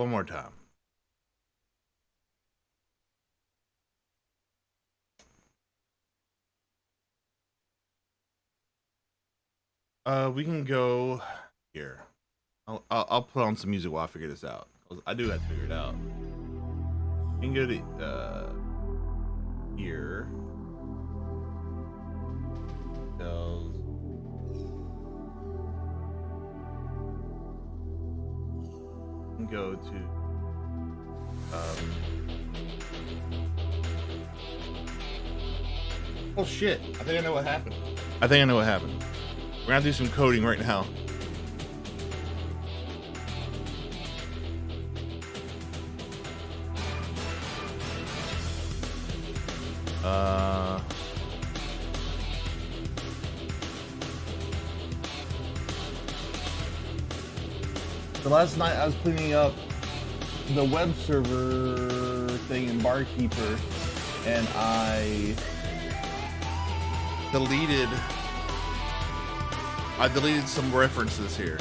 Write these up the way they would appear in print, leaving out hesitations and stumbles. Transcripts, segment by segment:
One more time. We can go here. I'll put on some music while I figure this out. I do have to figure it out. We can go to here. Tells. We can go to oh shit! I think I know what happened. I think I know what happened. We're gonna do some coding right now. So last night I was cleaning up the web server thing in Barkeeper, and I deleted some references here.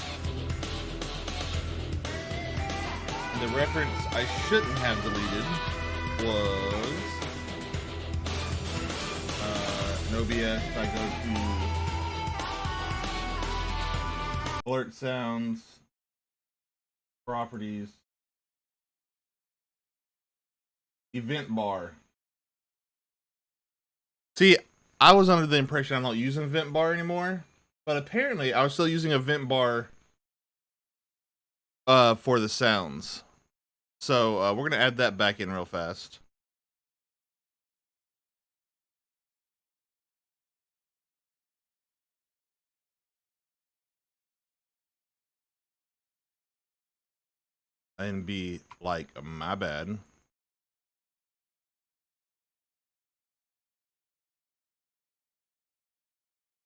And the reference I shouldn't have deleted was Nobia. If I go to alert sounds, properties, event bar. See, I was under the impression I'm not using event bar anymore, but apparently I was still using event bar for the sounds. So we're gonna add that back in real fast. And be like, my bad.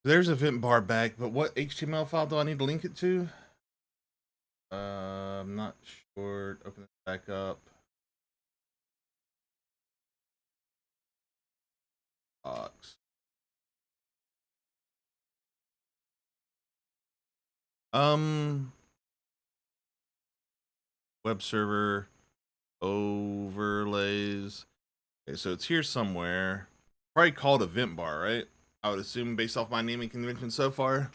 There's event bar back, but what HTML file do I need to link it to? I'm not sure. Open it back up. Box. Web server overlays. Okay, so it's here somewhere. Probably called event bar, right? I would assume based off my naming convention so far.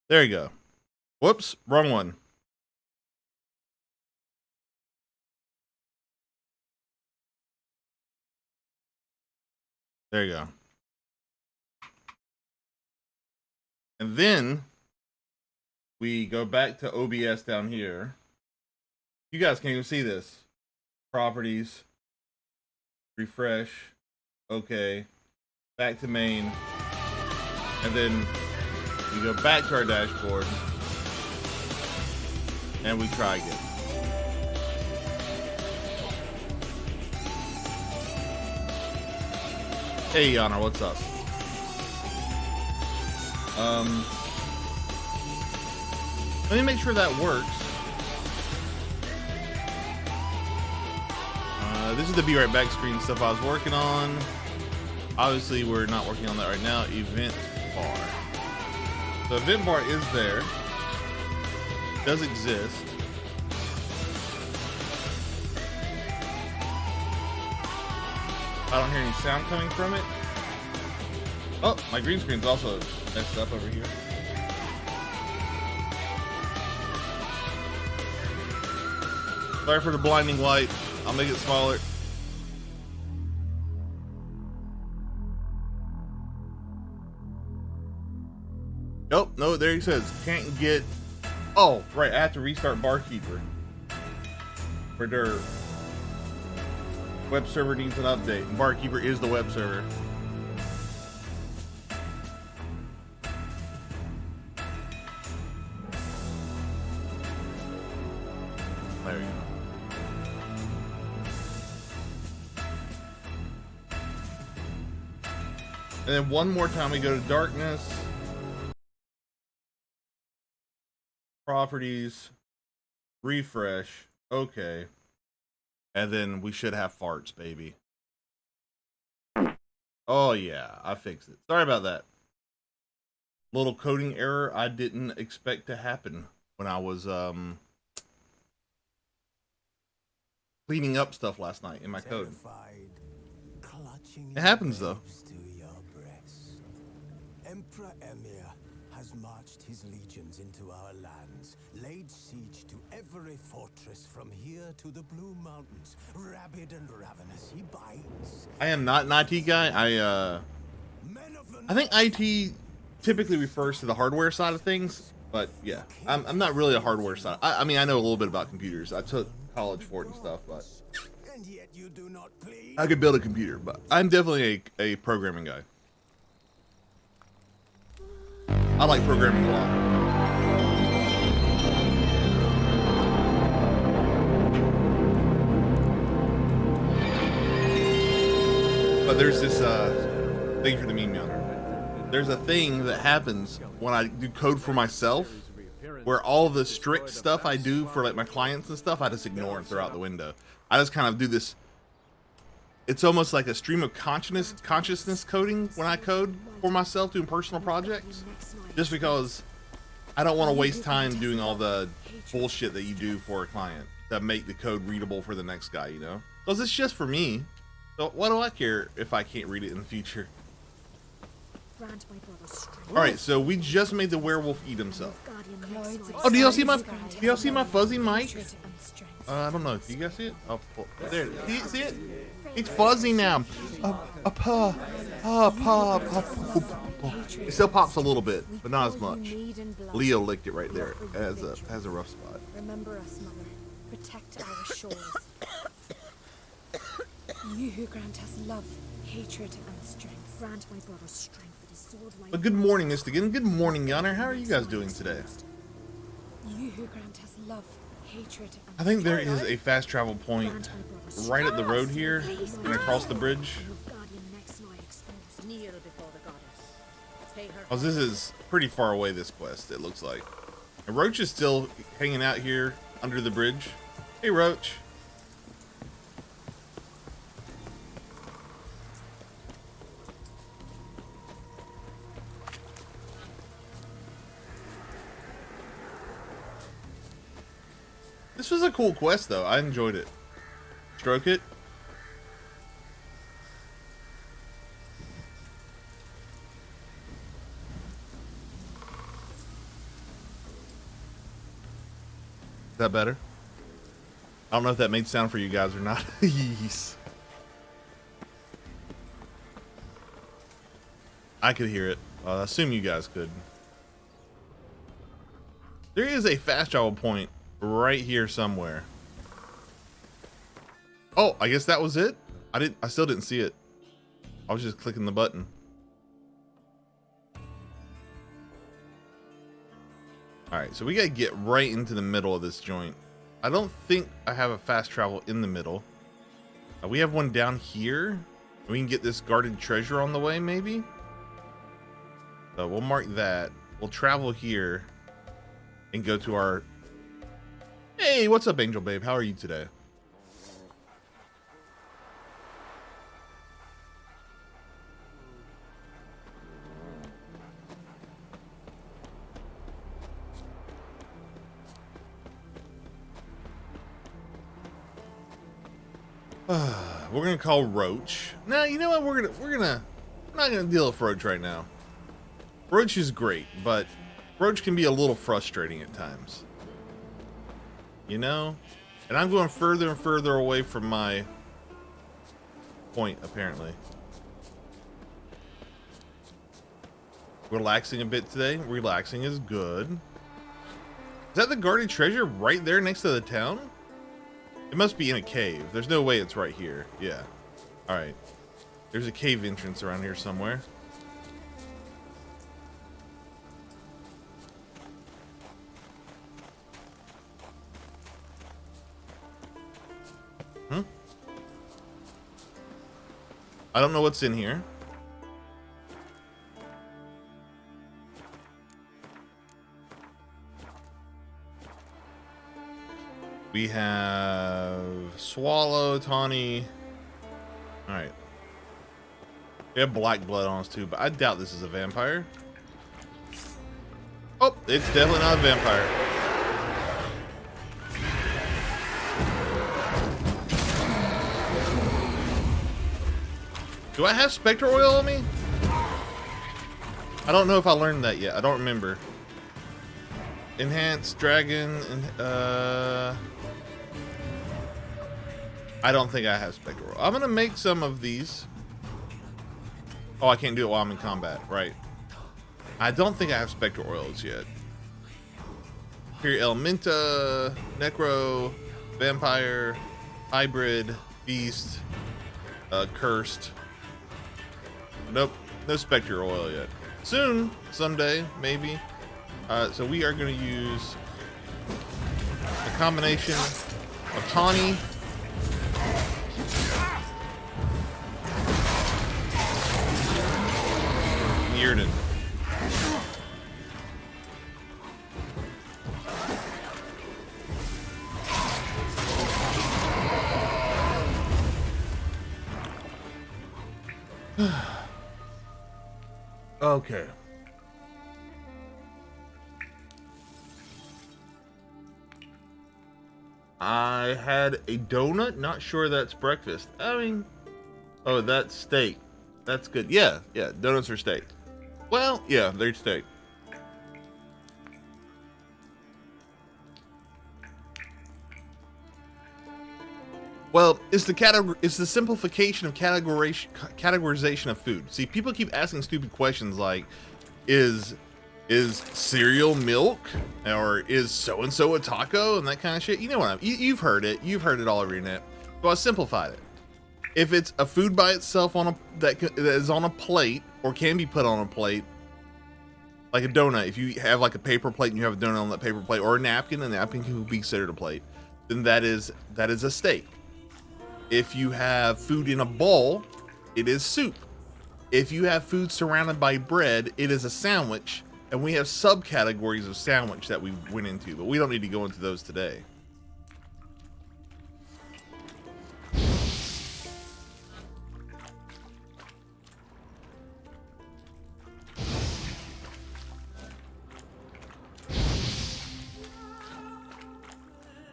There you go. Whoops, wrong one. There you go. And then we go back to OBS down here. You guys can't even see this. Properties, refresh, okay, back to main, and then we go back to our dashboard and we try again. Hey Yana, what's up? Let me make sure that works. This is the Be Right Back screen stuff I was working on. Obviously, we're not working on that right now. Event bar. The event bar is there. It does exist. I don't hear any sound coming from it. Oh, my green screen's also messed up over here. Sorry for the blinding light. I'll make it smaller. Nope, no, there he says, can't get... Oh, right, I have to restart Barkeeper. For their web server needs an update. And Barkeeper is the web server. There we go. And then one more time we go to darkness, properties, refresh, okay. And then we should have farts, baby. Oh yeah, I fixed it. Sorry about that. Little coding error I didn't expect to happen when I was cleaning up stuff last night in my code. It happens though. Emperor Emir has marched his legions into our lands, laid siege to every fortress from here to the Blue Mountains. Rabid and ravenous, he bites. I am not an IT guy. I think IT typically refers to the hardware side of things, but yeah, I'm not really a hardware side. I mean, I know a little bit about computers. I took college for it and stuff, but And yet you do not plead. I could build a computer, but I'm definitely a programming guy. I like programming a lot. But there's this thank you for the meme, Yonder. There's a thing that happens when I do code for myself where all the strict stuff I do for like my clients and stuff I just ignore and throw out the window. I just kind of do this. It's almost like a stream of consciousness coding when I code for myself doing personal projects, just because I don't want to waste time doing all the bullshit that you do for a client to make the code readable for the next guy, you know? Because it's just for me. So what do I care if I can't read it in the future? All right, so we just made the werewolf eat himself. Oh, do y'all see my fuzzy mic? I don't know. Do you guys see it? Oh, there. See it? It's fuzzy now. It still pops a little bit, but not as much. Leo licked it right there. It has a rough spot. Remember us, Mother. Protect our shores. You who grant us love, hatred, and strength. Grant my brother strength with his sword. But good morning, Mystigan. Good morning, Yonner. How are you guys doing today? You who grant us love, hatred, and I think there is a fast travel point right at the road here and across the bridge. Oh, this is pretty far away, this quest, it looks like. And Roach is still hanging out here under the bridge. Hey, Roach. This was a cool quest, though. I enjoyed it. Stroke it. Is that better? I don't know if that made sound for you guys or not. Yes. I could hear it. I assume you guys could. There is a fast travel point right here somewhere. Oh, I guess that was it. I still didn't see it. I was just clicking the button. All right, so we gotta get right into the middle of this joint. I don't think I have a fast travel in the middle. We have one down here. We can get this guarded treasure on the way, maybe. So we'll mark that. We'll travel here and go to our... Hey, what's up, Angel Babe? How are you today? We're gonna call Roach. No, you know what? I'm not gonna deal with Roach right now. Roach is great, but Roach can be a little frustrating at times. You know? And I'm going further and further away from my point, apparently. Relaxing a bit today. Relaxing is good. Is that the guarded treasure right there next to the town? It must be in a cave. There's no way it's right here. Yeah. All right. There's a cave entrance around here somewhere. I don't know what's in here. We have Swallow, Tawny. All right. We have black blood on us too, but I doubt this is a vampire. Oh, it's definitely not a vampire. Do I have Spectre oil on me? I don't know if I learned that yet. I don't remember. Enhanced dragon. I don't think I have Spectre oil. I'm gonna make some of these. Oh, I can't do it while I'm in combat, right? I don't think I have Spectre oils yet. Here, Elementa, Necro, Vampire, Hybrid, Beast, Cursed. Nope, no Spectre oil yet. Soon, someday, maybe. So we are going to use a combination of Tawny, Yrden. Okay. I had a donut. Not sure that's breakfast. I mean, oh, that's steak. That's good. Yeah, yeah. Donuts are steak. Well, yeah, they're steak. Well, it's the simplification of categorization of food. See, people keep asking stupid questions like, is cereal milk, or is so and so a taco, and that kind of shit. You know what you've heard it. You've heard it all over your net. So I simplified it. If it's a food by itself that is on a plate or can be put on a plate, like a donut. If you have like a paper plate and you have a donut on that paper plate, or a napkin can be considered a plate, then that is a steak. If you have food in a bowl, it is soup. If you have food surrounded by bread, it is a sandwich. And we have subcategories of sandwich that we went into, but we don't need to go into those today.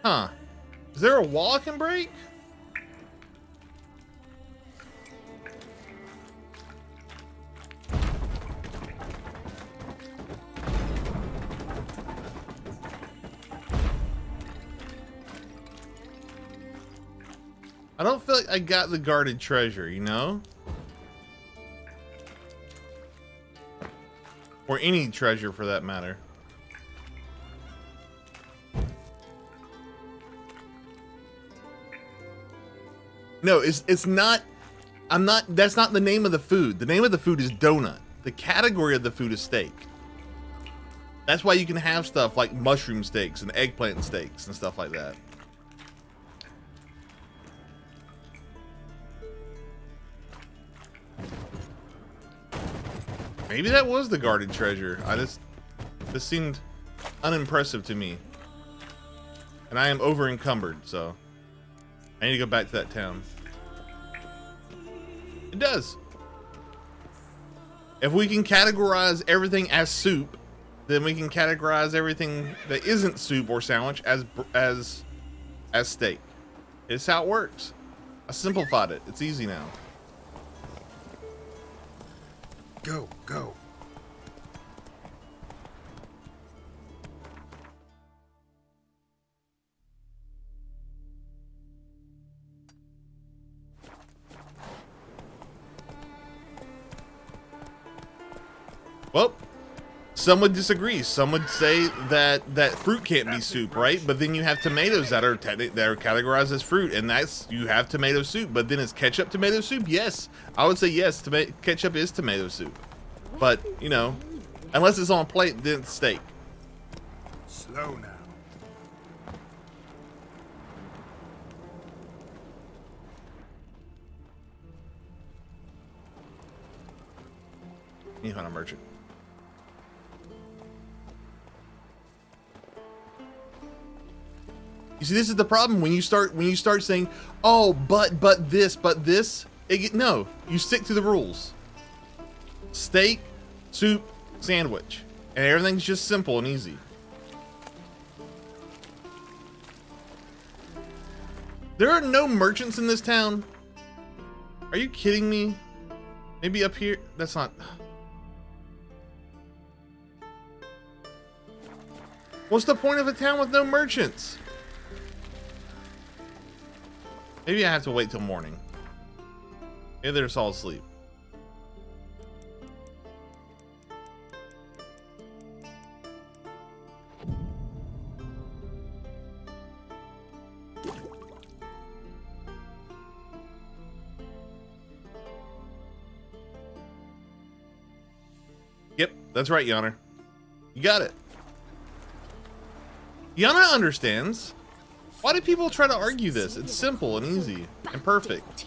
Huh. Is there a wall I can break? I don't feel like I got the guarded treasure, you know? Or any treasure for that matter. No, it's not. That's not the name of the food. The name of the food is donut. The category of the food is steak. That's why you can have stuff like mushroom steaks and eggplant steaks and stuff like that. Maybe that was the guarded treasure. This seemed unimpressive to me. And I am over encumbered, so I need to go back to that town. It does. If we can categorize everything as soup, then we can categorize everything that isn't soup or sandwich as steak. It's how it works. I simplified it. It's easy now. Go, go. Well, some would disagree. Some would say that fruit can't be soup, right? But then you have tomatoes that are categorized as fruit, and you have tomato soup. But then is ketchup tomato soup? Yes, I would say yes. Ketchup is tomato soup, but you know, unless it's on a plate, then it's steak. Slow now. You hunt a merchant. You see, this is the problem when you start saying, oh, but this, no, you stick to the rules. Steak, soup, sandwich, and everything's just simple and easy. There are no merchants in this town. Are you kidding me? Maybe up here. That's not. What's the point of a town with no merchants? Maybe I have to wait till morning. Maybe they're just all asleep. Yep, that's right, Yana. You got it. Yana understands. Why do people try to argue this? It's simple and easy and perfect.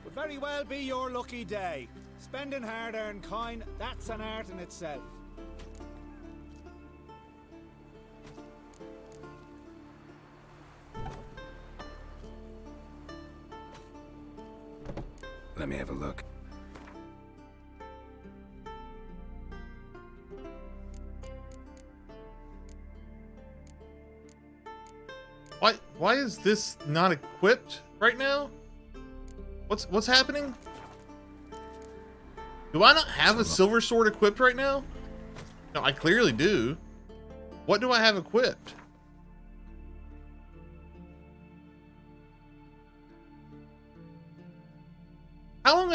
Would very well be your lucky day. Spending hard-earned coin, that's an art in itself. Let me have a look. Why is this not equipped right now? What's happening? Do I not have a silver sword equipped right now? No, I clearly do. What do I have equipped? How long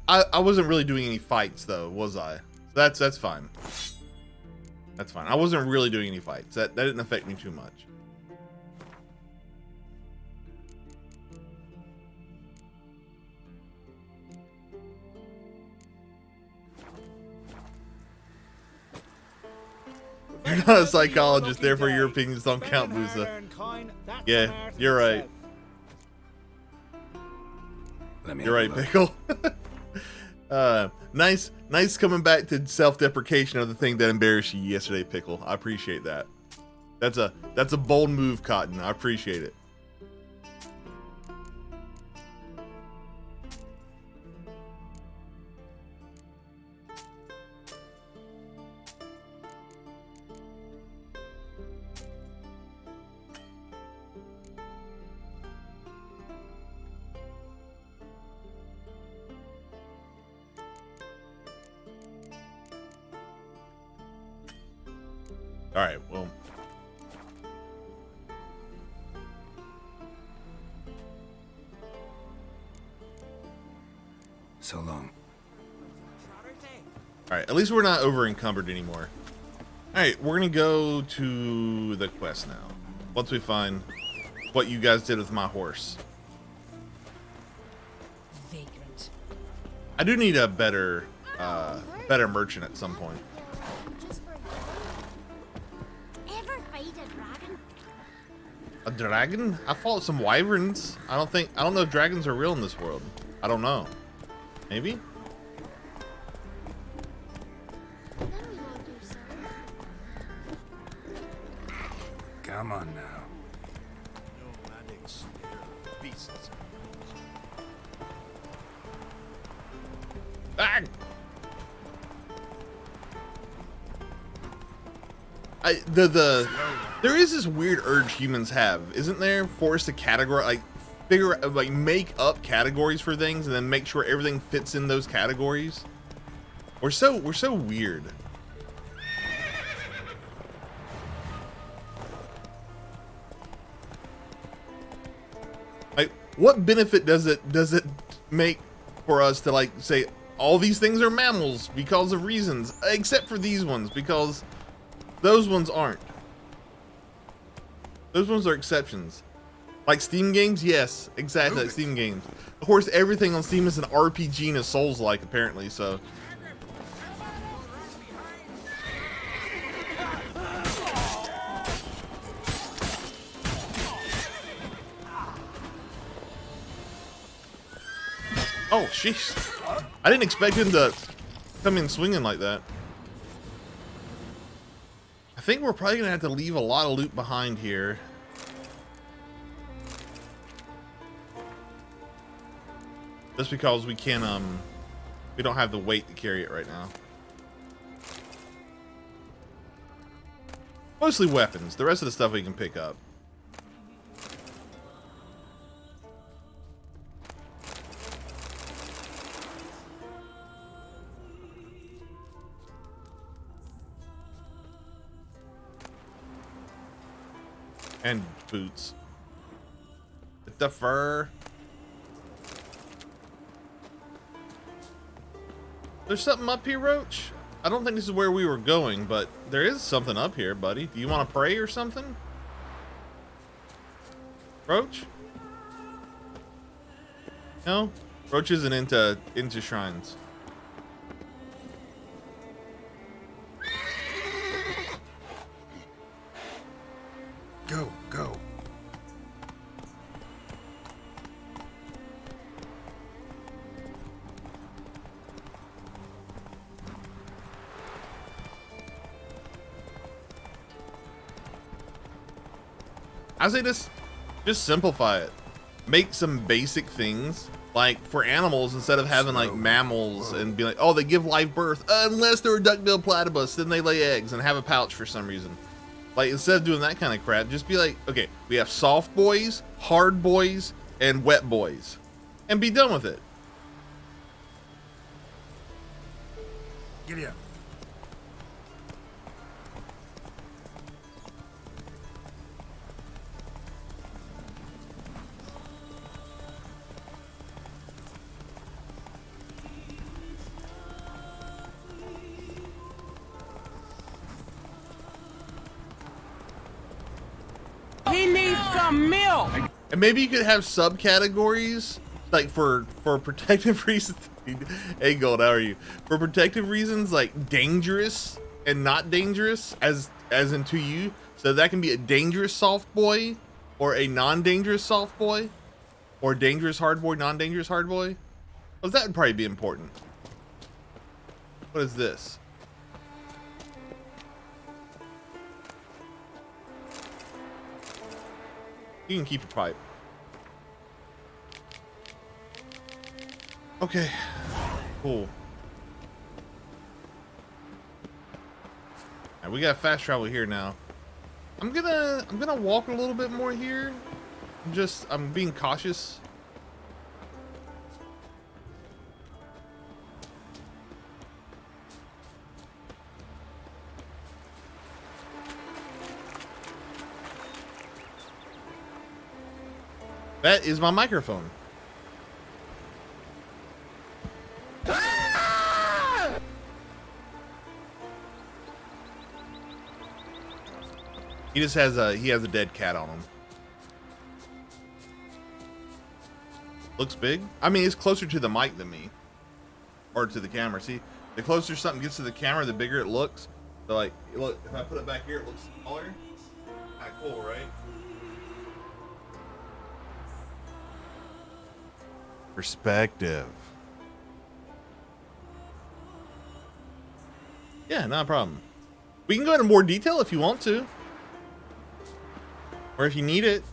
I wasn't really doing any fights though, was I? That's fine. That's fine. I wasn't really doing any fights. That didn't affect me too much. You're not a psychologist, therefore your opinions don't count, Musa. Yeah, you're right. You're right, Pickle. Nice coming back to self-deprecation of the thing that embarrassed you yesterday, Pickle. I appreciate that. That's a bold move, Cotton. I appreciate it. All right, well. So long. All right, at least we're not over encumbered anymore. All right, we're gonna go to the quest now. Once we find what you guys did with my horse. Vagrant. I do need a better merchant at some point. Ever fight a dragon? A dragon? I fought some wyverns. I don't know if dragons are real in this world. I don't know. Maybe? Then we won't do so. Come on now. Bang! There is this weird urge humans have, isn't there, for us to categorize, make up categories for things and then make sure everything fits in those categories. We're so weird. Like, what benefit does it make for us to like say all these things are mammals because of reasons, except for these ones, because those ones aren't. Those ones are exceptions. Like Steam games, yes, exactly, like Steam games. Of course, everything on Steam is an RPG and a Souls-like, apparently, so. Oh, jeez. I didn't expect him to come in swinging like that. think we're probably gonna have to leave a lot of loot behind here. Just because we can, we don't have the weight to carry it right now. Mostly weapons. The rest of the stuff we can pick up. And boots. The fur. There's something up here, Roach? I don't think this is where we were going, but there is something up here, buddy. Do you want to pray or something? Roach? No? Roach isn't into shrines. Go, go. I say just simplify it. Make some basic things like for animals, instead of having like mammals and be like, oh, they give live birth unless they're a duck-billed platypus, then they lay eggs and have a pouch for some reason. Like, instead of doing that kind of crap, just be like, okay, we have soft boys, hard boys, and wet boys, and be done with it. Giddy up. He needs some milk. And maybe you could have subcategories, like for protective reasons. Hey Gold, how are you? For protective reasons, like dangerous and not dangerous, as in to you. So that can be a dangerous soft boy, or a non-dangerous soft boy, or dangerous hard boy, non-dangerous hard boy. Well, that would probably be important. What is this? You can keep your pipe. Okay, cool. Alright, we got fast travel here now. I'm gonna walk a little bit more here. I'm being cautious. That is my microphone. He just has he has a dead cat on him. Looks big. I mean, it's closer to the mic than me, or to the camera. See, the closer something gets to the camera, the bigger it looks. So like, look, if I put it back here, it looks smaller. Kind of cool, right? Perspective. Yeah, not a problem. We can go into more detail if you want to, or if you need it.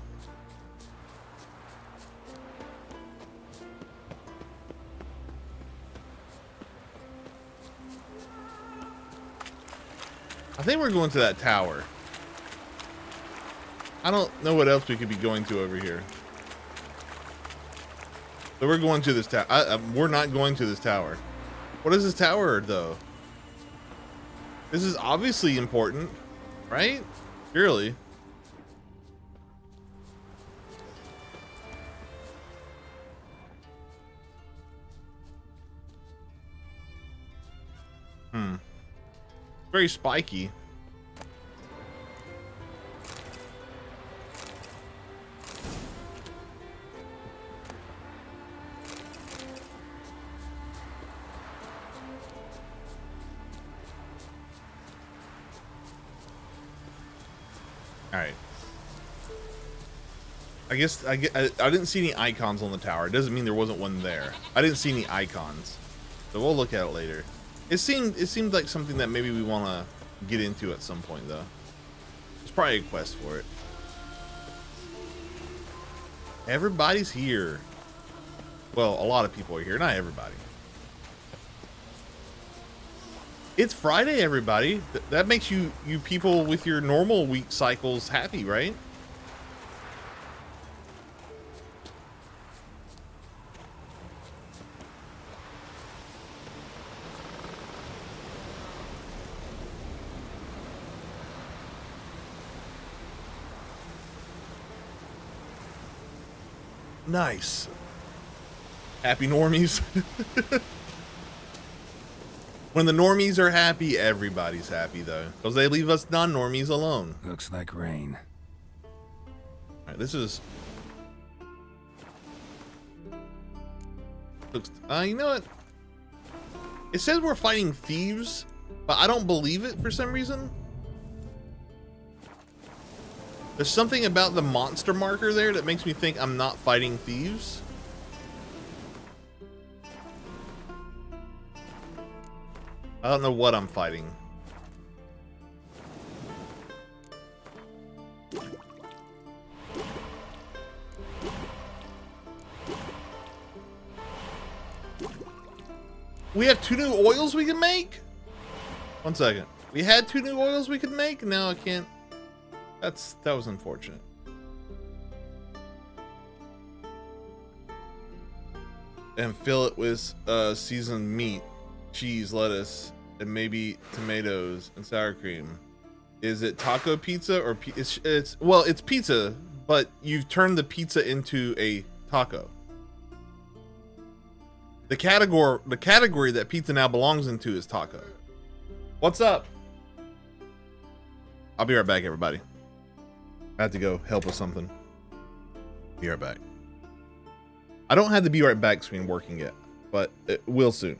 I think we're going to that tower. I don't know what else we could be going to over here. So we're going to this tower. We're not going to this tower. What is this tower, though? This is obviously important, right? Surely. Very spiky. All right. I didn't see any icons on the tower. It doesn't mean there wasn't one there. I didn't see any icons, so we'll look at it later. It seemed like something that maybe we want to get into at some point, though. probably a quest for it. Everybody's here. Well, a lot of people are here, not everybody. It's Friday, everybody. That makes you people with your normal week cycles happy, right? Nice. Happy normies. When the normies are happy, everybody's happy, though, because they leave us non-normies alone. Looks like rain. All right, this is... looks... you know what? It says we're fighting thieves, but I don't believe it for some reason. There's something about the monster marker there that makes me think I'm not fighting thieves. I don't know what I'm fighting. We have 2 new oils we can make? One second. We had 2 new oils we could make, and now I can't. That was unfortunate. And fill it with seasoned meat, cheese, lettuce, and maybe tomatoes and sour cream. Is it taco pizza or well, it's pizza, but you've turned the pizza into a taco. The category that pizza now belongs into is taco. What's up? I'll be right back, everybody. I have to go help with something. Be right back. I don't have the be right back screen working yet, but it will soon.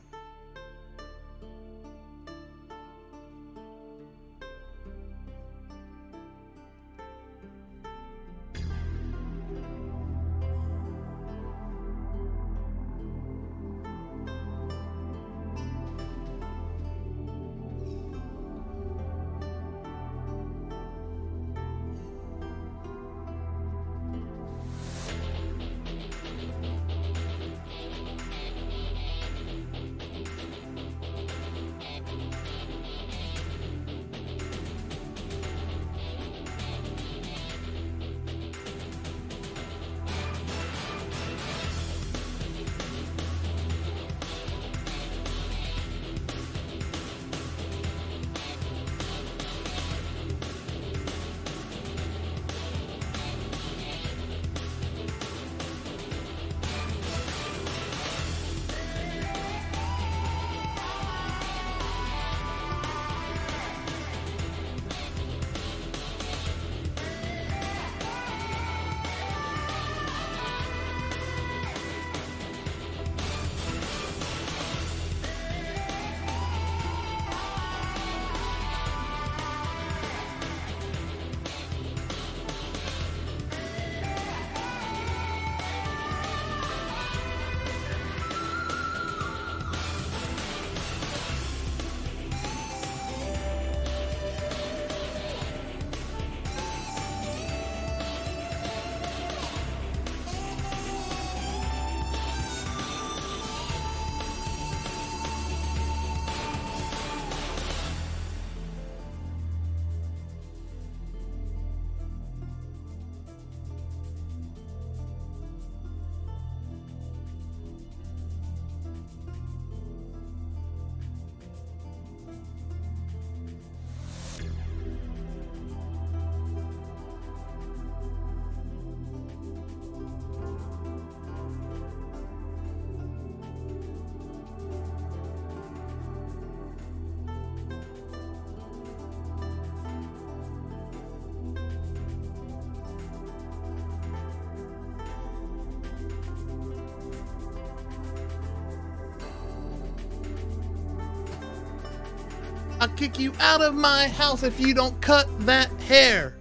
I'll kick you out of my house if you don't cut that hair.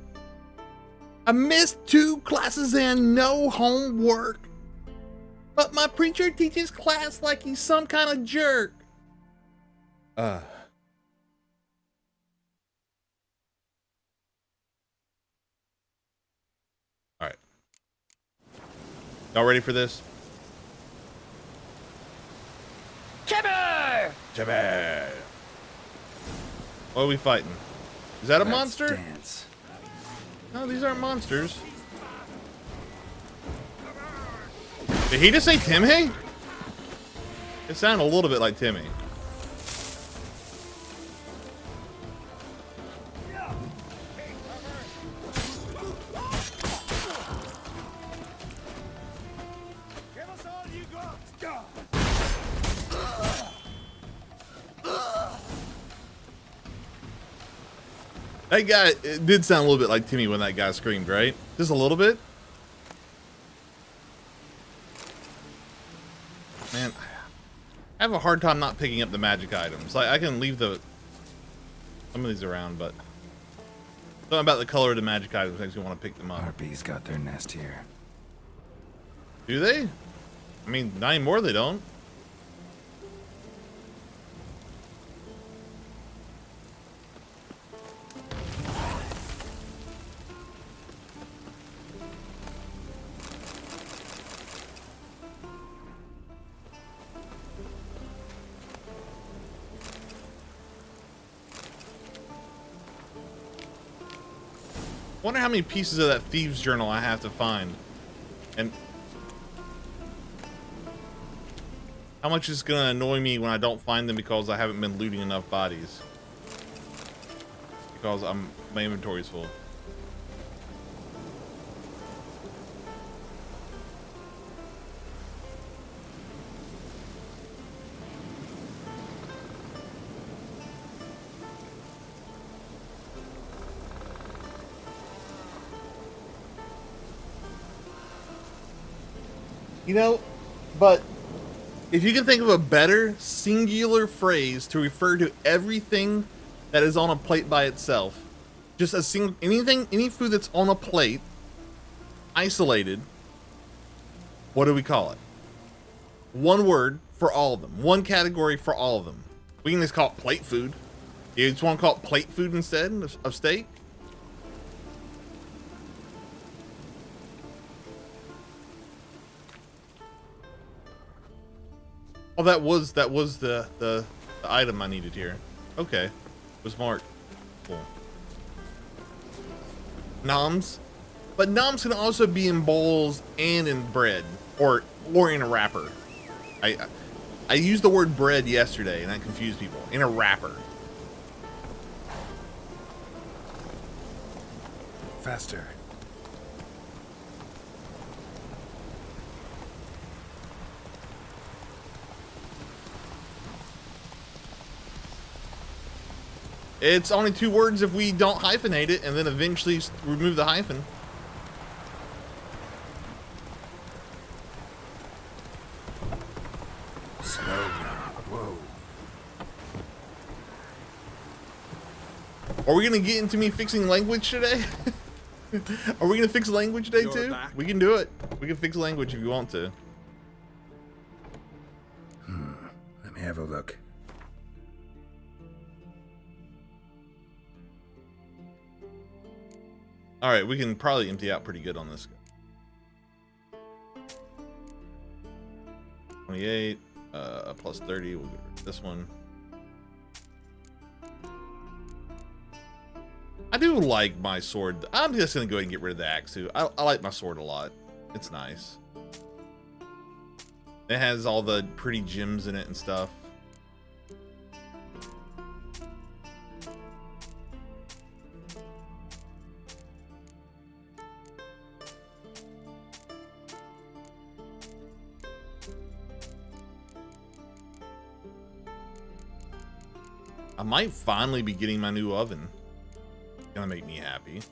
I missed 2 classes and no homework. But my preacher teaches class like he's some kind of jerk. Y'all ready for this? Chibber! Jabba. What are we fighting? Is that a Let's monster? Dance. No, these aren't monsters. Did he just say Timmy? It sounded a little bit like Timmy. Give us all you got. That guy, it did sound a little bit like Timmy when that guy screamed, right? Just a little bit. Man, I have a hard time not picking up the magic items. Like, I can leave some of these around, but something about the color of the magic items makes me want to pick them up. Harpies got their nest here. Do they? I mean, not anymore they don't. Wonder how many pieces of that thieves journal I have to find, and how much is gonna annoy me when I don't find them because I haven't been looting enough bodies, because my inventory's full. You know, but if you can think of a better singular phrase to refer to everything that is on a plate by itself, just any food that's on a plate, isolated, what do we call it? One word for all of them. One category for all of them. We can just call it plate food. You just want to call it plate food instead of steak? Oh, that was the item I needed here. Okay, it was marked. Cool. Noms, but noms can also be in bowls and in bread, or in a wrapper. I used the word bread yesterday, and that confused people. In a wrapper. Faster. It's only 2 words if we don't hyphenate it, and then eventually remove the hyphen. Slow now. Whoa. Are we gonna get into me fixing language today? Are we gonna fix language today You're too? back. We can do it. We can fix language if you want to. Let me have a look. All right, we can probably empty out pretty good on this guy. 28 plus 30. We'll get rid of this one. I do like my sword. I'm just gonna go ahead and get rid of the axe too. I like my sword a lot. It's nice. It has all the pretty gems in it and stuff. I might finally be getting my new oven. Gonna make me happy.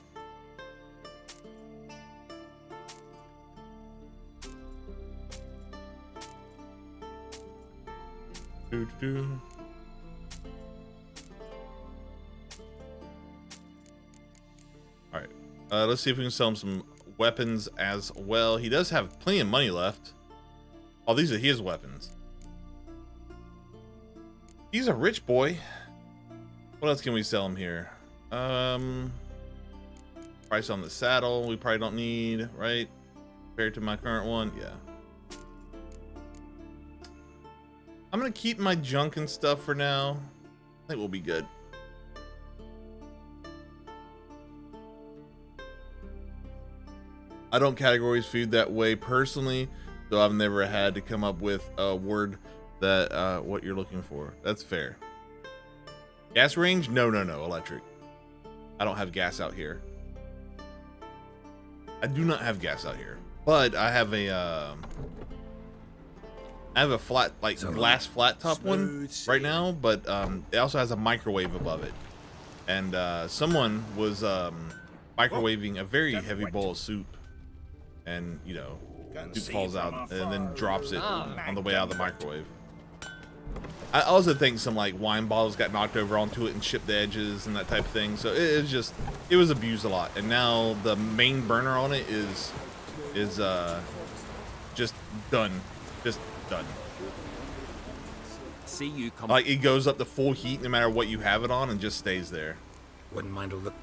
Doo-doo-doo. All right, let's see if we can sell him some weapons as well. He does have plenty of money left. Oh, these are his weapons. He's a rich boy. What else can we sell him here? Price on the saddle we probably don't need, right? compared to my current one. Yeah. I'm gonna keep my junk and stuff for now. I think we'll be good. I don't categorize food that way personally, so I've never had to come up with a word that what you're looking for. That's fair. Gas range? No, electric. I don't have gas out here. I do not have gas out here, but I have a flat, like glass flat top one right now, but it also has a microwave above it. And someone was microwaving a very heavy bowl of soup, and you know, soup falls out and then drops it on the way out of the microwave. I also think some like wine bottles got knocked over onto it and chipped the edges and that type of thing. So it was abused a lot. And now the main burner on it is just done. Just done. See you come. Like it goes up to full heat no matter what you have it on and just stays there. Wouldn't mind a look.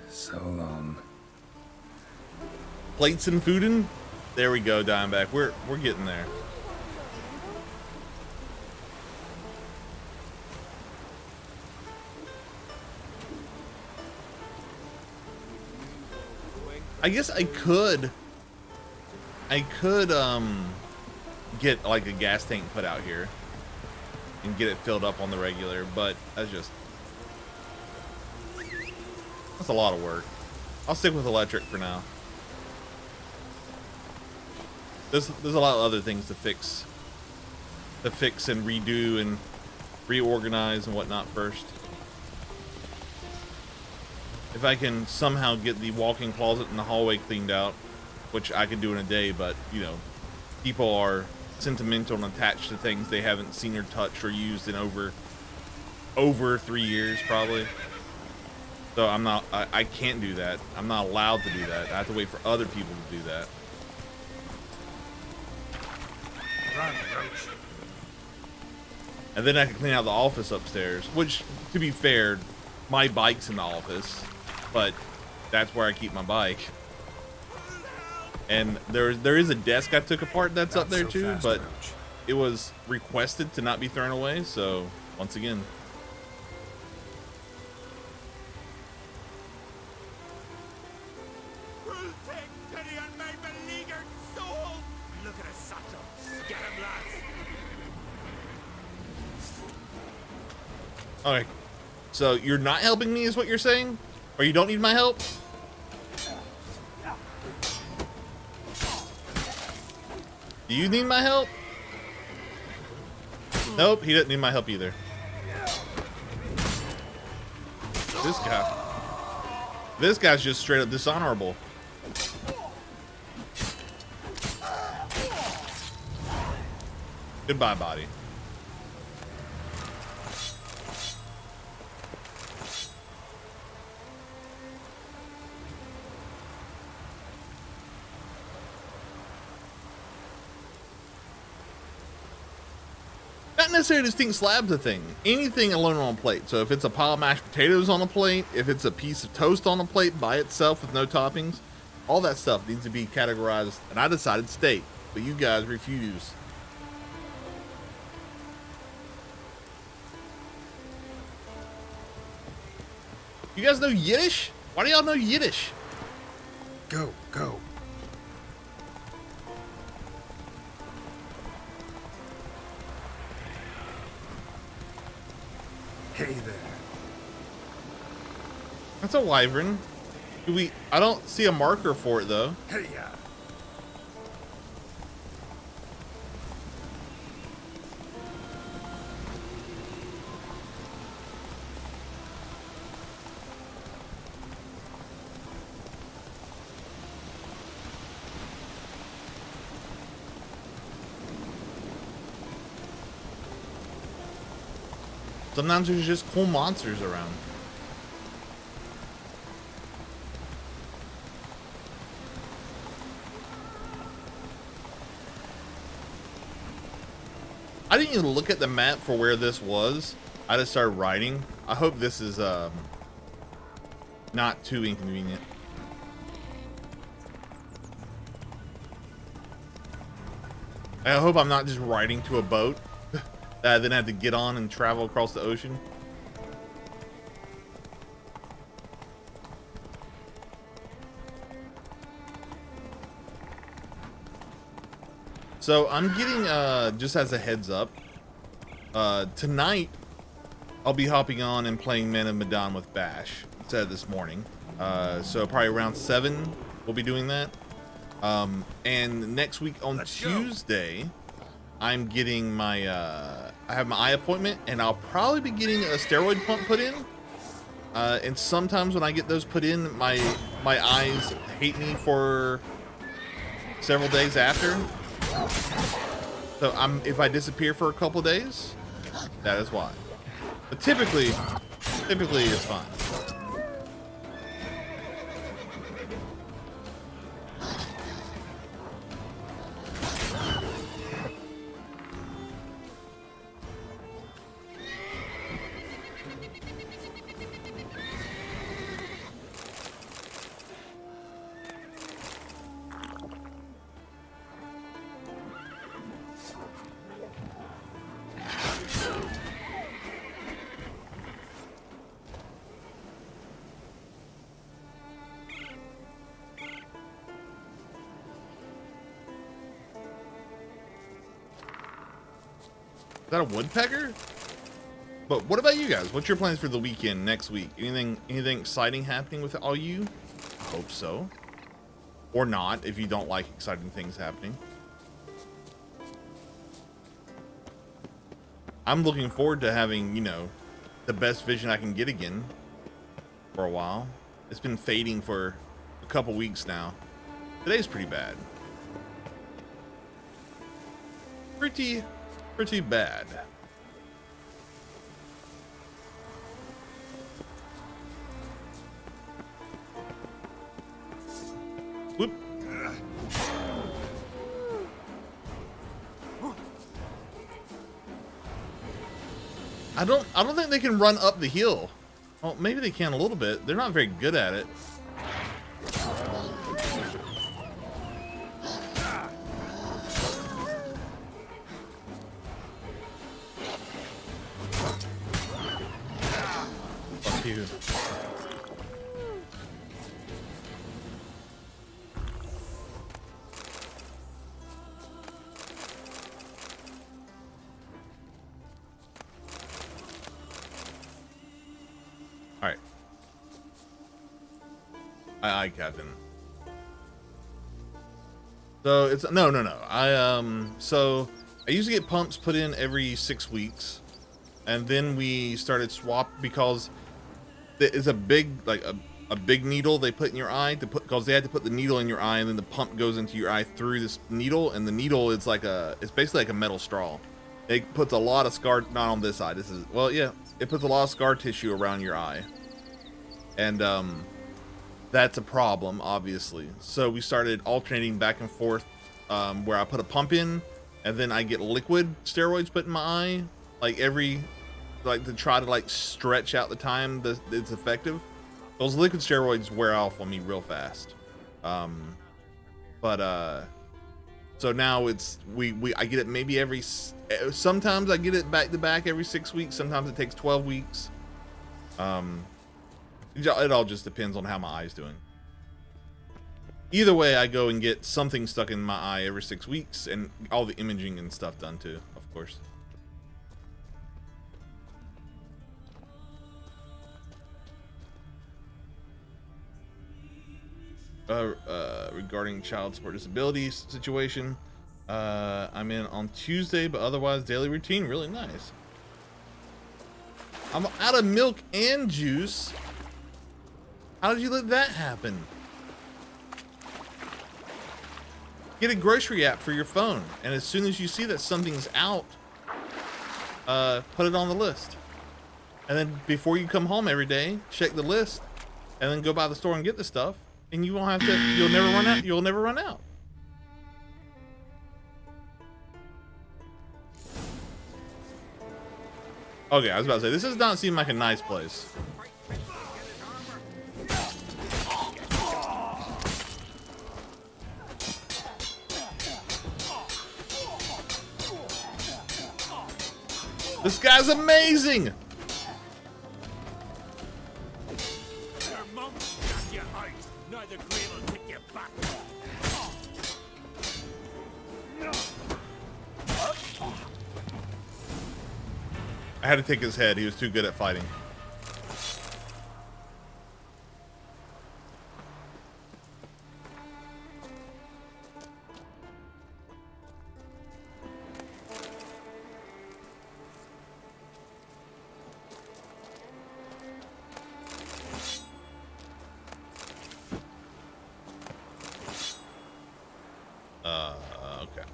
So long. Plates and foodin'? There we go, Dimeback. We're getting there. I guess I could get like a gas tank put out here and get it filled up on the regular, but that's a lot of work. I'll stick with electric for now. There's a lot of other things to fix and redo and reorganize and whatnot first. If I can somehow get the walk-in closet and the hallway cleaned out, which I can do in a day, but you know, people are sentimental and attached to things they haven't seen or touched or used in over 3 years probably. So I can't do that. I'm not allowed to do that. I have to wait for other people to do that. And then I can clean out the office upstairs, which, to be fair, my bike's in the office, but that's where I keep my bike. And there is a desk I took apart that's up there too, but it was requested to not be thrown away, so once again. Okay, so you're not helping me is what you're saying? Or you don't need my help? Do you need my help? Nope, he doesn't need my help either. This guy's just straight up dishonorable. Goodbye, body. Not necessarily distinct slabs a thing. Anything alone on a plate. So if it's a pile of mashed potatoes on a plate, if it's a piece of toast on a plate by itself with no toppings, all that stuff needs to be categorized. And I decided steak, but you guys refuse. You guys know Yiddish? Why do y'all know Yiddish? Go. Hey there. That's a wyvern. I don't see a marker for it though. Hey ya. Sometimes there's just cool monsters around. I didn't even look at the map for where this was, I just started writing. I hope this is not too inconvenient. I hope I'm not just riding to a boat that I then have to get on and travel across the ocean. So I'm getting, just as a heads up, tonight I'll be hopping on and playing Man of Medan with Bash. Said this morning. So probably around 7 we'll be doing that. And next week on Tuesday, I'm getting my, I have my eye appointment, and I'll probably be getting a steroid pump put in. And sometimes when I get those put in, my eyes hate me for several days after. So if I disappear for a couple of days, that is why. But typically it's fine. Is that a woodpecker? But what about you guys? What's your plans for the weekend next week? Anything exciting happening with all you? I hope so. Or not, if you don't like exciting things happening. I'm looking forward to having, you know, the best vision I can get again for a while. It's been fading for a couple weeks now. Today's pretty bad. Pretty bad. Whoop. I don't think they can run up the hill. Well, maybe they can a little bit. They're not very good at it. Fuck you. All right. Aye, Captain. So it's no. So I used to get pumps put in every 6 weeks, and then we started swap because it's a big a big needle they put in your eye to put, because they had to put the needle in your eye, and then the pump goes into your eye through this needle, and the needle is it's basically like a metal straw. It puts a lot of scar, not on this eye. This is, well, yeah, it puts a lot of scar tissue around your eye, and that's a problem, obviously. So we started alternating back and forth, where I put a pump in, and then I get liquid steroids put in my eye, to try to stretch out the time that it's effective. Those liquid steroids wear off on me real fast. So now it's I get it maybe sometimes I get it back to back every 6 weeks. Sometimes it takes 12 weeks. It all just depends on how my eye's doing. Either way, I go and get something stuck in my eye every 6 weeks, and all the imaging and stuff done too, of course. Regarding child support disability situation, I'm in on Tuesday, but otherwise daily routine really nice. I'm out of milk and juice. How did you let that happen? Get a grocery app for your phone, and as soon as you see that something's out, put it on the list, and then before you come home every day, check the list, and then go by the store and get the stuff. And you won't have to, you'll never run out. You'll never run out. Okay, I was about to say, this does not seem like a nice place. This guy's amazing! Your mum's got you out. Neither grave will take you back. I had to take his head. He was too good at fighting. Okay.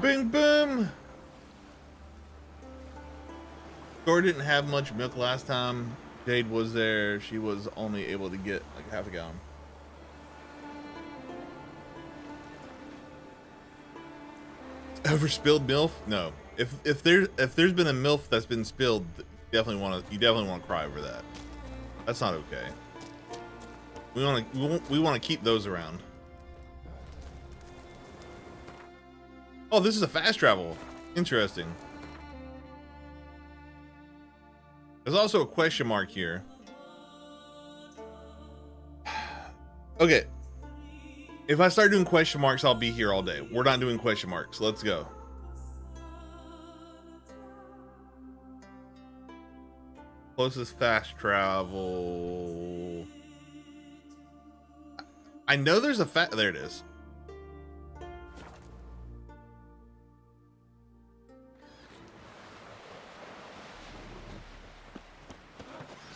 Bing boom. Store didn't have much milk last time Jade was there. She was only able to get like half a gallon. Ever spilled MILF? No. If there's been a MILF that's been spilled, you definitely want to cry over that. That's not okay. We want to keep those around. Oh, this is a fast travel. Interesting. There's also a question mark here. Okay. If I start doing question marks, I'll be here all day. We're not doing question marks. Let's go. Closest fast travel. I know there's a there it is.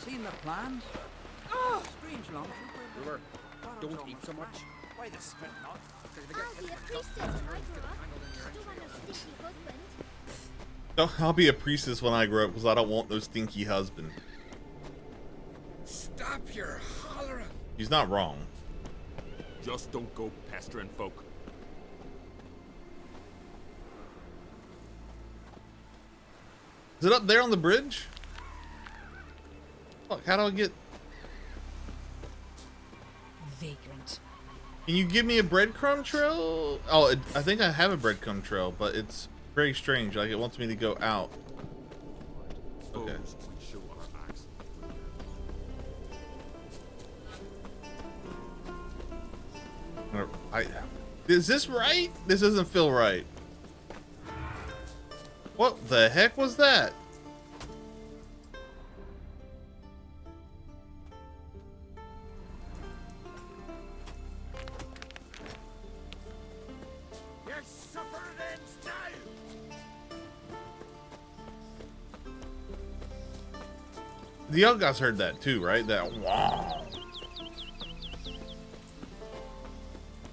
Seen the plans? Oh, strange lump. Brewer, don't eat so much. Why the spit not? I'll be a priestess when I grow up. I don't want no stinky husband. Oh, I'll be a priestess when I grow up because I don't want no stinky husband. Stop your hollering. He's not wrong. Just don't go pestering folk. Is it up there on the bridge? Fuck, how do I get... Vagrant. Can you give me a breadcrumb trail? Oh, I think I have a breadcrumb trail, but it's very strange. Like, it wants me to go out. Okay. Show our axe. Is this right? This doesn't feel right. What the heck was that? You're suffering now. The young guys heard that too, right? That wow.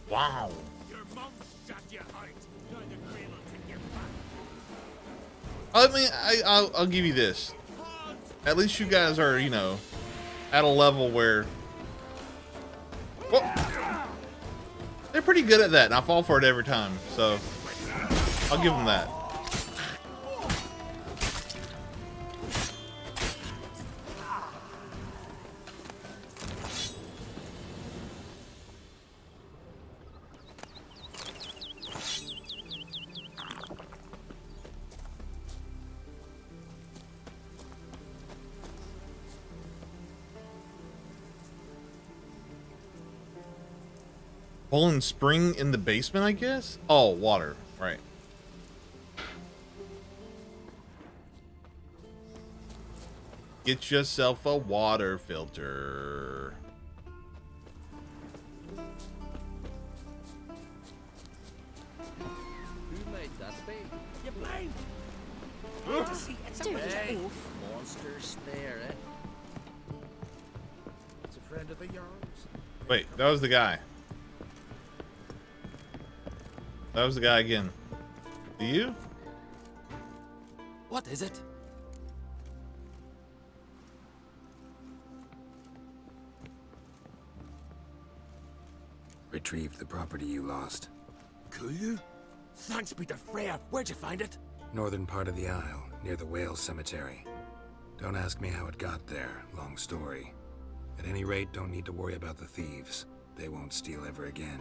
Wow. Your mum's shot you out. Neither grave will take you back. I mean, I'll give you this. At least you guys are, you know, at a level where... Well, they're pretty good at that, and I fall for it every time. So, I'll give them that. Poland Spring in the basement, I guess? Oh, water. Right. Get yourself a water filter. Who made that big? You blind? Hey, monsters there, eh? It's a friend of the yards. Wait, that was the guy. That was the guy again. You? What is it? Retrieved the property you lost. Could you? Thanks be to Freya. Where'd you find it? Northern part of the Isle, near the whale cemetery. Don't ask me how it got there, long story. At any rate, don't need to worry about the thieves. They won't steal ever again.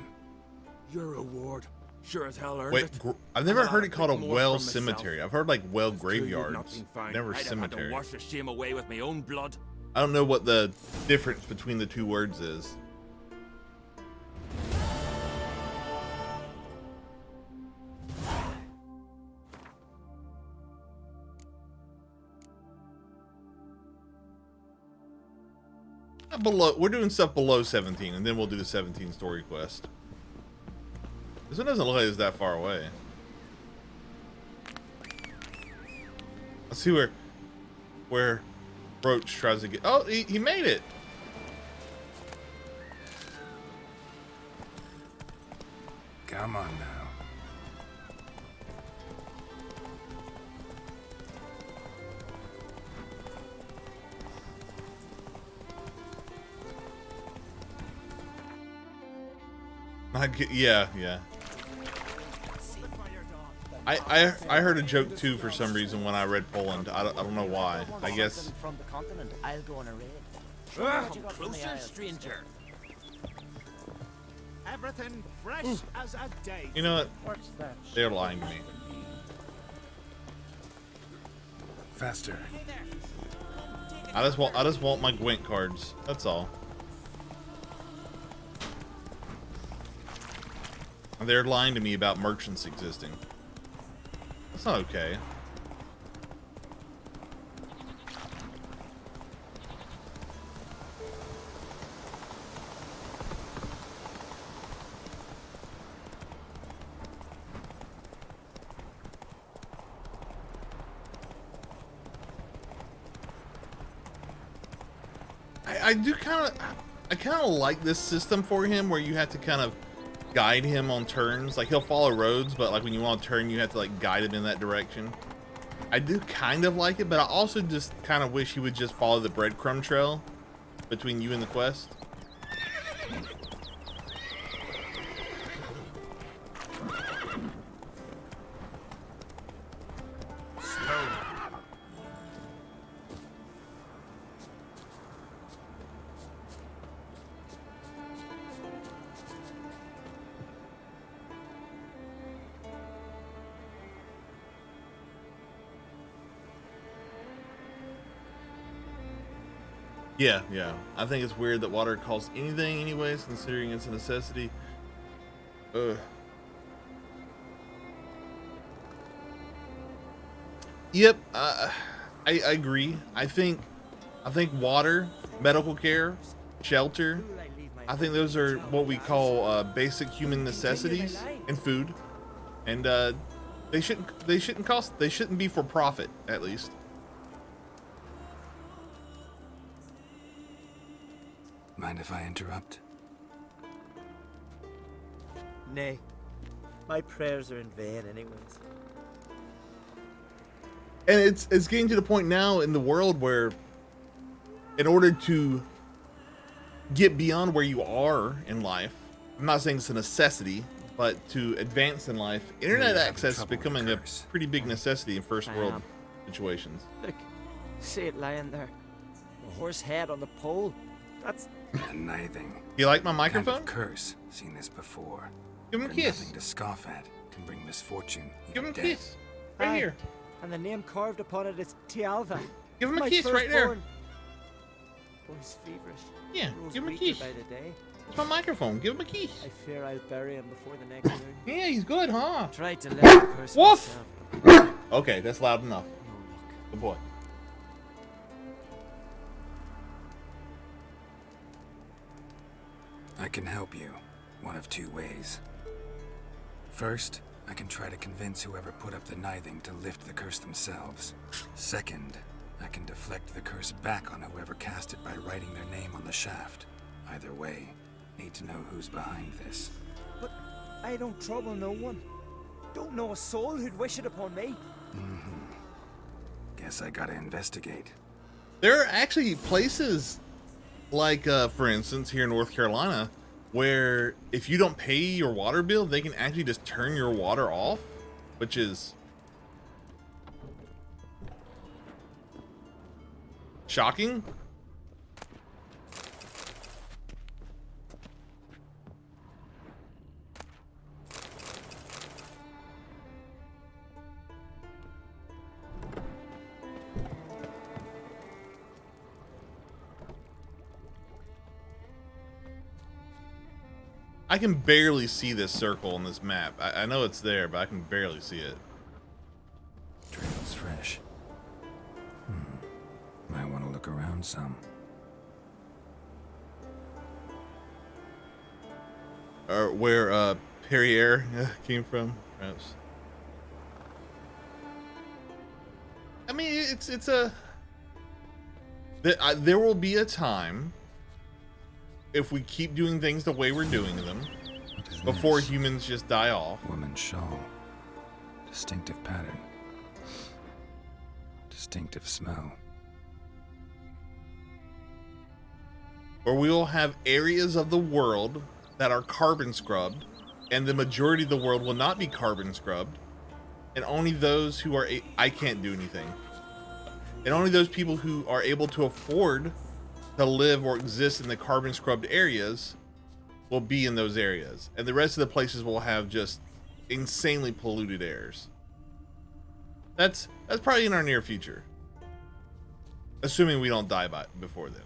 Your reward sure as hell earned Wait, it. I've never And heard a it called a bit more whale from myself. cemetery. I've heard like whale It's true you've not graveyards, been found. never I'd have cemetery. had to wash the shame away with my own blood. I don't know what the difference between the two words is. We're doing stuff below 17, and then we'll do the 17 story quest. This one doesn't look like it's that far away. Let's see where Roach tries to get. Oh, he made it. Come on now. Yeah. I heard a joke too for some reason when I read Poland. I don't know why. I guess. From the continent, I'll go on a raid. Ah, Closer, stranger. Everything fresh as a day. You know what? What's that? They're lying to me. Faster. I just want my Gwent cards. That's all. And they're lying to me about merchants existing. That's not okay. I kind of like this system for him where you have to kind of guide him on turns. Like he'll follow roads, but like when you want to turn, you have to like guide him in that direction. I do kind of like it, but I also just kind of wish he would just follow the breadcrumb trail between you and the quest. Yeah. I think it's weird that water costs anything anyways, considering it's a necessity. Ugh. Yep, I agree. I think water, medical care, shelter, I think those are what we call basic human necessities, and food. And they shouldn't be for profit, at least. Mind if I interrupt? Nay. My prayers are in vain anyways. And it's getting to the point now in the world where in order to get beyond where you are in life, I'm not saying it's a necessity, but to advance in life, internet access is becoming a pretty big necessity in first world situations. Look, see it lying there. A horse head on the pole. That's A nithing. You like my microphone? Kind of curse. Seen this before. Give him a But kiss. Nothing to scoff at. Can bring misfortune. Give him a even death. kiss. Right Aye. here. And the name carved upon it is Tialva. Give him a My kiss right there. firstborn. Boy's feverish. Yeah, Grows give him a weaker kiss. by the day. It's my microphone. Give him a kiss. I fear I'll bury him before the next moon. Yeah, he's good, huh? Tried to let the curse Woof! myself. Okay, that's loud enough. No luck. Good boy. I can help you. One of two ways. First, I can try to convince whoever put up the nithing to lift the curse themselves. Second, I can deflect the curse back on whoever cast it by writing their name on the shaft. Either way, need to know who's behind this. But I don't trouble no one. Don't know a soul who'd wish it upon me. Guess I gotta investigate. There are actually places like, for instance, here in North Carolina, where if you don't pay your water bill, they can actually just turn your water off, which is shocking. I can barely see this circle on this map. I know it's there, but I can barely see it. Trail's fresh. Might want to look around some. Or where Perrier came from, perhaps. I mean, it's a. There will be a time, if we keep doing things the way we're doing them, before humans just die off. Woman's shawl. Distinctive pattern. Distinctive smell. Where we will have areas of the world that are carbon scrubbed, and the majority of the world will not be carbon scrubbed, and only those who are I can't do anything, and only those people who are able to afford to live or exist in the carbon scrubbed areas will be in those areas, and the rest of the places will have just insanely polluted airs. That's probably in our near future, assuming we don't die before then.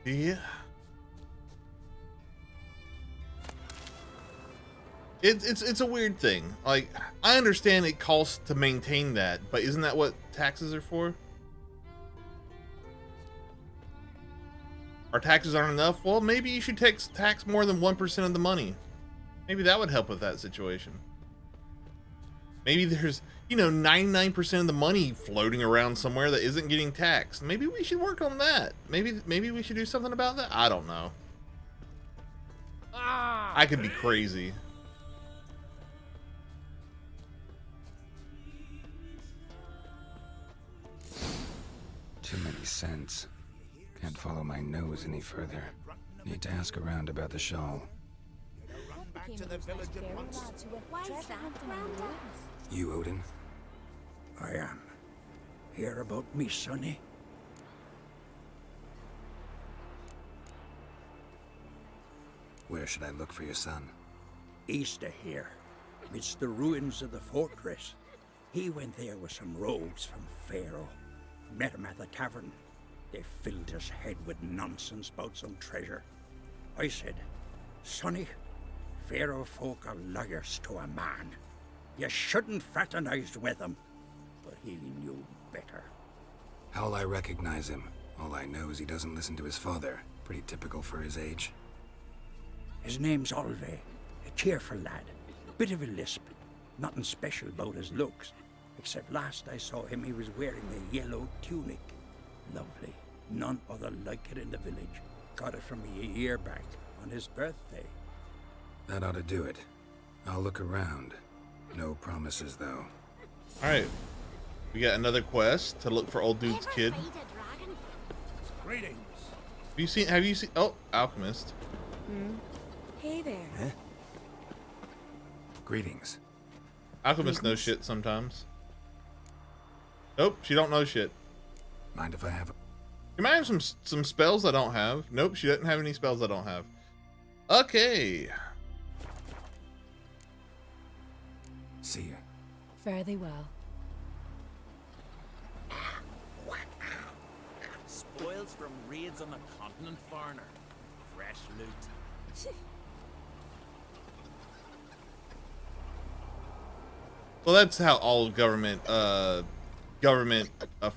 Yeah. It's a weird thing. Like, I understand it costs to maintain that, but isn't that what taxes are for? Our taxes aren't enough? Well, maybe you should tax more than 1% of the money. Maybe that would help with that situation. Maybe there's, 99% of the money floating around somewhere that isn't getting taxed. Maybe we should work on that. Maybe we should do something about that. I don't know. I could be crazy. Too many scents. Can't follow my nose any further. Need to ask around about the shawl. Back to the village at once. Why is that, Grandad? You, Odin? I am. Hear about me, sonny? Where should I look for your son? East of here, midst the ruins of the fortress. He went there with some rogues from Pharaoh. Met him at the tavern. They filled his head with nonsense about some treasure. I said, sonny, Pharaoh folk are liars to a man. You shouldn't fraternize with them. But he knew better. How'll I recognize him? All I know is he doesn't listen to his father. Pretty typical for his age. His name's Olve, a cheerful lad. Bit of a lisp. Nothing special about his looks. Except last I saw him, he was wearing a yellow tunic. Lovely. None other like it in the village. Got it from me a year back, on his birthday. That ought to do it. I'll look around. No promises, though. Alright. We got another quest to look for old dude's Ever kid. fight a dragon? Greetings. Have you seen, oh, Alchemist. Hey there. Huh? Greetings. Alchemist knows shit sometimes. Nope, she don't know shit. Mind if I have a... You might have some spells I don't have. Nope, she doesn't have any spells I don't have. Okay. See ya. Fare thee well. Spoils from raids on the continent, foreigner. Fresh loot. Well, that's how all government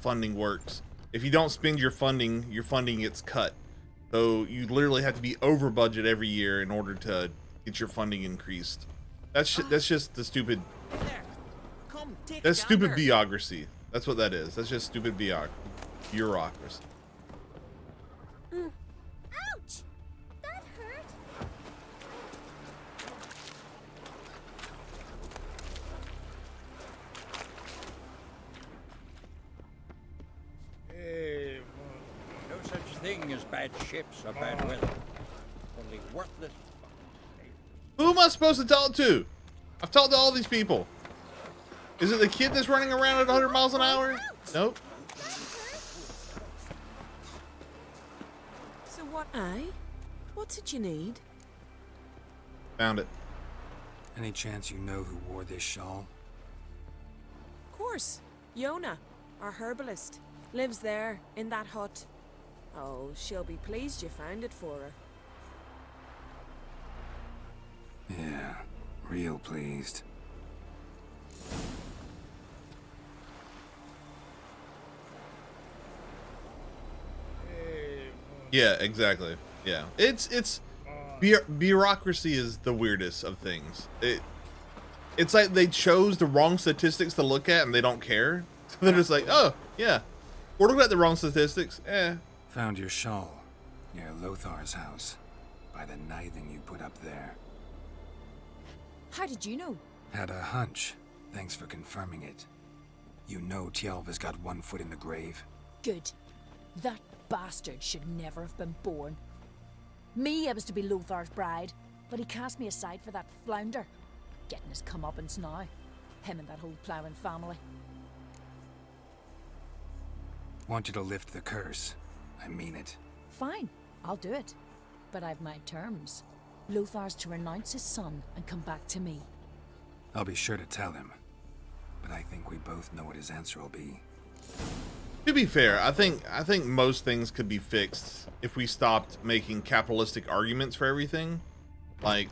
funding works. If you don't spend your funding gets cut. So you literally have to be over budget every year in order to get your funding increased. That's just the stupid. There. Come, take That's a stupid gander. bureaucracy. That's what that is. That's just stupid bureaucracy. Ouch! That hurt. No such thing as bad ships or bad weather. Only worthless. Who am I supposed to talk to? I've talked to all these people. Is it the kid that's running around at 100 miles an hour? Nope. So what, What's it you need? Found it. Any chance you know who wore this shawl? Of course. Yona, our herbalist, lives there, in that hut. Oh, she'll be pleased you found it for her. Yeah, real pleased. Yeah, exactly. Yeah, it's bureaucracy is the weirdest of things. It's like they chose the wrong statistics to look at and they don't care. So they're just like, oh yeah, we're looking at the wrong statistics. Found your shawl near Lothar's house by the nithing you put up there. How did you know? Had a hunch. Thanks for confirming it. You know Tjalva's got one foot in the grave. Good. That bastard should never have been born. Me, I was to be Lothar's bride, but he cast me aside for that flounder. Getting his comeuppance now. Him and that whole ploughing family. Want you to lift the curse. I mean it. Fine, I'll do it. But I've my terms. Lothar's to renounce his son and come back to me. I'll be sure to tell him. But I think we both know what his answer will be. To be fair, I think most things could be fixed if we stopped making capitalistic arguments for everything. Like,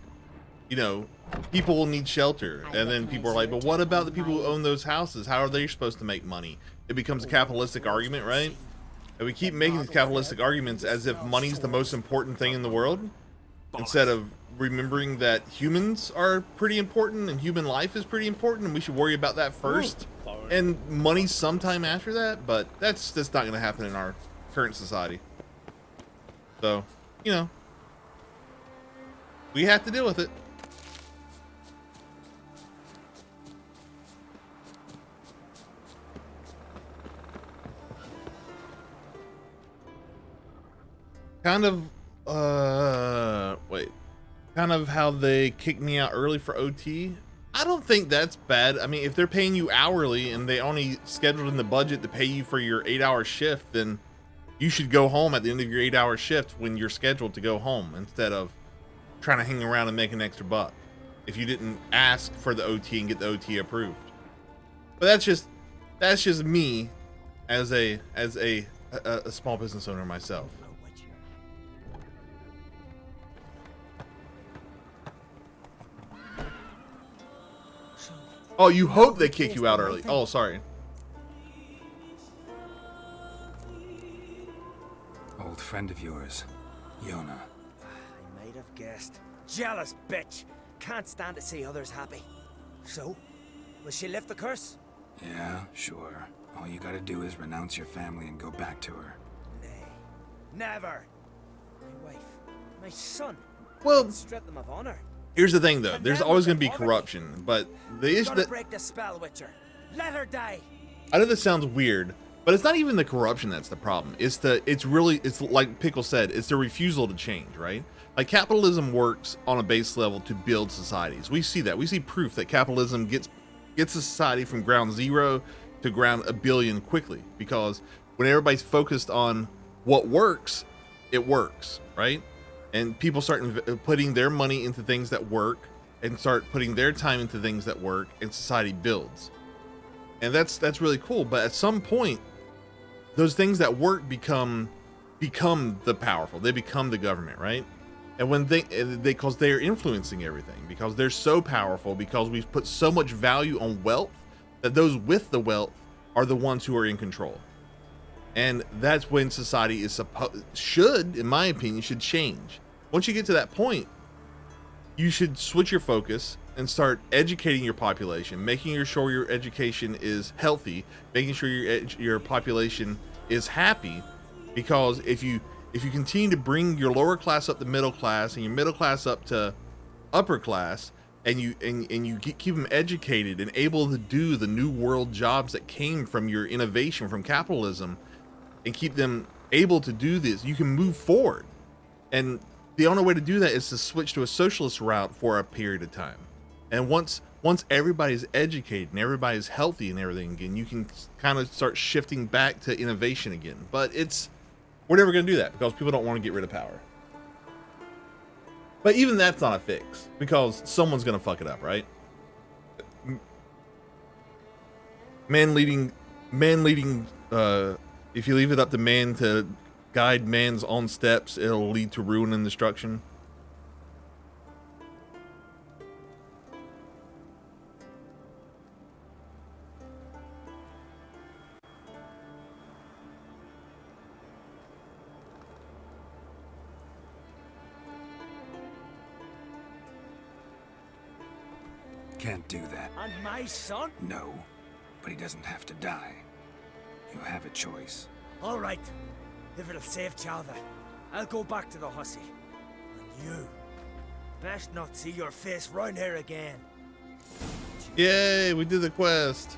you know, people will need shelter, and then people are like, but what about the people who own those houses? How are they supposed to make money? It becomes a capitalistic argument, right? And we keep making these capitalistic arguments as if money's the most important thing in the world, instead of remembering that humans are pretty important and human life is pretty important, and we should worry about that first, and money sometime after that. But that's just not going to happen in our current society. So, you know, we have to deal with it. Kind of how they kicked me out early for OT. I don't think that's bad. I mean, if they're paying you hourly and they only scheduled in the budget to pay you for your 8-hour shift, then you should go home at the end of your 8-hour shift when you're scheduled to go home, instead of trying to hang around and make an extra buck if you didn't ask for the OT and get the OT approved. But that's just me as a small business owner myself. Oh, you hope they kick you out early. Oh, sorry. Old friend of yours, Yona. I might have guessed. Jealous bitch. Can't stand to see others happy. So, will she lift the curse? Yeah, sure. All you gotta do is renounce your family and go back to her. Nay. Never. My wife. My son. Well, strip them of honor. Here's the thing, though. There's always going to be corruption, but the issue that break the spell, Witcher. Let her die. I know this sounds weird, but it's not even the corruption that's the problem. It's like Pickle said, it's the refusal to change, right? Like, capitalism works on a base level to build societies. We see that. We see proof that capitalism gets a society from ground zero to ground a billion quickly, because when everybody's focused on what works, it works, right? And people start putting their money into things that work, and start putting their time into things that work, and society builds. And that's really cool. But at some point, those things that work become the powerful. They become the government, right? And when because they're influencing everything, because they're so powerful, because we've put so much value on wealth, that those with the wealth are the ones who are in control. And that's when society is in my opinion, should change. Once you get to that point, you should switch your focus start educating your population, making sure your education is healthy, making sure your population is happy. Because if you continue to bring your lower class up to middle class and your middle class up to upper class, and you keep them educated and able to do the new world jobs that came from your innovation from capitalism, and keep them able to do this, you can move forward. And the only way to do that is to switch to a socialist route for a period of time. And once everybody's educated and everybody's healthy and everything again, you can kind of start shifting back to innovation again. But we're never going to do that because people don't want to get rid of power. But even that's not a fix, because someone's going to fuck it up, right? Man leading, if you leave it up to man to guide man's own steps, it'll lead to ruin and destruction. Can't do that. And my son? No, but he doesn't have to die. You have a choice. All right. If it'll save Chalva, I'll go back to the hussy. And you, best not see your face round here again. Yay, we did the quest.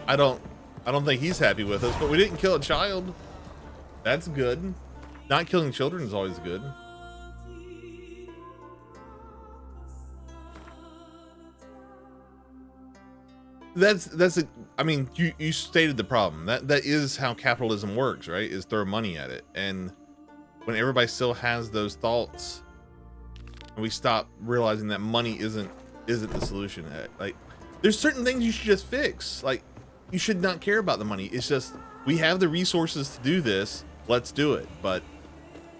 I don't think he's happy with us, but we didn't kill a child. That's good. Not killing children is always good. I mean, you stated the problem. That is how capitalism works, right? Is throw money at it. And when everybody still has those thoughts, and we stop realizing that money isn't the solution. Like, there's certain things you should just fix. Like, you should not care about the money. It's just, we have the resources to do this. Let's do it. But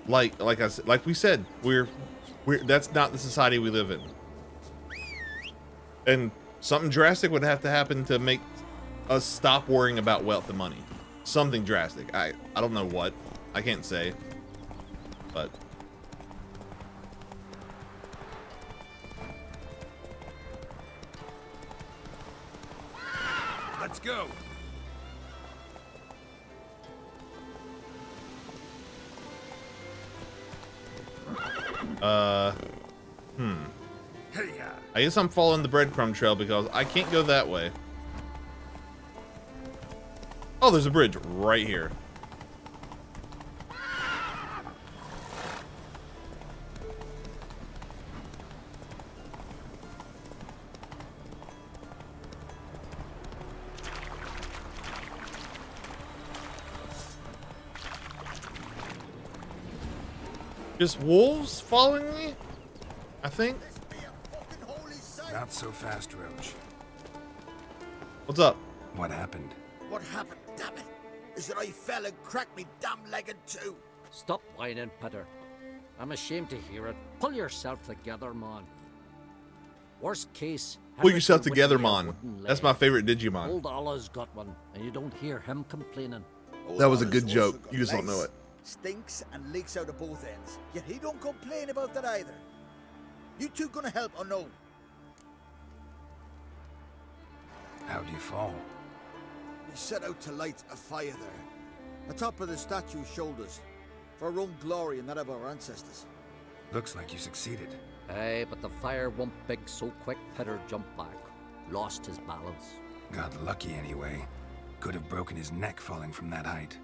like we said, we're that's not the society we live in. And something drastic would have to happen to make us stop worrying about wealth and money. Something drastic. I don't know what. I can't say. But let's go. I guess I'm following the breadcrumb trail because I can't go that way. Oh, there's a bridge right here. Just wolves following me? I think. Not so fast, Roach. What's up? What happened? What happened, damn it, is that I fell and cracked me damn leg in two. Stop whining, Peter. I'm ashamed to hear it. Pull yourself together, man. Worst case... Pull yourself together, man. That's my favorite Digimon. Old Allah's got one, and you don't hear him complaining. That was a good joke. You just don't know it. Stinks and leaks out of both ends. Yet he don't complain about that either. You two gonna help or no? How'd you fall? We set out to light a fire there, atop of the statue's shoulders, for our own glory and that of our ancestors. Looks like you succeeded. Aye, but the fire went big so quick, Peter jumped back. Lost his balance. Got lucky anyway. Could have broken his neck falling from that height.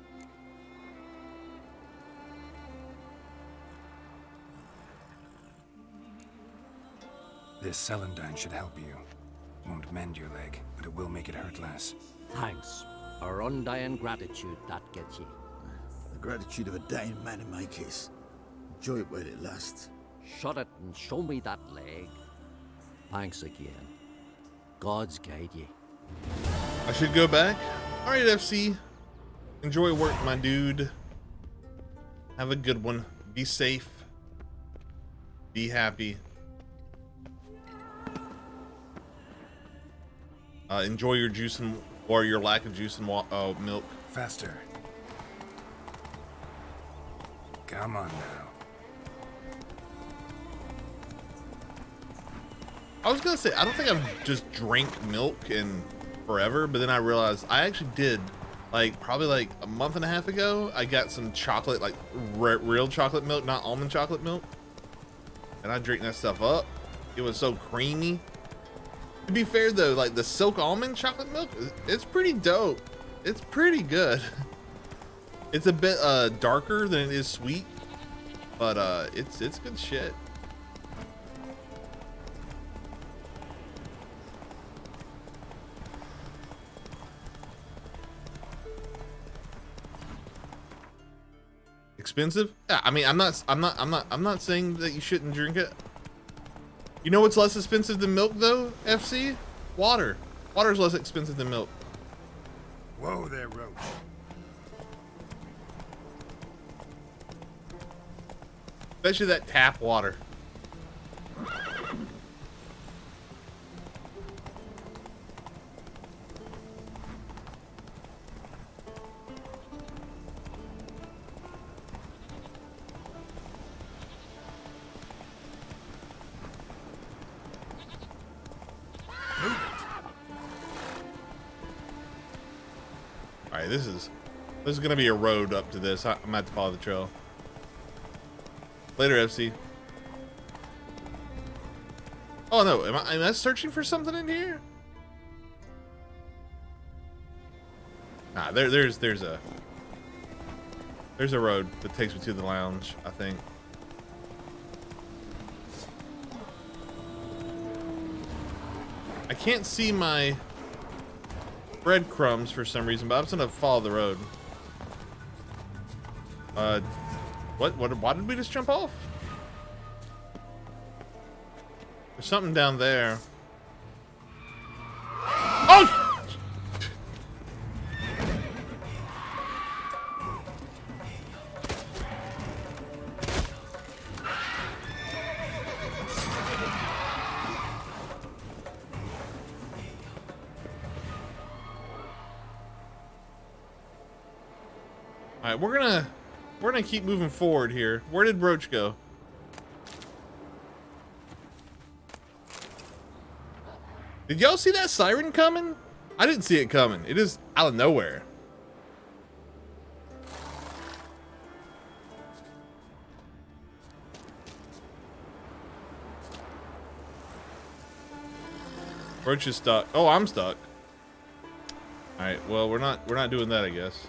This celandine should help you. Won't mend your leg, but it will make it hurt less. Thanks. Our undying gratitude, that gets you. The gratitude of a dying man in my case. Enjoy it while it lasts. Shut it and show me that leg. Thanks again. God's guide you. I should go back? Alright, FC. Enjoy work, my dude. Have a good one. Be safe. Be happy. Enjoy your juice and or your lack of juice and milk. Faster. Come on now. I was gonna say, I don't think I've just drank milk in forever, but then I realized I actually did. Like probably like a month and a half ago, I got some chocolate, like real chocolate milk, not almond chocolate milk. And I drink that stuff up. It was so creamy. To be fair though, like the Silk almond chocolate milk, it's pretty dope. It's pretty good. It's a bit darker than it is sweet, but it's good shit. Expensive? Yeah, I mean, I'm not saying that you shouldn't drink it. You know what's less expensive than milk though, FC? Water. Water's less expensive than milk. Whoa there, Roach. Especially that tap water. Alright, this is gonna be a road up to this. I'm gonna have to follow the trail. Later, FC. Oh no, am I searching for something in here? Nah, there's a road that takes me to the lounge, I think. I can't see my breadcrumbs for some reason, but I'm just gonna follow the road. Why did we just jump off? There's something down there. Oh! All right, we're gonna keep moving forward here. Where did Roach go? Did y'all see that siren coming? I didn't see it coming. It is out of nowhere. Roach is stuck. Oh, I'm stuck. All right. Well, we're not doing that, I guess.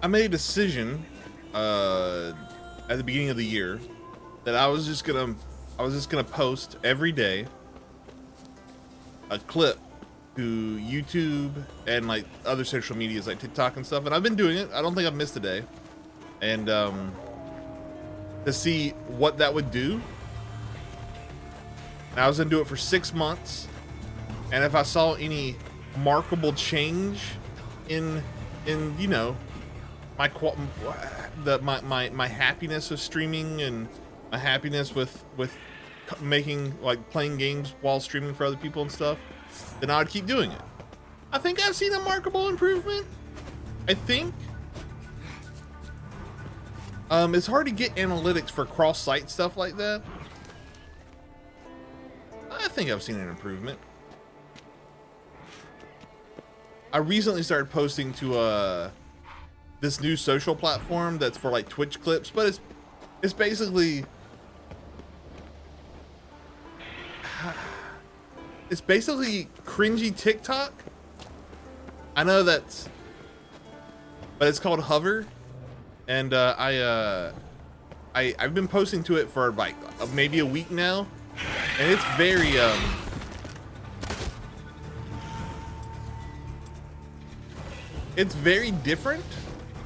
I made a decision at the beginning of the year that I was just gonna post every day a clip to YouTube and like other social medias like TikTok and stuff, and I've been doing it. I don't think I've missed a day. And to see what that would do, and I was gonna do it for 6 months, and if I saw any markable change in you know my happiness with streaming and my happiness with making, like, playing games while streaming for other people and stuff, then I would keep doing it. I think I've seen a markable improvement. I think. It's hard to get analytics for cross-site stuff like that. I think I've seen an improvement. I recently started posting to this new social platform that's for like Twitch clips, but it's basically cringy TikTok. I know that's, but it's called Hover, and I've been posting to it for like maybe a week now, and it's very different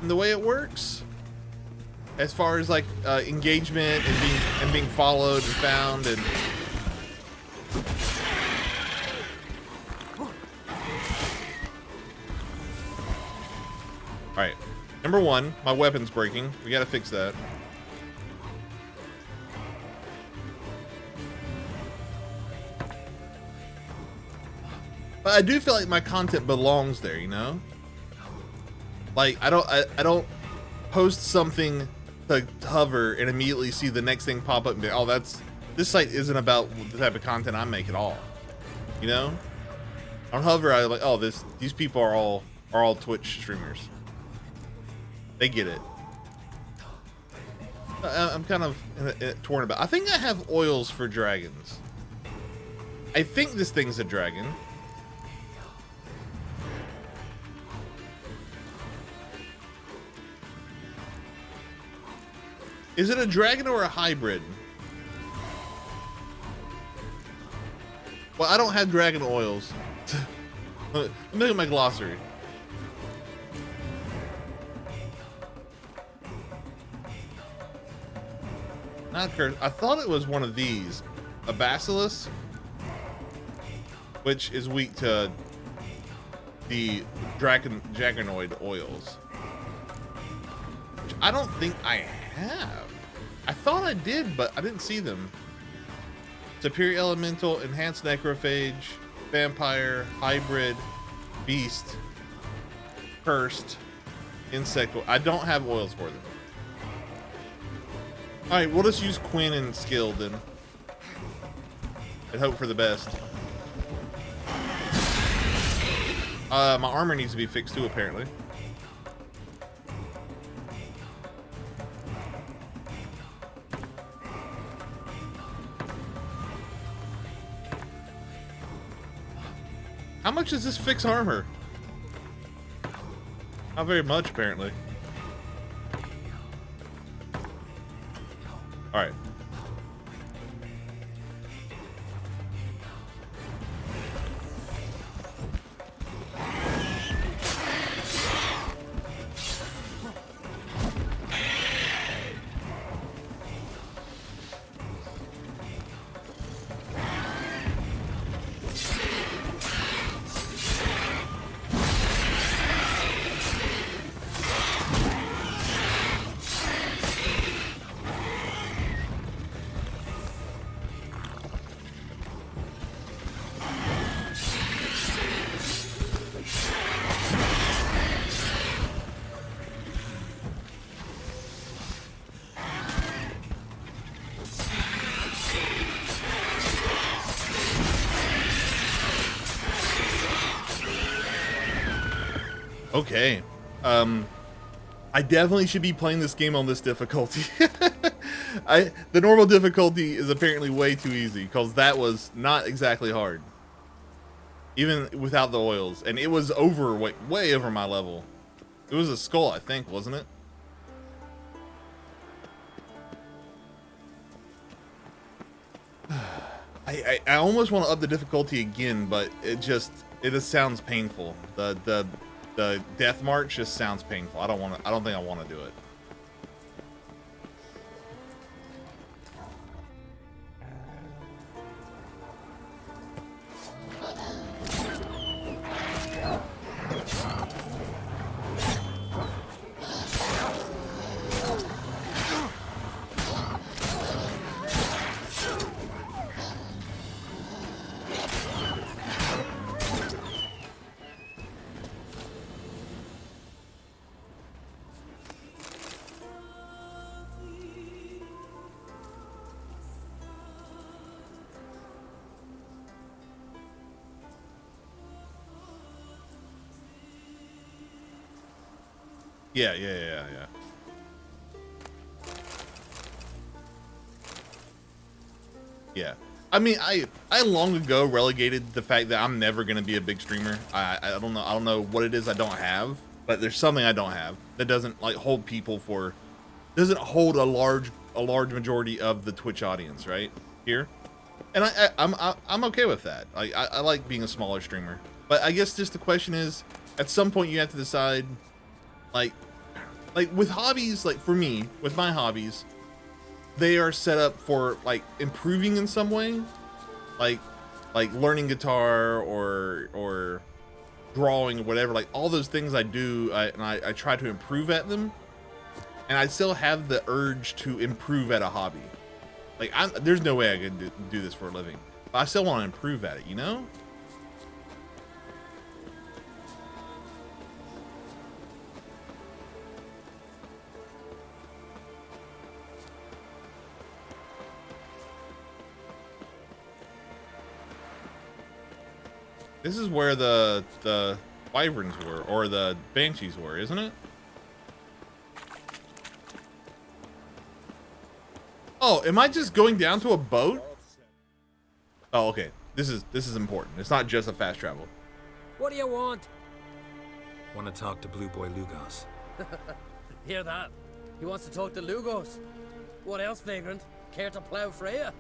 in the way it works, as far as like engagement and being followed and found and. All right, Number one, my weapon's breaking. We gotta fix that. But I do feel like my content belongs there, you know? Like, I don't post something to hover and immediately see the next thing pop up and be, oh, this site isn't about the type of content I make at all. You know? On hover, I like, oh, these people are all Twitch streamers. They get it. I'm kind of torn about. I think I have oils for dragons. I think this thing's a dragon. Is it a dragon or a hybrid? Well, I don't have dragon oils. Let me look at my glossary. Not curse. I thought it was one of these. A basilisk, which is weak to the dragonoid oils. Which I don't think I have. I thought I did, but I didn't see them. Superior Elemental, Enhanced Necrophage, Vampire, Hybrid, Beast, Cursed, Insect. I don't have oils for them. Alright, we'll just use Quinn and Skilled then. And hope for the best. My armor needs to be fixed too, apparently. How much does this fix armor? Not very much, apparently. All right. Okay. I definitely should be playing this game on this difficulty. The normal difficulty is apparently way too easy, because that was not exactly hard. Even without the oils. And it was over, way over my level. It was a skull, I think, wasn't it? I almost want to up the difficulty again, but it just sounds painful. The death march just sounds painful. I don't think I want to do it. Yeah. Yeah. I mean, I long ago relegated the fact that I'm never gonna be a big streamer. I don't know what it is I don't have, but there's something I don't have that doesn't like hold people for, doesn't hold a large majority of the Twitch audience right here, and I'm okay with that. I like being a smaller streamer, but I guess just the question is, at some point you have to decide, like with hobbies, like for me, with my hobbies, they are set up for like improving in some way, like learning guitar or drawing or whatever, like all those things I do, I try to improve at them, and I still have the urge to improve at a hobby. Like there's no way I could do this for a living, but I still want to improve at it, you know? This is where the wyverns were, or the banshees were, isn't it? Oh, am I just going down to a boat? Oh, okay. This is important. It's not just a fast travel. What do you want? Want to talk to Blue Boy Lugos. Hear that? He wants to talk to Lugos. What else, vagrant? Care to plow Freya?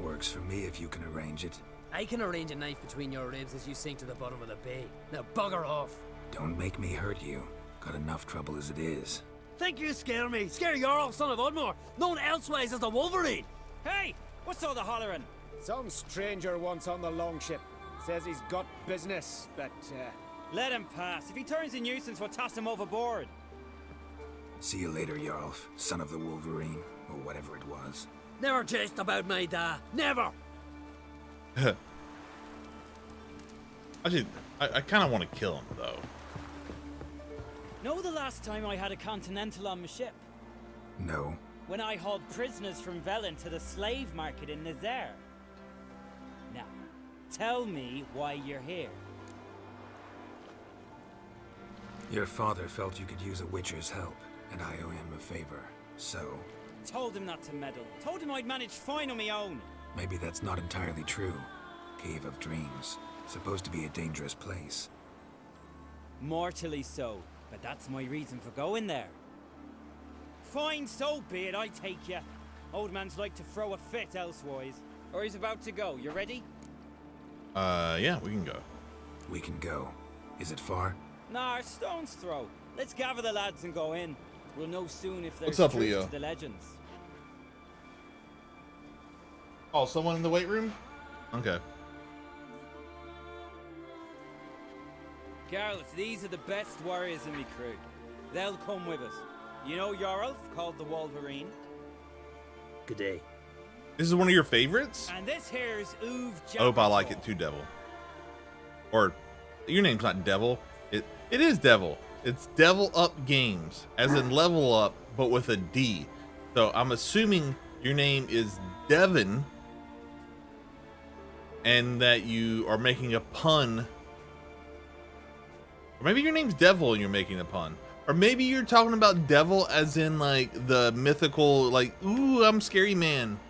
Works for me if you can arrange it. I can arrange a knife between your ribs as you sink to the bottom of the bay. Now bugger off. Don't make me hurt you. Got enough trouble as it is. Think you scare me? Scare Jarl, son of Udmore, known elsewise as the Wolverine. Hey, what's all the hollering? Some stranger once on the longship. Says he's got business, but let him pass. If he turns a nuisance, we'll toss him overboard. See you later, Jarl, son of the Wolverine, or whatever it was. Never jest about my da. Never. Actually, I kind of want to kill him though. Know the last time I had a Continental on my ship? No. When I hauled prisoners from Velen to the slave market in Nazaire. Now, tell me why you're here. Your father felt you could use a Witcher's help, and I owe him a favor, so... Told him not to meddle. Told him I'd manage fine on my own. Maybe that's not entirely true. Cave of Dreams. Supposed to be a dangerous place. Mortally so, but that's my reason for going there. Fine, so be it, I take you. Old man's like to throw a fit elsewise. Or he's about to go, you ready? Yeah, we can go. We can go. Is it far? Nah, stone's throw. Let's gather the lads and go in. We'll know soon if there's What's up, truth Leo? to the legends. Oh, someone in the weight room? Okay. Girls, these are the best warriors in me crew. They'll come with us. You know Jarl, called the Wolverine? Good day. This is one of your favorites? And this here's Uv I hope I like it too, Devil. Or, your name's not Devil. It is Devil. It's Devil Up Games, as in level up, but with a D. So I'm assuming your name is Devin, and that you are making a pun. Or maybe your name's Devil and you're making a pun. Or maybe you're talking about devil as in like the mythical, like, ooh, I'm scary man.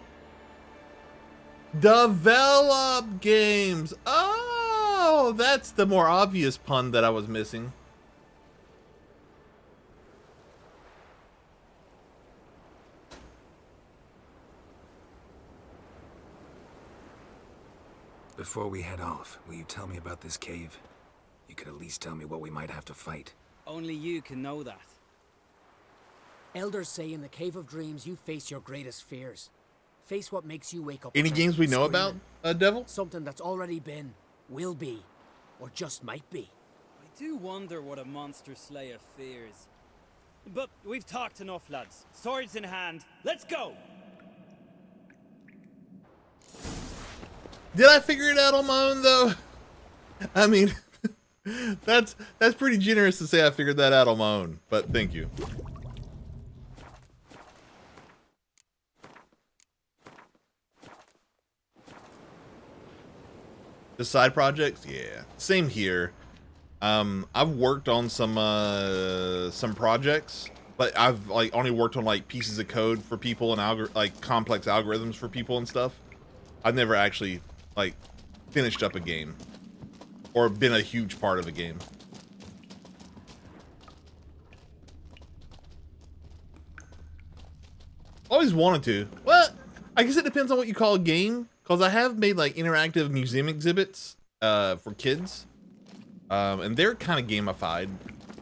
Develop Games. Oh, that's the more obvious pun that I was missing. Before we head off, will you tell me about this cave? You could at least tell me what we might have to fight. Only you can know that. Elders say in the Cave of Dreams you face your greatest fears. Face what makes you wake up. Any games we know about, Devil? Something that's already been, will be, or just might be. I do wonder what a monster slayer fears. But we've talked enough, lads. Swords in hand, let's go! Did I figure it out on my own though? I mean, that's pretty generous to say I figured that out on my own, but thank you. The side projects, yeah, same here. I've worked on some projects, but I've like only worked on like pieces of code for people and like complex algorithms for people and stuff. I've never actually like finished up a game or been a huge part of a game. Always wanted to. Well, I guess it depends on what you call a game, because I have made like interactive museum exhibits for kids, and they're kind of gamified,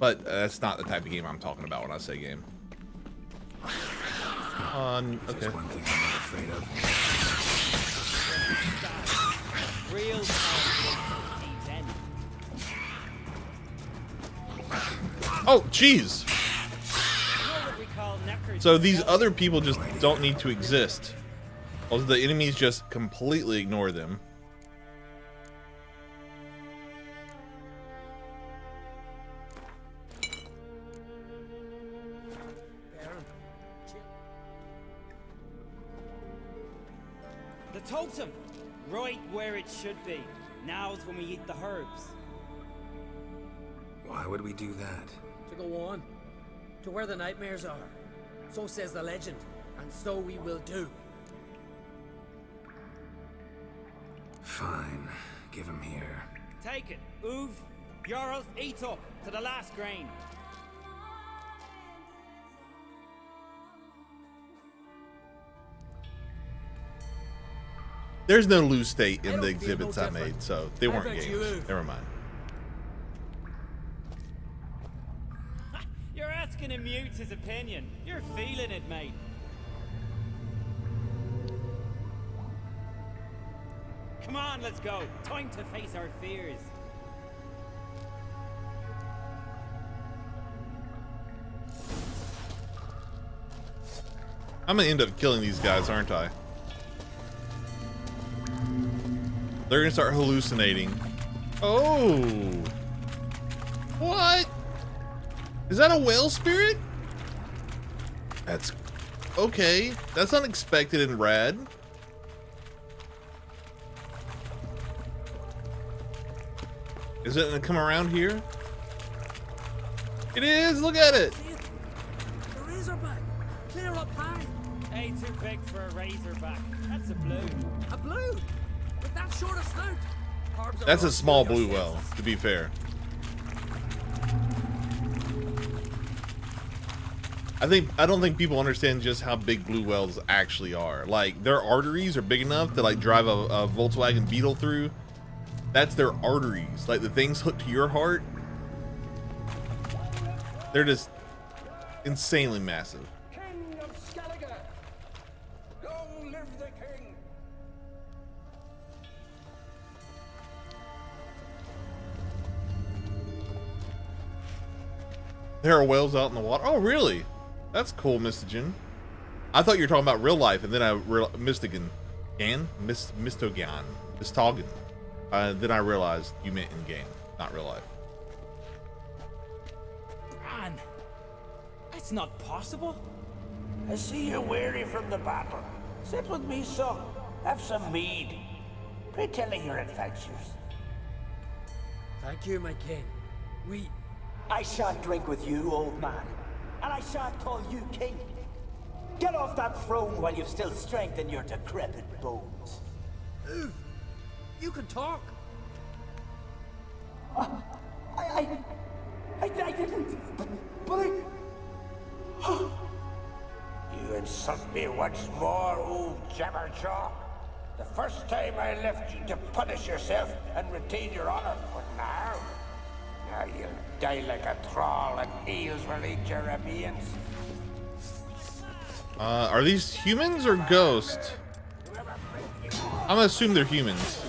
but that's not the type of game I'm talking about when I say game. Okay. There's one thing I'm not afraid of. Real Oh, jeez. So these other people just don't need to exist. Also, the enemies just completely ignore them. The totem! Right where it should be. Now's when we eat the herbs. Why would we do that? To go on. To where the nightmares are. So says the legend. And so we will do. Fine. Give him here. Take it. Uv, Jarl, eat up to the last grain. There's no loose state in the exhibits I made, so they weren't games. Never mind. You're asking him mute his opinion. You're feeling it, mate. Come on, let's go. Time to face our fears. I'm gonna end up killing these guys, aren't I? They're gonna start hallucinating. Oh! What? Is that a whale spirit? That's okay. That's unexpected and rad. Is it gonna come around here? It is. Look at it. The razorback. Clear up high. Hey, too big for a razorback. That's a blue. A blue? With that short a snout? Carbs are That's a wrong. small Your blue senses. whale, to be fair. I don't think people understand just how big blue whales actually are. Like, their arteries are big enough to like drive a Volkswagen Beetle through. That's their arteries. Like the things hooked to your heart. They're just insanely massive. King of Skellige! Long live the king! There are whales out in the water. Oh, really? That's cool, Mystogan. I thought you were talking about real life, and then I realized Mystogan. Mystogan. Mystogan. Then I realized you meant in game, not real life. Man, that's not possible. I see you're weary from the battle. Sit with me, son. Have some mead. Pray tell me your adventures. Thank you, my king. I shan't drink with you, old man. And I shan't call you king. Get off that throne while you've still strength in your decrepit bones. Ooh, you can talk. I didn't. But I... You insult me once more, old Jabberjaw. The first time I left you to punish yourself and retain your honor, but now you'll die like a thrall and eels will eat your remains. Are these humans or ghosts? I'm gonna assume they're humans.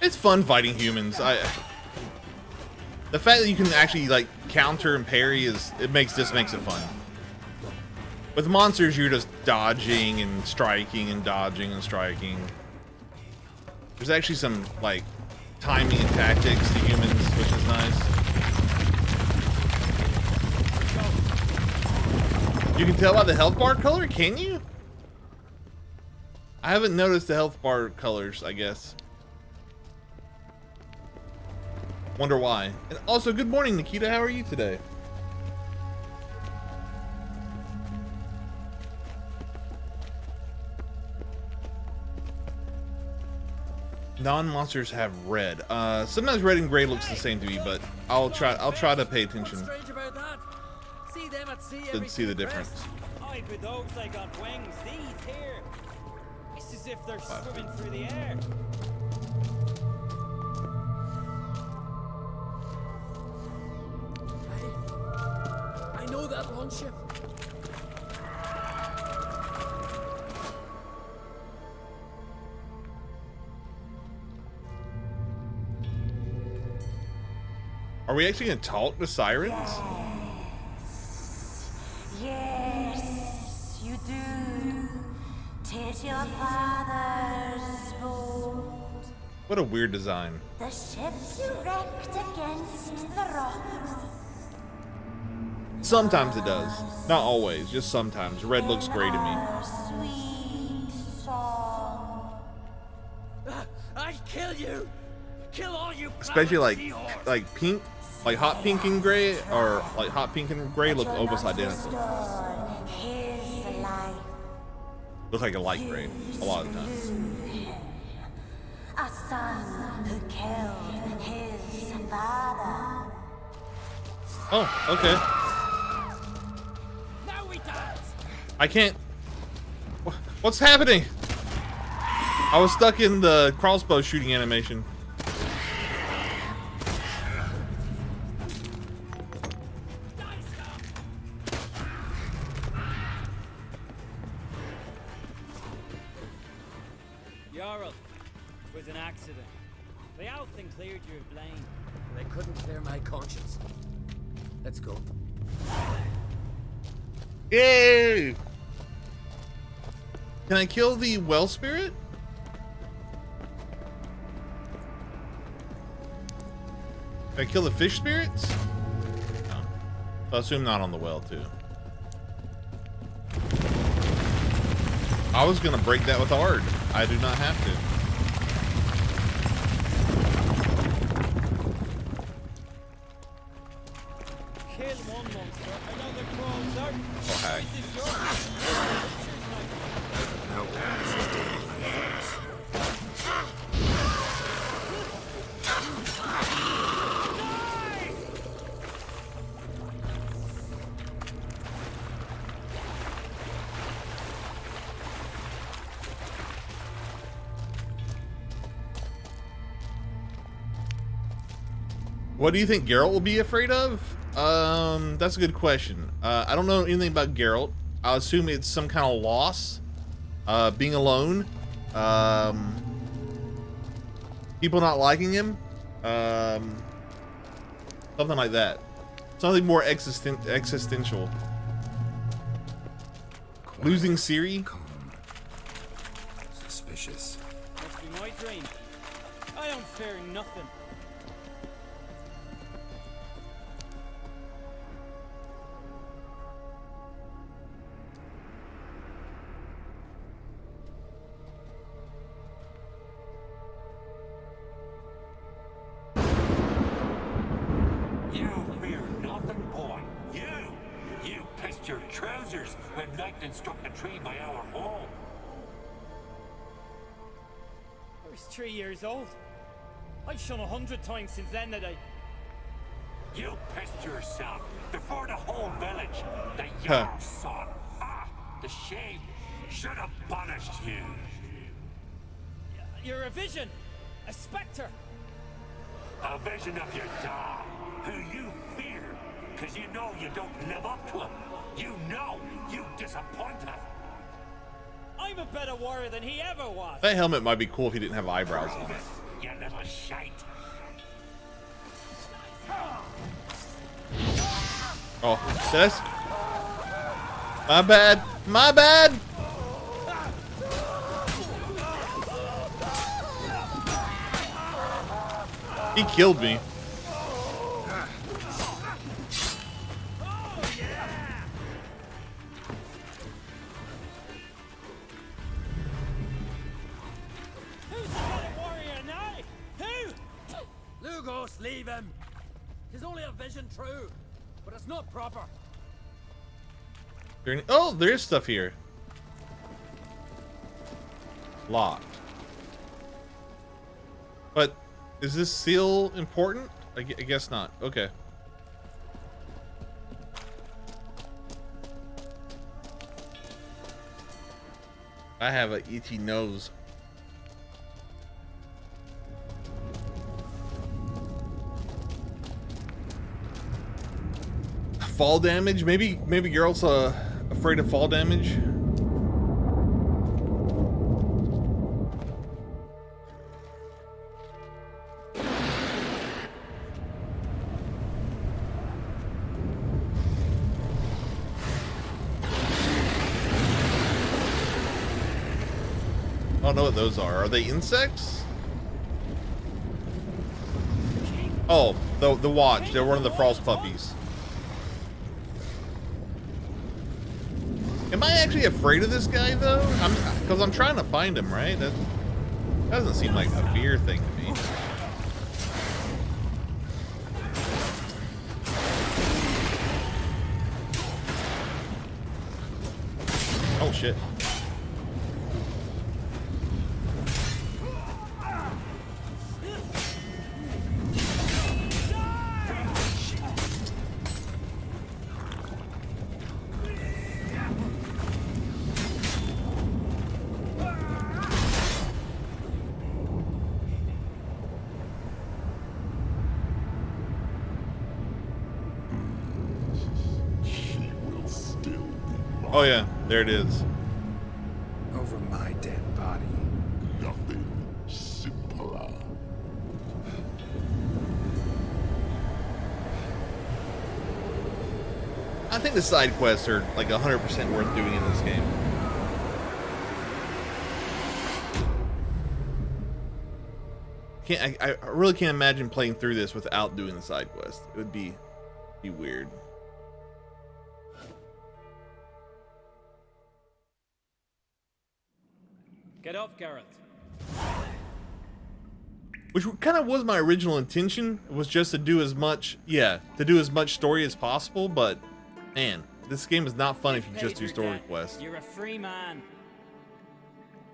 It's fun fighting humans. The fact that you can actually like counter and parry makes it fun. With monsters, you're just dodging and striking and dodging and striking. There's actually some like timing and tactics to humans, which is nice. You can tell by the health bar color, can you? I haven't noticed the health bar colors, I guess. Wonder why. And also, good morning, Nikita. How are you today? Non-monsters have red. Sometimes red and gray looks the same to me, but I'll try to pay attention Strange about that. See them at sea. to see the difference. I with those they got wings. These here. It's as if they're swimming through the air. I know that one ship. Are we actually gonna talk to sirens? Yes, you do. 'Tis your father's boat. What a weird design. The ship you wrecked against the rocks. Sometimes it does. Not always, just sometimes. Red looks gray to me. Our sweet song. I'll kill you. Kill all you. Especially like pink, like hot pink and gray, or like hot pink and gray look almost identical. His life. Look like a light gray a lot of the times. A son who killed his father. Oh, okay. Now we dance. I can't. What's happening? I was stuck in the crossbow shooting animation. Jarl, it was an accident. The Althing cleared you of blame. They couldn't clear my conscience. Let's go. Yay! Can I kill the well spirit? Can I kill the fish spirits? No. I assume not on the well too. I was gonna break that with Ard. I do not have to. Kill one monster, another crawls out. Oh, heck. This is yours. No, this is daily life. What do you think Geralt will be afraid of? That's a good question. I don't know anything about Geralt. I'll assume it's some kind of loss. Being alone. People not liking him. Something like that. Something more existential. Quiet, Losing Ciri? calm, suspicious. Must be my dream. I don't fear nothing. You fear nothing, boy. You pissed your trousers when lightning struck the tree by our home. I was 3 years old. I've shone 100 times since then that I... You pissed yourself before the whole village. The Huh. Jarl's son. Ah, the shame should have punished you. You're a vision! A spectre! A vision of your dad, who you fear, because you know you don't live up to him. You know you disappoint him. I'm a better warrior than he ever was! That helmet might be cool if he didn't have eyebrows on it. You little shite. Oh, that's... My bad. My bad! He killed me. Who's the better warrior now? Who? Lugos, leave him. vision true, but it's not proper. Oh, there is stuff here. Locked. But is this seal important? I guess not. Okay. I have an itchy nose. Fall damage? Maybe Geralt's afraid of fall damage. I don't know what those are. Are they insects? Oh, the watch. They're one of the frost puppies. Am I actually afraid of this guy though? Because I'm trying to find him, right? That doesn't seem like a fear thing to me. Oh shit. Oh yeah, there it is. Over my dead body. Nothing simpler. I think the side quests are like 100% worth doing in this game. I really can't imagine playing through this without doing the side quest. It would be weird. Get up, Geralt. Which kind of was my original intention, was just to do as much, story as possible, but man, this game is not fun if you just do story quests. You're a free man.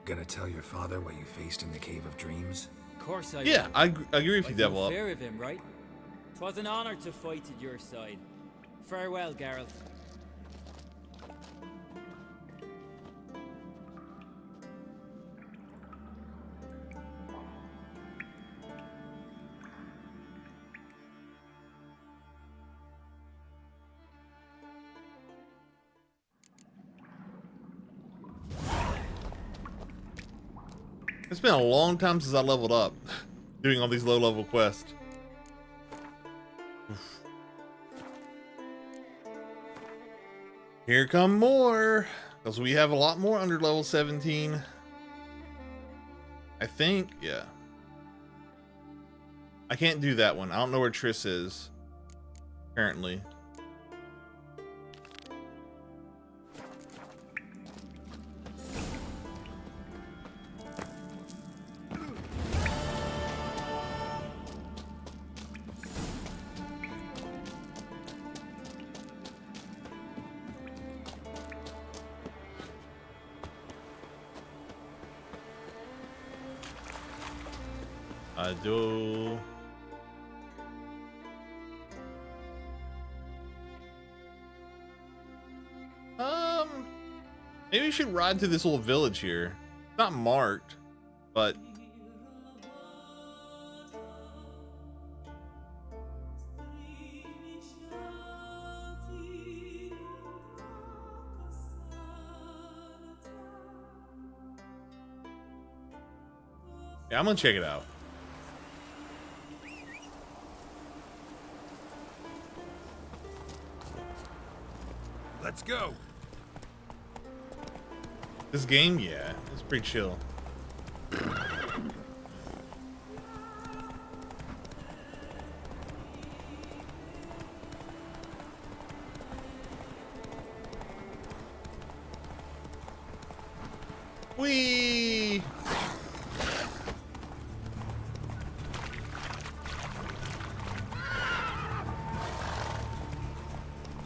Gonna tell your father what you faced in the Cave of Dreams? Of course I Yeah, will. I agree with you, I've Devil no Up. fear of him, right? 'Twas an honor to fight at your side. Farewell, Geralt. It's been a long time since I leveled up, doing all these low-level quests. Oof. Here come more, because we have a lot more under level 17. I think, yeah. I can't do that one. I don't know where Triss is currently. I do. Maybe we should ride to this little village here. It's not marked, but yeah, I'm gonna check it out. Let's go. This game, yeah, it's pretty chill. Whee!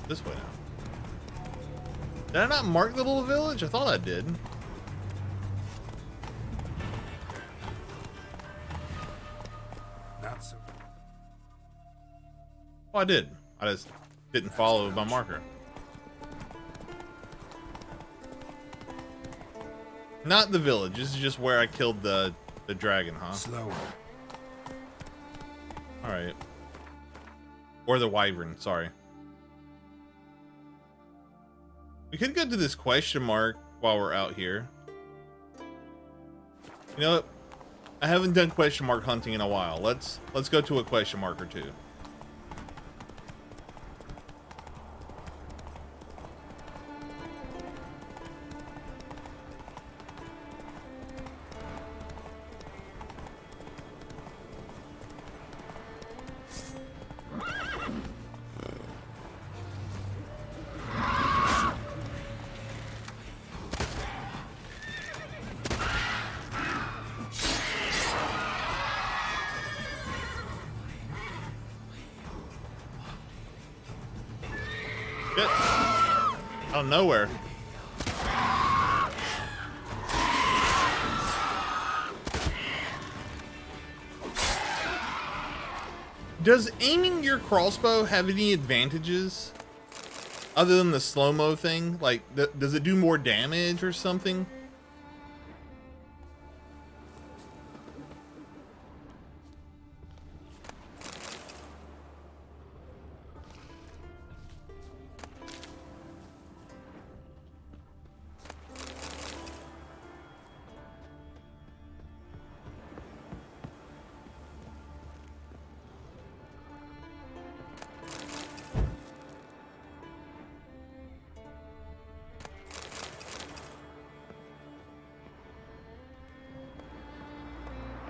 this way now. Did I not mark the little village? I thought I did. Not so. Oh, I did. I just didn't follow my marker. Not the village. This is just where I killed the dragon, huh? Slower. All right. Or the wyvern. Sorry. We could go to this question mark while we're out here. You know what? I haven't done question mark hunting in a while. Let's go to a question mark or two. Shit. Out of nowhere. Does aiming your crossbow have any advantages other than the slow-mo thing? Like, does it do more damage or something?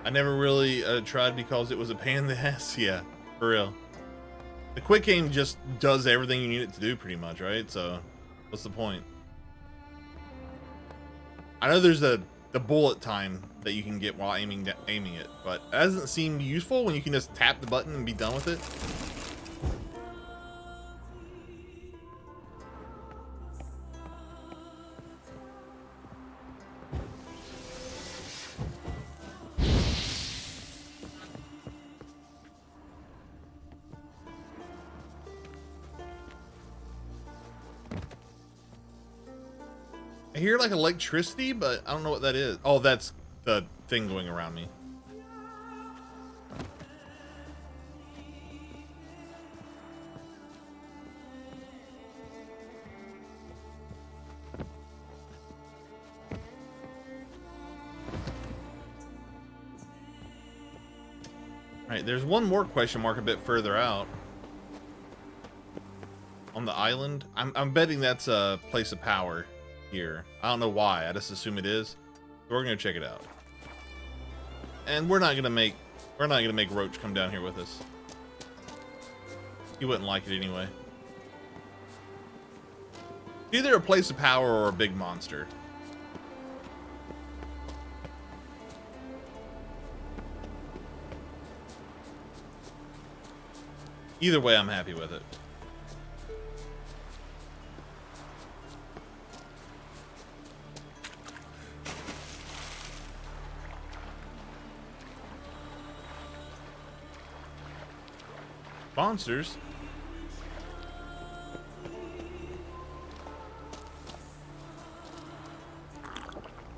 I never really tried because it was a pain in the ass. Yeah, for real. The quick aim just does everything you need it to do pretty much, right? So what's the point? I know there's the bullet time that you can get while aiming it, but it doesn't seem useful when you can just tap the button and be done with it. I hear like electricity, but I don't know what that is. Oh, that's the thing going around me. All right, there's one more question mark a bit further out on the island. I'm betting that's a place of power here. I don't know why. I just assume it is. So we're gonna check it out. And we're not gonna make Roach come down here with us. He wouldn't like it anyway. Either a place of power or a big monster. Either way, I'm happy with it. Monsters.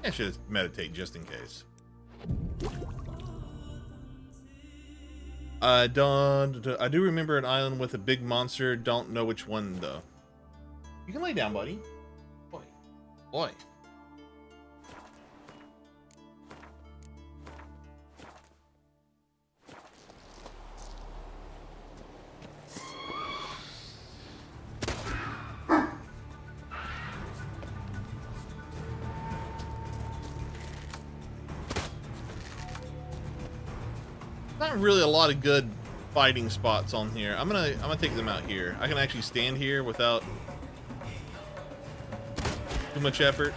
I should meditate just in case. I do remember an island with a big monster. Don't know which one though. You can lay down, buddy. Boy. Boy. Not really a lot of good fighting spots on here. I'm gonna take them out here. I can actually stand here without too much effort.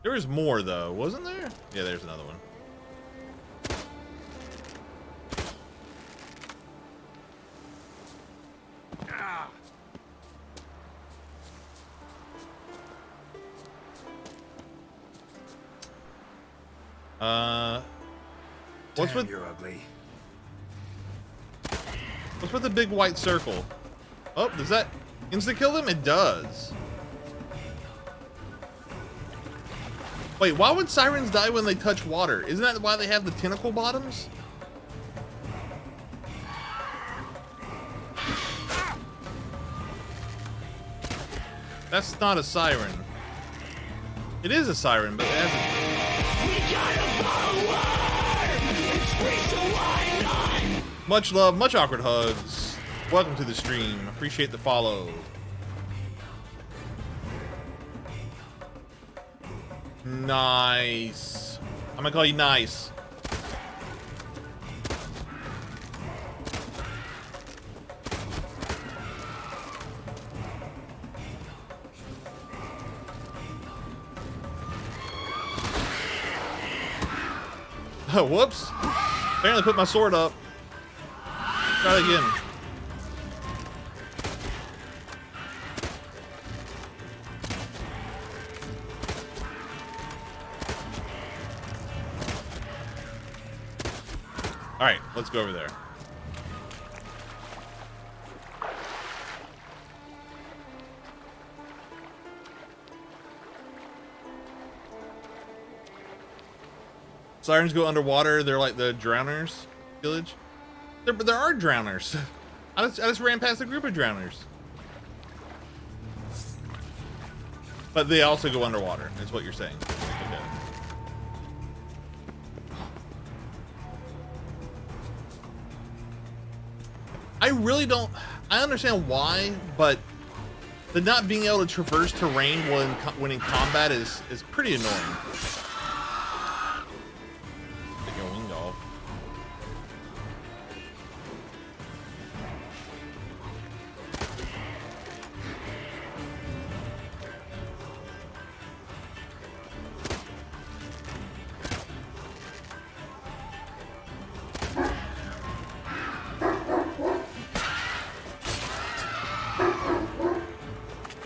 There There was more though, wasn't there? Yeah, there's another one. What's with you're ugly? What's with the big white circle? Oh, does that insta kill them? It does. Wait, why would sirens die when they touch water? Isn't that why they have the tentacle bottoms? That's not a siren. It is a siren, but it hasn't. Much love, much awkward hugs. Welcome to the stream. Appreciate the follow. Nice. I'm gonna call you nice. Oh, whoops. Apparently put my sword up. Try it again. All right, let's go over there. Sirens go underwater. They're like the drowners village. There are drowners. I just ran past a group of drowners. But they also go underwater, is what you're saying. Okay. I really don't... I understand why, but the not being able to traverse terrain when in combat is pretty annoying.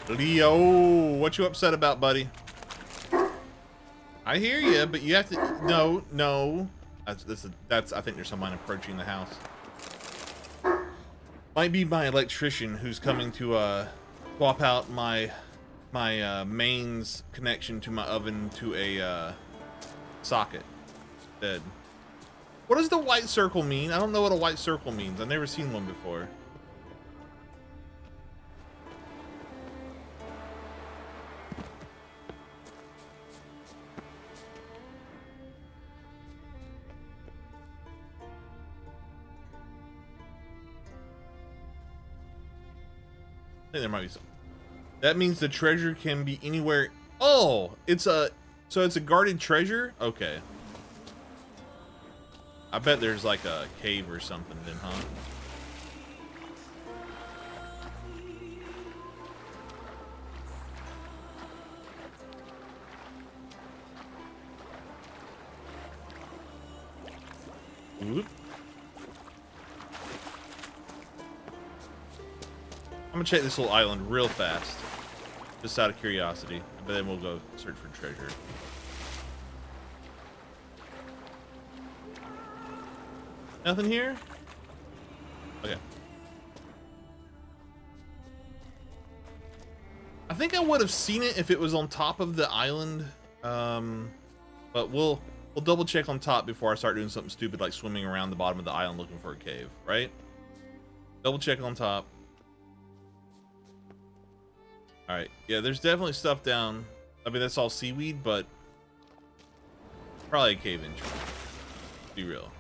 Leo, what you upset about, buddy? I hear you, but you have to. No. That's. I think there's someone approaching the house. Might be my electrician who's coming to swap out my mains connection to my oven to a socket. Dead. What does the white circle mean? I don't know what a white circle means. I've never seen one before. There might be some. That means the treasure can be anywhere. Oh, so it's a guarded treasure. Okay. I bet there's like a cave or something then, huh? Oop. I'm gonna check this little island real fast, just out of curiosity, but then we'll go search for treasure. Nothing here? Okay. I think I would have seen it if it was on top of the island, but we'll double check on top before I start doing something stupid like swimming around the bottom of the island looking for a cave, right? Double check on top. All right, yeah, there's definitely stuff down. I mean, that's all seaweed, but probably a cave entrance. Be real.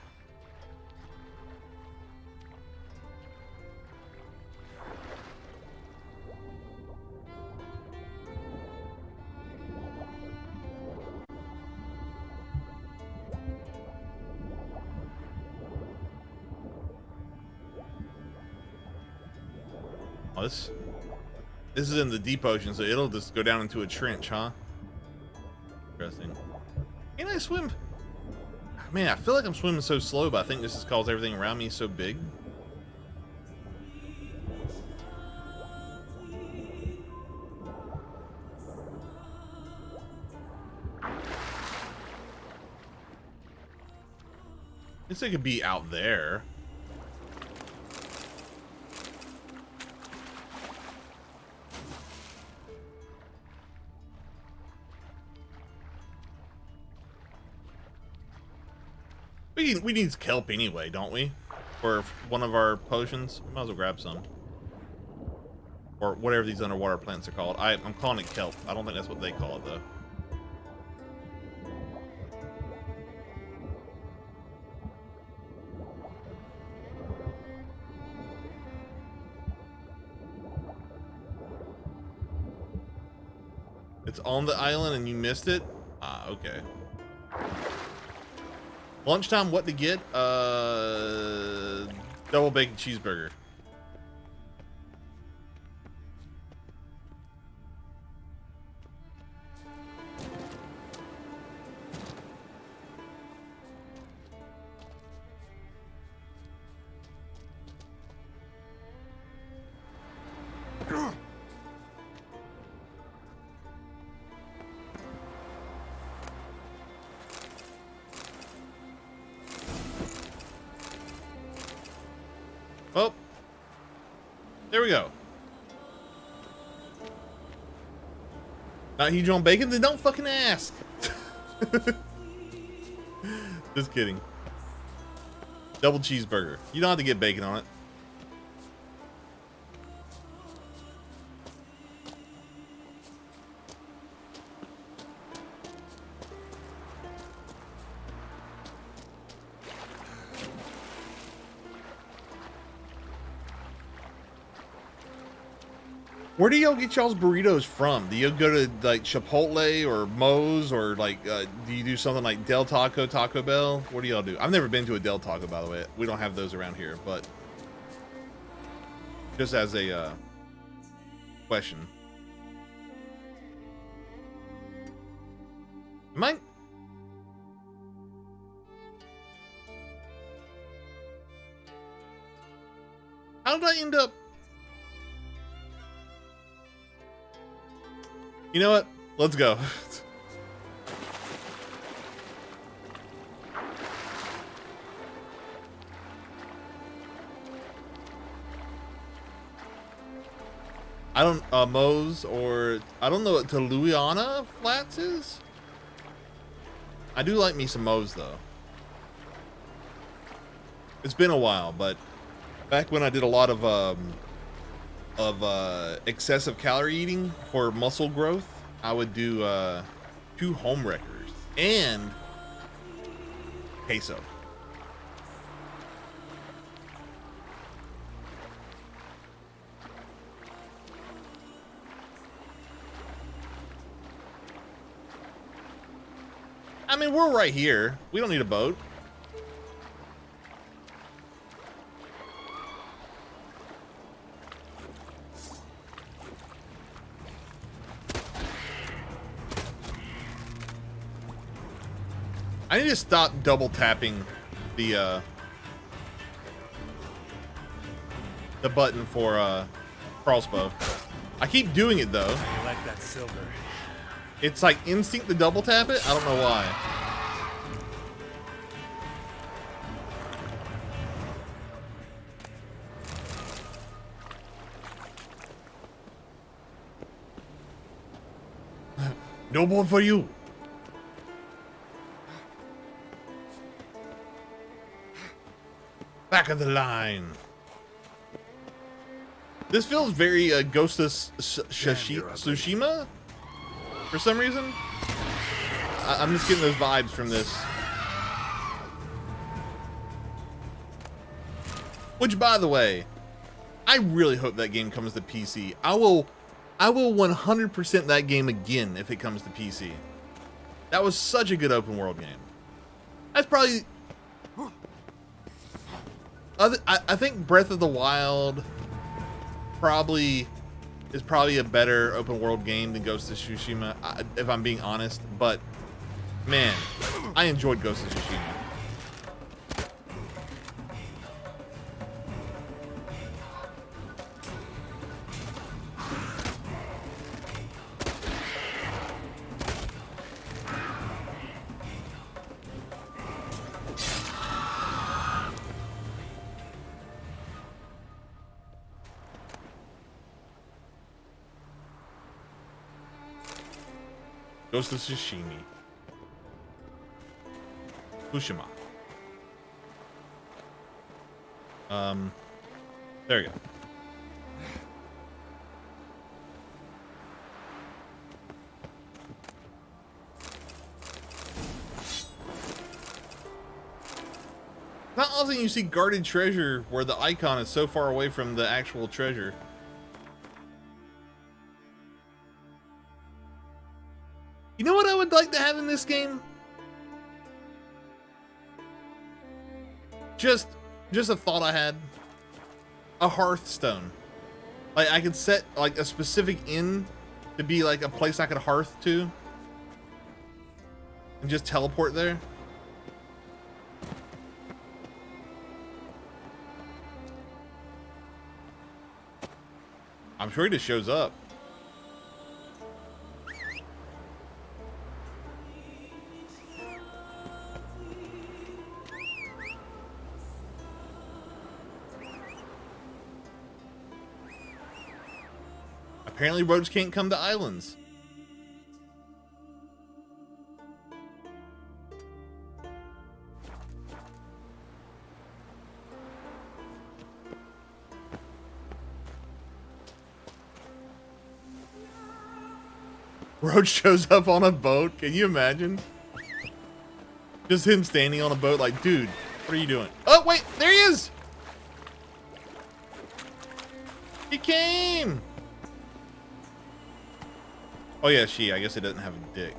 Oh, this is in the deep ocean, so it'll just go down into a trench, huh? Interesting. I swim? Man, I feel like I'm swimming so slow, but I think this is because everything around me is so big. Guess it could be out there. We need kelp anyway, don't we? For one of our potions. We might as well grab some. Or whatever these underwater plants are called. I'm calling it kelp. I don't think that's what they call it, though. It's on the island and you missed it? Ah, okay. Lunchtime, what to get? Double bacon cheeseburger. Oh, there we go. Not huge on bacon? Then don't fucking ask. Just kidding. Double cheeseburger. You don't have to get bacon on it. Where do y'all get y'all's burritos from? Do you go to like Chipotle or Moe's or like do you do something like Del Taco, Taco Bell? What do y'all do? I've never been to a Del Taco, by the way. We don't have those around here, but just as a question. Am I? How did I end up? You know what? Let's go. I don't, Moe's or, I don't know what Tuluiana Flats is. I do like me some Moe's though. It's been a while, but back when I did a lot of excessive calorie eating for muscle growth, I would do 2 home wreckers and queso. I mean, we're right here. We don't need a boat. I need to stop double tapping the button for crossbow. I keep doing it though. I like that silver. It's like instinct to double tap it. I don't know why. No more for you. Back of the line. This feels very Ghost of Tsushima for some reason. I'm just getting those vibes from this. Which, by the way, I really hope that game comes to PC. I will 100% that game again if it comes to PC. That was such a good open world game. That's probably... I think Breath of the Wild is probably a better open world game than Ghost of Tsushima, if I'm being honest. But man, I enjoyed Ghost of Tsushima. Ghost of Tsushima. Tsushima. There you go. Not often you see guarded treasure where the icon is so far away from the actual treasure. You know what I would like to have in this game? Just a thought I had. A Hearthstone. Like I could set like a specific inn to be like a place I could hearth to. And just teleport there. I'm sure he just shows up. Apparently roads can't come to islands. Roach shows up on a boat. Can you imagine? Just him standing on a boat like, dude, what are you doing? Oh, wait, there he is. He came. Oh yeah, she. I guess it doesn't have a dick.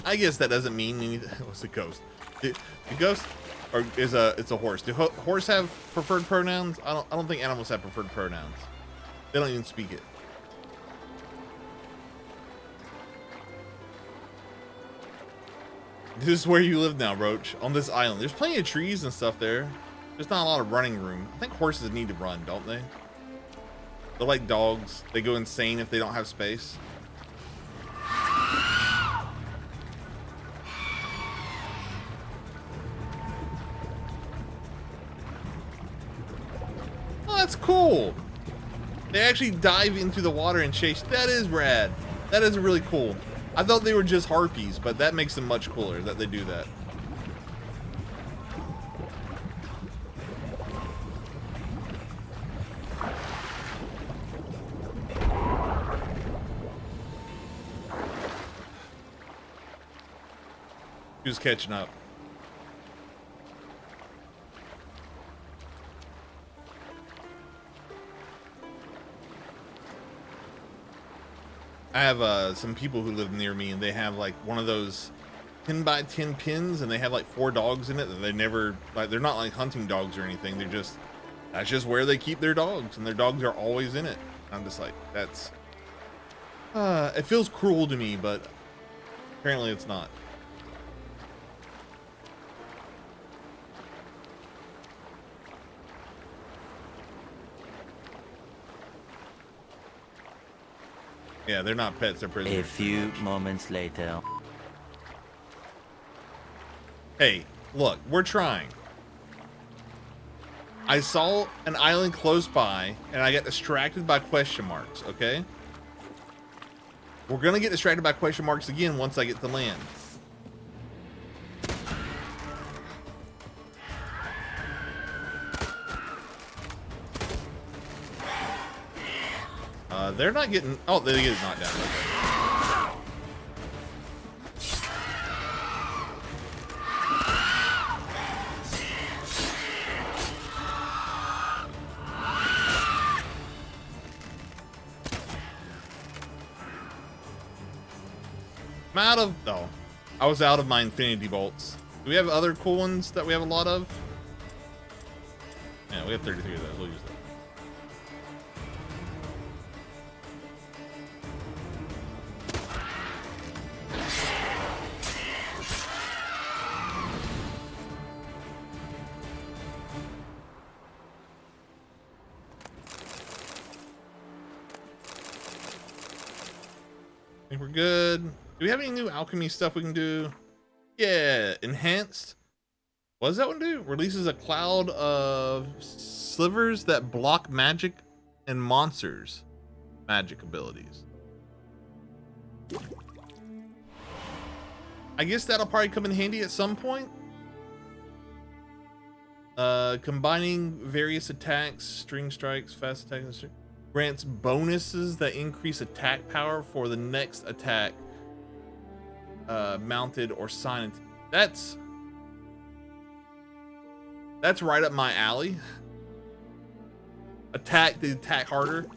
I guess that doesn't mean anything. What's a ghost? The ghost, or is it's a horse. Do horse have preferred pronouns? I don't think animals have preferred pronouns. They don't even speak it. This is where you live now, Roach. On this island, there's plenty of trees and stuff there. There's not a lot of running room. I think horses need to run, don't they? They're like dogs. They go insane if they don't have space. Oh, that's cool. They actually dive into the water and chase. That is rad. That is really cool. I thought they were just harpies, but that makes them much cooler that they do that. Who's catching up? I have some people who live near me, and they have like one of those 10 by 10 pins, and they have like 4 dogs in it that they never, like, they're not like hunting dogs or anything. They're just, that's just where they keep their dogs, and their dogs are always in it. I'm just like, that's, it feels cruel to me, but apparently it's not. Yeah, they're not pets, they're prisoners. A few moments later. Hey, look, we're trying. I saw an island close by, and I got distracted by question marks, okay? We're gonna get distracted by question marks again once I get to land. They're not getting... Oh, they get knocked down. Okay. I'm out of... Oh. I was out of my infinity bolts. Do we have other cool ones that we have a lot of? Yeah, we have 33 of those. We'll use them. think we're good. Do we have any new alchemy stuff we can do? Yeah, enhanced. What does that one do? Releases a cloud of slivers that block magic and monsters' magic abilities. I guess that'll probably come in handy at some point. Combining various attacks, string strikes, fast attacks, grants bonuses that increase attack power for the next attack, mounted or silent. That's right up my alley. Attack to attack harder.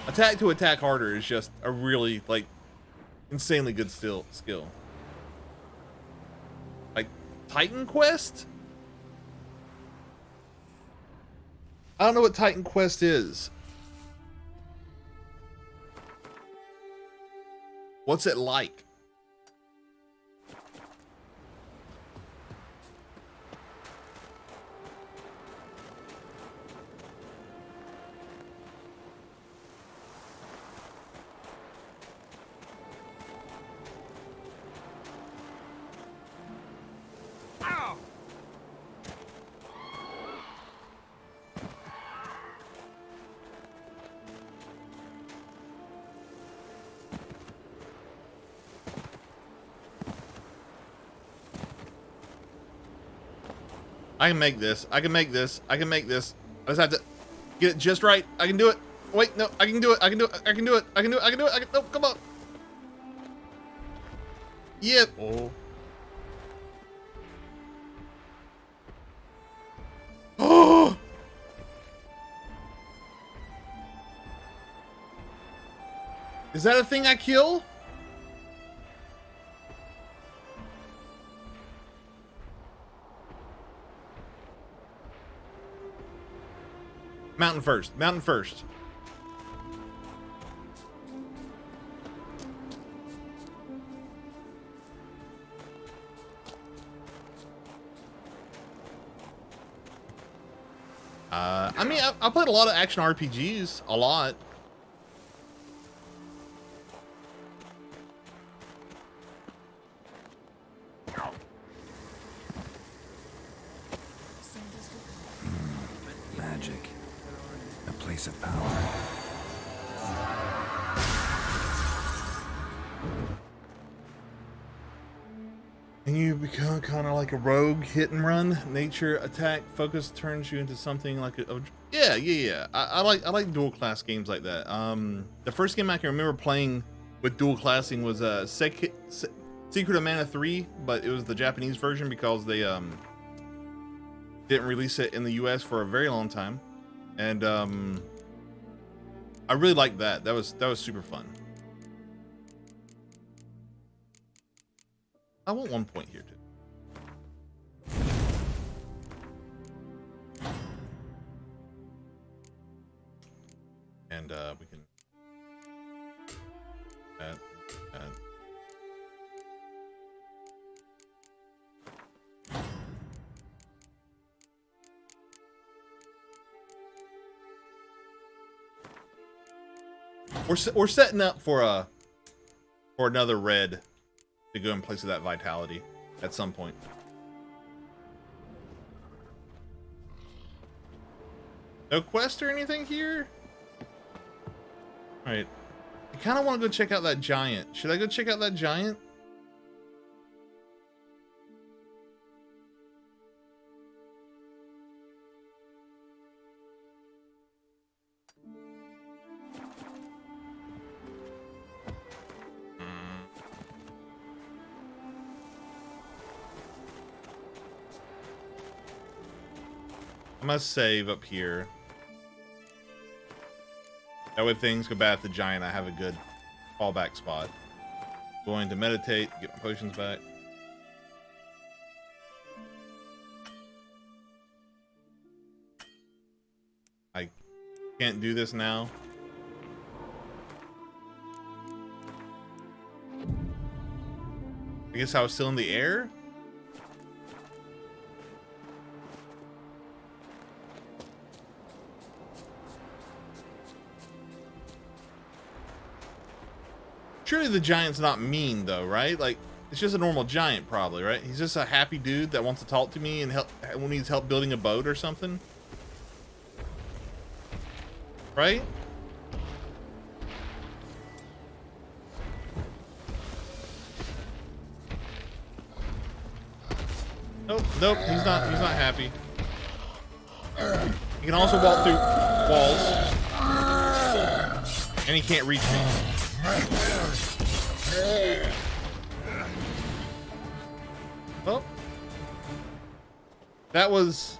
Attack to attack harder is just a really like insanely good skill. Like Titan Quest? I don't know what Titan Quest is. What's it like? I can make this. I can make this. I can make this. I just have to get it just right. I can do it. Wait, no, I can do it. I can do it. I can do it. I can do it. I can do it. No, come on. Yep. Oh. Oh. Is that a thing I kill? Mountain first. Mountain first. I mean, I played a lot of action RPGs. A lot. Magic. A place of power. And you become kind of like a rogue hit and run. Nature attack focus turns you into something like a yeah. I like dual class games like that. The first game I can remember playing with dual classing was Secret of Mana 3, but it was the Japanese version because they didn't release it in the US for a very long time. And I really liked that. That was super fun. I want 1 point here too. And we can add. We're setting up for another red to go in place of that vitality at some point. No quest or anything here? All right. I kind of want to go check out that giant. Should I go check out that giant? I must save up here. That way things go bad at the giant, I have a good fallback spot. Going to meditate, get my potions back. I can't do this now. I guess I was still in the air? surely the giant's not mean though, right? Like, it's just a normal giant probably, right? He's just a happy dude that wants to talk to me and help when he needs help building a boat or something. Right? Nope, he's not happy. He can also walk through walls. And he can't reach me. Oh. That was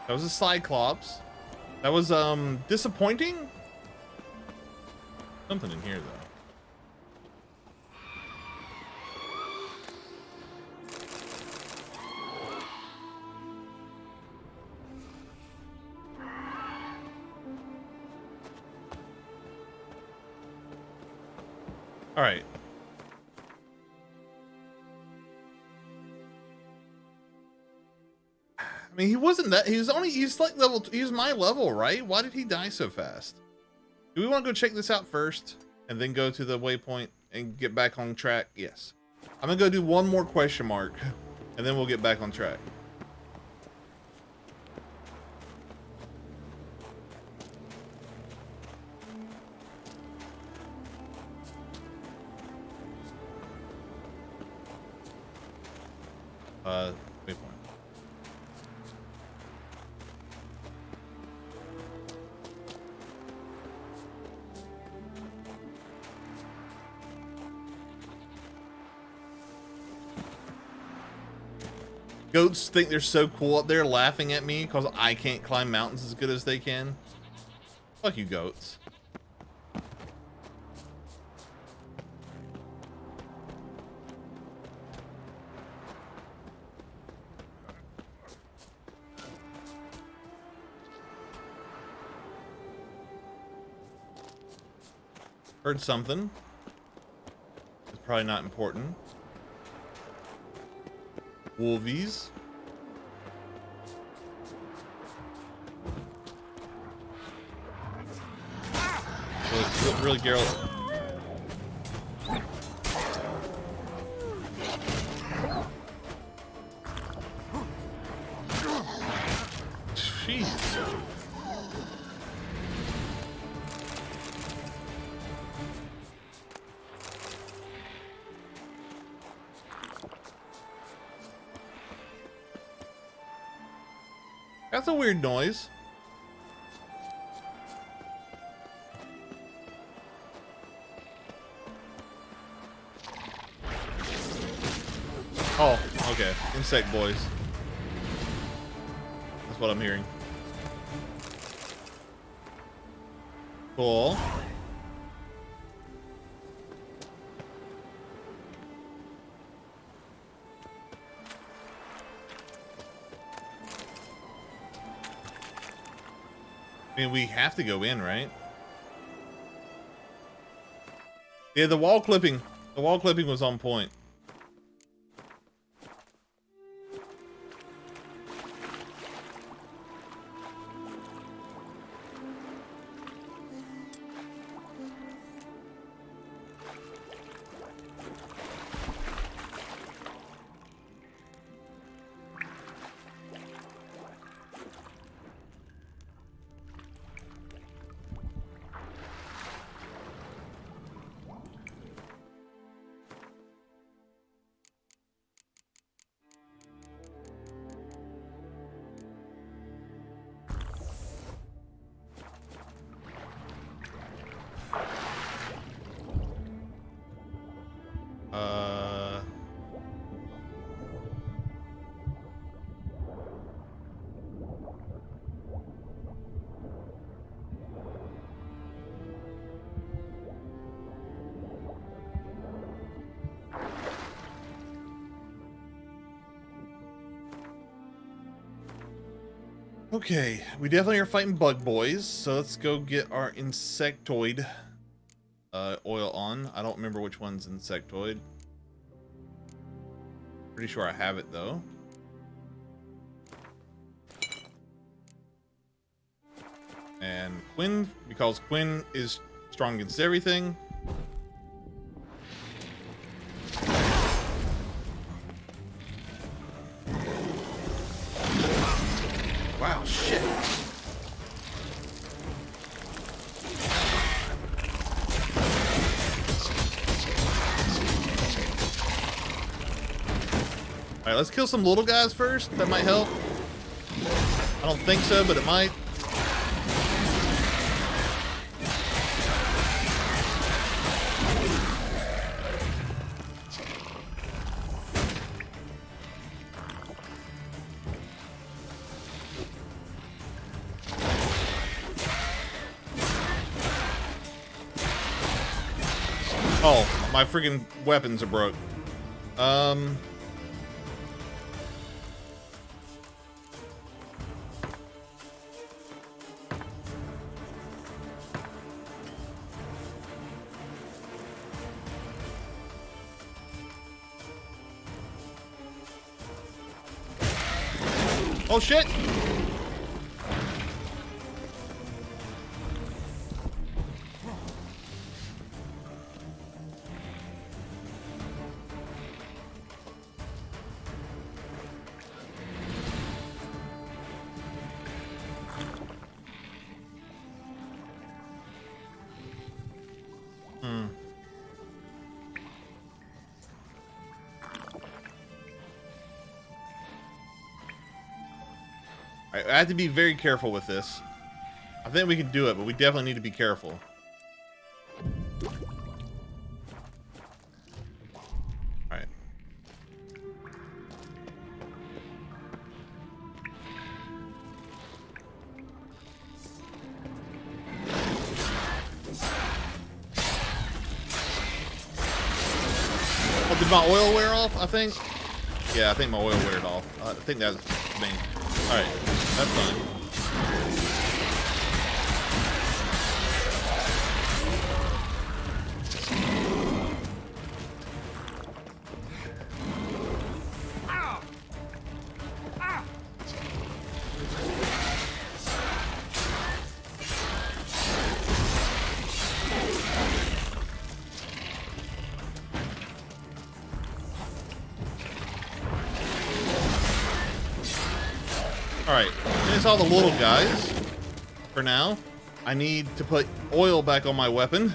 a Cyclops. That was disappointing. Something in here though. All right. I mean, he wasn't that. He's like level. He was my level, right? Why did he die so fast? Do we want to go check this out first and then go to the waypoint and get back on track? Yes. I'm gonna go do one more question mark and then we'll get back on track. Waypoint. Goats think they're so cool up there laughing at me because I can't climb mountains as good as they can. Fuck you, goats. Heard something. It's probably not important. Wolvies. Really, Geralt. Jeez. That's a weird noise. Oh, okay. Insect boys. That's what I'm hearing. Cool. I mean, we have to go in, right? Yeah, the wall clipping was on point. Okay, we definitely are fighting bug boys, so let's go get our insectoid oil on. I don't remember which one's insectoid. Pretty sure I have it though. And Quinn, because Quinn is strong against everything. Wow, shit. Alright, let's kill some little guys first. That might help. I don't think so, but it might. Oh, my freaking weapons are broke. Oh shit! I have to be very careful with this. I think we can do it, but we definitely need to be careful. Alright. Oh, did my oil wear off, I think? Yeah, I think my oil wear it off. I think that's me. Alright, that's fine. Alright, finish all the little guys for now. I need to put oil back on my weapon.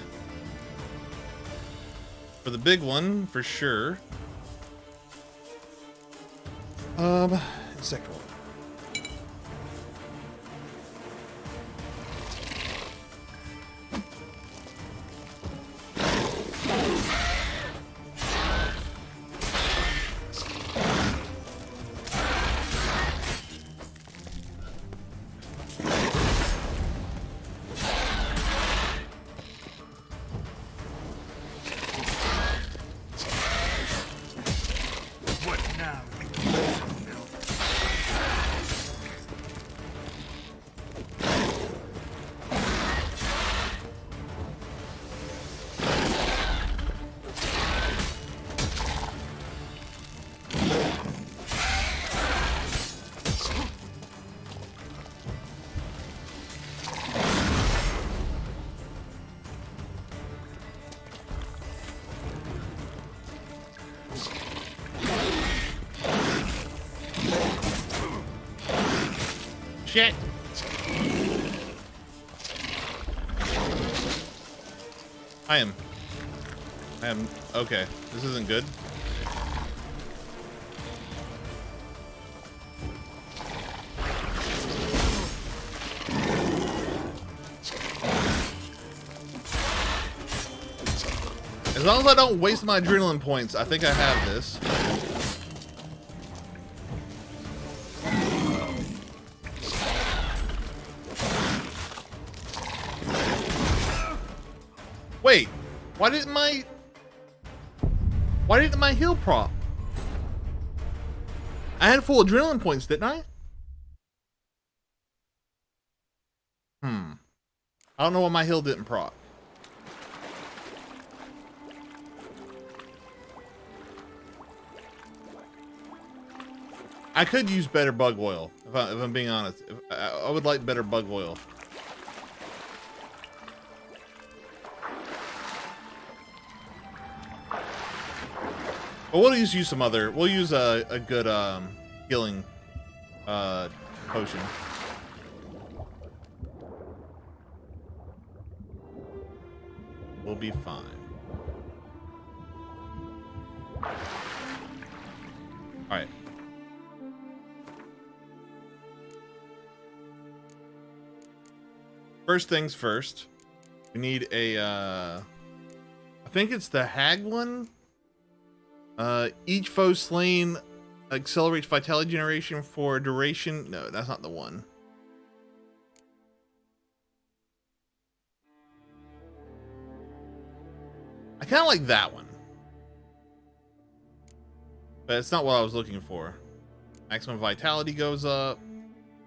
For the big one, for sure. Insect oil. Shit. I am okay. This isn't good. As long as I don't waste my adrenaline points, I think I have this. Wait, why didn't my heal prop? I had full adrenaline points, didn't I? I don't know why my heal didn't proc. I could use better bug oil, if I'm being honest. I would like better bug oil. But we'll just use some other. We'll use a good healing potion. We'll be fine. All right. First things first. We need a. I think it's the hag one. Each foe slain accelerates vitality generation for a duration. No, that's not the one. I kind of like that one. But it's not what I was looking for. Maximum vitality goes up.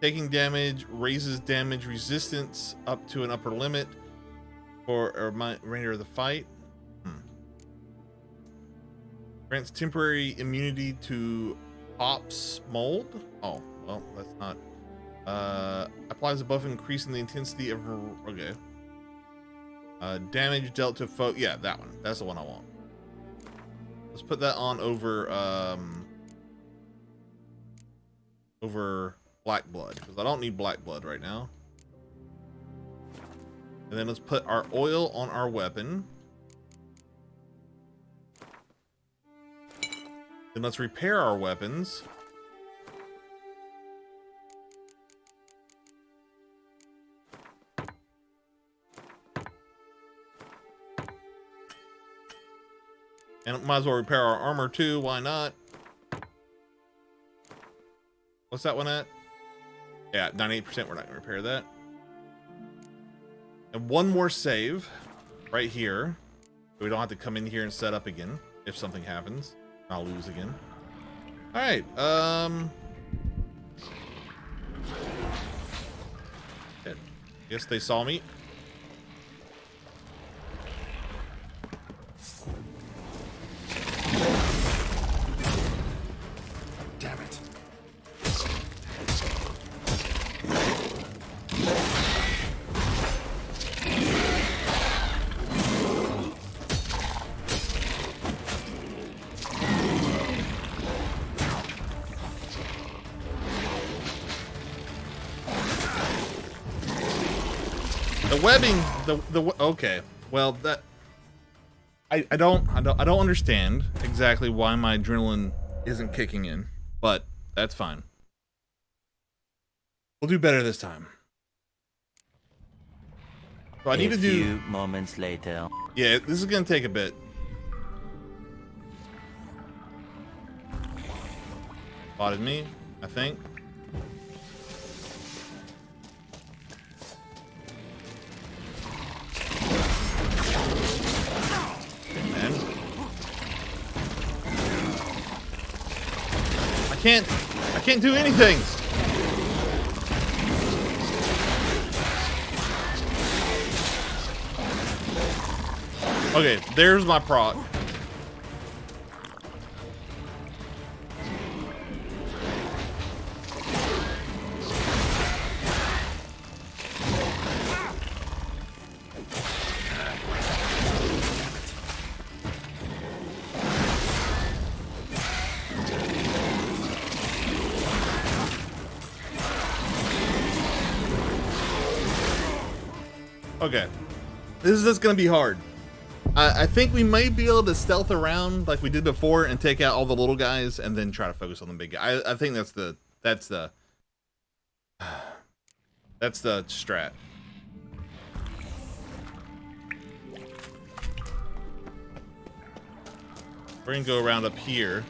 Taking damage raises damage resistance up to an upper limit for a remainder of the fight. Grants temporary immunity to Ops mold. Oh, well, that's not. Applies a buff increasing the intensity of. Okay. Damage dealt to foe. Yeah, that one. That's the one I want. Let's put that on over Black Blood, because I don't need Black Blood right now. And then let's put our oil on our weapon. Then let's repair our weapons. And might as well repair our armor too. Why not? What's that one at? Yeah, 98%. We're not gonna repair that. And one more save right here. So we don't have to come in here and set up again if something happens. I'll lose again. All right. Guess they saw me. Damn it. The webbing, okay. Well, that I don't understand exactly why my adrenaline isn't kicking in, but that's fine. We'll do better this time. So I need to do. A few moments later. Yeah, this is gonna take a bit. Spotted me, I think. I can't do anything. Okay, there's my proc. Okay, this is just gonna be hard. I think we might be able to stealth around like we did before and take out all the little guys and then try to focus on the big guy. I think that's the strat. We're gonna go around up here.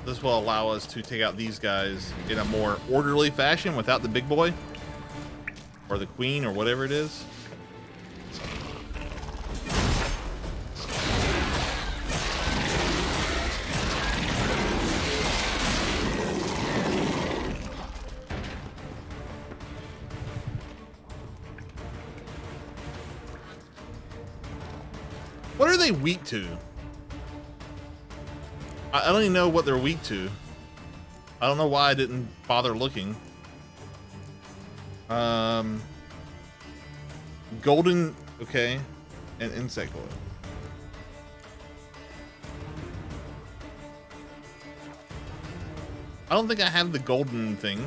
This will allow us to take out these guys in a more orderly fashion without the big boy. Or the queen, or whatever it is. What are they weak to? I don't even know what they're weak to. I don't know why I didn't bother looking. Golden, okay, and insect oil. I don't think I have the golden thing.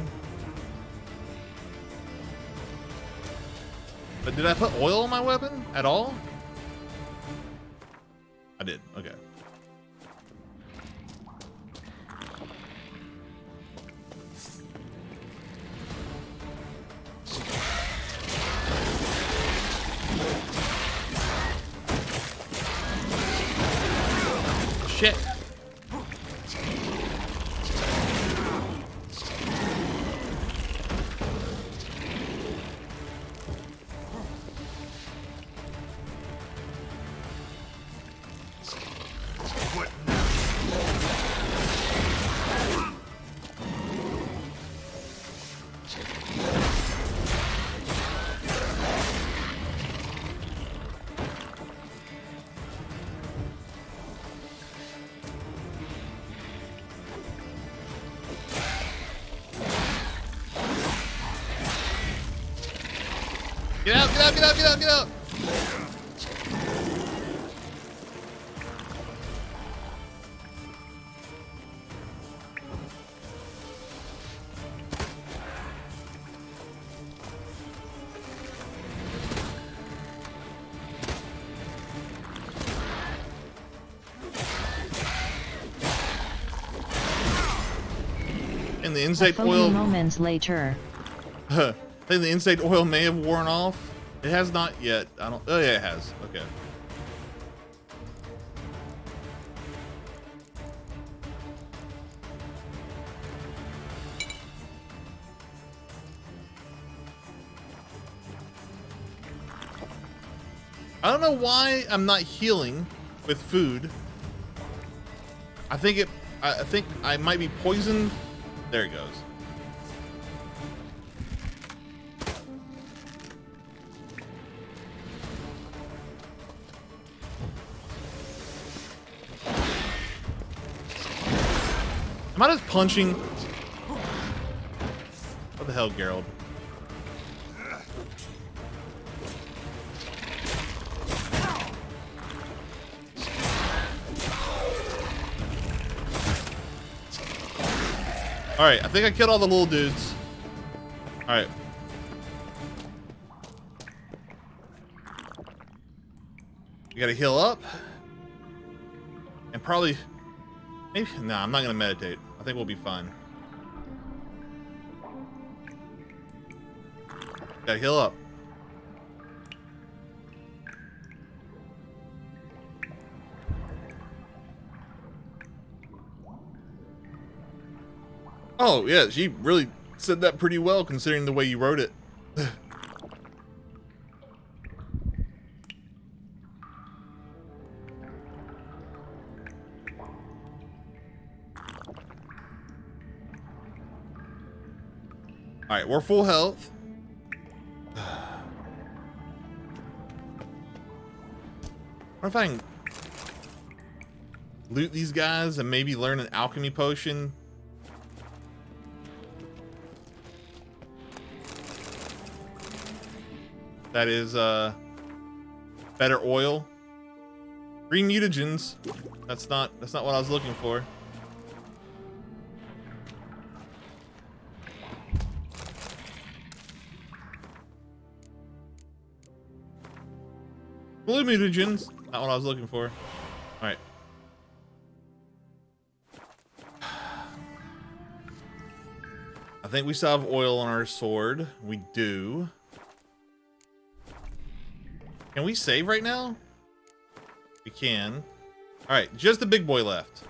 But did I put oil on my weapon at all? I did. Okay. Shit. Get out, get out, get out, get out, get out! And the insect oil. Moments later. I think the insect oil may have worn off. It has not yet. I don't. Oh yeah, it has. Okay. I don't know why I'm not healing with food. I think I might be poisoned. There it goes. Am I just punching? What the hell, Geralt? Alright, I think I killed all the little dudes. Alright. We gotta heal up. And probably... Maybe... Nah, I'm not gonna meditate. I think we'll be fine. Gotta heal up. Oh, yeah, she really said that pretty well considering the way you wrote it. Alright, we're full health. What if I can loot these guys and maybe learn an alchemy potion? That is better oil. Green mutagens. That's not what I was looking for. Blue mutagens. Not what I was looking for. Alright. I think we still have oil on our sword. We do. Can we save right now? We can. Alright, just the big boy left.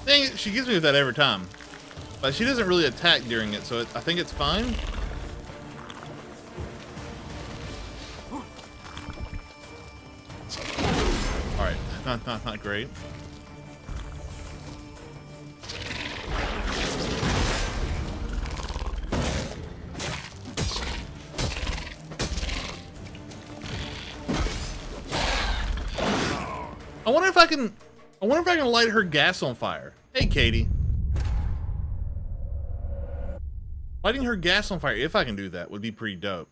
Dang it, she gives me with that every time. But she doesn't really attack during it, so I think it's fine. Alright, not great. I wonder if I can light her gas on fire. Hey, Katie. Lighting her gas on fire, if I can do that, would be pretty dope.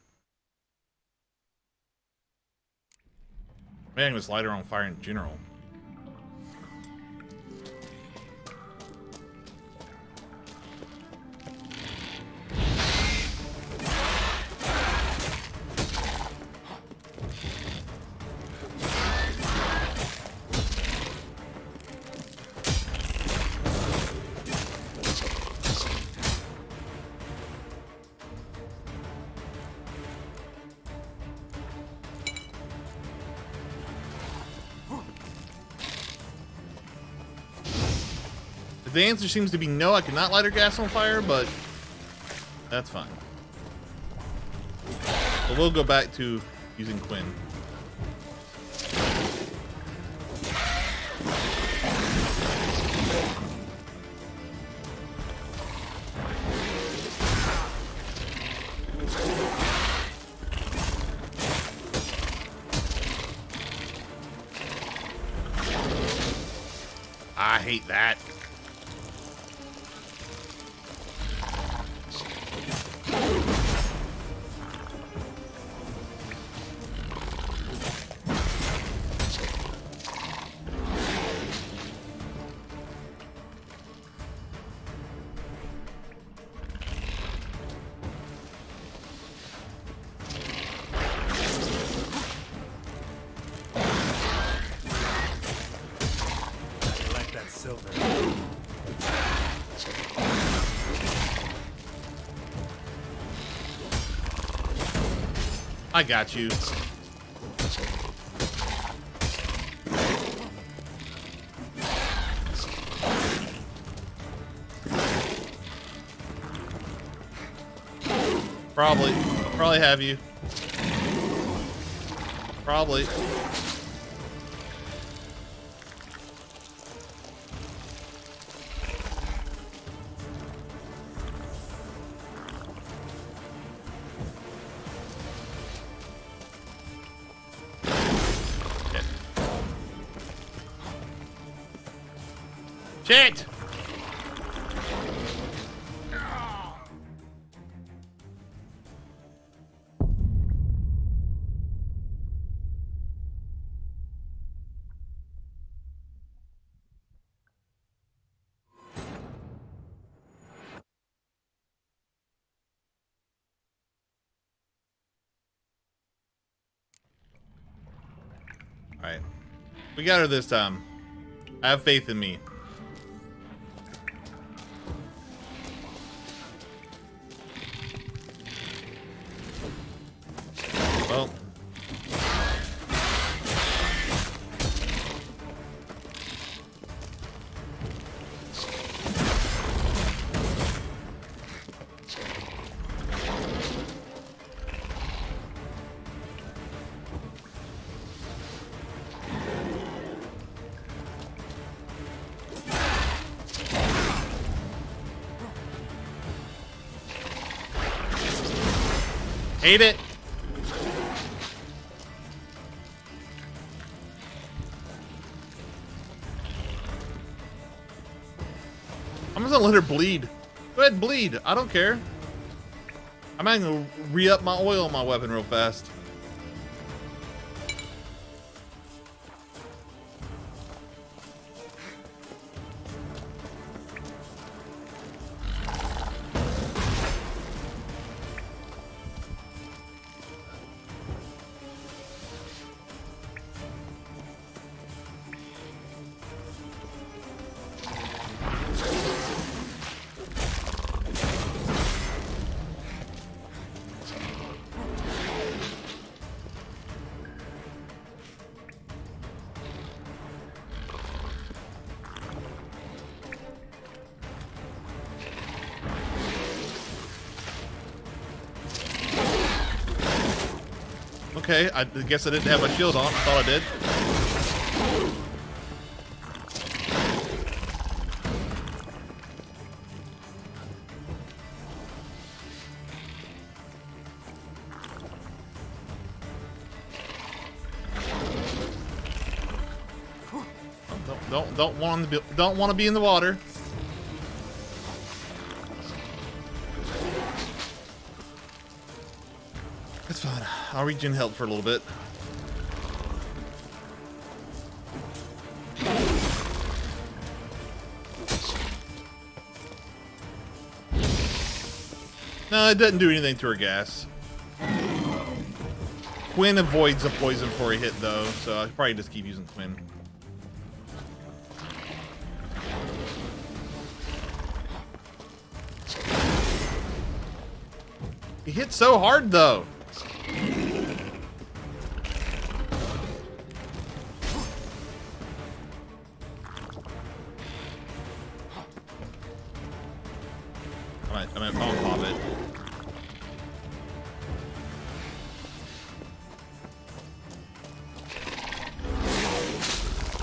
Maybe I can just light her on fire in general. The answer seems to be no, I cannot light her gas on fire, but that's fine. But we'll go back to using Quinn. I hate that. I got you. Probably have you. Probably. Shit! Alright. We got her this time. Have faith in me. Well. Hate it. I'm just gonna let her bleed. Go ahead and bleed. I don't care. I'm not gonna re-up my oil on my weapon real fast. Okay, I guess I didn't have my shield on. Thought I did. Don't want to be in the water. That's fine. I'll regen help for a little bit. No, it doesn't do anything to her gas. Quinn avoids a poison before he hit though, so I probably just keep using Quinn. He hit so hard though. I'm gonna pop it.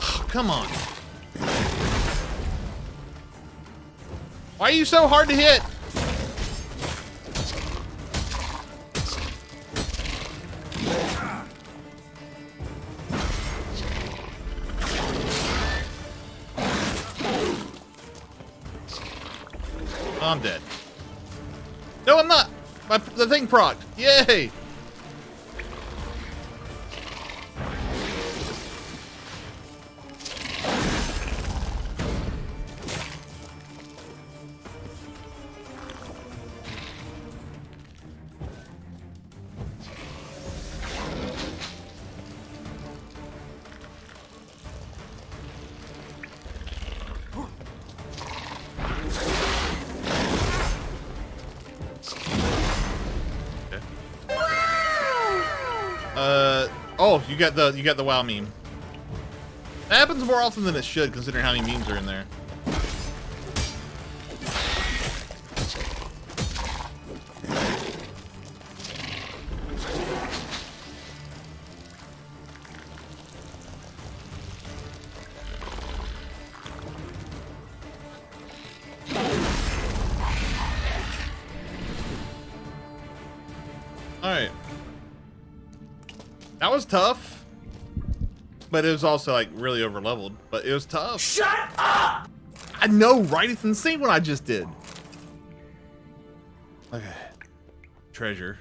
Oh, come on. Why are you so hard to hit? I'm dead. No, I'm not. The thing procced. Yay! Oh, you got the WoW meme. That happens more often than it should, considering how many memes are in there. All right. That was tough, but it was also like really over leveled, but it was tough. Shut up! I know, right? It's insane what I just did. Okay. Treasure.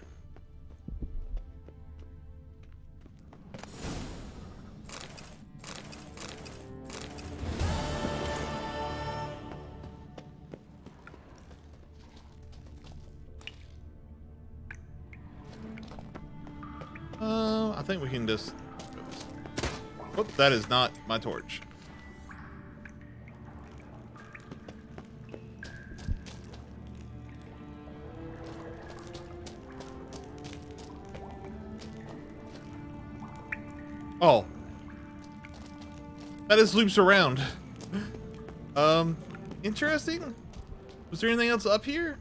I think we can just... Oops, that is not my torch. Oh. That just loops around. Interesting. Was there anything else up here?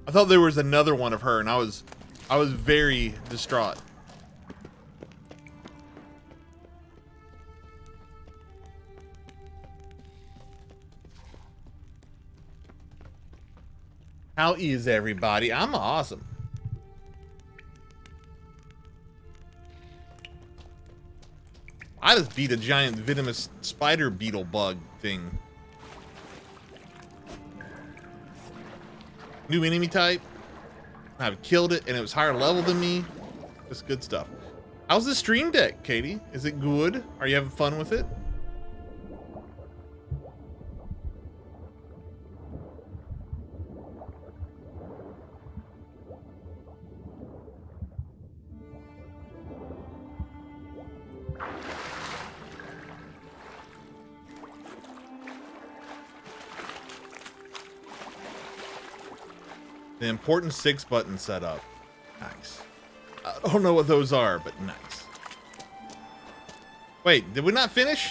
I thought there was another one of her, and I was very distraught. How is everybody? I'm awesome. I just beat a giant venomous spider beetle bug thing. New enemy type. I've killed it and it was higher level than me. That's good stuff. How's the stream deck, Katie? Is it good? Are you having fun with it? The important 6 button setup. Nice. I don't know what those are, but nice. Wait, did we not finish?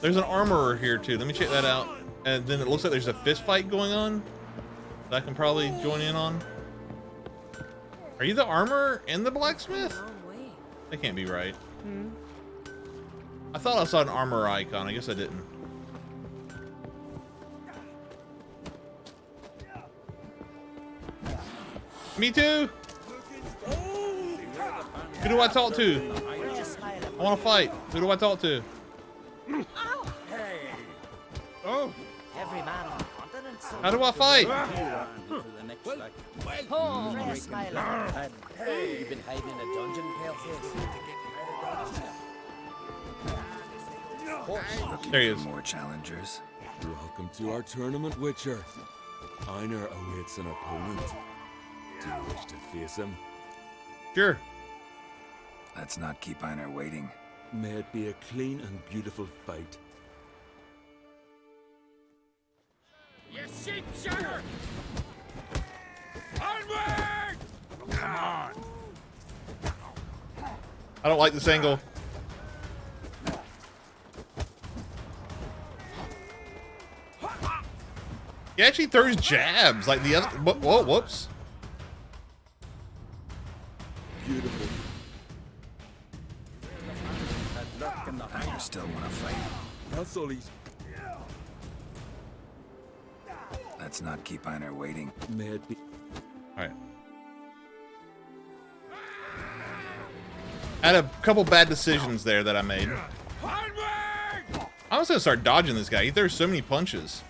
There's an armorer here too. Let me check that out. And then it looks like there's a fist fight going on that I can probably join in on. Are you the armorer and the blacksmith? That can't be right. I thought I saw an armorer icon. I guess I didn't. Me too. Who do I talk to? I want to fight. Who do I talk to? Hey! Oh! Every man on the continent. How do I fight? Oh, Freya Smiler. Hey, you've been hiding in a dungeon, Paleface. There he is. More challengers. Welcome to our tournament, Witcher. Einar awaits an opponent. Do you wish to face him? Sure. Let's not keep Einar waiting. May it be a clean and beautiful fight. You sheep sugar! Onward! Come on! I don't like this angle. He actually throws jabs like the other. Whoa, whoops. Beautiful. I still want to fight. That's all he's. Let's not keep Einar waiting. May it be. All right. I had a couple bad decisions there that I made. I was gonna start dodging this guy. He throws so many punches.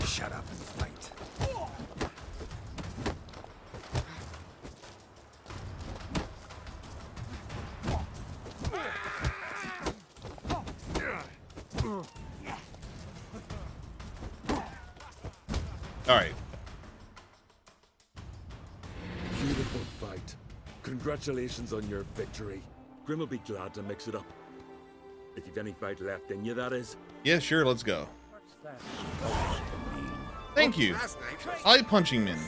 Shut up and fight. All right. Beautiful fight. Congratulations on your victory. Grim will be glad to mix it up. If you've any fight left in you, that is. Yeah, sure. Let's go. Thank you. I like punching men.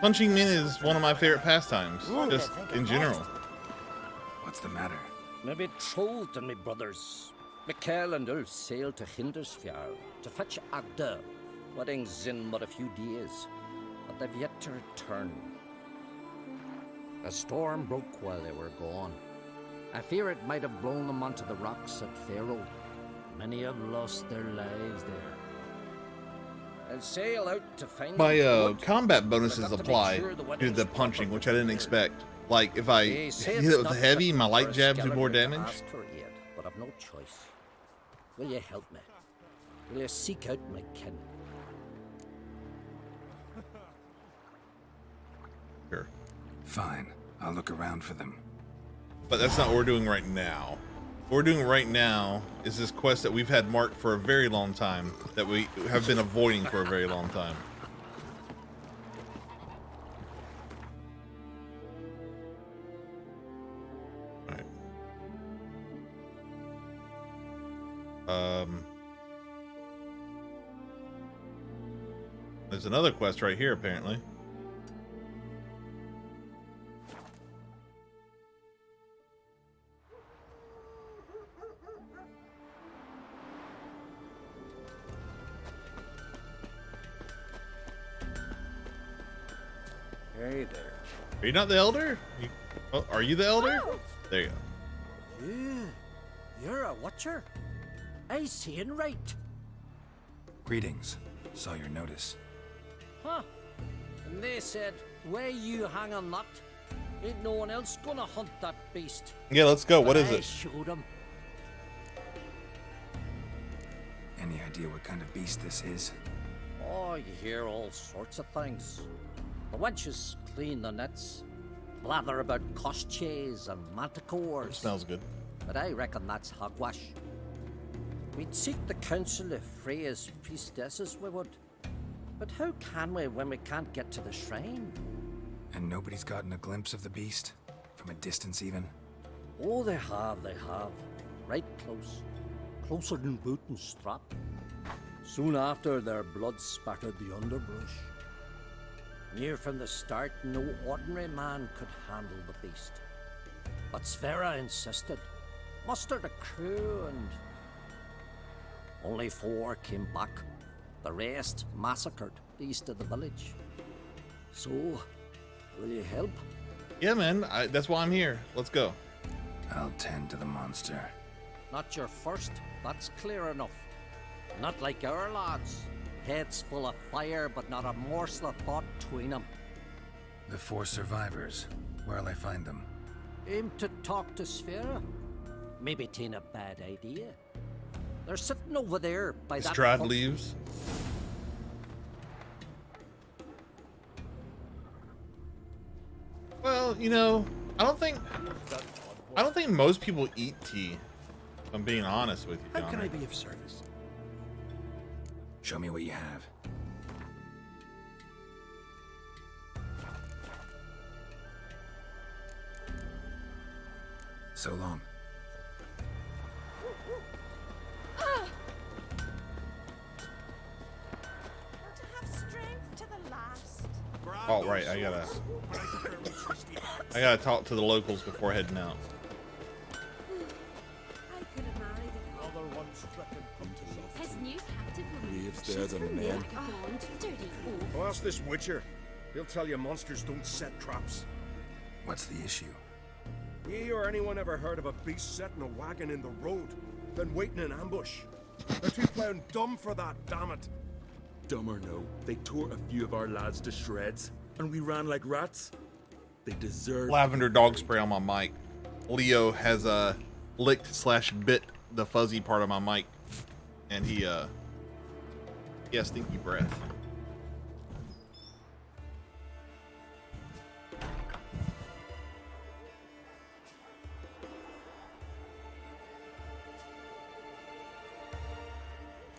Punching men is one of my favorite pastimes, just in general. What's the matter? Maybe Trold and my brothers, Mikkel and Ulf sailed to Hindersfjord to fetch Agda. Wedding's in but a few days, but they've yet to return. A storm broke while they were gone. I fear it might have blown them onto the rocks at Faroe. Many have lost their lives there. I'll sail out to find My combat bonuses apply to the punching, which I didn't expect. Like, if I hit it with heavy, my light jabs do more damage. But I've no choice. Will you help me? Will you seek out my kin? Sure. Fine. I'll look around for them. But that's not what we're doing right now. What we're doing right now is this quest that we've had marked for a very long time, that we have been avoiding for a very long time. Alright. There's another quest right here, apparently. Hey there. Are you not the elder? Are you the elder? There you go. Yeah, you're a watcher. I seeing right. Greetings. Saw your notice. Huh. And they said, where you hang on that? Ain't no one else gonna hunt that beast. Yeah, let's go. What But is I it? showed him. Any idea what kind of beast this is? Oh, you hear all sorts of things. The wenches clean the nets, blather about koshches and manticores. Smells good. But I reckon that's hogwash. We'd seek the counsel of Freya's priestesses, we would. But how can we when we can't get to the shrine? And nobody's gotten a glimpse of the beast? From a distance even? Oh, they have. Right close. Closer than boot and strap. Soon after, their blood spattered the underbrush. Near from the start, no ordinary man could handle the beast. But Sverre insisted. Mustered a crew and... Only 4 came back. The rest massacred east of the village. So, will you help? Yeah, man. That's why I'm here. Let's go. I'll tend to the monster. Not your first, that's clear enough. Not like our lads. Heads full of fire, but not a morsel of thought between them. The 4 survivors. Where'll I find them? Aim to talk to Sverre. Maybe 'tain't a bad idea. They're sitting over there by that Strahd hut. leaves. Well, you know, I don't think most people eat tea. If I'm being honest with you, How can Connor. I be of service? Show me what you have. So long. To have strength to the last. Oh, right. I gotta talk to the locals before heading out. Another one stricken. His new captive woman. Graves She's there than from men. Bond, dirty oaf. Ask this Witcher. He'll tell you monsters don't set traps. What's the issue? Ye or anyone ever heard of a beast setting a wagon in the road, then waiting in ambush? They're too plowing dumb for that, damn it. Dumb or no, they tore a few of our lads to shreds, and we ran like rats. They deserve... Lavender dog spray on my mic. Leo has licked/bit the fuzzy part of my mic, and he has stinky breath.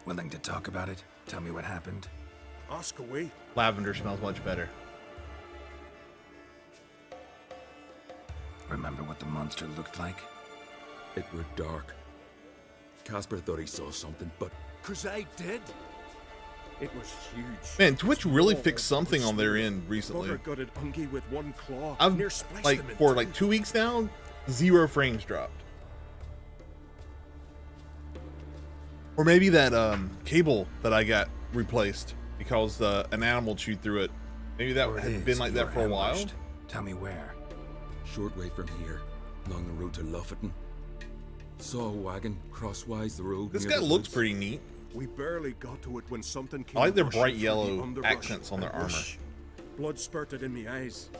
Willing to talk about it? Tell me what happened? Ask away. Lavender smells much better. Remember what the monster looked like? It were dark. Casper thought he saw something, but... Cause I did. It was huge. Man, Twitch really fixed something on their end recently. Bugger gutted Ungi with one claw. I've Near spliced like him in for two. like 2 weeks now, 0 frames dropped. Or maybe that cable that I got replaced because an animal chewed through it. Maybe that Or it had is, been like that you're for a while. ambushed. Tell me where. Short way from here, along the road to Lofferton. Saw a wagon crosswise the road. This near guy the looks woods. pretty neat. We barely got to it when something came I like their rushing bright through yellow the underbrush accents on their and armor. whoosh. Blood spurted in my eyes.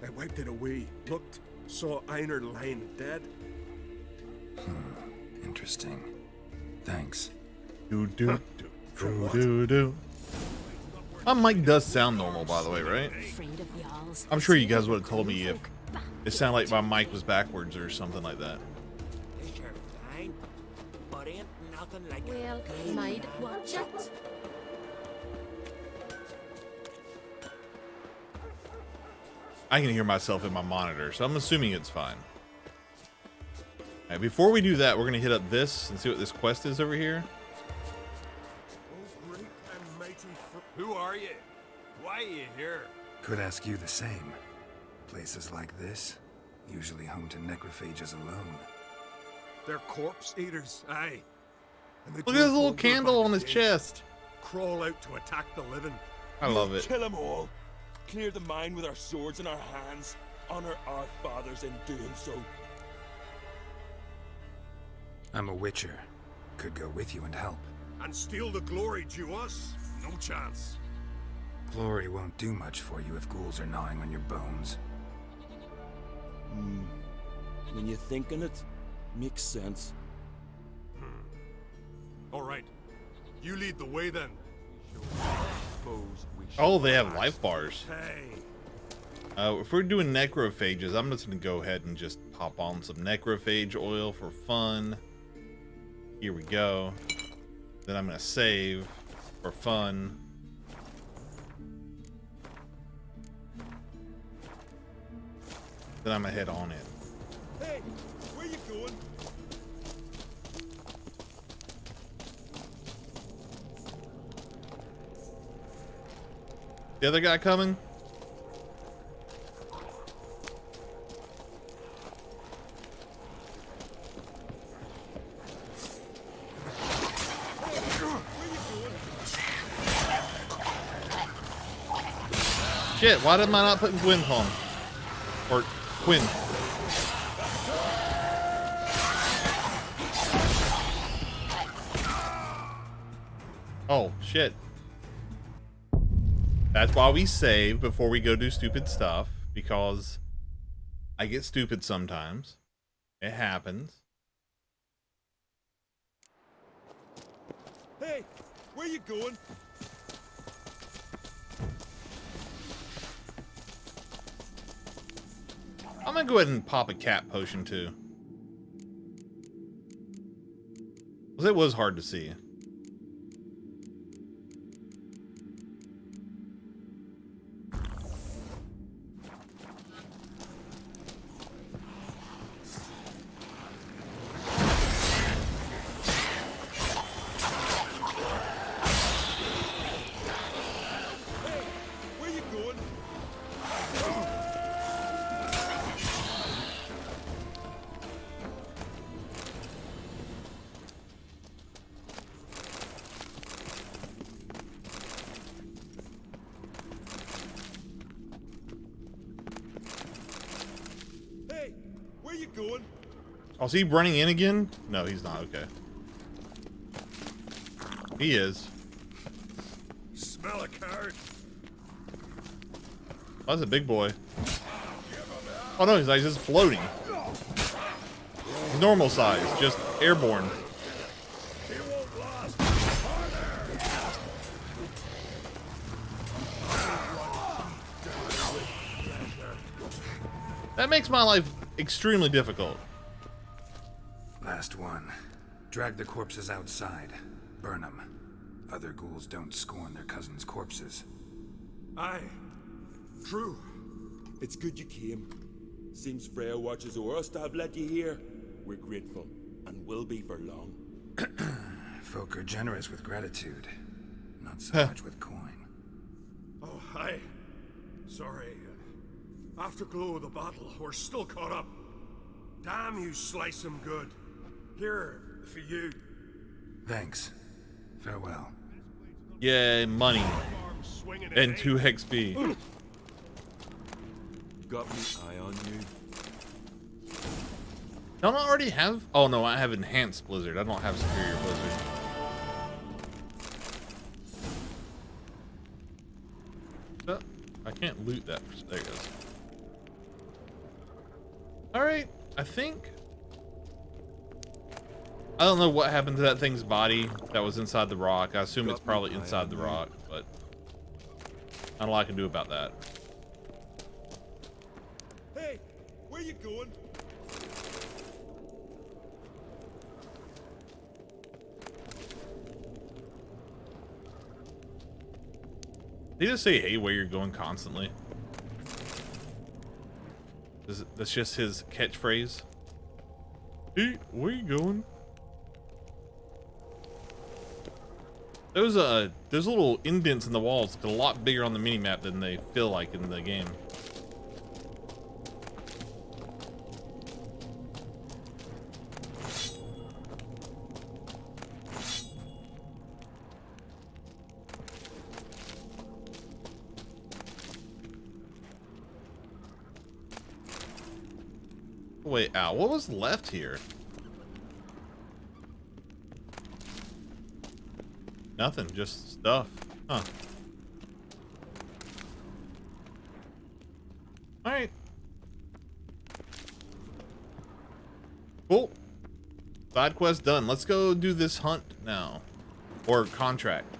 I wiped it away, looked, saw Einar lying dead. Interesting. Thanks. Do. My mic does sound normal, by the way, right? Afraid of y'alls. I'm sure you guys would have told me if it sounded like my mic was backwards or something like that. You're fine, but ain't nothing like Well, might watch it. I can hear myself in my monitor, so I'm assuming it's fine. All right, before we do that, we're gonna hit up this and see what this quest is over here. Oh, great and mighty Who are you? Why are you here? Could ask you the same. Places like this, usually home to necrophages alone. They're corpse eaters, aye. And they Look at his don't little wander candle by on the his dead. chest. Crawl out to attack the living. I love it. Kill them all. Clear the mine with our swords in our hands. Honor our fathers in doing so. I'm a witcher. Could go with you and help. And steal the glory due us? No chance. Glory won't do much for you if ghouls are gnawing on your bones. When you're thinking it, makes sense. All right. You lead the way then. Oh, they have life bars. Hey. If we're doing necrophages, I'm just gonna go ahead and just pop on some necrophage oil for fun. Here we go. Then I'm gonna save for fun. Then I'm gonna head on in. Hey, where you going? The other guy coming? Shit, why did I not put Gwyn on? Or Quinn. Oh, shit. That's why we save before we go do stupid stuff, because I get stupid sometimes. It happens. Hey, where you going? I'm gonna go ahead and pop a cat potion too. 'Cause it was hard to see. Oh, is he running in again? No, he's not. Okay. He is. Smell a card. Oh, that's a big boy. Oh no, he's like just floating. He's normal size, just airborne. That makes my life extremely difficult. Last one. Drag the corpses outside. Burn them. Other ghouls don't scorn their cousins' corpses. Aye. True. It's good you came. Seems Freya watches over us to have let you here. We're grateful, and will be for long. Folk are generous with gratitude, not so much with coin. Oh, aye. Sorry. Afterglow of the battle, we're still caught up. Damn, you slice him good. Here, for you. Thanks. Farewell. Yay, money. And 2 XP. Got me eye on you. Don't I already have? Oh no, I have enhanced blizzard. I don't have superior blizzard. I can't loot that. There it goes. Alright, I think. I don't know what happened to that thing's body that was inside the rock. I assume it's probably inside the rock, but I don't know what I can do about that. Hey, where you going? Did he just say, hey, where you're going constantly? That's just his catchphrase. Hey, where you going? Those little indents in the walls look a lot bigger on the minimap than they feel like in the game. Wait, ow, what was left here? Nothing, just stuff. Huh. Alright. Cool. Side quest done. Let's go do this hunt now. Or contract.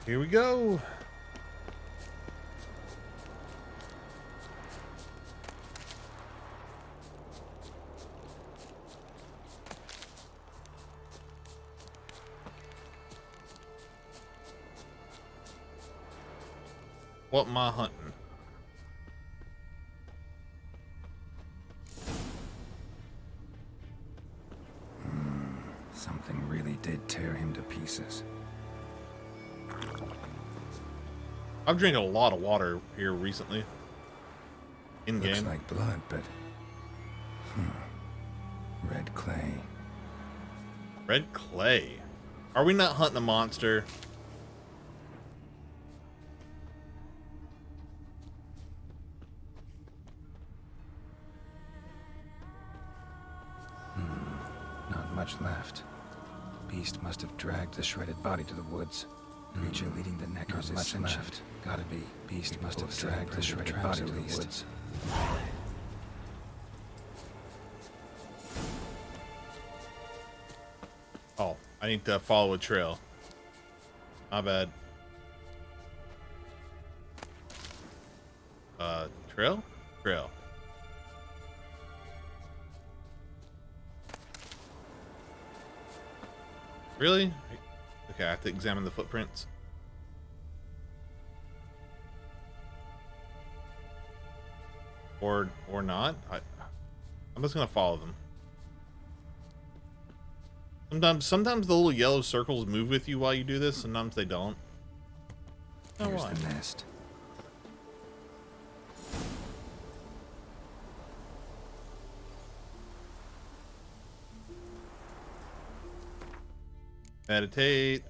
Here we go. What am I hunting? Something really did tear him to pieces. I've drank a lot of water here recently. In game. Looks like blood, but red clay. Red clay. Are we not hunting a monster? Not much left. Beast must have dragged the shredded body to the woods. Creature leading the Neckers is sentient. Left. Gotta be. Beast must have dragged the shredded body to the woods. Oh, I need to follow a trail. My bad. Trail? Trail. Really? Okay, I have to examine the footprints. Or not. I'm just gonna follow them. Sometimes the little yellow circles move with you while you do this, sometimes they don't. Here's the nest. Meditate.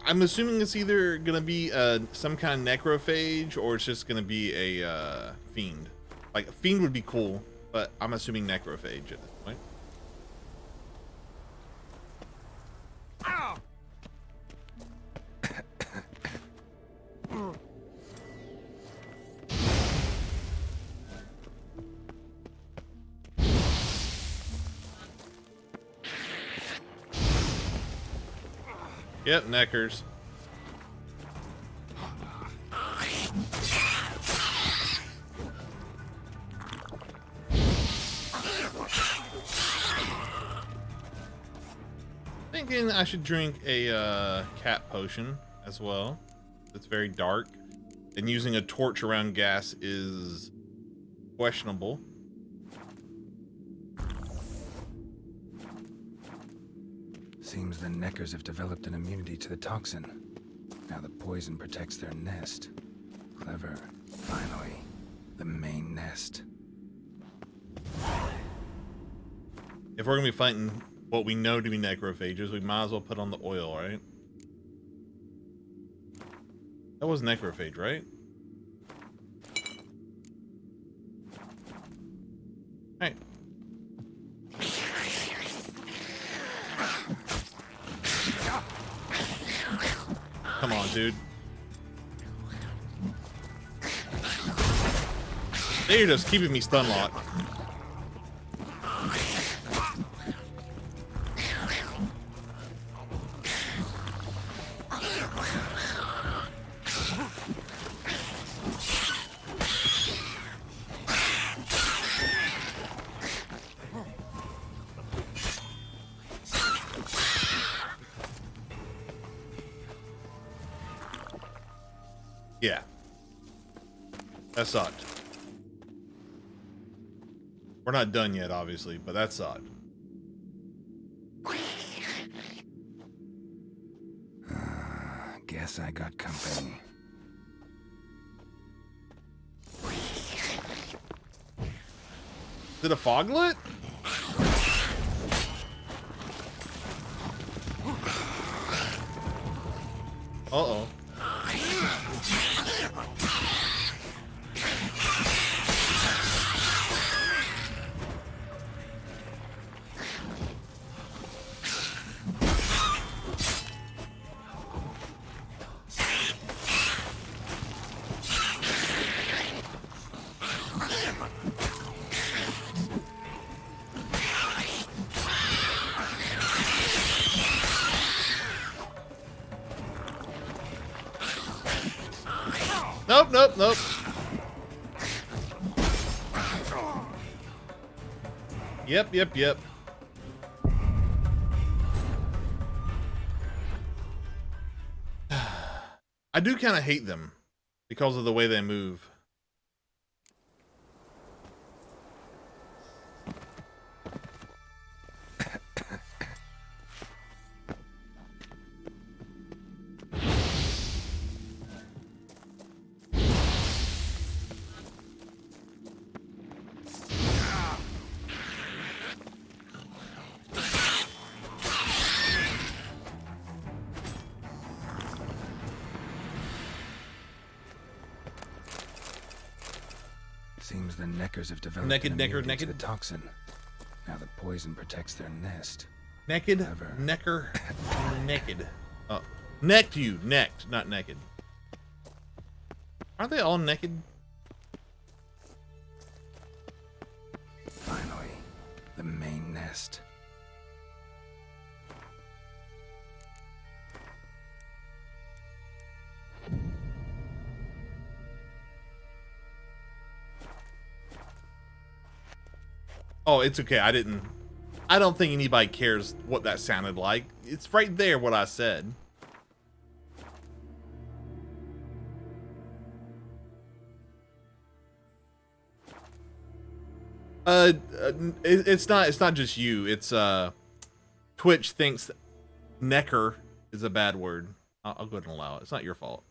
I'm assuming it's either gonna be some kind of necrophage or it's just gonna be a fiend. Like a fiend would be cool, but I'm assuming necrophage at this point. Yep, neckers. Thinking I should drink a cat potion as well. It's very dark, and using a torch around gas is questionable. Seems the Neckers have developed an immunity to the toxin. Now the poison protects their nest. Clever. Finally, the main nest. If we're gonna be fighting what we know to be necrophages, we might as well put on the oil, right? That was necrophage, right? Right. Come on, dude. They're just keeping me stun locked. Yeah. That sucked. We're not done yet, obviously, but that sucked. Guess I got company. Is it a foglet? Uh-oh. Nope, nope, nope. Yep, yep, yep. I do kind of hate them because of the way they move. Seems the Neckers have developed Naked, an necker, immunity naked. to the toxin. Now the poison protects their nest. Naked, Clever. necker, naked. Oh, necked you, necked, not naked. Aren't they all naked? Finally, the main nest. Oh, it's okay. I don't think anybody cares what that sounded like. It's right there what I said. It's not just you. It's Twitch thinks necker is a bad word. I'll go ahead and allow it. It's not your fault.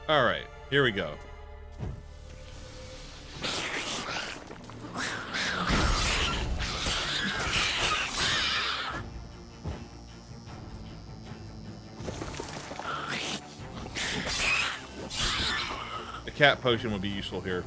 All right, here we go. The cat potion would be useful here.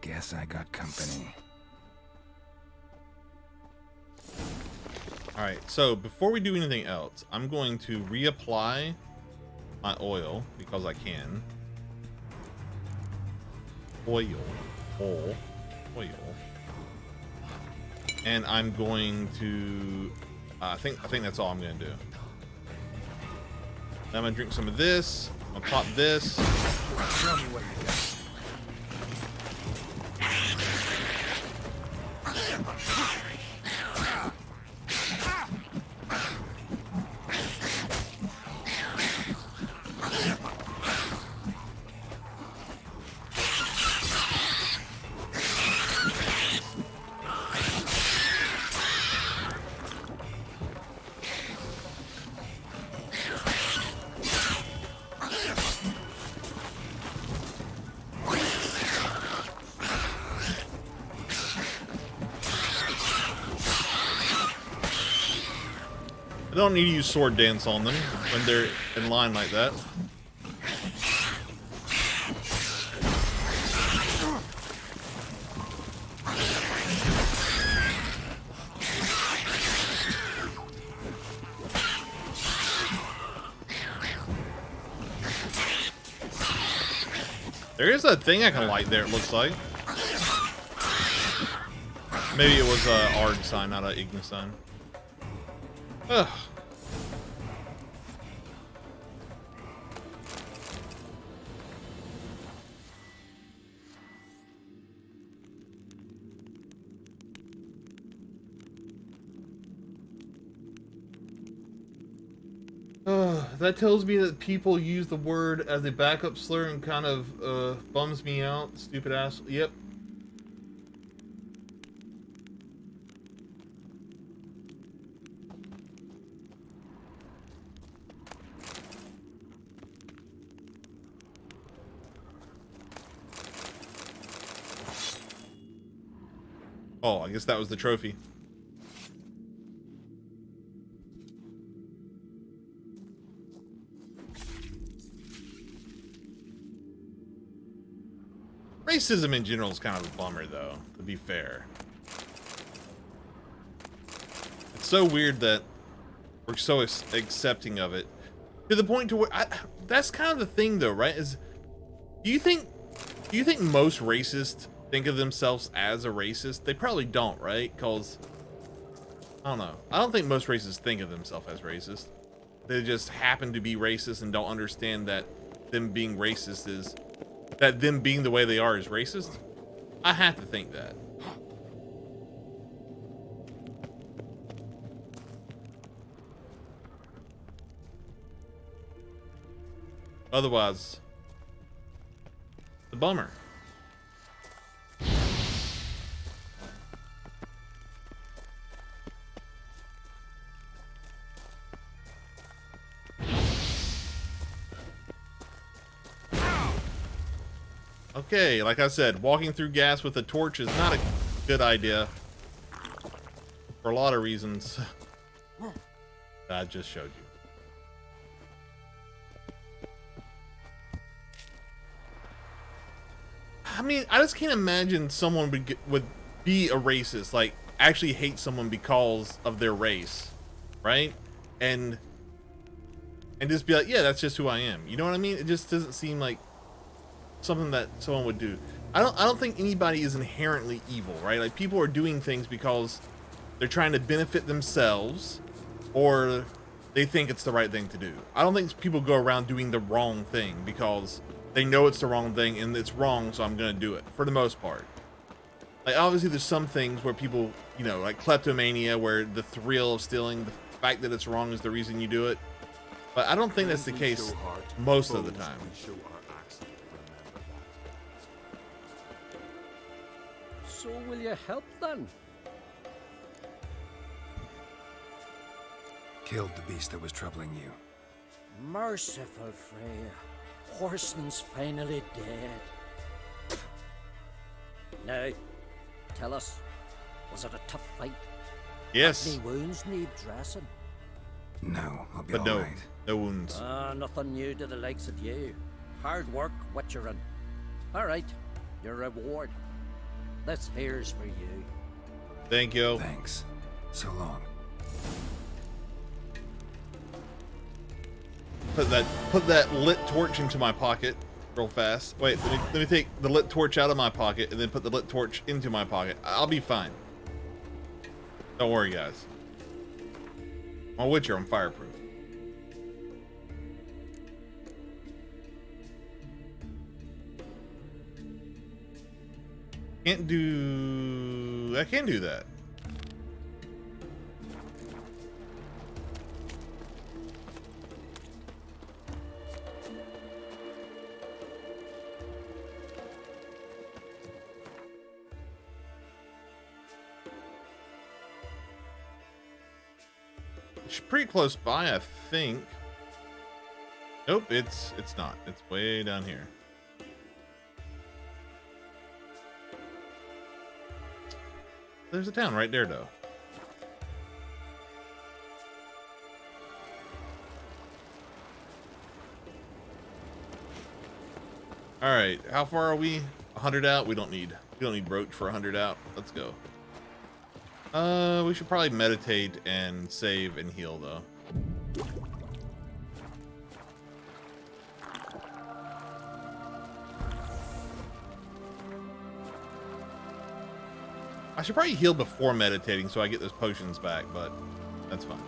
Guess I got company. All right, so before we do anything else, I'm going to reapply my oil because I can. Oil. And I'm going to, I think that's all I'm going to do. Then I'm going to drink some of this. I'll pop this. Show me what you got. I don't need to use sword dance on them when they're in line like that. There is a thing I can light there, it looks like. Maybe it was a ARG sign, not an Ignis sign. Ugh. that tells me that people use the word as a backup slur and kind of bums me out. Stupid ass. Yep. Oh, I guess that was the trophy. Racism in general is kind of a bummer, though, to be fair. It's so weird that we're so accepting of it. To the point to where... that's kind of the thing, though, right? Is do you think most racists think of themselves as a racist? They probably don't, right? Because, I don't know. I don't think most racists think of themselves as racist. They just happen to be racist and don't understand that them being racist is... that them being the way they are is racist? I have to think that. Otherwise, it's a bummer. Okay, like I said, walking through gas with a torch is not a good idea. For a lot of reasons. I just showed you. I mean, I just can't imagine someone would be a racist, like actually hate someone because of their race, right? And just be like, yeah, that's just who I am. You know what I mean? It just doesn't seem like something that someone would do. I don't think anybody is inherently evil, right? Like, people are doing things because they're trying to benefit themselves or they think it's the right thing to do. I don't think people go around doing the wrong thing because they know it's the wrong thing and it's wrong, so I'm gonna do it, for the most part. Like, obviously there's some things where people, you know, like kleptomania, where the thrill of stealing, the fact that it's wrong is the reason you do it. But I don't think that's the case most of the time. So will you help then? Killed the beast that was troubling you. Merciful Freya. Horson's finally dead. Now, tell us, was it a tough fight? Yes. Any wounds need dressing? No, I'll be But no, alright. no wounds. Nothing new to the likes of you. Hard work, what you're in. Alright, your reward. This here's for you. Thank you. Thanks. So long. Put that lit torch into my pocket real fast. Wait, let me take the lit torch out of my pocket and then put the lit torch into my pocket. I'll be fine. Don't worry, guys. I'm a Witcher, I'm fireproof. I can do that. It's pretty close by, I think. Nope, it's not. It's way down here. There's a town right there, though. All right, how far are we? 100 out. We don't need Roach for 100 out. Let's go. We should probably meditate and save and heal, though. I should probably heal before meditating so I get those potions back, but that's fine.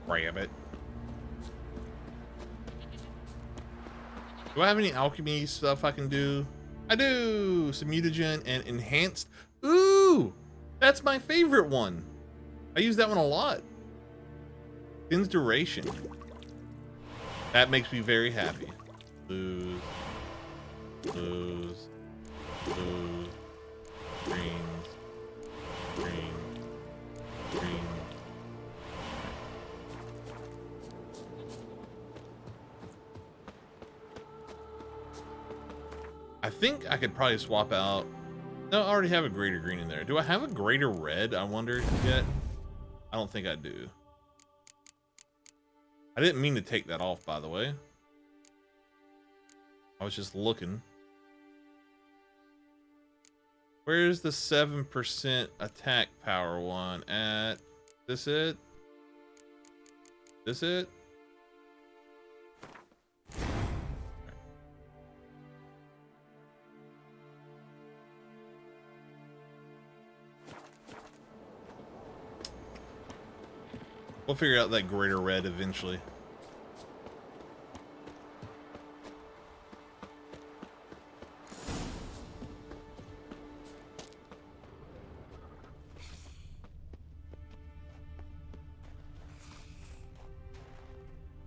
Grab it. Do I have any alchemy stuff I can do? I do! Some mutagen and enhanced. Ooh! That's my favorite one. I use that one a lot. Extends duration. That makes me very happy. Blues. Blues. Blues. Greens. Green. Green. I think I could probably swap out. No, I already have a greater green in there. Do I have a greater red? I wonder yet. I don't think I do. I didn't mean to take that off, by the way. I was just looking. Where's the 7% attack power one at? This it? This it? We'll figure out that greater red eventually.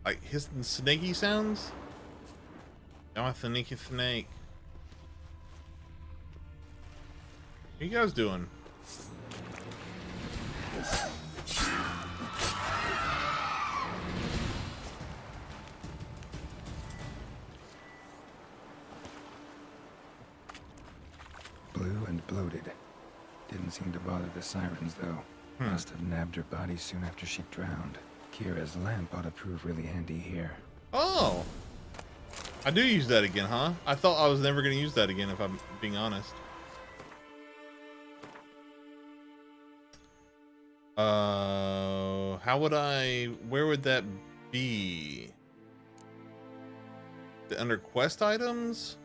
Like his snaky sounds? I'm a snaky snake. What are you guys doing? Blue and bloated. Didn't seem to bother the sirens, though. Must have nabbed her body soon after she drowned. Kira's lamp ought to prove really handy here. Oh! I do use that again, huh? I thought I was never going to use that again, if I'm being honest. How would I... Where would that be? Under quest items?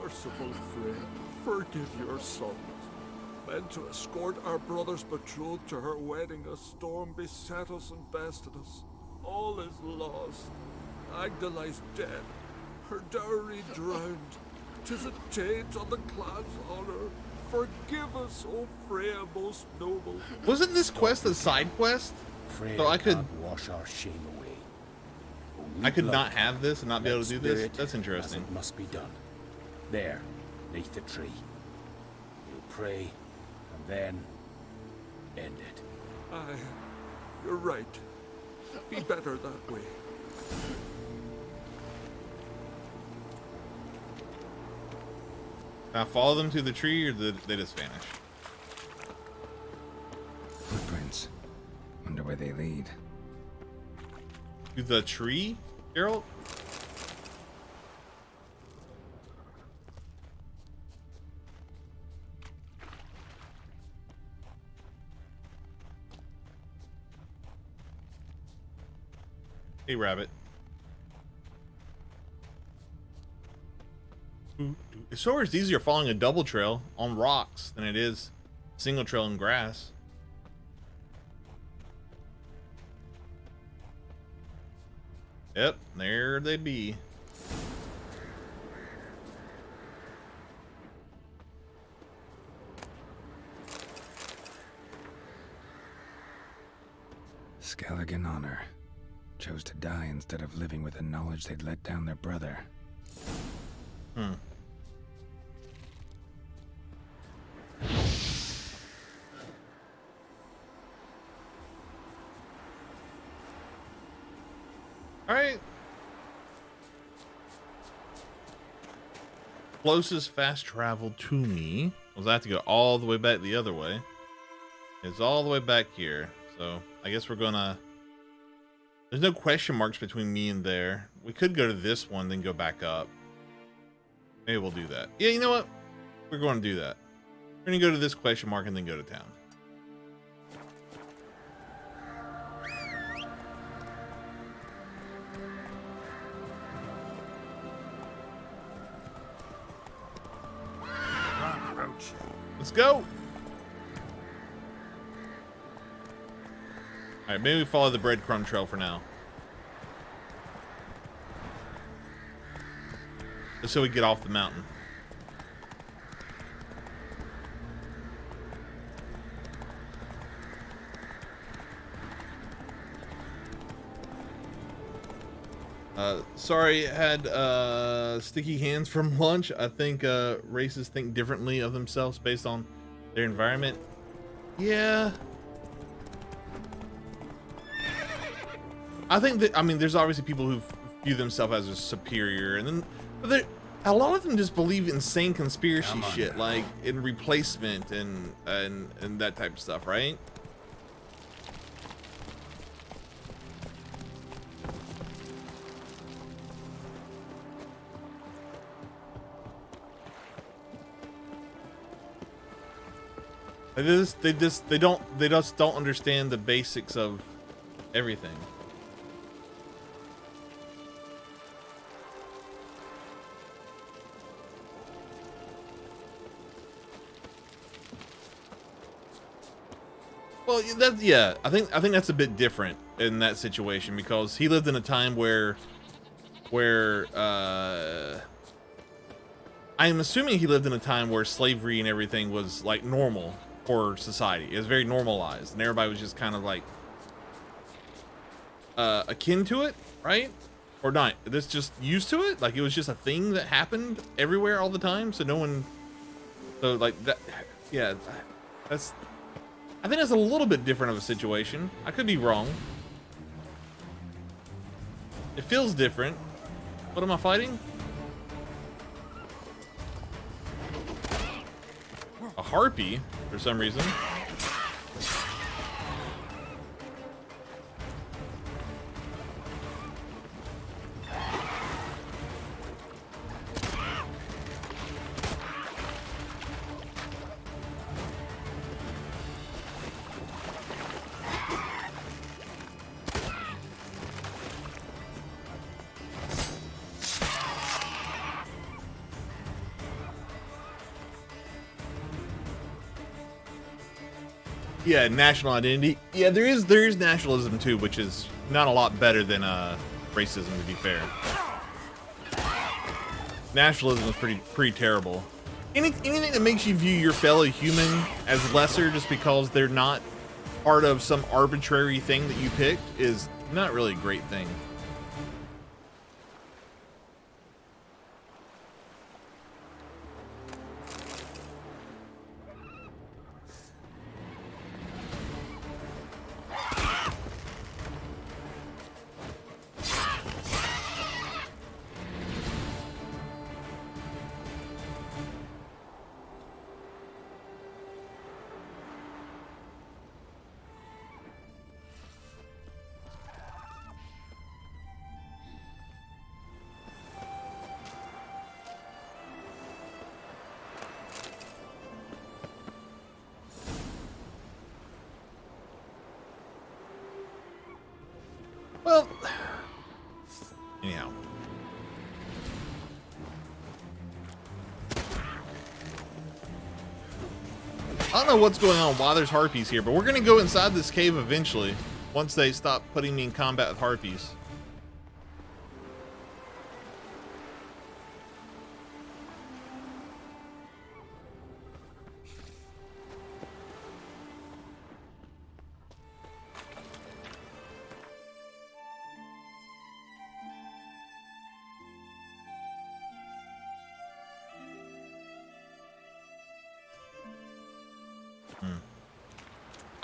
Merciful Freya, forgive your sons. Meant to escort our brother's betrothed to her wedding, a storm beset us and bested us. All is lost. Agdali's dead, her dowry drowned. 'Tis a taint on the clan's honor. Forgive us, O Freya most noble. Wasn't this quest a side quest? Freya So I could can't wash our shame away. I could not have this and not be able to do this? That's interesting. It must be done. There, beneath the tree. We'll pray, and then end it. Aye, you're right. Be better that way. Can I follow them to the tree, or did they just vanish? Footprints. Wonder where they lead. To the tree, Geralt? Hey, rabbit. It's so much easier following a double trail on rocks than it is single trail in grass. Yep, there they be. Skelligan Honor. Chose to die instead of living with the knowledge they'd let down their brother. Alright. Closest fast travel to me was I have to go all the way back the other way. It's all the way back here. So I guess we're gonna... There's no question marks between me and there. We could go to this one, then go back up. Maybe we'll do that. Yeah, you know what? We're going to do that. We're going to go to this question mark and then go to town. Let's go. All right, maybe we follow the breadcrumb trail for now. Just so we get off the mountain. Sorry, had sticky hands from lunch. I think races think differently of themselves based on their environment. Yeah. I think that, I mean, there's obviously people who view themselves as a superior, and then but a lot of them just believe insane conspiracy shit, like in replacement and that type of stuff, right? They just don't understand the basics of everything. Well, yeah. I think that's a bit different in that situation because he lived in a time where I'm assuming he lived in a time where slavery and everything was like normal for society. It was very normalized, and everybody was just kind of like akin to it, right? Or not? This just used to it. Like it was just a thing that happened everywhere all the time. So no one. So like that. Yeah, that's. I think that's a little bit different of a situation. I could be wrong. It feels different. What am I fighting? A harpy, for some reason. Yeah, national identity. Yeah, there is nationalism too, which is not a lot better than racism, to be fair. Nationalism is pretty terrible. Anything that makes you view your fellow human as lesser just because they're not part of some arbitrary thing that you picked is not really a great thing. Well, anyhow. I don't know what's going on, why there's harpies here, but we're going to go inside this cave eventually, once they stop putting me in combat with harpies.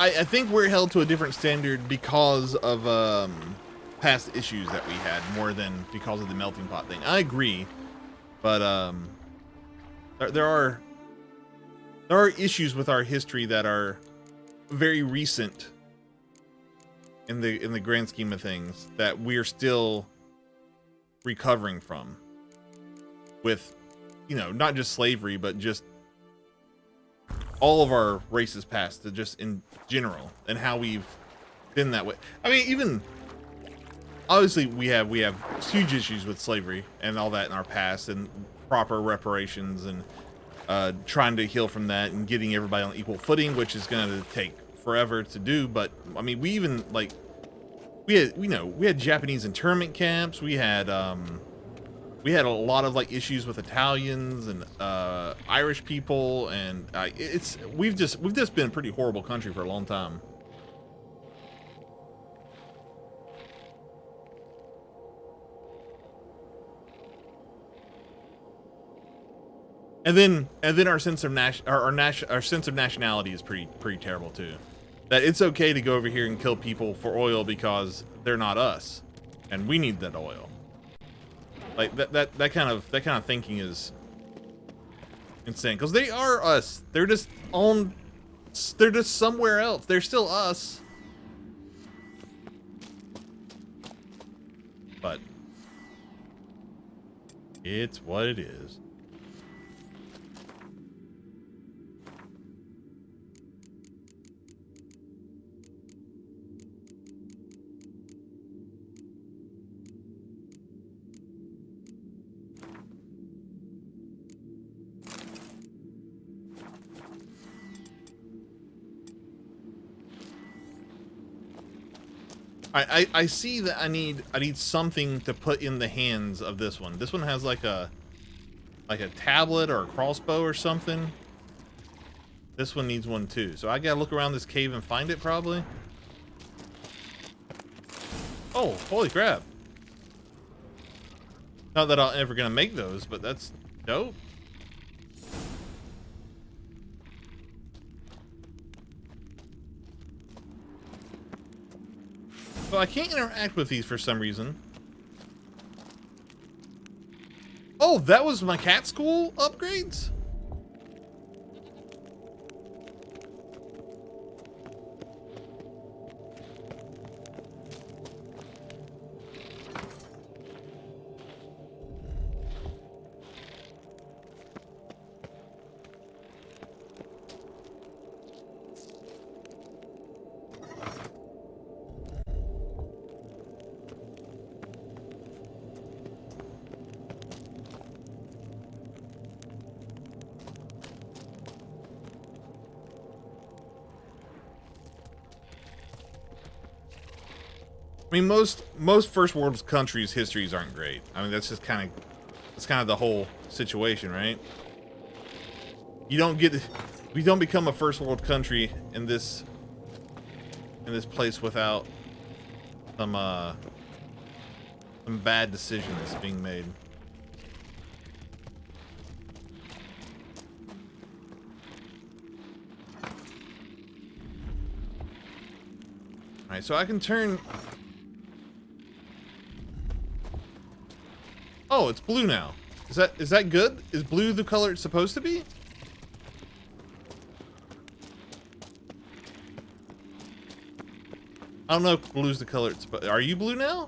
I think we're held to a different standard because of past issues that we had more than because of the melting pot thing. I agree, but there are issues with our history that are very recent in the grand scheme of things that we're still recovering from. With, you know, not just slavery, but just all of our races past, to just in general, and how we've been that way. I mean, even obviously we have huge issues with slavery and all that in our past, and proper reparations and trying to heal from that and getting everybody on equal footing, which is going to take forever to do. But I mean, we even like we had Japanese internment camps. We had a lot of like issues with Italians and Irish people, and we've just been a pretty horrible country for a long time. And then our sense of our sense of nationality is pretty terrible too. That it's okay to go over here and kill people for oil because they're not us, and we need that oil. Like that kind of thinking is insane, because they are us. They're just somewhere else. They're still us. But it's what it is. I see that I need something to put in the hands of this one. This one has like a tablet or a crossbow or something. This one needs one too. So I gotta look around this cave and find it probably. Oh, holy crap. Not that I'm ever gonna make those, but that's dope. So I can't interact with these for some reason. Oh, that was my cat school upgrades? I mean, most first world countries' histories aren't great. I mean, that's kind of the whole situation, right? We don't become a first world country in this place without some bad decisions being made. All right, so I can turn. Oh, it's blue now. Is that good? Is blue the color it's supposed to be? I don't know if blue's the color it's supposed. Are you blue now?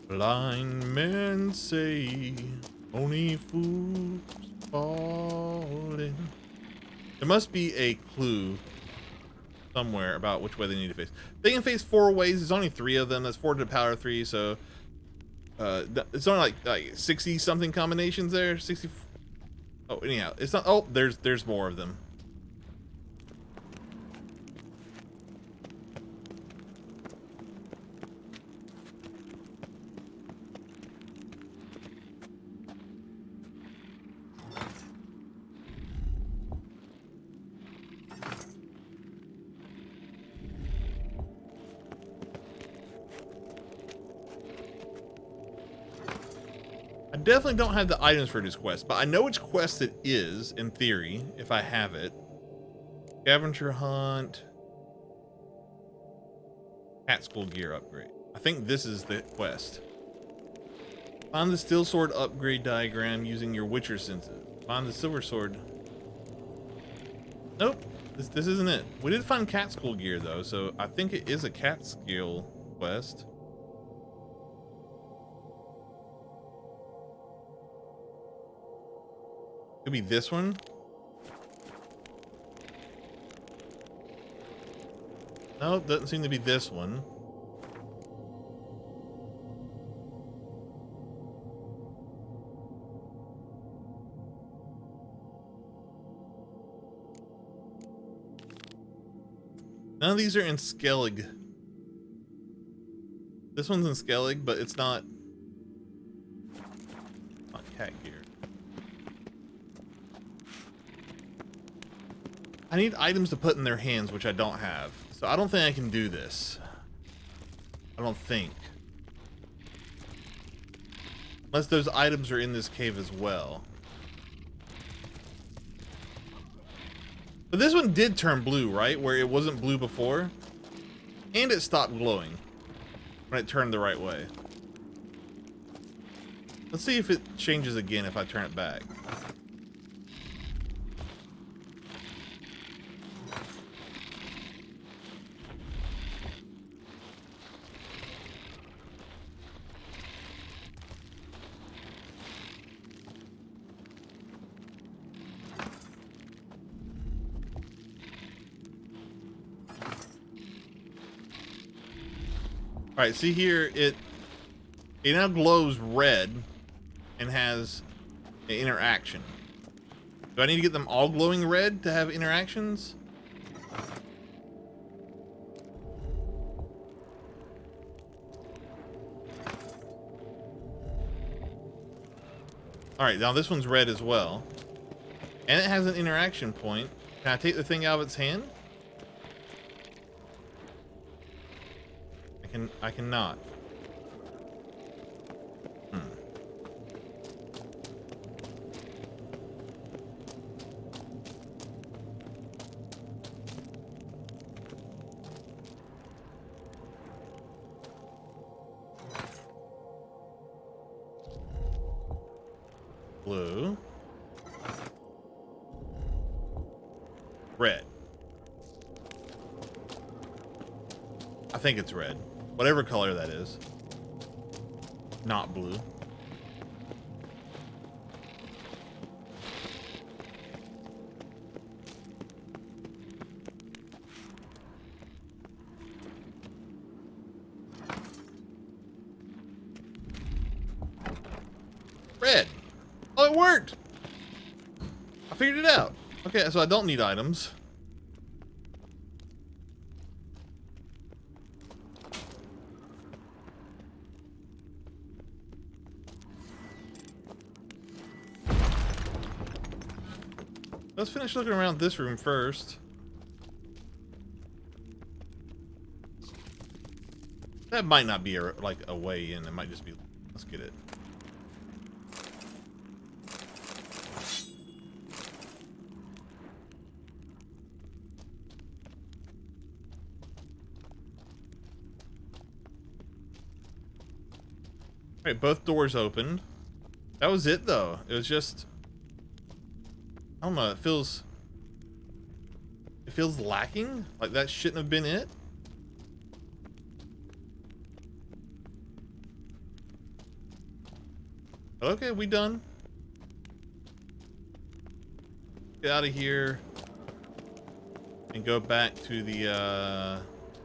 Blind men say only fools fall in. There must be a clue somewhere about which way they need to face. They can face 4 ways. There's only 3 of them. That's 4 to the power 3. So it's only like 60 something combinations there. 60. Oh, anyhow, it's not. Oh, there's more of them. Definitely don't have the items for this quest, but I know which quest it is in theory if I have it. Scavenger hunt, cat school gear upgrade. I think this is the quest. Find the steel sword upgrade diagram using your Witcher senses. Find the silver sword. Nope, this isn't it. We did find cat school gear though, so I think it is a cat skill quest. Could be this one. No, it doesn't seem to be this one. None of these are in Skellig. This one's in Skellig, but it's not cat gear. I need items to put in their hands, which I don't have. So I don't think I can do this. I don't think. Unless those items are in this cave as well. But this one did turn blue, right? Where it wasn't blue before. And it stopped glowing when it turned the right way. Let's see if it changes again if I turn it back. All right, see here, it now glows red and has an interaction. Do I need to get them all glowing red to have interactions? All right, now this one's red as well. And it has an interaction point. Can I take the thing out of its hand? I cannot. Blue. Red. I think it's red. Whatever color that is. Not blue. Red. Oh, it worked. I figured it out. Okay, so I don't need items. Let's finish looking around this room first. That might not be like a way in. It might just be. Let's get it. All right, both doors opened. That was it, though. It was just. I don't know, it feels lacking. Like that shouldn't have been it. Okay, we done. Get out of here and go back to the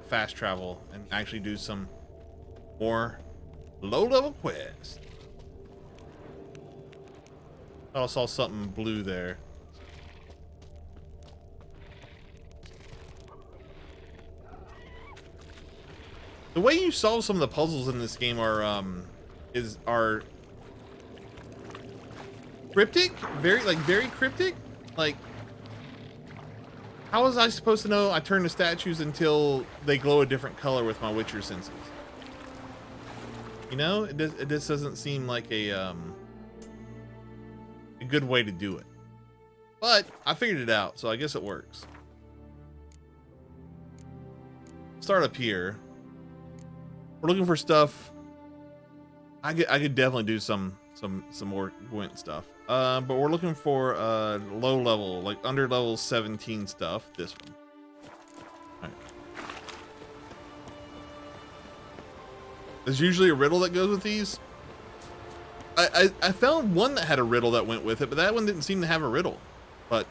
fast travel and actually do some more low-level quests. I saw something blue there. The way you solve some of the puzzles in this game are cryptic, very cryptic. Like, how was I supposed to know I turn the statues until they glow a different color with my Witcher senses? You know, it just doesn't seem like a good way to do it. But I figured it out, so I guess it works. Start up here. We're looking for stuff. I could definitely do some more Gwent stuff. But we're looking for low level, like under level 17 stuff. This one. All right. There's usually a riddle that goes with these. I found one that had a riddle that went with it, but that one didn't seem to have a riddle. But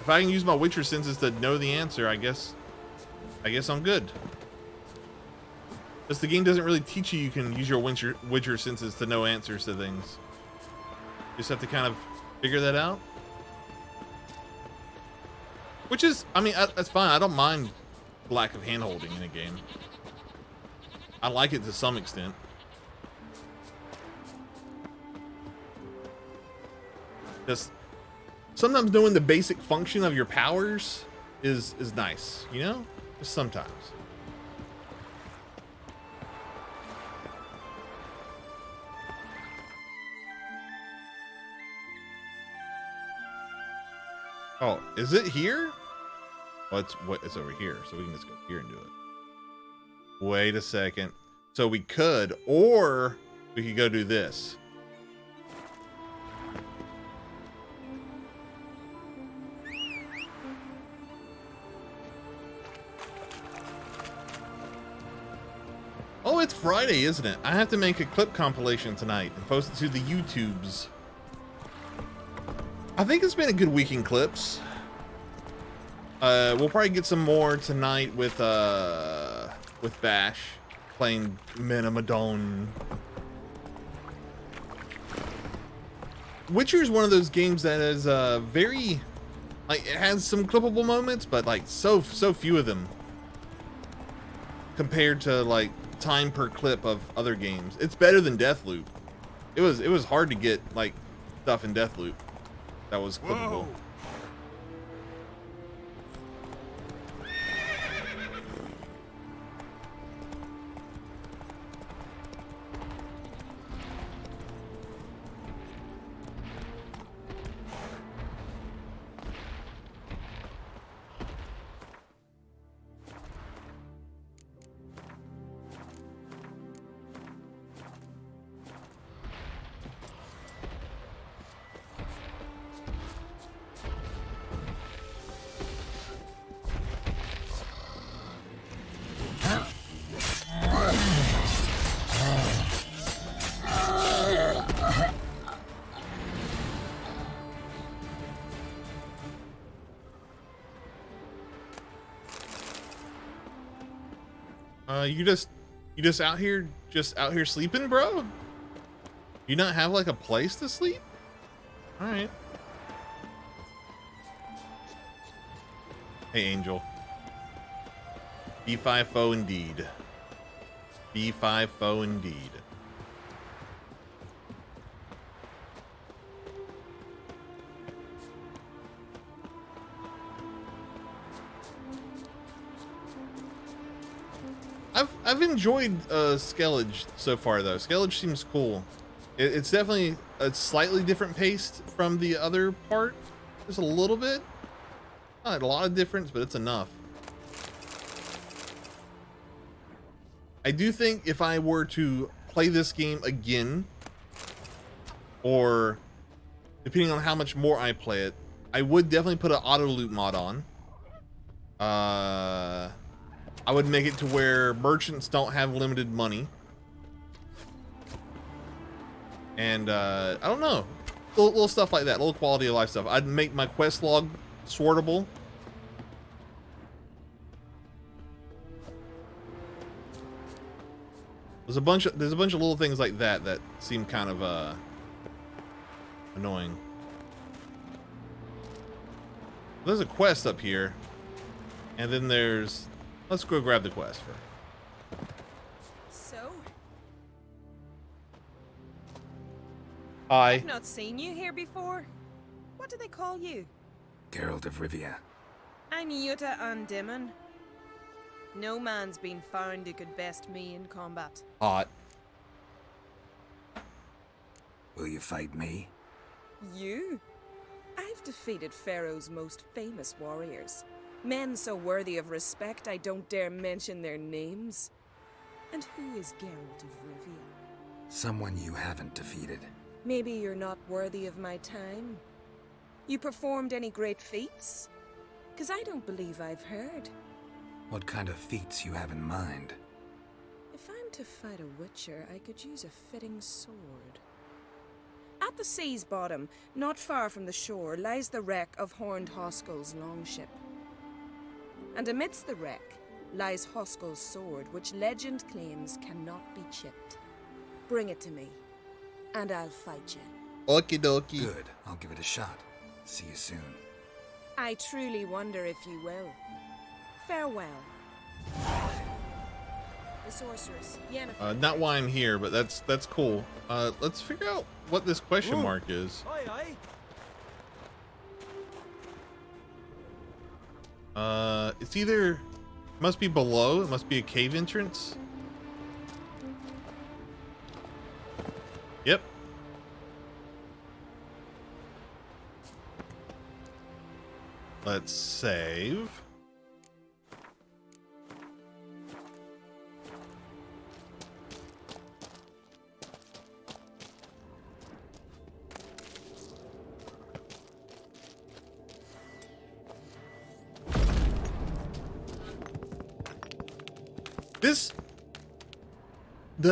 if I can use my Witcher senses to know the answer, I guess I'm good. Because the game doesn't really teach you can use your Witcher senses to know answers to things. You just have to kind of figure that out. Which is, I mean, that's fine. I don't mind lack of hand-holding in a game. I like it to some extent. Just sometimes knowing the basic function of your powers is nice, you know? Just sometimes. Oh, is it here? Well, it's over here, so we can just go here and do it. Wait a second. So we could, or we could go do this. Oh, it's Friday, isn't it? I have to make a clip compilation tonight and post it to the YouTubes. I think it's been a good week in clips. We'll probably get some more tonight with Bash playing Menamadon. Witcher is one of those games that is very, like, it has some clippable moments, but like so few of them compared to like time per clip of other games. It's better than Deathloop. It was hard to get like stuff in Deathloop that was clippable. Whoa. You just out here sleeping, bro? You not have like a place to sleep? All right. Hey, Angel. B5 foe indeed. B5 foe indeed. I've enjoyed Skellige so far though. Skellige seems cool. It's definitely a slightly different pace from the other part. Just a little bit. Not a lot of difference, but it's enough. I do think if I were to play this game again, or depending on how much more I play it, I would definitely put an auto loot mod on. I would make it to where merchants don't have limited money. And I don't know, little stuff like that, little quality of life stuff. I'd make my quest log sortable. There's a bunch of little things like that that seem kind of annoying. There's a quest up here, and then there's. Let's go grab the quest first. So? Hi. I've not seen you here before. What do they call you? Geralt of Rivia. I'm Yuta Andimon. No man's been found who could best me in combat. Hot. Will you fight me? You? I've defeated Pharaoh's most famous warriors. Men so worthy of respect I don't dare mention their names. And who is Geralt of Rivia? Someone you haven't defeated. Maybe you're not worthy of my time. You performed any great feats? 'Cause I don't believe I've heard. What kind of feats you have in mind? If I'm to fight a Witcher, I could use a fitting sword. At the sea's bottom, not far from the shore, lies the wreck of Horned Hoskel's longship. And amidst the wreck lies Hoskel's sword, which legend claims cannot be chipped. Bring it to me, and I'll fight you. Okie dokie. Good, I'll give it a shot. See you soon. I truly wonder if you will. Farewell. The sorceress, Yennefer. Not why I'm here, but that's cool. Let's figure out what this question mark is. Aye, aye. It's either must be below. It must be a cave entrance. Yep. Let's save.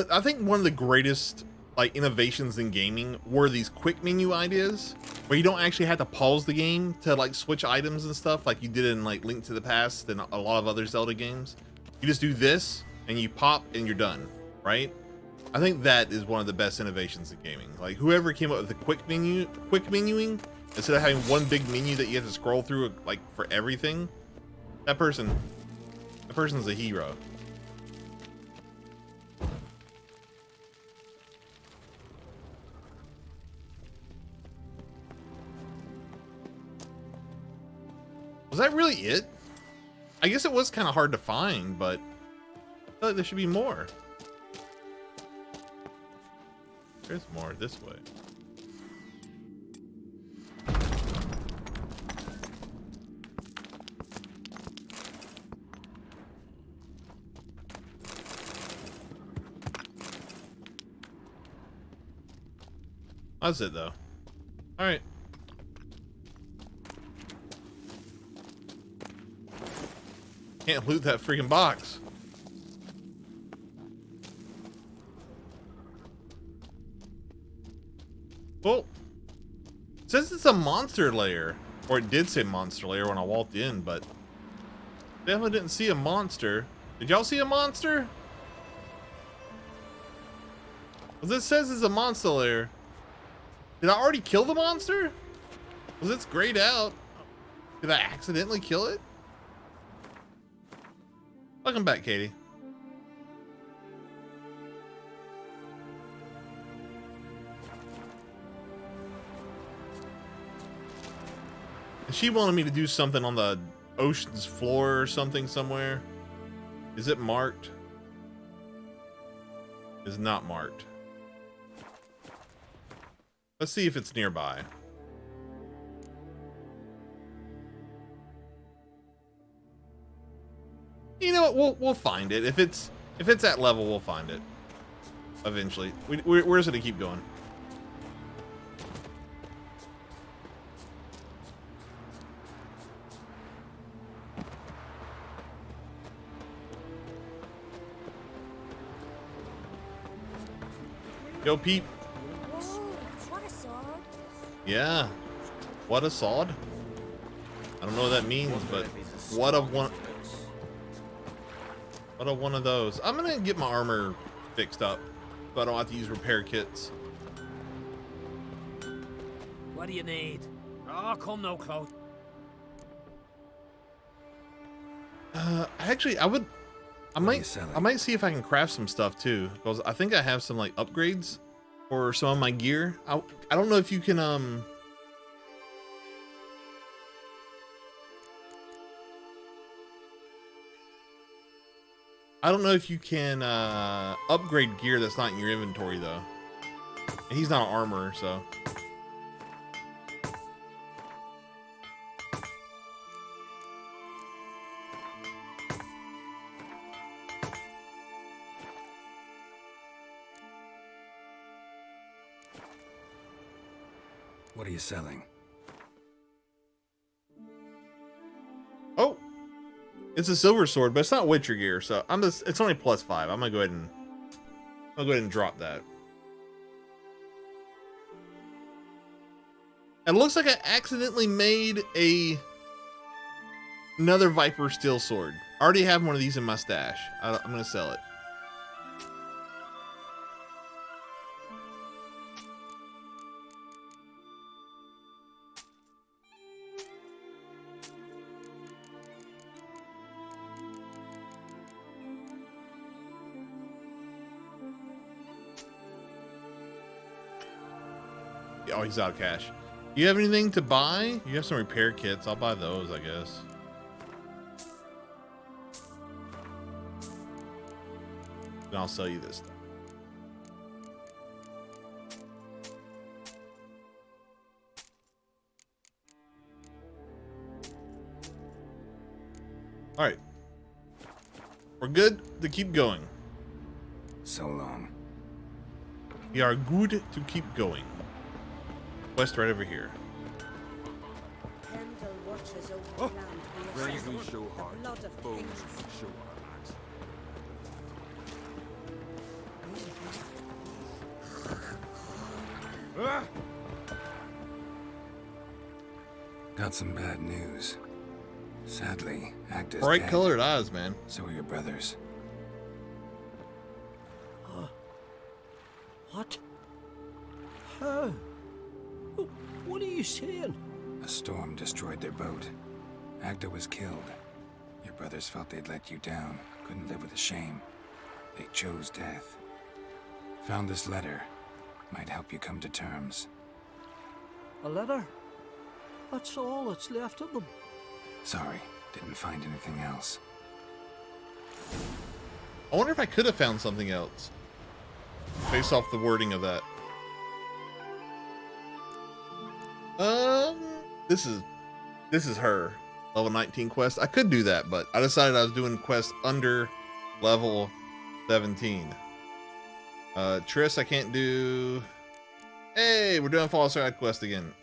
I think one of the greatest like innovations in gaming were these quick menu ideas where you don't actually have to pause the game to like switch items and stuff like you did in like Link to the Past and a lot of other Zelda games. You just do this and you pop and you're done, right? I think that is one of the best innovations in gaming. Like whoever came up with the quick menuing instead of having one big menu that you have to scroll through like for everything, that person's a hero. Was that really it? I guess it was kind of hard to find, but I feel like there should be more. There's more this way. That's it though. All right. Can't loot that freaking box. Well, it says it's a monster lair, or it did say monster lair when I walked in, but definitely didn't see a monster. Did y'all see a monster? Well, this says it's a monster lair. Did I already kill the monster? Was it's grayed out? Did I accidentally kill it? Welcome back, Katie. And she wanted me to do something on the ocean's floor or something somewhere. Is it marked? It's not marked. Let's see if it's nearby. You know what? We'll find it. If it's at level, we'll find it evenally. Where's it to keep going? Yo, Pete. Whoa, what a sword. Yeah. What a sword. I don't know what that means, but what a one. What a one of those. I'm gonna get my armor fixed up, so I don't have to use repair kits. What do you need? Oh, come no close. Actually, I might see if I can craft some stuff too, because I think I have some like upgrades for some of my gear. I don't know if you can upgrade gear that's not in your inventory though. And he's not an armorer, so. What are you selling? Oh, it's a silver sword, but it's not Witcher gear, so it's only +5. I'm gonna go ahead and drop that. It looks like I accidentally made another Viper steel sword. I already have one of these in my stash. I'm gonna sell it. Oh, he's out of cash. You have anything to buy? You have some repair kits. I'll buy those, I guess. And I'll sell you this stuff. All right. We're good to keep going. So long. We are good to keep going. Quest right over here. Pendle watches over the land. Friends we show heart, The blood of foes kings. we show our axe. Got some bad news. Sadly, Agda's Bright dead. colored eyes, man. So are your brothers. What? How? What are you saying? A storm destroyed their boat. Agda was killed. Your brothers felt they'd let you down, couldn't live with the shame. They chose death. Found this letter. Might help you come to terms. A letter? That's all that's left of them. Sorry, didn't find anything else. I wonder if I could have found something else. Based off the wording of that. This is her. Level 19 quest. I could do that, but I decided I was doing quests under level 17. Triss, I can't do. Hey, we're doing Fallout side quest again.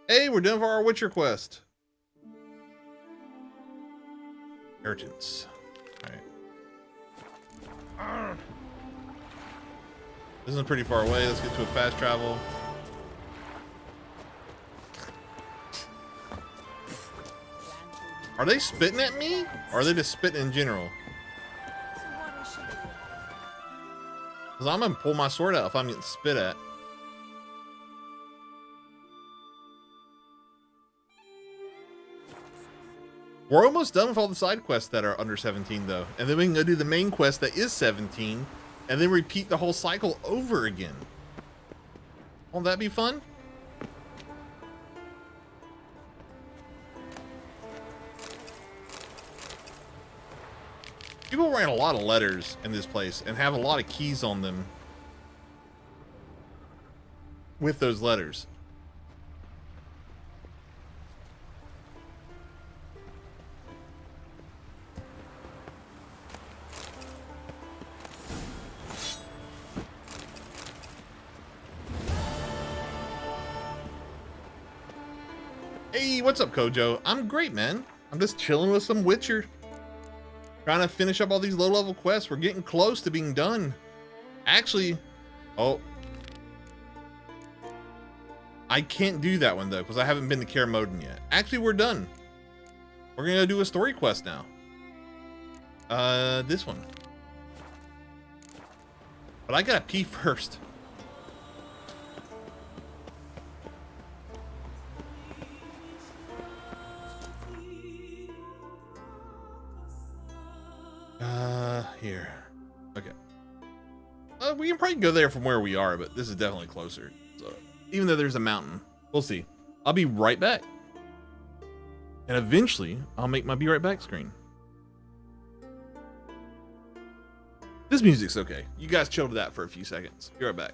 Hey, we're doing for our Witcher quest. Inheritance. Alright. This is pretty far away. Let's get to a fast travel. Are they spitting at me? Or are they just spitting in general? Because I'm going to pull my sword out if I'm getting spit at. We're almost done with all the side quests that are under 17, though. And then we can go do the main quest that is 17, and then repeat the whole cycle over again. Won't that be fun? People write a lot of letters in this place and have a lot of keys on them with those letters. Hey, what's up, Kojo? I'm great, man. I'm just chilling with some Witcher. Trying to finish up all these low-level quests. We're getting close to being done. Actually, oh. I can't do that one, though, because I haven't been to Kaer Morhen yet. Actually, we're done. We're going to do a story quest now. This one. But I gotta pee first. Here. Okay. We can probably go there from where we are, but this is definitely closer. So, even though there's a mountain, we'll see. I'll be right back. And eventually, I'll make my be right back screen. This music's okay. You guys chill to that for a few seconds. Be right back.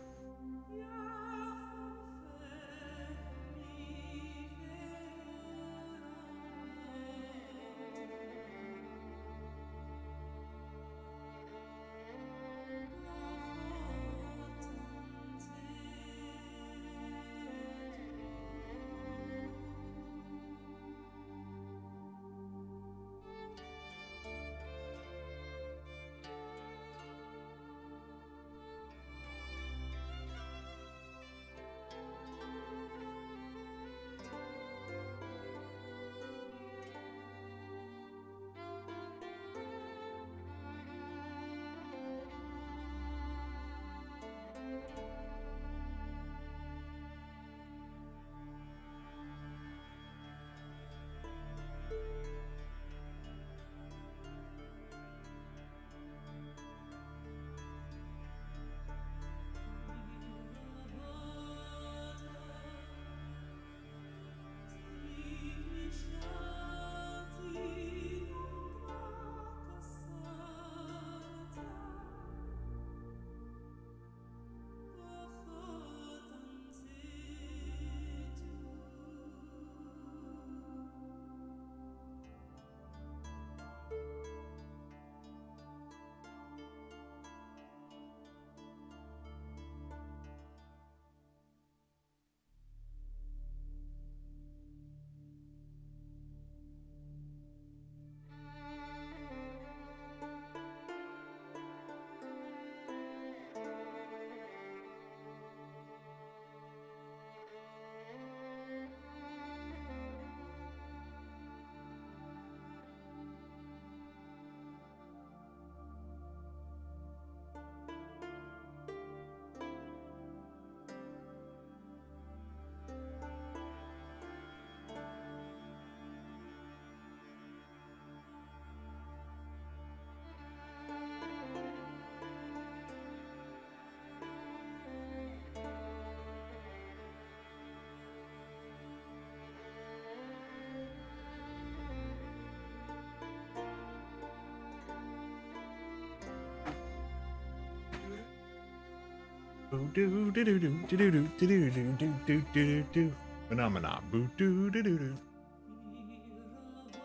Phenomena.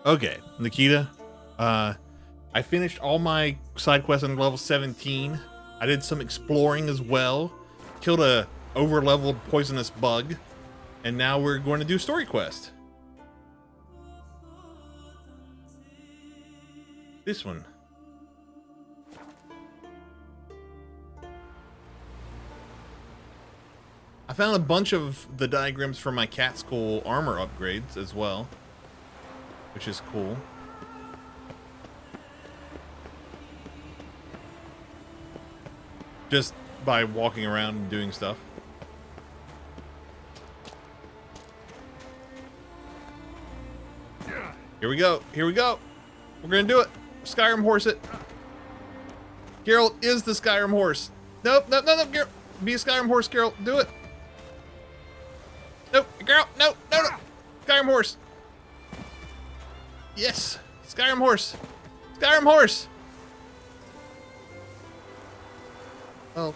Okay, Nikita. I finished all my side quests on level 17. I did some exploring as well. Killed a over-leveled poisonous bug. And now we're going to do story quest. This one. I found a bunch of the diagrams for my cat skull armor upgrades as well, which is cool. Just by walking around and doing stuff. Here we go. Here we go. We're gonna do it. Skyrim horse it. Geralt is the Skyrim horse. Nope, nope, no, no, Geralt. Be a Skyrim horse, Geralt. Do it. Nope, Geralt. No, no, no. Skyrim horse. Yes. Skyrim horse. Skyrim horse. Oh.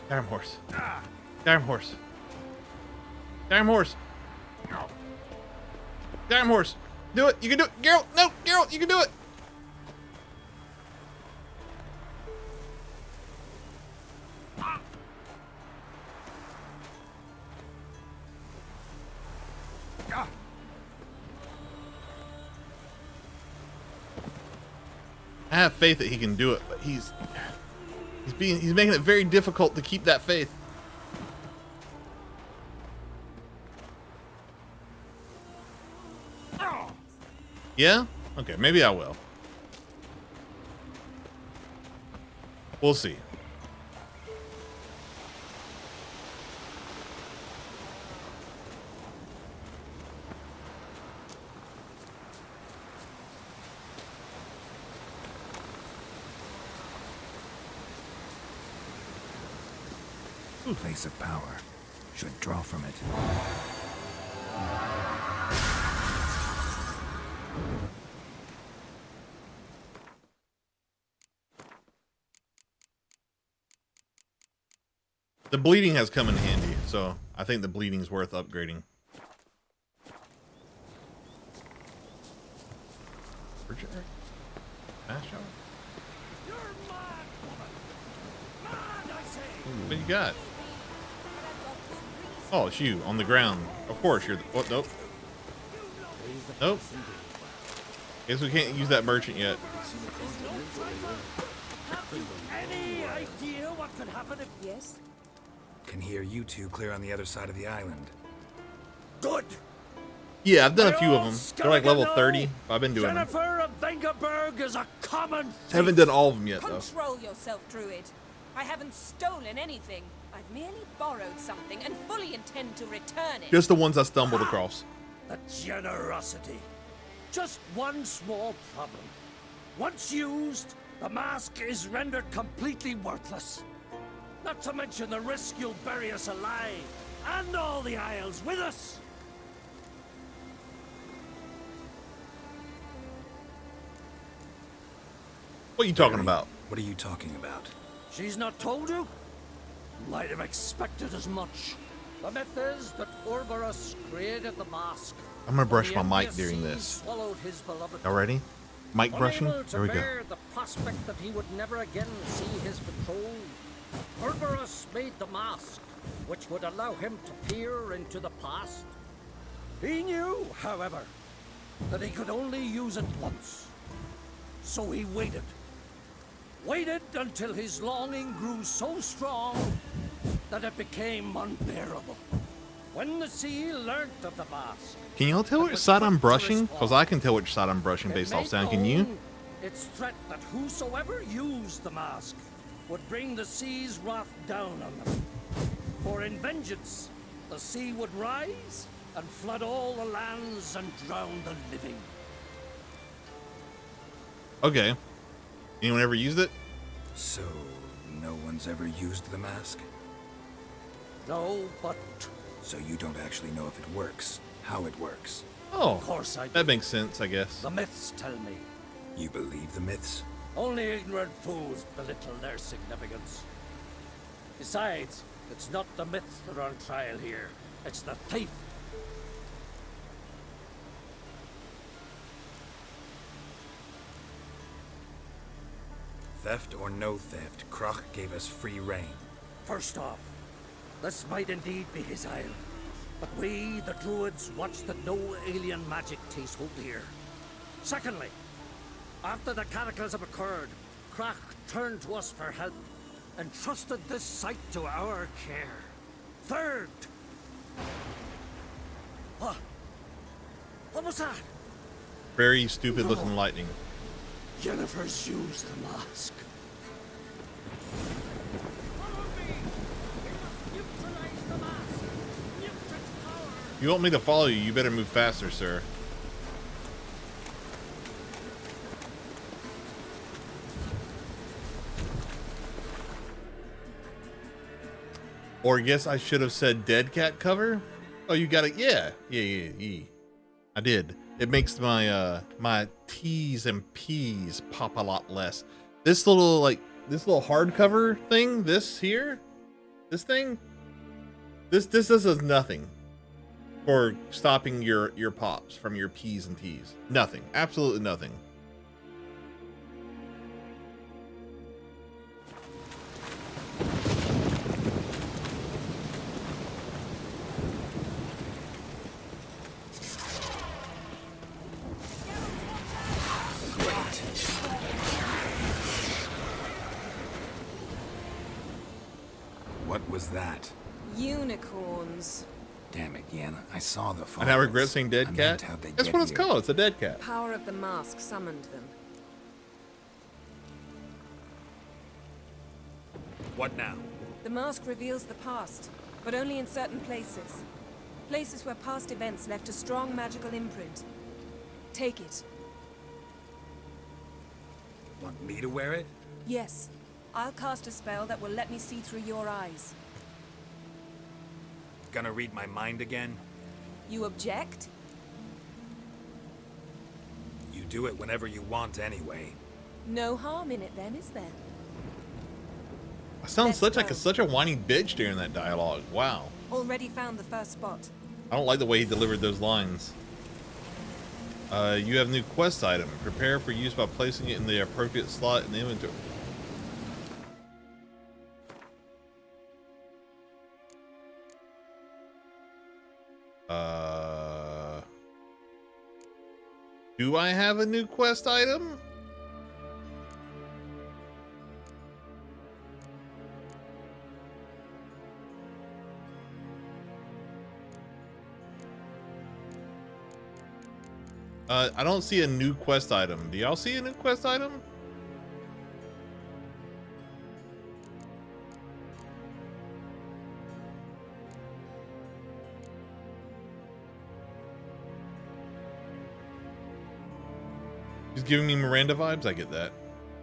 Skyrim horse. Skyrim horse. Skyrim horse. Skyrim horse. Do it. You can do it. Geralt. No, Geralt. You can do it. I have faith that he can do it, but he's making it very difficult to keep that faith. Yeah? Okay, maybe I will. We'll see. Place of power. Should draw from it. The bleeding has come in handy, so I think the bleeding's worth upgrading. What you got? Oh, it's you on the ground. Of course you're the, what? Nope. Nope. Guess we can't use that merchant yet. Any idea what could happen if... Yes? Can hear you two clear on the other side of the island. Good. Yeah, I've done a few of them. They're like level 30. I've been doing them. Jennifer of Vengerberg is a common thief. Haven't done all of them yet, though. Control yourself, Druid. I haven't stolen anything. I've merely borrowed something and fully intend to return it. Just the ones I stumbled across. The generosity. Just one small problem. Once used, the mask is rendered completely worthless. Not to mention the risk you'll bury us alive, and all the Isles with us. What are you talking about? What are you talking about? She's not told you? Might have expected as much. The myth is that Orberus created the mask. I'm gonna brush my mic during this. Y'all ready? Mic brushing? There we go. The prospect that he would never again see his betrothed, Orberus made the mask, which would allow him to peer into the past. He knew, however, that he could only use it once. So he waited. Waited until his longing grew so strong that it became unbearable. When the sea learnt of the mask... Can y'all tell which side I'm brushing? Because I can tell which side I'm brushing based off sound. Can you? Its threat that whosoever used the mask would bring the sea's wrath down on them. For in vengeance, the sea would rise and flood all the lands and drown the living. Okay. Anyone ever used it? So, no one's ever used the mask? No, but... So you don't actually know if it works, how it works? Oh, of course I do. That makes sense, I guess. The myths tell me. You believe the myths? Only ignorant fools belittle their significance. Besides, it's not the myths that are on trial here. It's the thief. Theft or no theft, Kroch gave us free rein. First off, this might indeed be his isle. But we, the Druids, watch that no alien magic takes hold here. Secondly, after the cataclysm occurred, Kroch turned to us for help and trusted this site to our care. Third... What was that? Very stupid looking lightning. Jennifer's used the mask. You want me to follow you, you better move faster, sir. Or I guess I should have said dead cat cover. Oh, you got it. Yeah. I did. It makes my my T's and P's pop a lot less. This little hardcover thing, this thing, this does nothing for stopping your pops from your P's and T's. Nothing. Absolutely nothing. What was that? Unicorns. Damn it, Yen. I saw the And I regret saying dead cat. That's what it's called. It's a dead cat. Power of the mask summoned them. What now? The mask reveals the past, but only in certain places. Places where past events left a strong magical imprint. Take it. Want me to wear it? Yes. I'll cast a spell that will let me see through your eyes. Gonna read my mind again? You object? You do it whenever you want anyway. No harm in it then, is there? I sound such a whiny bitch during that dialogue. Wow. Already found the first spot. I don't like the way he delivered those lines. You have a new quest item. Prepare for use by placing it in the appropriate slot in the inventory. Do I have a new quest item? I don't see a new quest item. Do y'all see a new quest item? He's giving me Miranda vibes. I get that.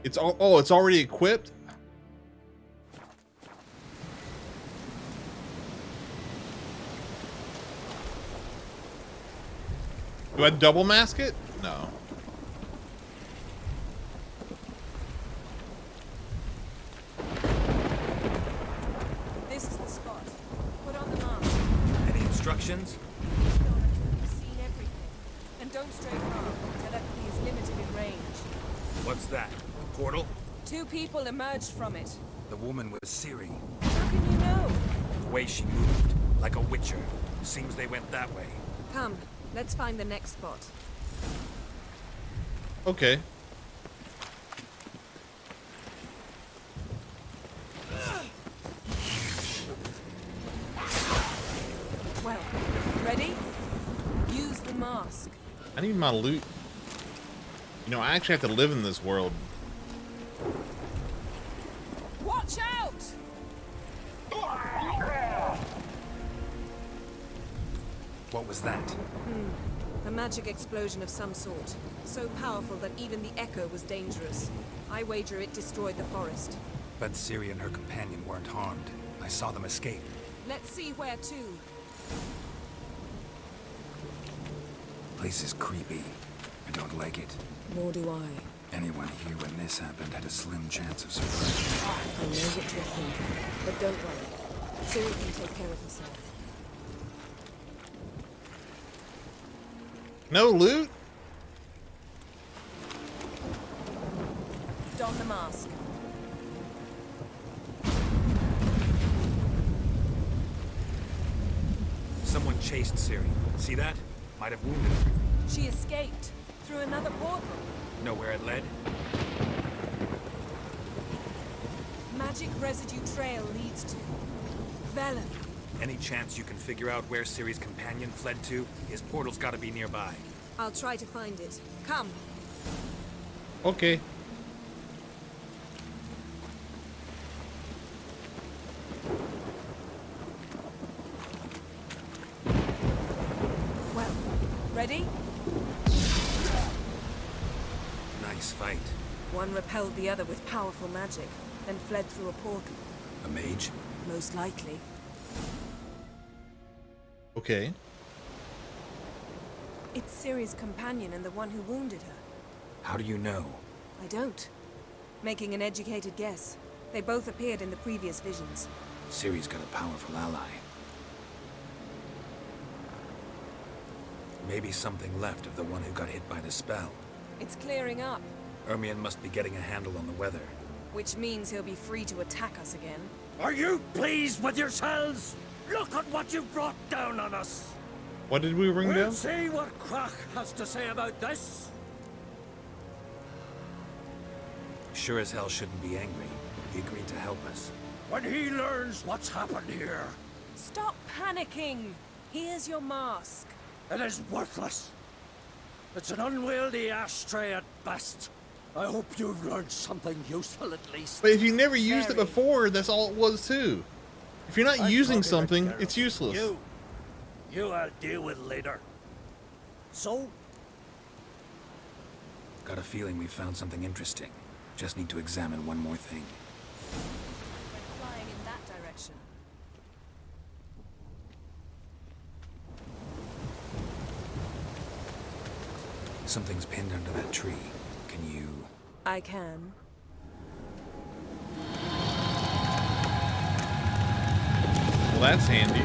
It's all. Oh, it's already equipped. Do I double mask it? No. This is the spot. Put on the mask. Any instructions? You've seen everything. And don't stray far. Telepathy is limited in range. What's that? Portal? 2 people emerged from it. The woman was Ciri. How can you know? The way she moved, like a witcher. Seems they went that way. Come, let's find the next spot. Okay. Well, ready? Use the mask. I need my loot. You know, I actually have to live in this world. Watch out! What was that? A magic explosion of some sort. So powerful that even the echo was dangerous. I wager it destroyed the forest. But Ciri and her companion weren't harmed. I saw them escape. Let's see where to. Place is creepy. I don't like it. Nor do I. Anyone here when this happened had a slim chance of survival. I know what you're thinking, but don't worry. Ciri can take care of herself. No loot? Don the mask. Someone chased Ciri. See that? Might have wounded her. She escaped through another portal. Know where it led? Magic residue trail leads to Velen. Any chance you can figure out where Ciri's companion fled to? His portal's gotta be nearby. I'll try to find it. Come. Okay. Well, ready? Nice fight. One repelled the other with powerful magic, then fled through a portal. A mage? Most likely. Okay. It's Ciri's companion and the one who wounded her. How do you know? I don't. Making an educated guess. They both appeared in the previous visions. Ciri's got a powerful ally. Maybe something left of the one who got hit by the spell. It's clearing up, Ermion must be getting a handle on the weather. which means he'll be free to attack us again. Are you pleased with yourselves? Look at what you've brought down on us. What did we bring We'll down? see what Crach has to say about this. Sure as hell shouldn't be angry. He agreed to help us. When he learns what's happened here, Stop panicking! Here's your mask. it is worthless. It's an unwieldy ashtray at best. I hope you've learned something useful at least. But if you never used it before, that's all it was too. If you're not I'm using talking about something, Geralt. it's useless. You I'll deal with later. So, Got a feeling we found something interesting. Just need to examine one more thing. They're flying in that direction. Something's pinned under that tree. Can you... I can. Well, that's handy.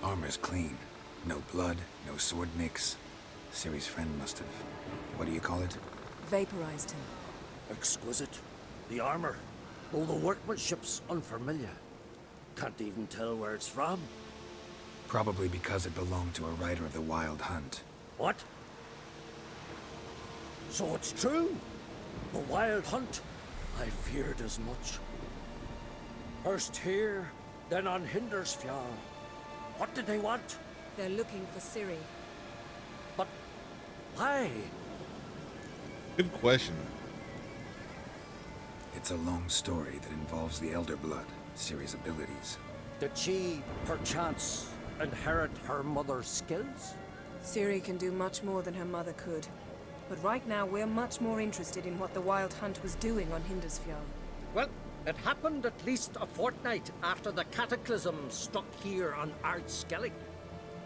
Armor's clean. No blood, no sword nicks. Ciri's friend must have... What do you call it? Vaporized him. exquisite. The armor, though the workmanship's unfamiliar. Can't even tell where it's from. Probably because it belonged to a rider of the Wild Hunt. What? So it's true? The Wild Hunt? I feared as much. First here, then on Hindersfjall. What did they want? They're looking for Ciri. But why? Good question. It's a long story that involves the Elder Blood, Ciri's abilities. Did she, perchance, inherit her mother's skills? Ciri can do much more than her mother could. But right now, we're much more interested in what the Wild Hunt was doing on Hindersfjall. Well, it happened at least a fortnight after the cataclysm struck here on Ardskellig.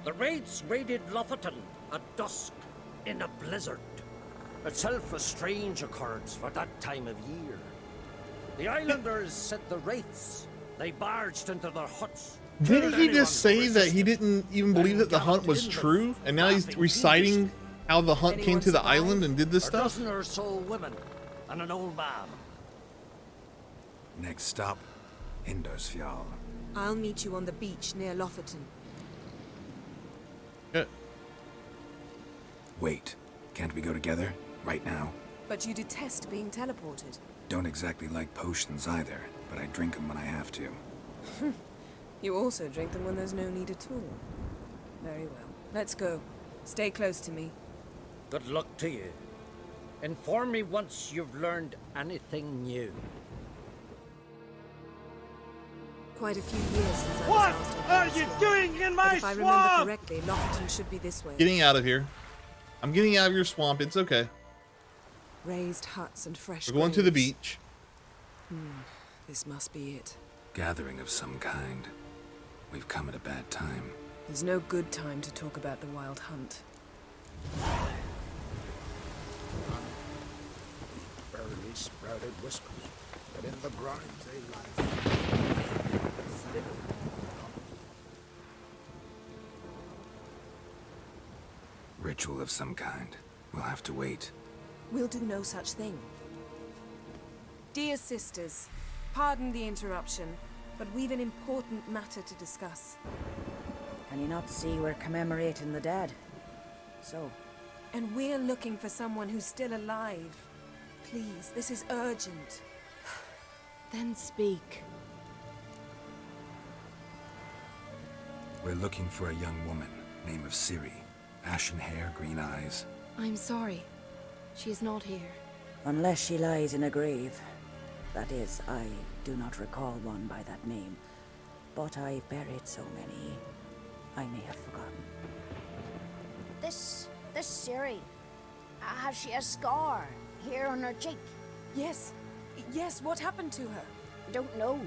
The raids raided Lofoten at dusk in a blizzard. Itself a strange occurrence for that time of year. The islanders sent the wraiths. They barged into their huts. Didn't he just say that he didn't even believe that the hunt was true? And now he's reciting how the hunt came to the island and did this A stuff? dozen or so women and an old man. Next stop, Hindersfjall. I'll meet you on the beach near Lofoten. Wait, can't we go together? Right now? But you detest being teleported. Don't exactly like potions either, but I drink them when I have to. You also drink them when there's no need at all. Very well. Let's go. Stay close to me. Good luck to you. Inform me once you've learned anything new. Quite a few years since I What was last on are you Hindersfjall. doing in my But if I remember swamp? correctly, Lofoten should be this way. Getting out of here. I'm getting out of your swamp. It's okay. Raised huts and fresh We're going to the graves. beach. This must be it. Gathering of some kind. We've come at a bad time. There's no good time to talk about the Wild Hunt. Barely sprouted whiskers, but in the grinds they lie. Ritual of some kind. We'll have to wait. We'll do no such thing. Dear sisters, pardon the interruption, but we've an important matter to discuss. Can you not see we're commemorating the dead? So? And we're looking for someone who's still alive. Please, this is urgent. Then speak. We're looking for a young woman, name of Ciri. Ashen hair, green eyes. I'm sorry. She is not here. Unless she lies in a grave. That is, I do not recall one by that name. But I've buried so many, I may have forgotten. This Ciri, has she a scar here on her cheek? Yes. Yes, what happened to her? Don't know.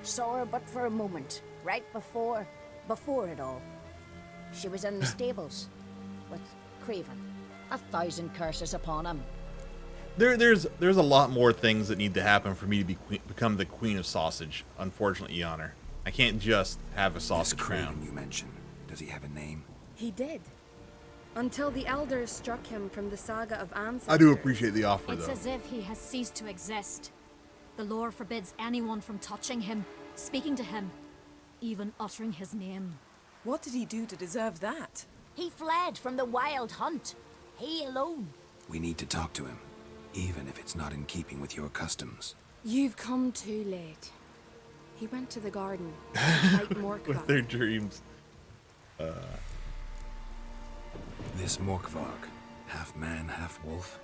Saw her but for a moment, right before it all. She was in the stables with Craven. 1,000 curses upon him. There's a lot more things that need to happen for me to become the Queen of Sausage. Unfortunately, Your Honor, I can't just have a sausage crown. You mentioned. Does he have a name? He did. Until the elders struck him from the saga of ancestors. I do appreciate the offer, It's though. as if he has ceased to exist. The lore forbids anyone from touching him, speaking to him, even uttering his name. What did he do to deserve that? He fled from the Wild Hunt. He alone. We need to talk to him, even if it's not in keeping with your customs. You've come too late. He went to the garden to fight Morkvarg. With their dreams. This Morkvarg, half man, half wolf,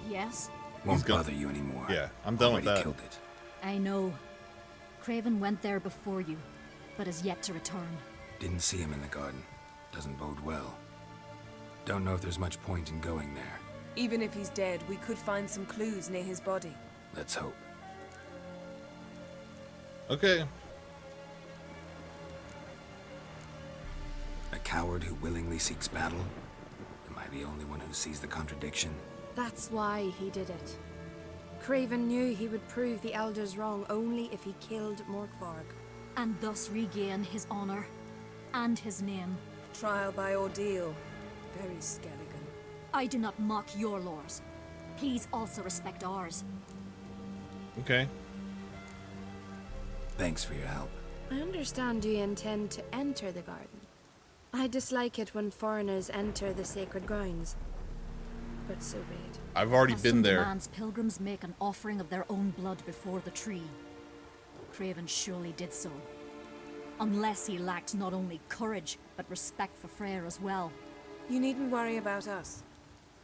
Yes, won't bother you anymore. Yeah, I'm done with Already that. killed it. I know. Craven went there before you, but is yet to return. Didn't see him in the garden. Doesn't bode well. Don't know if there's much point in going there. Even if he's dead, we could find some clues near his body. Let's hope. Okay. A coward who willingly seeks battle? Am I the only one who sees the contradiction? That's why he did it. Craven knew he would prove the elders wrong only if he killed Morkvarg. And thus regain his honor and his name. Trial by ordeal. Very Skelligan. I do not mock your laws. Please also respect ours. Okay. Thanks for your help. I understand you intend to enter the garden. I dislike it when foreigners enter the sacred grounds. But so be it. I've already Custom been there. demands pilgrims make an offering of their own blood before the tree. Craven surely did so. Unless he lacked not only courage, but respect for Freyr as well. You needn't worry about us.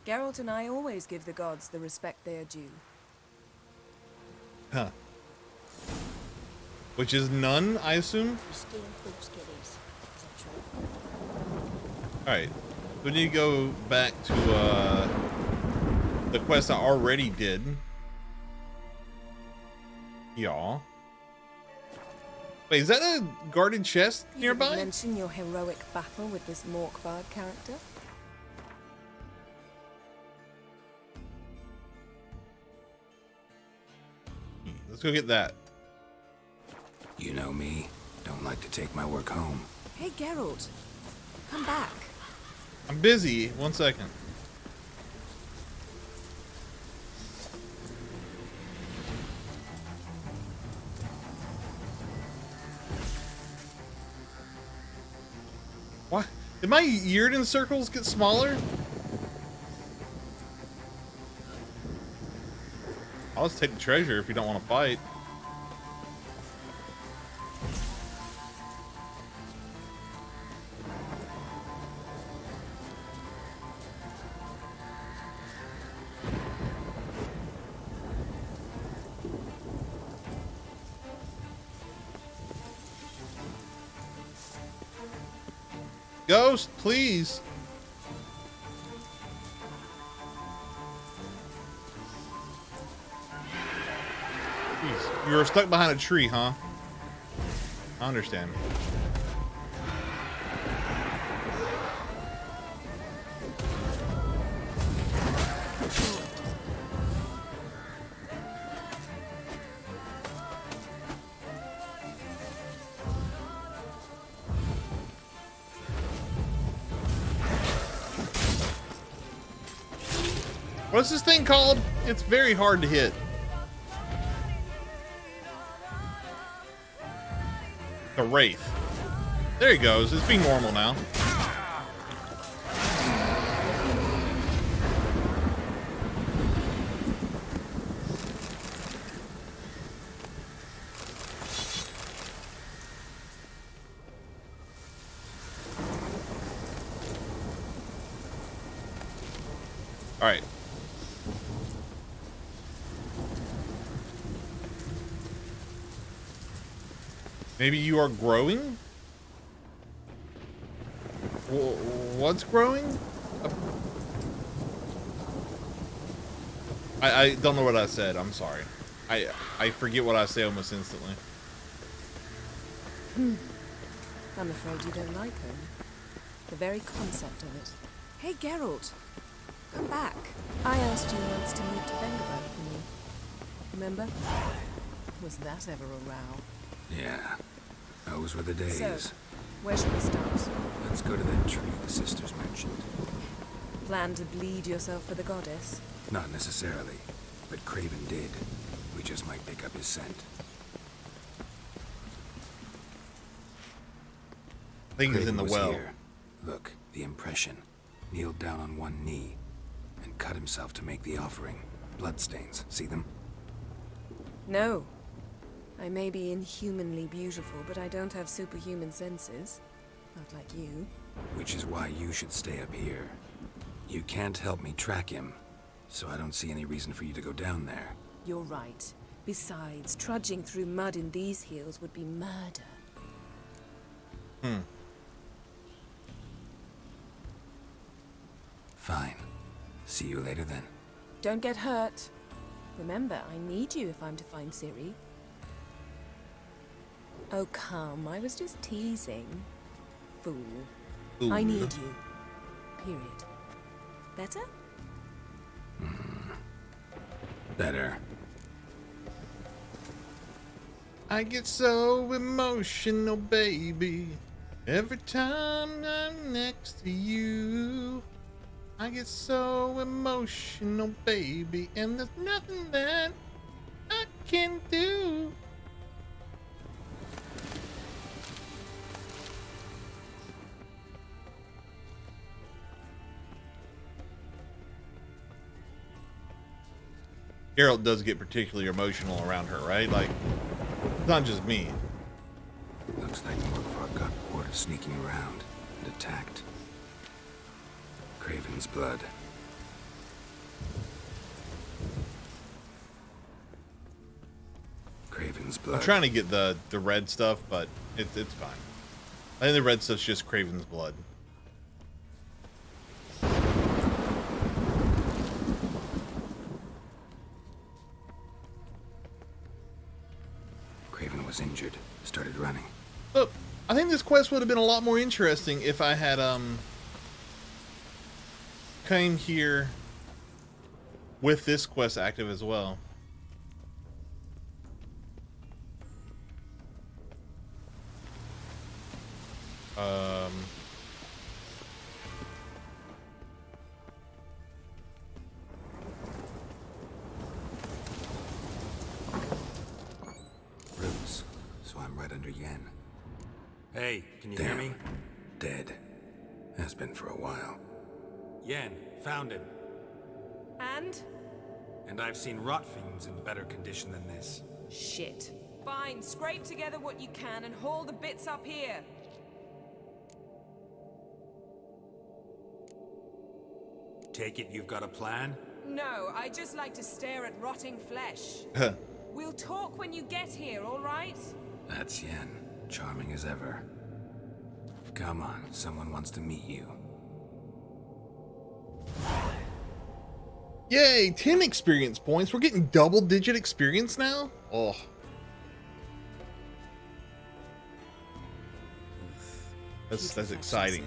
Geralt and I always give the gods the respect they are due. Huh. Which is none, I assume? Steal those kitties. Is it true? Alright. We need to go back to the quest I already did. Y'all. Wait, is that a guarded chest You nearby? didn't mention your heroic battle with this Morkvarg character. Let's go get that. You know me. Don't like to take my work home. Hey, Geralt. Come back. I'm busy. 1 second. What? Did my Yrden circles get smaller? I'll just take the treasure if you don't want to fight. Ghost, please. Jeez, You were stuck behind a tree, huh? I understand. What's this thing called? It's very hard to hit. The Wraith. There he goes. It's being normal now. All right. Maybe you are growing? What's growing? I don't know what I said. I'm sorry. I forget what I say almost instantly. I'm afraid you don't like them. The very concept of it. Hey, Geralt. Come back. I asked you once to move to Vengerberg for me. Remember? Was that ever a row? Yeah. Those were the days. So, where should we start? Let's go to that tree the sisters mentioned. Plan to bleed yourself for the goddess? Not necessarily, but Craven did. We just might pick up his scent. I think he's in the well. Here. Look, the impression. Kneeled down on one knee and cut himself to make the offering. Bloodstains. See them? No. I may be inhumanly beautiful, but I don't have superhuman senses. Not like you. Which is why you should stay up here. You can't help me track him, so I don't see any reason for you to go down there. You're right. Besides, trudging through mud in these hills would be murder. Fine. See you later then. Don't get hurt. Remember, I need you if I'm to find Ciri. Oh, come. I was just teasing. Fool. Ooh. I need you. Period. Better? Better. I get so emotional, baby. Every time I'm next to you. I get so emotional, baby. And there's nothing that I can do. Geralt does get particularly emotional around her, right? Like, it's not just me. Looks like Morkvar got bored of sneaking around and attacked. Craven's blood. Craven's blood. I'm trying to get the red stuff, but it's fine. I think the red stuff's just Craven's blood. Craven was injured, started running. Look, I think this quest would have been a lot more interesting if I had came here with this quest active as well. Roots, so I'm right under Yen. Hey, can you hear me? Dead. Has been for a while. Yen, found him. And? And I've seen rot fiends in better condition than this. Shit. Fine, scrape together what you can and haul the bits up here. Take it you've got a plan? No, I just like to stare at rotting flesh. We'll talk when you get here, all right? That's Yen. Charming as ever. Come on, someone wants to meet you. Yay, 10 experience points. We're getting double-digit experience now? Oh, That's exciting.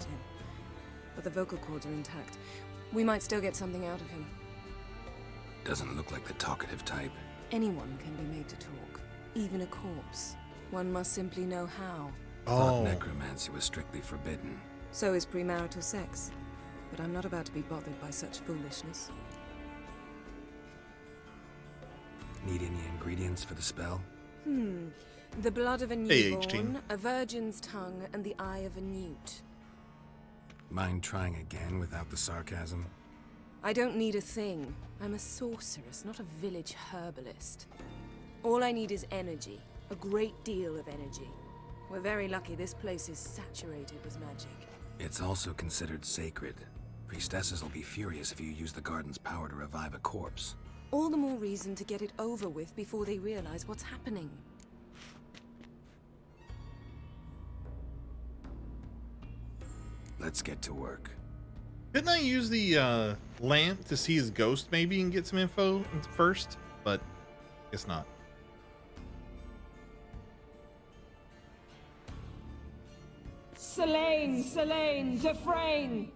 But the vocal cords are intact. We might still get something out of him. Doesn't look like the talkative type. Anyone can be made to talk, even a corpse. One must simply know how. Thought necromancy was strictly forbidden. So is premarital sex. But I'm not about to be bothered by such foolishness. Need any ingredients for the spell? The blood of a Hey, newborn, a virgin's tongue, and the eye of a newt. Mind trying again without the sarcasm? I don't need a thing. I'm a sorceress, not a village herbalist. All I need is energy. A great deal of energy. We're very lucky this place is saturated with magic. It's also considered sacred. Priestesses will be furious if you use the garden's power to revive a corpse. All the more reason to get it over with before they realize what's happening. Let's get to work. Didn't I use the lamp to see his ghost maybe and get some info first? But guess not. Selene, Selene, Defrain!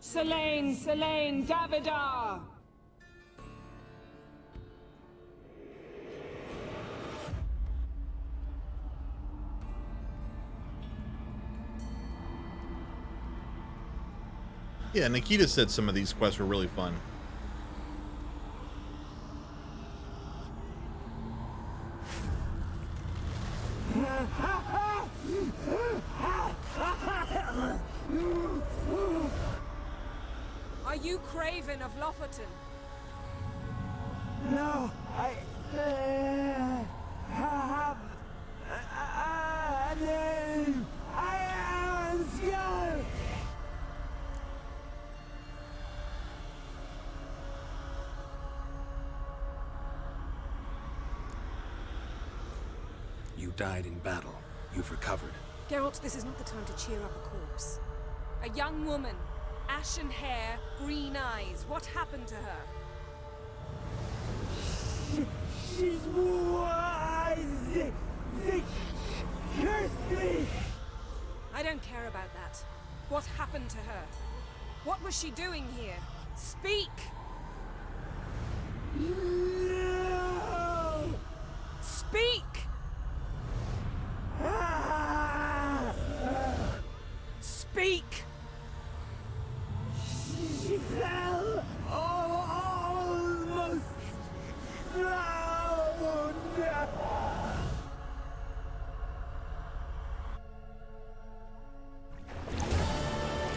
Selene, Selene, Davidar! Yeah, Nikita said some of these quests were really fun. Are you Craven of Lofferton? No, I have a name. I am Skull. You died in battle. You've recovered. Geralt, this is not the time to cheer up a corpse. A young woman. Ashen hair, green eyes. What happened to her? She's wise. They cursed me. I don't care about that. What happened to her? What was she doing here? Speak! No. Speak! Speak! She fell almost drowned.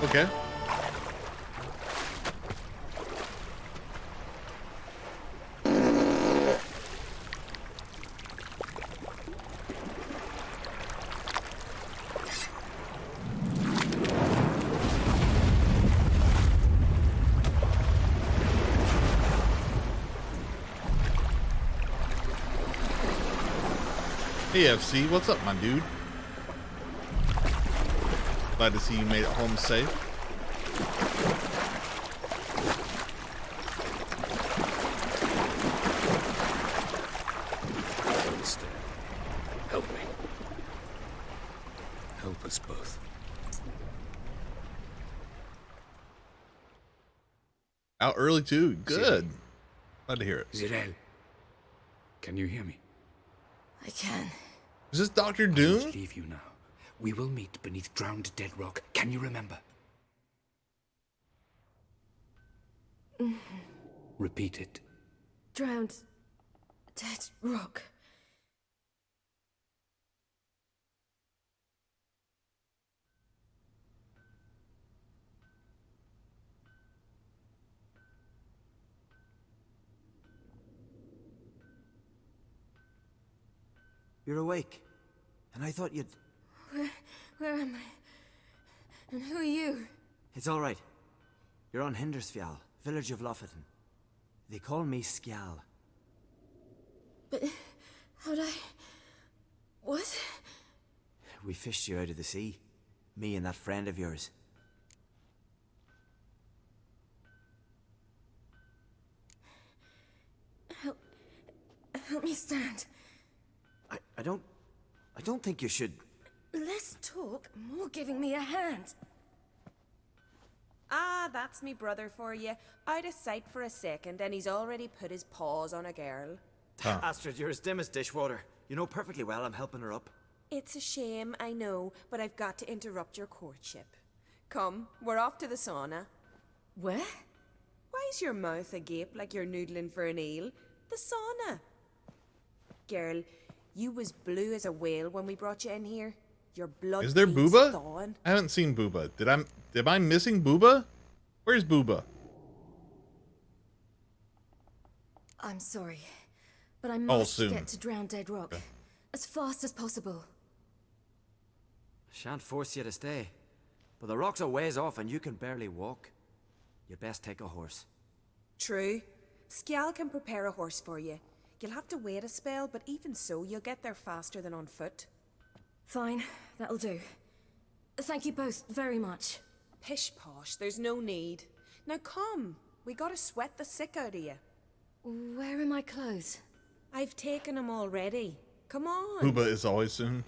Okay. Hey FC, what's up, my dude? Glad to see you made it home safe. Understand. Help me. Help us both. Out early too. Good. Glad to hear it. Zirael, can you hear me? I can. Is this Dr. I Doom? must leave you now. We will meet beneath drowned dead rock. Can you remember? Repeat it. Drowned. Dead rock. You're awake. And I thought you'd... Where am I? And who are you? It's all right. You're on Hindersfjall, village of Lofferton. They call me Skjal. But how'd I... What? We fished you out of the sea. Me and that friend of yours. Help me stand. I don't think you should... Less talk, more giving me a hand. Ah, that's me brother for you. Out of sight for a second, and he's already put his paws on a girl. Huh. Astrid, you're as dim as dishwater. You know perfectly well I'm helping her up. It's a shame, I know, but I've got to interrupt your courtship. Come, we're off to the sauna. Where? Why's your mouth agape like you're noodling for an eel? The sauna. Girl, you was blue as a whale when we brought you in here. Your blood Is there needs Booba? thawing. I haven't seen Booba. Am I missing Booba? Where's Booba? I'm sorry, but I must soon. get to Drowned Dead Rock as fast as possible. Shan't force you to stay. But the rock's a ways off and you can barely walk. You best take a horse. True. Skjal can prepare a horse for you. You'll have to wait a spell, but even so, you'll get there faster than on foot. Fine, that'll do. Thank you both very much. Pish posh, there's no need. Now come, we gotta sweat the sick out of you. Where are my clothes? I've taken them already. Come on. Booba is always soon.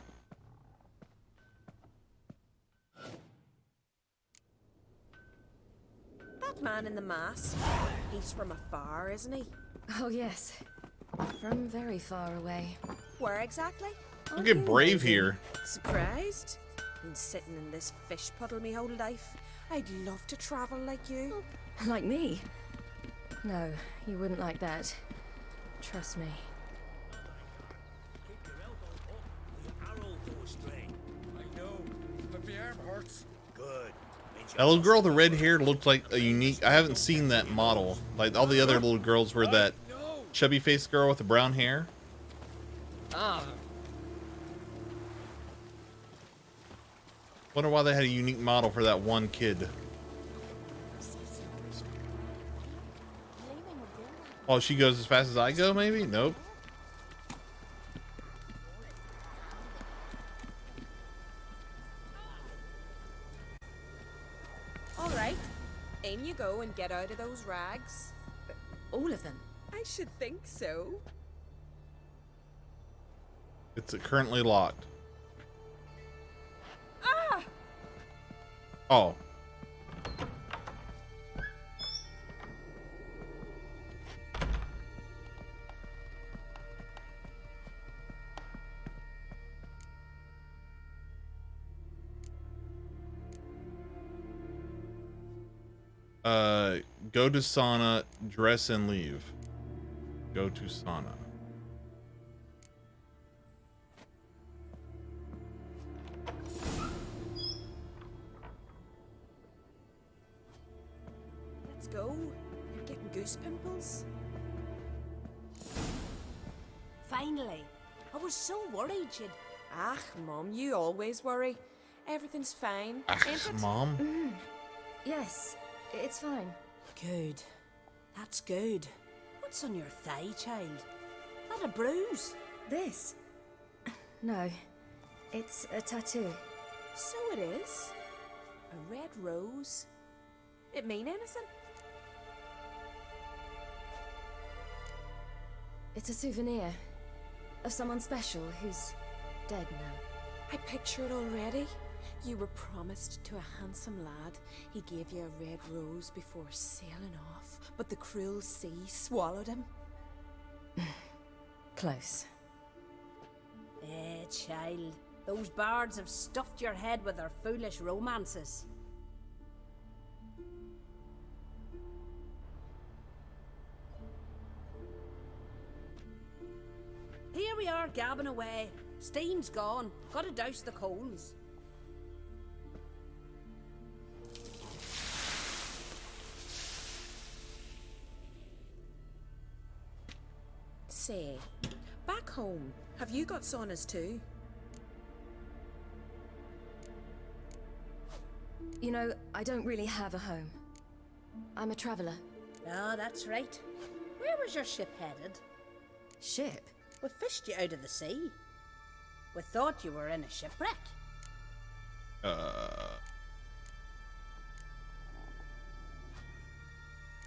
That man in the mask, he's from afar, isn't he? Oh yes, from very far away. Where exactly? Look at Brave here. Surprised? Been sitting in this fish puddle me whole life. I'd love to travel like you. Like me? No, you wouldn't like that. Trust me. I know, but my arm hurts. Good. That little girl, the red hair, looked like a unique. I haven't seen that model. Like all the other little girls were that chubby faced girl with the brown hair. Ah. Wonder why they had a unique model for that one kid. Oh, she goes as fast as I go, maybe? Nope. All right, in you go and get out of those rags. All of them? I should think so. It's currently locked. Ah! Oh. Go to sauna, dress and leave. Go to sauna. Let's go. You're getting goose pimples. Finally. I was so worried you'd... Ah, Mom, you always worry. Everything's fine, ain't it? Mom? Yes, it's fine. Good. That's good. What's on your thigh, child? Not a bruise? This? No, it's a tattoo. So it is. A red rose. It mean anything? It's a souvenir of someone special who's dead now. I picture it already. You were promised to a handsome lad. He gave you a red rose before sailing off, but the cruel sea swallowed him. Close. Child. Those bards have stuffed your head with their foolish romances. Here we are, gabbing away. Steam's gone. Gotta douse the coals. Say, back home, have you got saunas too? You know, I don't really have a home. I'm a traveler. Oh, that's right. Where was your ship headed? Ship? We fished you out of the sea. We thought you were in a shipwreck.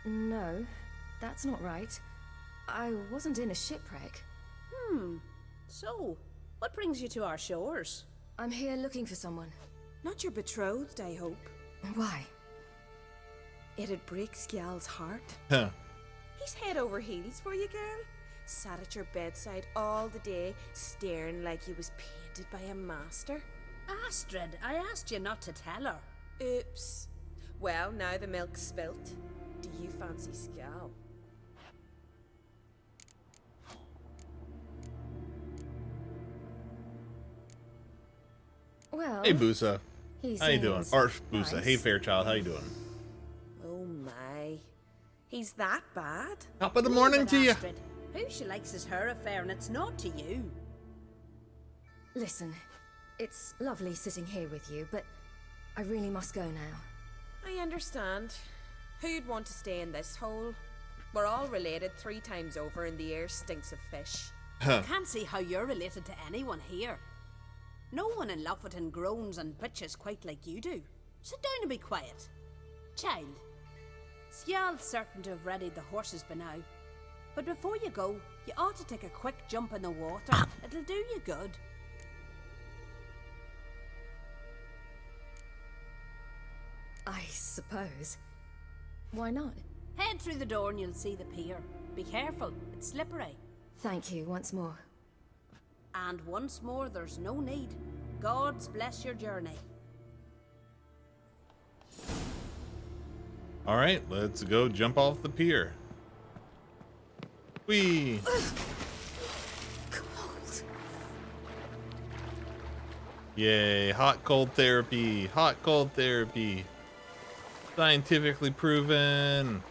No, that's not right. I wasn't in a shipwreck. So, what brings you to our shores? I'm here looking for someone. Not your betrothed, I hope. Why? It'd break Skjal's heart. Huh. He's head over heels for you, girl. Sat at your bedside all the day, staring like he was painted by a master. Astrid, I asked you not to tell her. Oops. Well, now the milk's spilt. Do you fancy Skjal? Well, Hey, Busa. he How you doing? seems Or Busa. nice. Hey, Fairchild. How you doing? Oh my. He's that bad? Top of the morning to you. Astrid, who she likes is her affair, and it's not to you. Listen, it's lovely sitting here with you, but I really must go now. I understand. Who'd want to stay in this hole? We're all related 3 times over, and the air stinks of fish. I can't see how you're related to anyone here. No one in Lofoten groans and bitches quite like you do. Sit down and be quiet. Child, Skjal's certain to have readied the horses by now. But before you go, you ought to take a quick jump in the water. It'll do you good. I suppose. Why not? Head through the door and you'll see the pier. Be careful, it's slippery. Thank you once more. And once more, there's no need. God's bless your journey. All right, let's go jump off the pier. Whee! Cold. Yay, hot cold therapy. Hot cold therapy. Scientifically proven.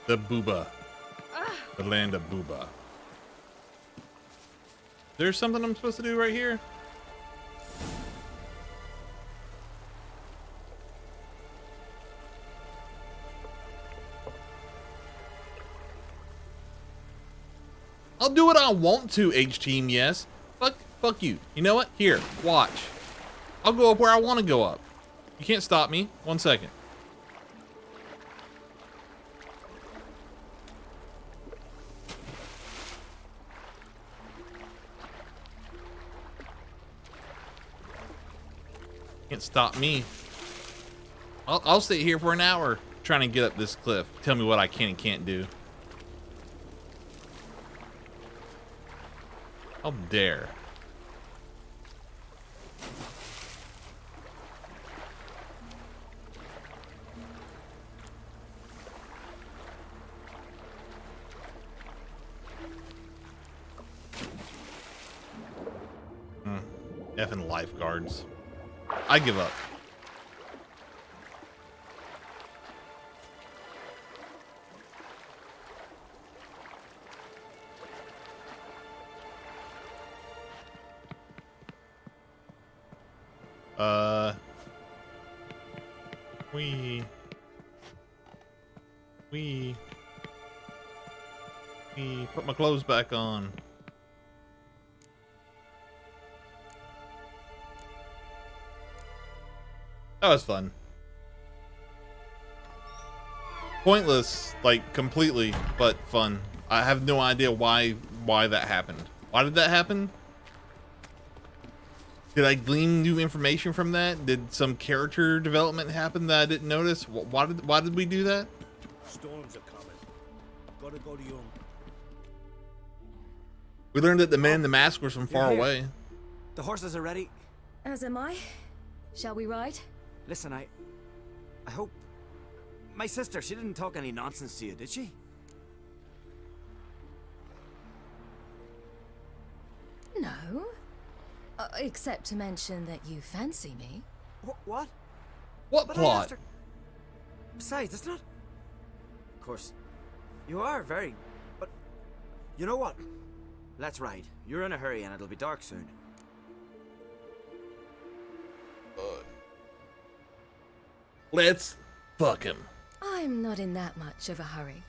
The Booba. The land of Booba. There's something I'm supposed to do right here? I'll do what I want to, H-Team, yes. Fuck you. You know what? Here, watch. I'll go up where I want to go up. You can't stop me. 1 second. Can't stop me. I'll stay here for an hour trying to get up this cliff. Tell me what I can and can't do. How dare. Effing lifeguards. I give up. We put my clothes back on. That was fun. Pointless, like completely, but fun. I have no idea why that happened. Why did that happen? Did I glean new information from that? Did some character development happen that I didn't notice? Why did we do that? Storms are coming. Gotta go to Young. We learned that the man in the mask was from far here. away. The horses are ready. As am I. Shall we ride? Listen, I hope... My sister, she didn't talk any nonsense to you, did she? No. Except to mention that you fancy me. What? What But I plot? asked her- Besides, it's not... Of course, you are very... But, you know what? Let's ride. You're in a hurry and it'll be dark soon. Let's fuck him. I'm not in that much of a hurry.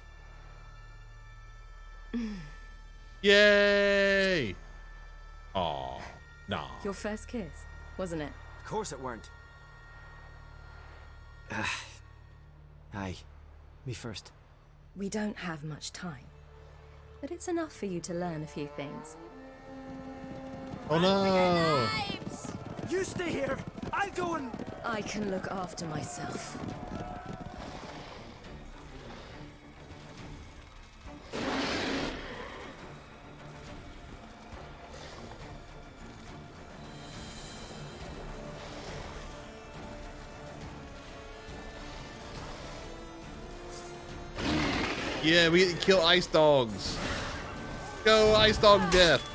Yay! Aw, nah. Your first kiss, wasn't it? Of course it weren't. Aye. Me first. We don't have much time, but it's enough for you to learn a few things. Oh no! You stay here! I'll go and... I can look after myself. Yeah, we get to kill ice dogs. Go, ice dog death.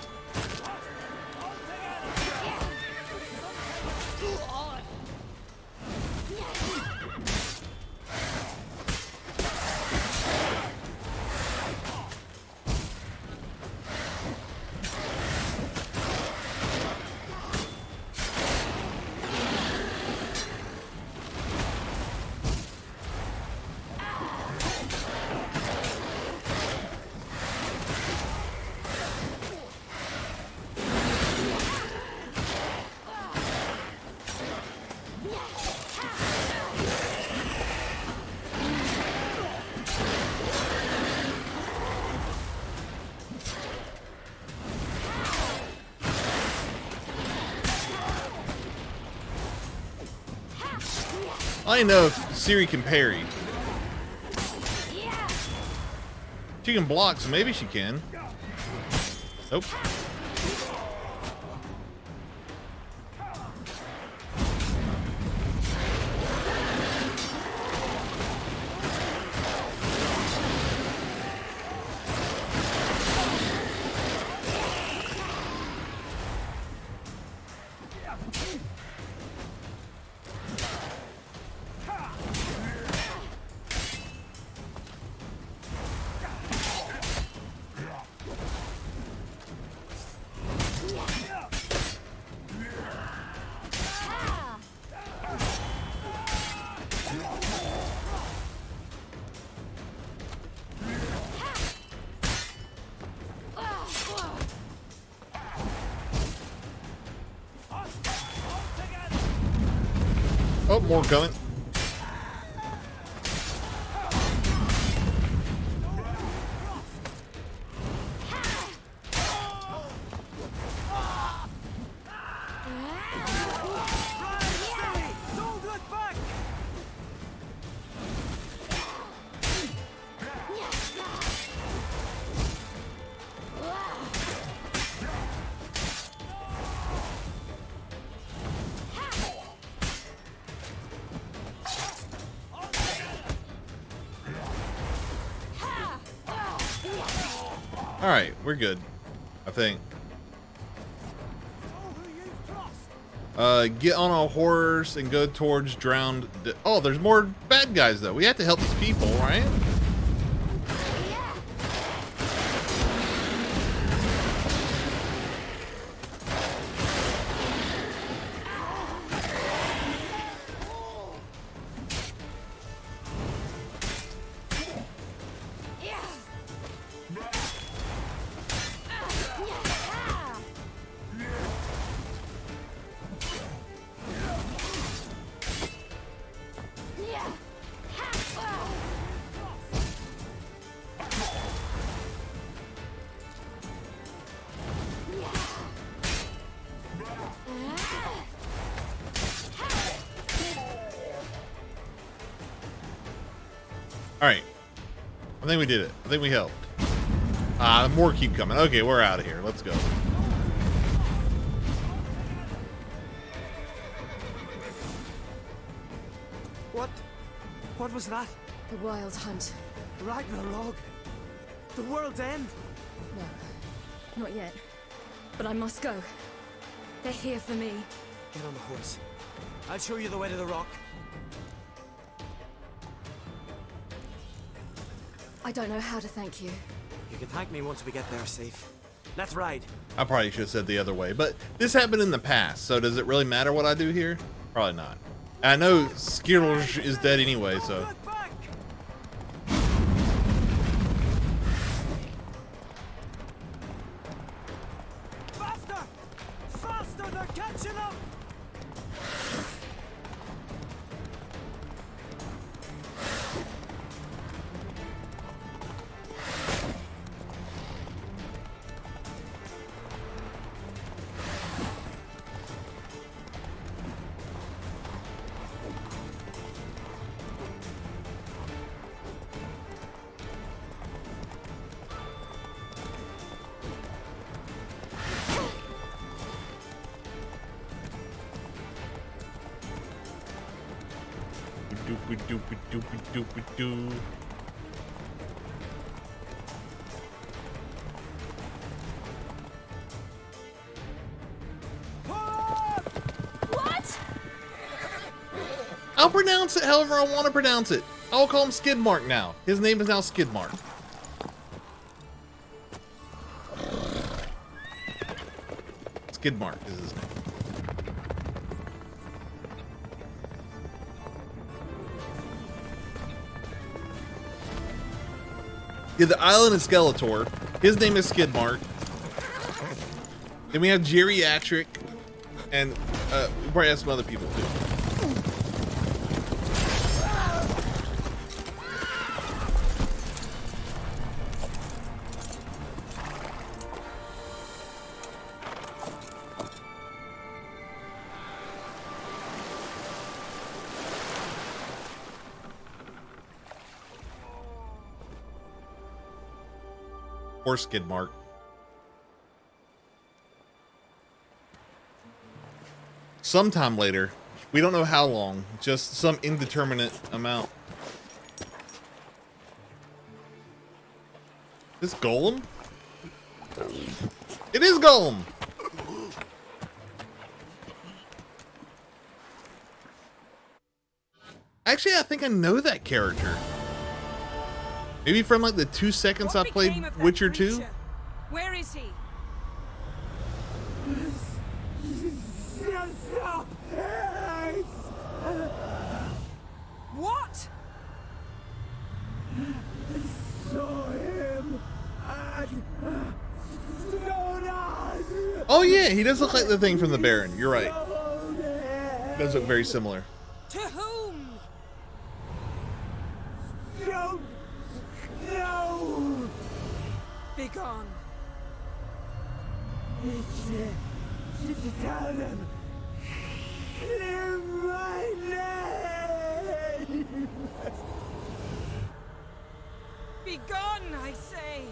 I don't know if Ciri can parry. She can block, so maybe she can. Nope. Oh, more coming. All right, we're good, I think. Get on a horse and go towards drowned. Oh, there's more bad guys though. We have to help these people, right? All right, I think we did it. I think we helped. More keep coming. Okay, we're out of here. Let's go. What was that? The Wild Hunt. Ragnarok? The world's end? No, not yet. But I must go. They're here for me. Get on the horse. I'll show you the way to the rock. I don't know how to thank you. You can thank me once we get there safe. Let's ride. I probably should have said the other way, but this happened in the past, so does it really matter what I do here? Probably not. I know Skirl is dead anyway, so. Faster! Faster! They're catching up! doopy doopy doopy doopy doo. What? I'll pronounce it however I want to pronounce it. I'll call him Skidmark now. His name is now Skidmark. Skidmark is his name. Yeah, the Island of Skeletor. His name is Skidmark. Then we have Geriatric, and we probably have some other people too. Or Skidmark. Sometime later, we don't know how long, just some indeterminate amount. This Golem? It is Golem! Actually, I think I know that character. Maybe from like the 2 seconds I played Witcher 2. Where is he? What? Saw him and Oh yeah, he does look like the thing from the Baron. You're right. Does look very similar. To whom? No! No! Be gone. Tell them. Clear my name! Be gone, I say.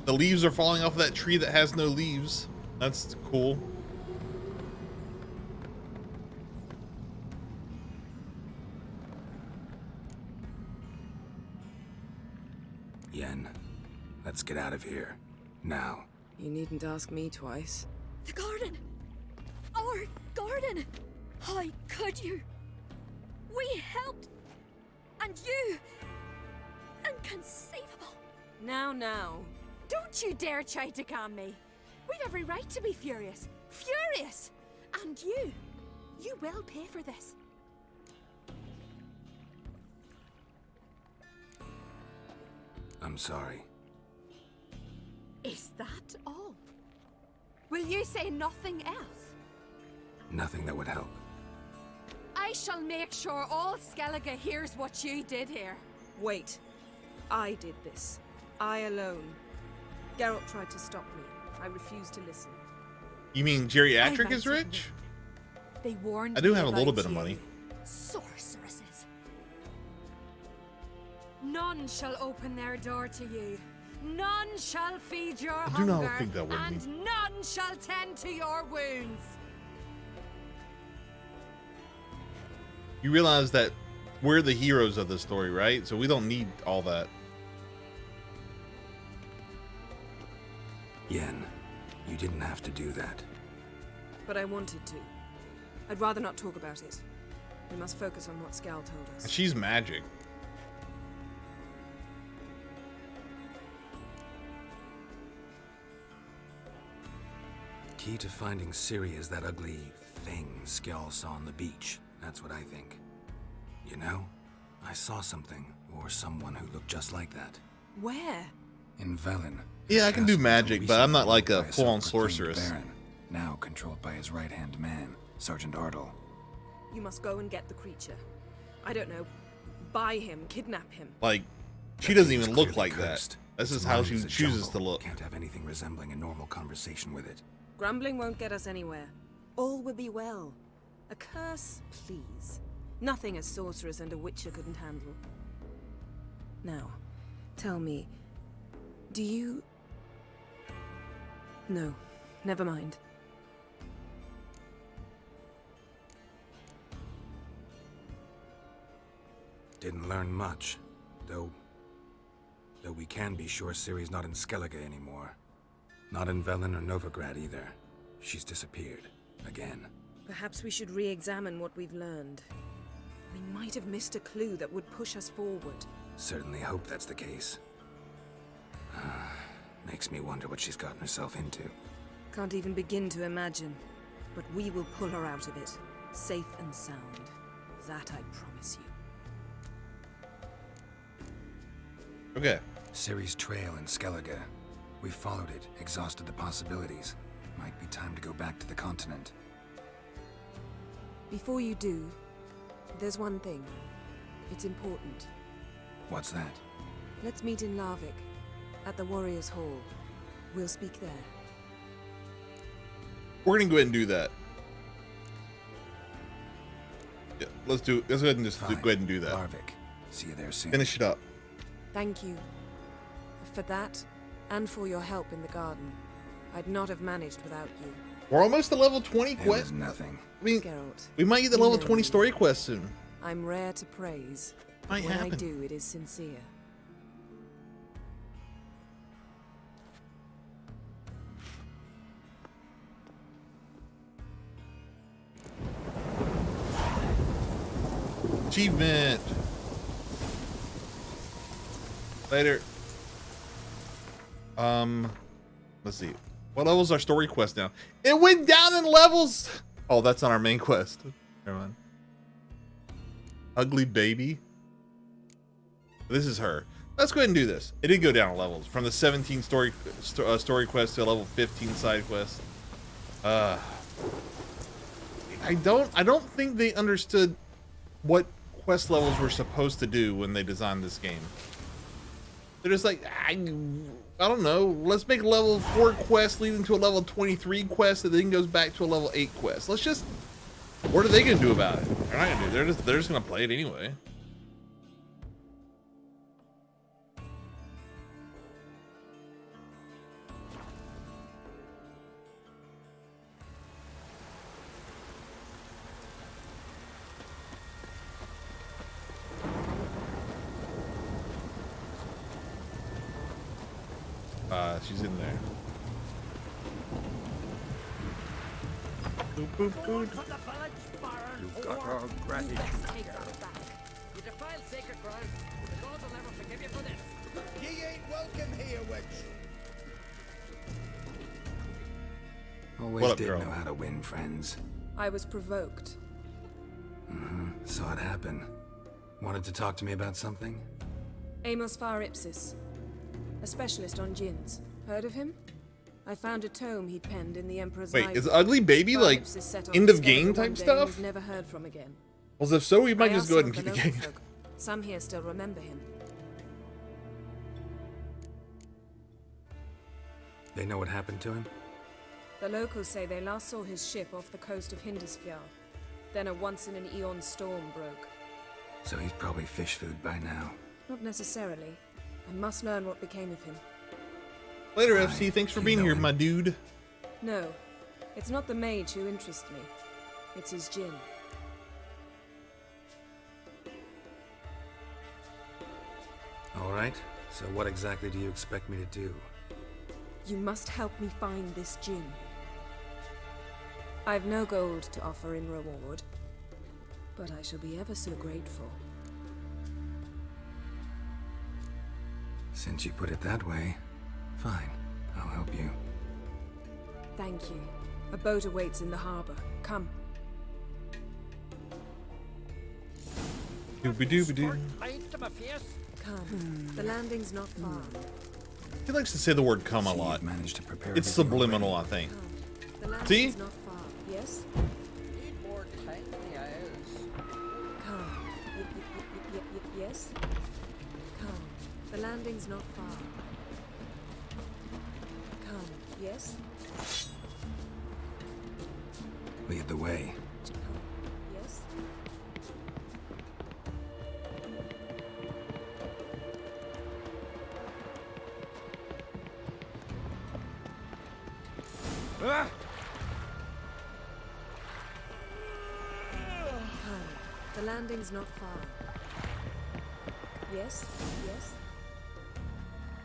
The leaves are falling off of that tree that has no leaves. That's cool. Yen, let's get out of here. Now. You needn't ask me twice. The garden! Our garden! How could you? We helped! And you! Inconceivable! Now. Don't you dare try to calm me. We've every right to be furious. Furious! And you will pay for this. I'm sorry. Is that all? Will you say nothing else? Nothing that would help. I shall make sure all Skellige hears what you did here. Wait. I did this. I alone. Geralt tried to stop me. I refused to listen. You mean Geriatric is rich? They warned I do me have a little about bit of you. money. Sorceresses. None shall open their door to you. None shall feed your I do hunger. not think that would and be. none shall tend to your wounds. You realize that we're the heroes of the story, right? So we don't need all that. Yen, you didn't have to do that. But I wanted to. I'd rather not talk about it. We must focus on what Skal told us. She's magic. Key to finding Ciri is that ugly thing Skjall saw on the beach. That's what I think. You know, I saw something, or someone who looked just like that. Where? In Velen. Yeah, I can do magic, but I'm not like a By full-on self-proclaimed sorceress. Baron, now controlled by his right-hand man, Sergeant Ardle. You must go and get the creature. I don't know. buy him, kidnap him. Like, she doesn't even look Clearly like that. cursed. This Its is how mind she is a chooses jungle. to look. Can't have anything resembling a normal conversation with it. Grumbling won't get us anywhere. All will be well. A curse, please. Nothing a sorceress and a witcher couldn't handle. Now, tell me, do you... No, never mind. Didn't learn much, though we can be sure Ciri's not in Skellige anymore. Not in Velen or Novigrad either. She's disappeared. Again. Perhaps we should re-examine what we've learned. We might have missed a clue that would push us forward. Certainly hope that's the case. Makes me wonder what she's gotten herself into. Can't even begin to imagine. But we will pull her out of it. Safe and sound. That I promise you. Okay. Ciri's trail in Skellige. We followed it, exhausted the possibilities. Might be time to go back to the continent. Before you do, there's one thing. It's important. What's that? Let's meet in Larvik, at the Warriors' Hall. We'll speak there. We're gonna go ahead and do that. Yeah, let's go ahead and just go ahead and do that. Larvik. See you there soon. Finish it up. Thank you. For that, and for your help in the garden. I'd not have managed without you. We're almost to level 20 quest. Nothing. I mean, Geralt, we might get the level 20 story quest soon. I'm rare to praise. Might when happen. I do, it is sincere. Achievement. Later. Let's see. What level's our story quest now? It went down in levels. Oh, that's on our main quest. Never mind. Ugly baby. This is her. Let's go ahead and do this. It did go down in levels from the 17 story quest to a level 15 side quest. I don't think they understood what quest levels were supposed to do when they designed this game. They're just like, I don't know. Let's make a level 4 quest leading to a level 23 quest that then goes back to a level 8 quest. Let's just. What are they gonna do about it? They're not gonna do. They're just gonna play it anyway. She's in there. Boop, boop, boop. You've got our gratitude. You defile sacred ground. The gods will never forgive you for this. Ye ain't welcome here, witch. Always What up, did girl? know how to win friends. I was provoked. Saw it happen. Wanted to talk to me about something? Amos Far Ipsis, a specialist on djinns. Heard of him? I found a tome he'd penned in the Emperor's Wait, library. is Ugly Baby Far like Ipsis set off end to of game Skellige one type day and stuff? was never heard from again. Well, if so, we might I just go ahead and asked keep the some game. of local folk. Some here still remember him. They know what happened to him? The locals say they last saw his ship off the coast of Hindisfjall. Then a once-in-an-eon storm broke. So he's probably fish food by now. Not necessarily. I must learn what became of him. Later, FC. Thanks for being here, my dude. No, it's not the mage who interests me. It's his djinn. All right. So what exactly do you expect me to do? You must help me find this djinn. I've no gold to offer in reward, but I shall be ever so grateful. Since you put it that way, fine. I'll help you. Thank you. A boat awaits in the harbor. Come. Doobie-doobie-doo. Come. The landing's not far. He likes to say the word "come" a lot. Managed to prepare It's subliminal, I think. The landing's See? not far. Yes? Need more time than the eyes. Come. Yes? landing's not far. Come, yes? Lead the way. Yes? Ah! Come, the landing's not far. Yes? Yes?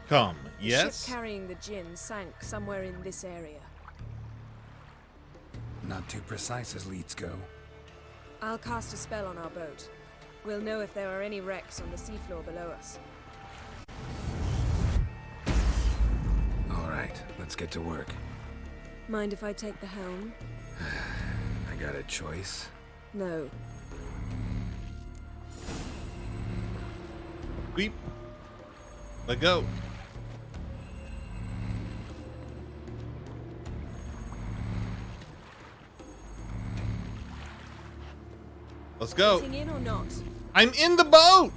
Come, The yes? ship carrying the Jinn sank somewhere in this area. Not too precise as leads go. I'll cast a spell on our boat. We'll know if there are any wrecks on the seafloor below us. All right, let's get to work. Mind if I take the helm? I got a choice. No. Sweep. Let go. Let's go. Getting in or not? I'm in the boat.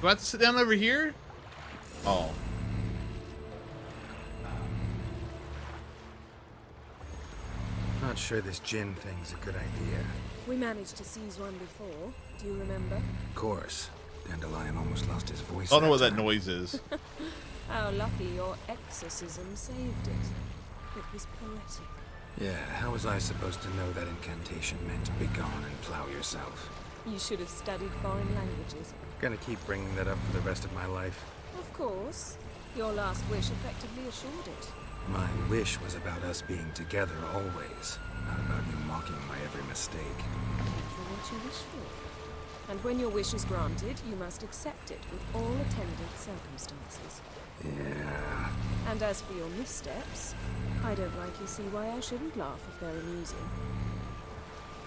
Do I have to sit down over here? Oh. Not sure this gin thing's a good idea. We managed to seize one before. Do you remember? Of course. Dandelion almost lost his voice. I don't know what that time. noise is. How lucky your exorcism saved it. It was poetic. Yeah, how was I supposed to know that incantation meant begone and plow yourself? You should have studied foreign languages. Gonna keep bringing that up for the rest of my life. Of course. Your last wish effectively assured it. My wish was about us being together always, not about you mocking my every mistake. For what you wish for. And when your wish is granted, you must accept it with all attendant circumstances. Yeah. And as for your missteps, I don't rightly see why I shouldn't laugh if they're amusing.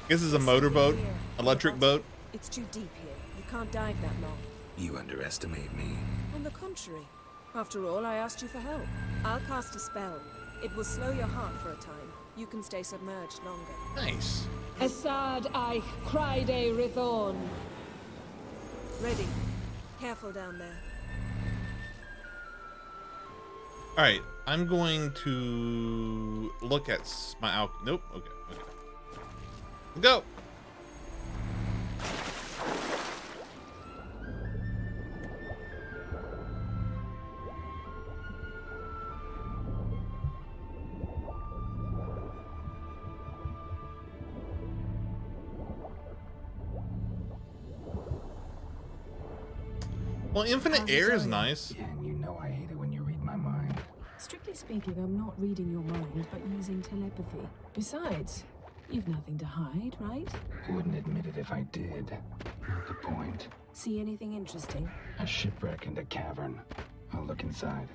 This is a motorboat, electric boat. It's too deep here. You can't dive that long. You underestimate me. On the contrary. After all, I asked you for help. I'll cast a spell. It will slow your heart for a time. You can stay submerged longer. Nice. Assad I Cried a Rithorn. Ready. Careful down there. All right, I'm going to look at my Nope. Okay. Go. Well, infinite air is nice. Yeah, and you know I hate it when you read my mind. Strictly speaking, I'm not reading your mind, but using telepathy. Besides, you've nothing to hide, right? Wouldn't admit it if I did. Not the point. See anything interesting? A shipwreck and a cavern. I'll look inside.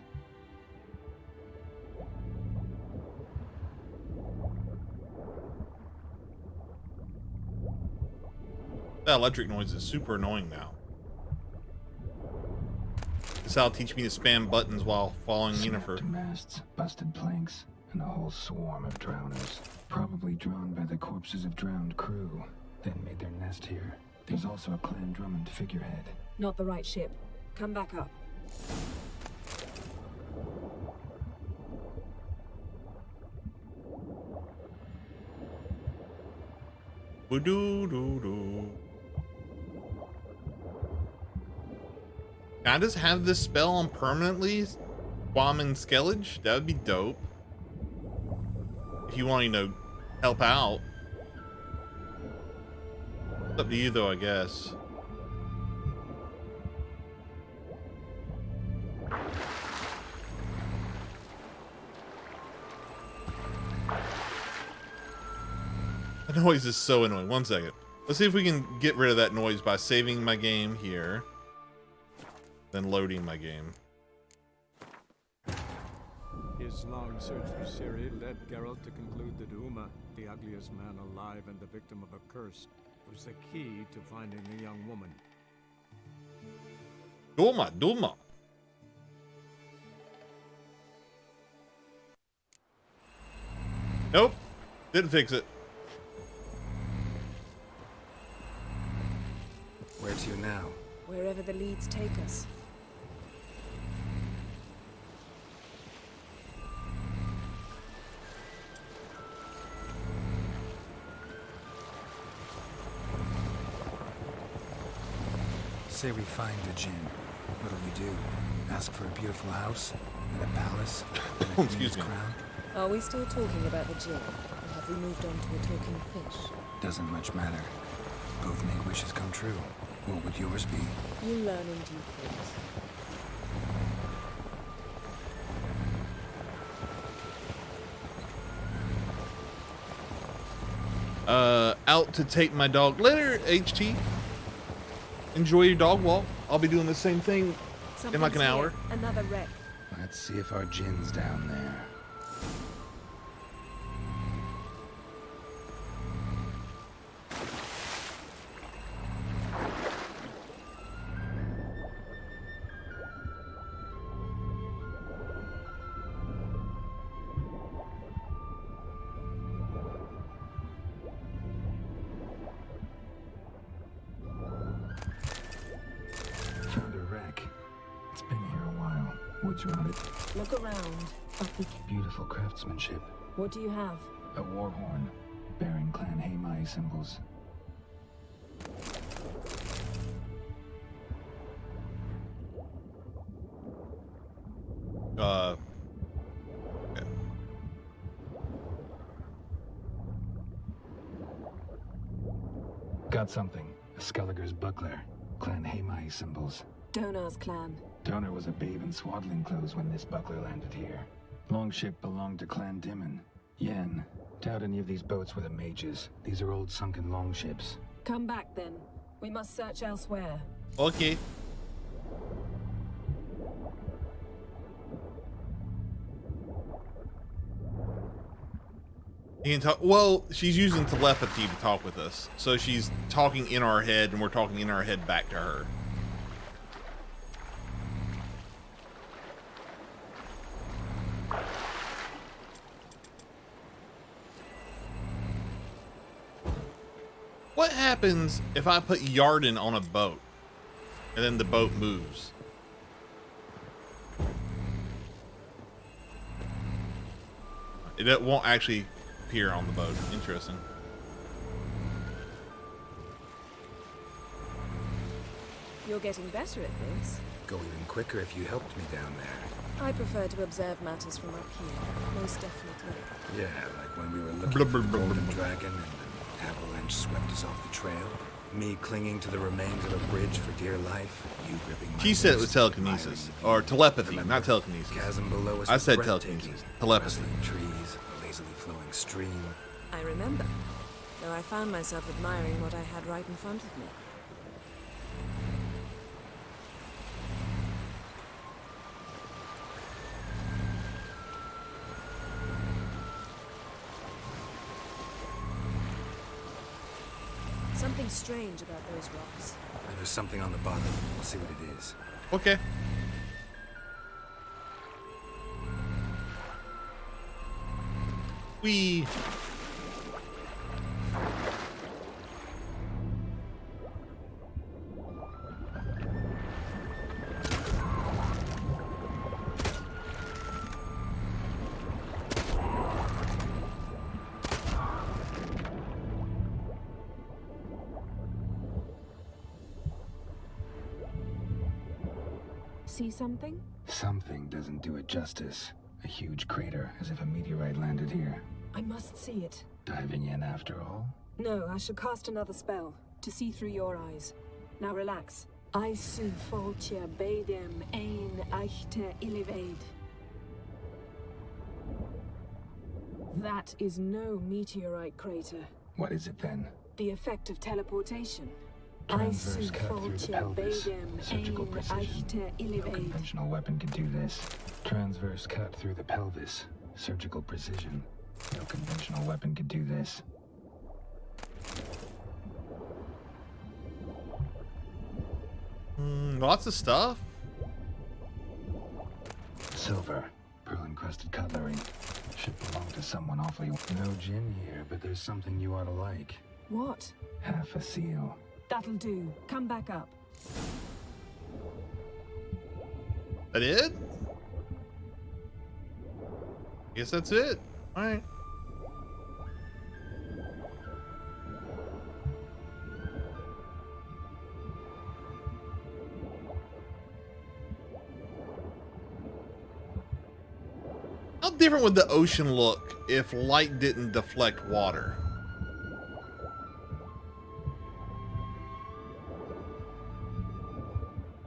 That electric noise is super annoying now. This will teach me to spam buttons while following Yennefer. Masts, busted planks, and a whole swarm of drowners. Probably drawn by the corpses of drowned crew, then made their nest here. There's also a Clan Drummond figurehead. Not the right ship. Come back up. Can I just have this spell on permanently while I'm in Skellige? That would be dope. If you want, you know, help out. It's up to you though, I guess. The noise is so annoying. 1 second. Let's see if we can get rid of that noise by saving my game here. Then loading my game. His long search for Ciri led Geralt to conclude that Uma, the ugliest man alive and the victim of a curse, was the key to finding the young woman. Dulma. Nope. Didn't fix it. Where to now? Wherever the leads take us. Say we find a Jinn. What'll we do? Ask for a beautiful house? And a palace? And a queen's crown? Are we still talking about the Jinn? Or have we moved on to a talking fish? Doesn't much matter. Both make wishes come true. What would yours be? You learn in due course. Out to take my dog. Later, HT. Enjoy your dog walk. I'll be doing the same thing in like an hour. Another wreck. Let's see if our Jinn's down there. Look around. Beautiful craftsmanship. What do you have? A war horn, bearing Clan Haemai symbols. Okay. Got something. A Skelliger's buckler. Clan Haemai symbols. Donar's clan. Donor was a babe in swaddling clothes when this buckler landed here. Longship belonged to Clan Dimon. Yen. Doubt any of these boats were the mages. These are old sunken longships. Come back then. We must search elsewhere. Okay. You can talk. Well, she's using telepathy to talk with us. So she's talking in our head and we're talking in our head back to her. What happens if I put Yarden on a boat and then the boat moves? It won't actually appear on the boat. Interesting. You're getting better at this. Go even quicker if you helped me down there. I prefer to observe matters from up here, most definitely. Yeah, like when we were looking for the Golden Dragon and an avalanche swept us off the trail. Me clinging to the remains of a bridge for dear life. You gripping my She said it was wrist, telekinesis. admiring Or telepathy, not telekinesis. Chasm below us I was said breathtaking. telekinesis. Telepathy. Rustling trees, a lazily flowing stream. I remember, though I found myself admiring what I had right in front of me. Something strange about those rocks. There's something on the bottom. We'll see what it is. Okay. We. See something? Something doesn't do it justice. A huge crater, as if a meteorite landed here. I must see it. Diving in after all? No, I should cast another spell to see through your eyes. Now relax. I su foltia bedem ein eichte illivaid. That is no meteorite crater. What is it then? The effect of teleportation. Transverse cut through the pelvis. Surgical precision. No conventional weapon can do this. Transverse cut through the pelvis. Surgical precision. No conventional weapon can do this. Lots of stuff. Silver. Pearl-encrusted cutlery. Should belong to someone awfully... No Jinn here, but there's something you ought to like. What? Half a seal. That'll do. Come back up. That it? Guess that's it. All right. How different would the ocean look if light didn't deflect water?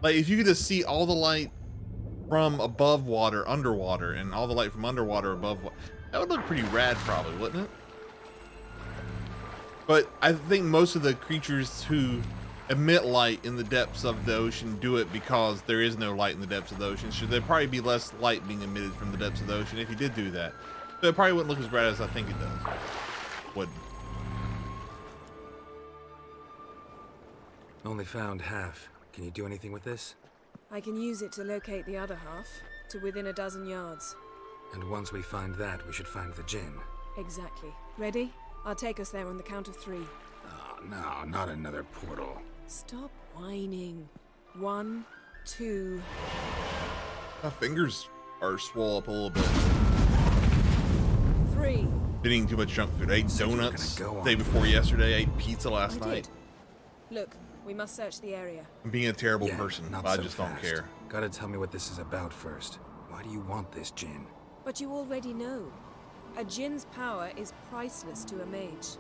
Like, if you could just see all the light from above water, underwater, and all the light from underwater above water, that would look pretty rad probably, wouldn't it? But I think most of the creatures who emit light in the depths of the ocean do it because there is no light in the depths of the ocean. So there'd probably be less light being emitted from the depths of the ocean if you did do that. So it probably wouldn't look as rad as I think it does. Wouldn't. Only found half. Can you do anything with this? I can use it to locate the other half, to within a dozen yards. And once we find that, we should find the Jinn. Exactly. Ready? I'll take us there on the count of 3. Oh, no, not another portal. Stop whining. 1, 2... My fingers are swole up a little bit. 3. Been eating too much junk food. I ate donuts the day before yesterday. I ate pizza last night. Look, we must search the area. I'm being a terrible person, but I just don't care. Gotta tell me what this is about first. Why do you want this Jinn? But you already know. A Jinn's power is priceless to a mage.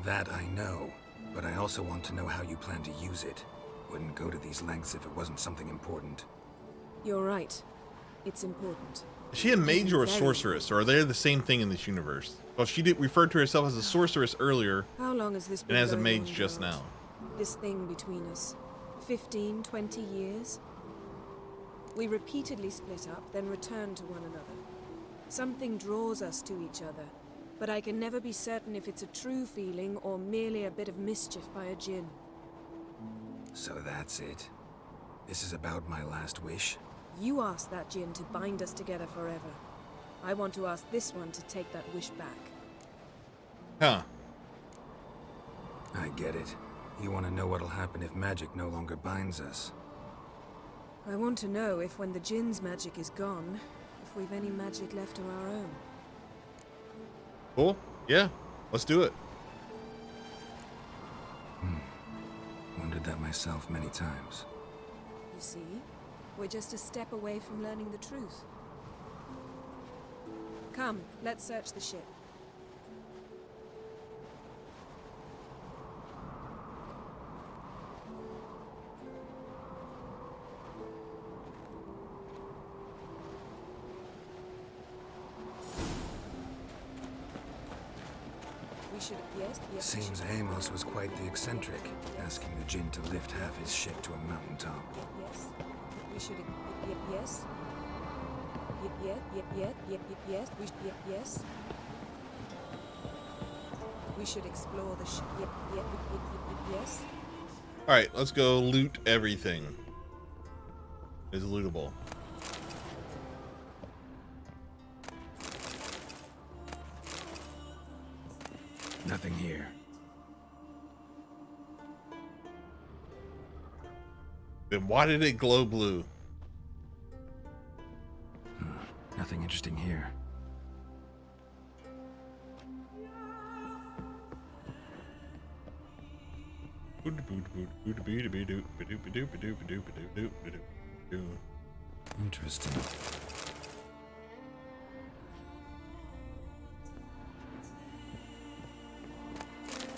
That I know, but I also want to know how you plan to use it. Wouldn't go to these lengths if it wasn't something important. You're right. It's important. Is she a mage or a sorceress, or are they the same thing in this universe? Well, she did refer to herself as a sorceress earlier, How long has this been and as a going mage on, just Geralt? now. This thing between us. 15, 20 years? We repeatedly split up, then returned to one another. Something draws us to each other, but I can never be certain if it's a true feeling or merely a bit of mischief by a Jinn. So that's it. This is about my last wish? You asked that Jinn to bind us together forever. I want to ask this one to take that wish back. Huh. I get it. You want to know what'll happen if magic no longer binds us. I want to know if when the Jinn's magic is gone, if we've any magic left of our own. Cool. Yeah. Let's do it. Wondered that myself many times. You see? We're just a step away from learning the truth. Come, let's search the ship. We should... Yes? Seems Amos was quite the eccentric, asking the Jinn to lift half his ship to a mountaintop. Yes. We should... Yes? Yes. Yes. We should explore the ship. Yes. All right, let's go loot everything. Is lootable. Nothing here. Then why did it glow blue? Nothing interesting here. Interesting.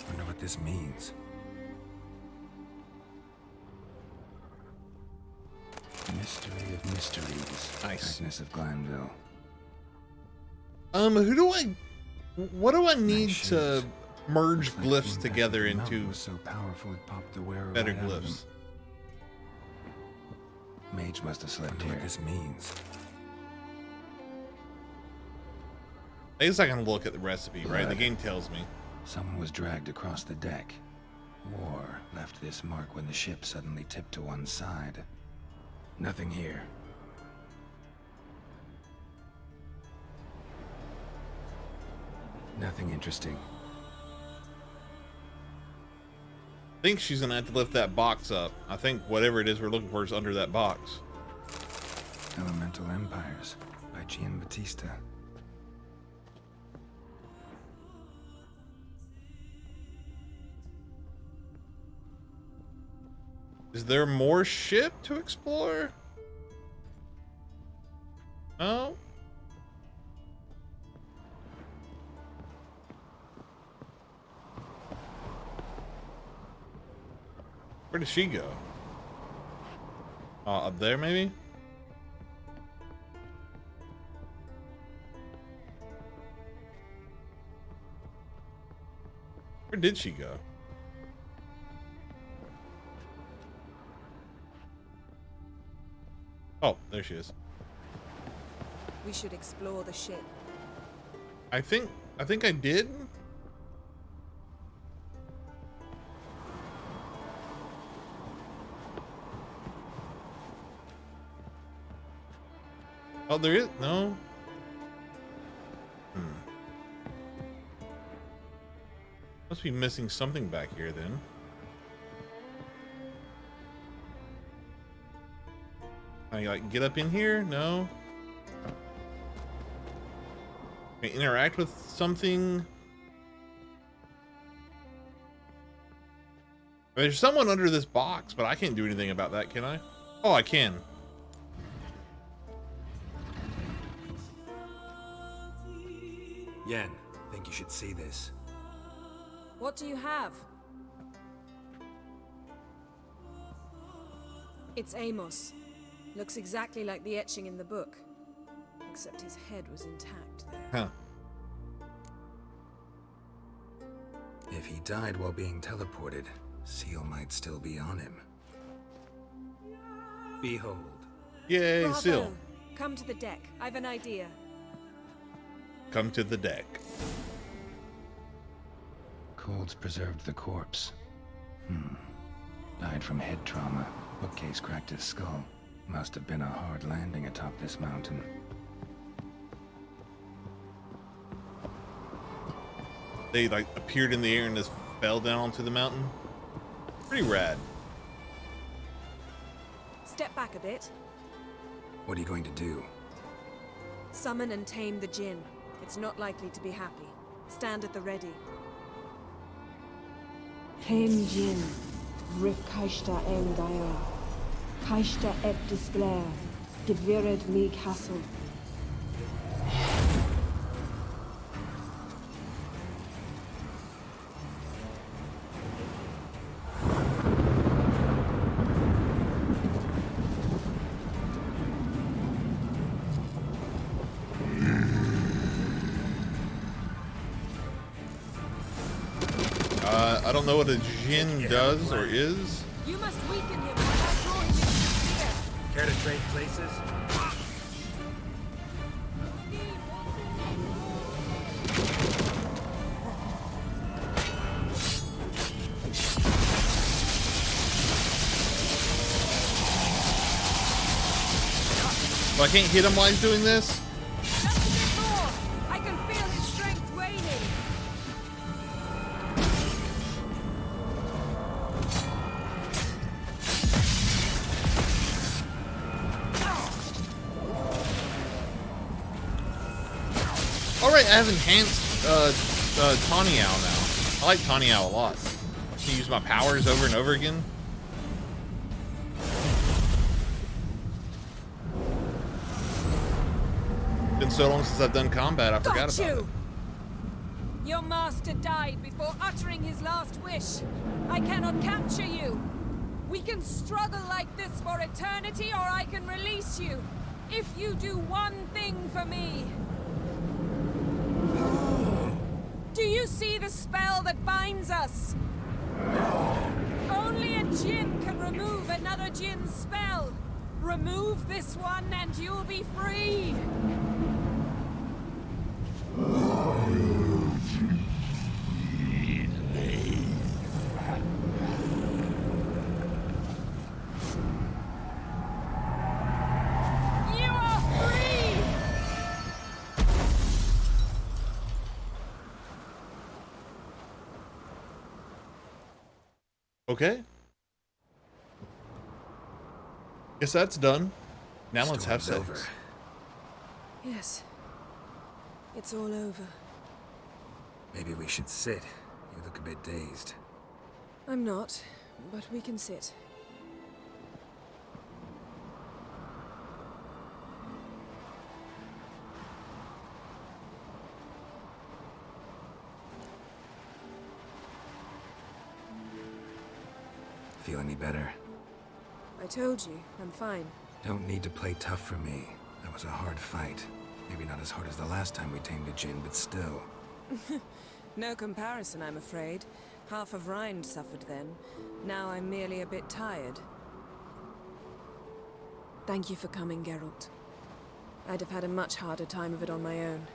Wonder what this means. Mystery of mysteries. Nice. Agnes of Glanville. What do I need to merge glyphs together into so powerful it popped the wearer better right out of glyphs? him. Mage must have slept here. What this means. I guess I can look at the recipe, right? The game tells me. Someone was dragged across the deck. War left this mark when the ship suddenly tipped to one side. Nothing here. Nothing interesting. I think she's gonna have to lift that box up. I think whatever it is we're looking for is under that box. Elemental Empires by Giambattista. Is there more ship to explore? No? Where did she go? Up there, maybe? Where did she go? Oh, there she is. We should explore the ship. I think I did. Oh, there is no. Must be missing something back here then. Can I like get up in here? No. Can I interact with something? There's someone under this box, but I can't do anything about that, can I? Oh, I can. Yen, think you should see this. What do you have? It's Amos. Looks exactly like the etching in the book. Except his head was intact there. Huh. If he died while being teleported, Seal might still be on him. Behold. Yay, Bravo. Seal. Come to the deck. I've an idea. Come to the deck. Cold's preserved the corpse. Died from head trauma. Bookcase cracked his skull. Must have been a hard landing atop this mountain. They like appeared in the air and just fell down onto the mountain. Pretty rad. Step back a bit. What are you going to do? Summon and tame the Jinn. It's not likely to be happy. Stand at the ready. Hen Jin, Rif Kaishta en Gaia, Kaishta et Displair, Devired me Castle. I don't know what a Jinn does or is. You must weaken him or I'll draw him into the sphere. Care to trade places? So I can't hit him while he's doing this? Just a bit more. I can feel his strength waning. Alright, I have enhanced Tawny Owl now. I like Tawny Owl a lot. I can use my powers over and over again. Been so long since I've done combat, I forgot about it. Your master died before uttering his last wish. I cannot capture you. We can struggle like this for eternity, or I can release you. If you do one thing for me. Do you see the spell that binds us? Only a Jinn can remove another Jinn's spell. Remove this one and you'll be free. You are free! Okay. Guess that's done. Now let's have sex. Over. Yes. It's all over. Maybe we should sit. You look a bit dazed. I'm not, but we can sit. Feel any better? I told you, I'm fine. Don't need to play tough for me. That was a hard fight. Maybe not as hard as the last time we tamed a djinn, but still. No comparison, I'm afraid. Half of Rind suffered then. Now I'm merely a bit tired. Thank you for coming, Geralt. I'd have had a much harder time of it on my own.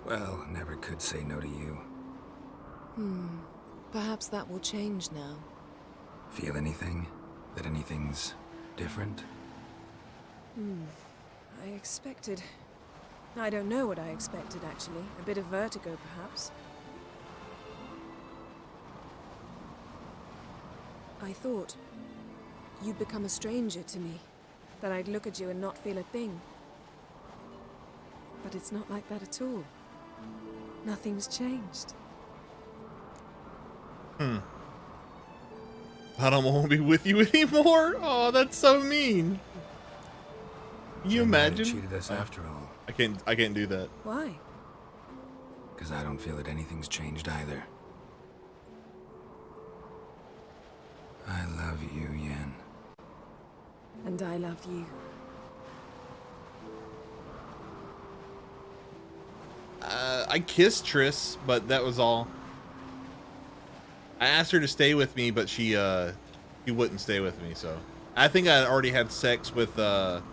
Well, never could say no to you. Perhaps that will change now. Feel anything? That anything's different? I expected... I don't know what I expected, actually. A bit of vertigo, perhaps. I thought you'd become a stranger to me. That I'd look at you and not feel a thing. But it's not like that at all. Nothing's changed. I don't want to be with you anymore. Oh, that's so mean. Can you imagine? Cheated us after all. I can't do that. Why? Because I don't feel that anything's changed either. I love you, Yen. And I love you. I kissed Triss, but that was all. I asked her to stay with me, but she wouldn't stay with me. So I think I already had sex with Yin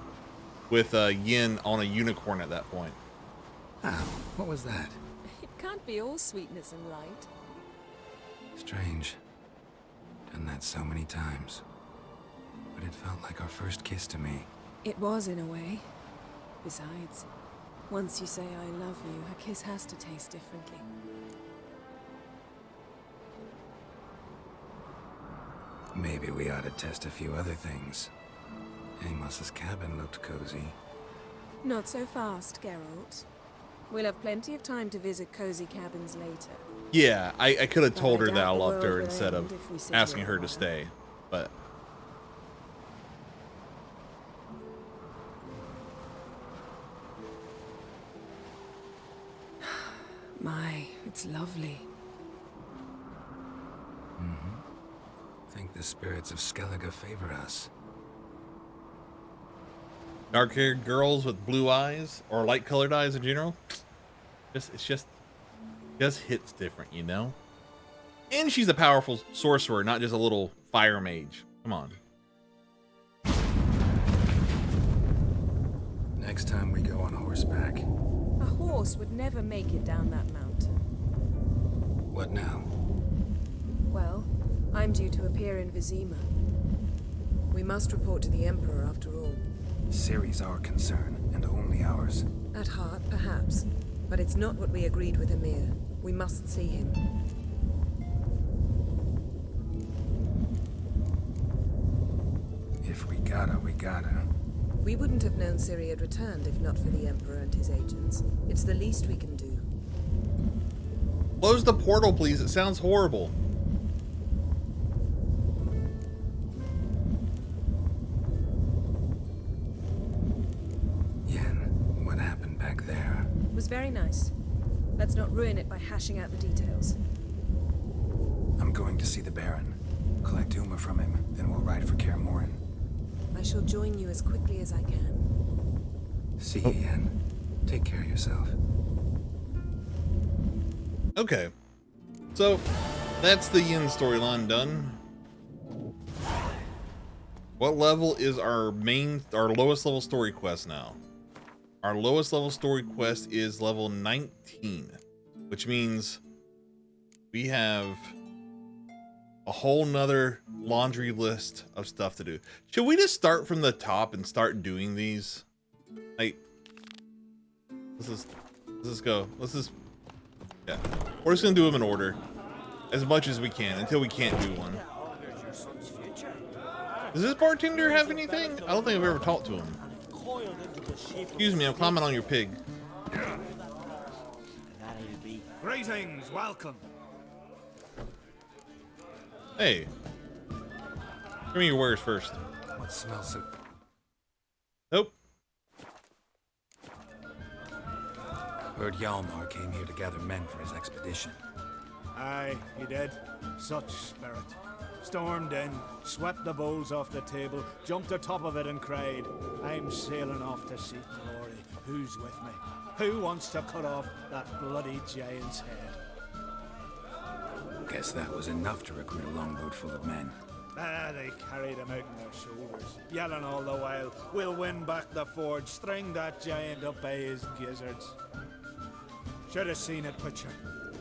on a unicorn at that point. Wow, what was that? It can't be all sweetness and light. Strange. Done that so many times. But it felt like our first kiss to me. It was, in a way. Besides, once you say I love you, a kiss has to taste differently. Maybe we ought to test a few other things. Amos's cabin looked cozy. Not so fast, Geralt. We'll have plenty of time to visit cozy cabins later. Yeah, I could have told her that I doubt the loved her world will instead of end if we sit asking here her a to while. stay, but My, it's lovely. Think the spirits of Skellige favor us. dark-haired girls with blue eyes or light-colored eyes in general, it just hits different, you know. And she's a powerful sorcerer, not just a little fire mage. Come on. Next time we go on horseback. A horse would never make it down that mountain. What now? Well, I'm due to appear in Vizima. We must report to the Emperor after all. Ciri's our concern, and only ours. At heart, perhaps. But it's not what we agreed with Emir. We must see him. If we gotta, we gotta. We wouldn't have known Ciri had returned if not for the Emperor and his agents. It's the least we can do. Close the portal, please. It sounds horrible. Yen, what happened back there? It was very nice. Let's not ruin it by hashing out the details. I'm going to see the Baron. Collect Uma from him, then we'll ride for Kaer Morhen. I shall join you as quickly as I can. See you, Yen. Take care of yourself. Okay. So, that's the Yin storyline done. What level is our lowest level story quest now? Our lowest level story quest is level 19, which means we have a whole nother laundry list of stuff to do. Should we just start from the top and start doing these? Like, let's just go. Yeah. We're just gonna do them in order as much as we can until we can't do one. Does this bartender have anything? I don't think I've ever talked to him. Excuse me, I'm climbing on your pig. Greetings, welcome. Hey. Give me your wares first. What smells so... Nope. Heard Hjalmar came here to gather men for his expedition. Aye, he did. Such spirit. Stormed in, swept the bowls off the table, jumped atop of it and cried, I'm sailing off to seek glory. Who's with me? Who wants to cut off that bloody giant's head? Guess that was enough to recruit a longboat full of men. They carried him out on their shoulders, yelling all the while, we'll win back the forge, string that giant up by his gizzards. Should have seen it, Witcher.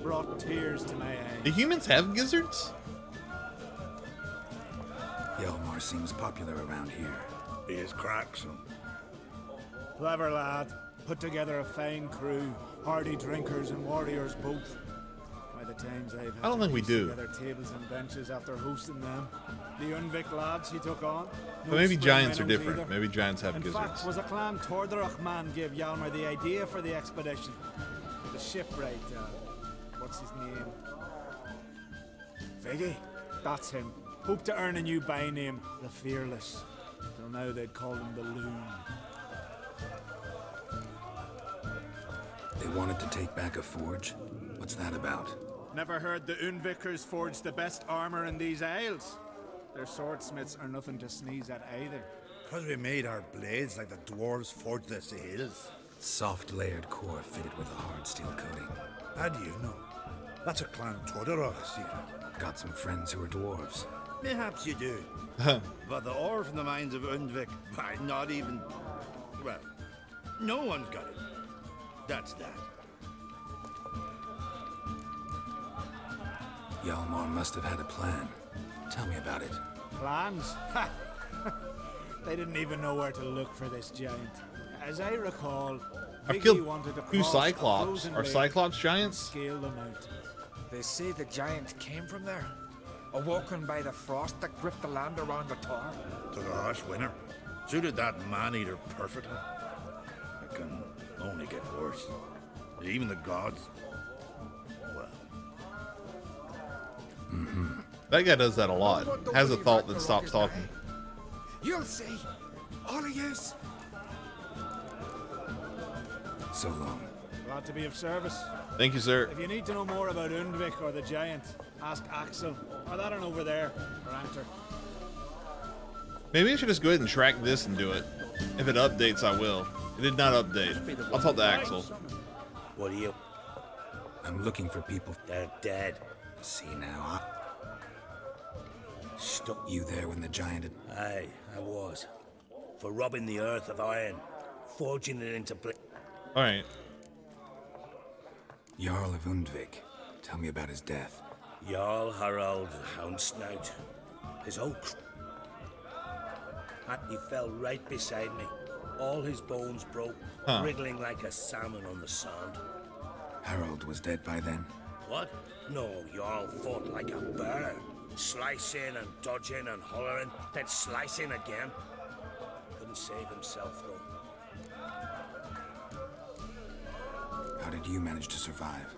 Brought tears to my eyes. Do humans have gizzards? Hjalmar seems popular around here. He is cracksome. Clever lad. Put together a fine crew. Hardy drinkers and warriors both. By the times I've had I don't think we do. together tables and benches after hosting them. The Unvik lads he took on. But maybe spring giants are minnows different. either. Maybe giants have In gizzards. fact, was a clan Tordarach man gave Hjalmar the idea for the expedition. The shipwright, what's his name? Viggy? That's him. Hoped to earn a new by name, the Fearless. Till now they'd call him the Loon. They wanted to take back a forge? What's that about? Never heard the Unvikers forged the best armor in these isles. Their swordsmiths are nothing to sneeze at either. Because we made our blades like the dwarves forged their sails. Soft layered core fitted with a hard steel coating. How do you know? That's a clan Tordarach secret. Got some friends who are dwarves. Perhaps you do. But the ore from the mines of Undvik, why, not even... Well, no one's got it. That's that. Hjalmar must have had a plan. Tell me about it. Plans? Ha! They didn't even know where to look for this giant. As I recall, I've Viggy killed wanted to two cross a Cyclops. frozen Are lake Cyclops and giants? scale the mountains. They say the giant came from there, awoken by the frost that gripped the land around the tower. Took a harsh winter. Suited that man-eater perfectly. It can only get worse. Even the gods. Well. That guy does that a lot. Has a thought that stops talking. You'll see. All of yous. So long. Glad to be of service. Thank you, sir. If you need to know more about Undvik or the giant, ask Axel, or that one over there, or Anter. Maybe I should just go ahead and track this and do it. If it updates, I will. It did not update. I'll talk to Axel. What are you? I'm looking for people. They're dead. See now. Stuck you there when the giant had... Aye, I was. For robbing the earth of iron, forging it into Alright. Jarl of Undvik. Tell me about his death. Jarl Harald Houndsnout. His oak. He fell right beside me. All his bones broke, wriggling like a salmon on the sand. Harold was dead by then? What? No, Jarl fought like a bear. Slicing and dodging and hollering, then slicing again. Couldn't save himself, though. How did you manage to survive?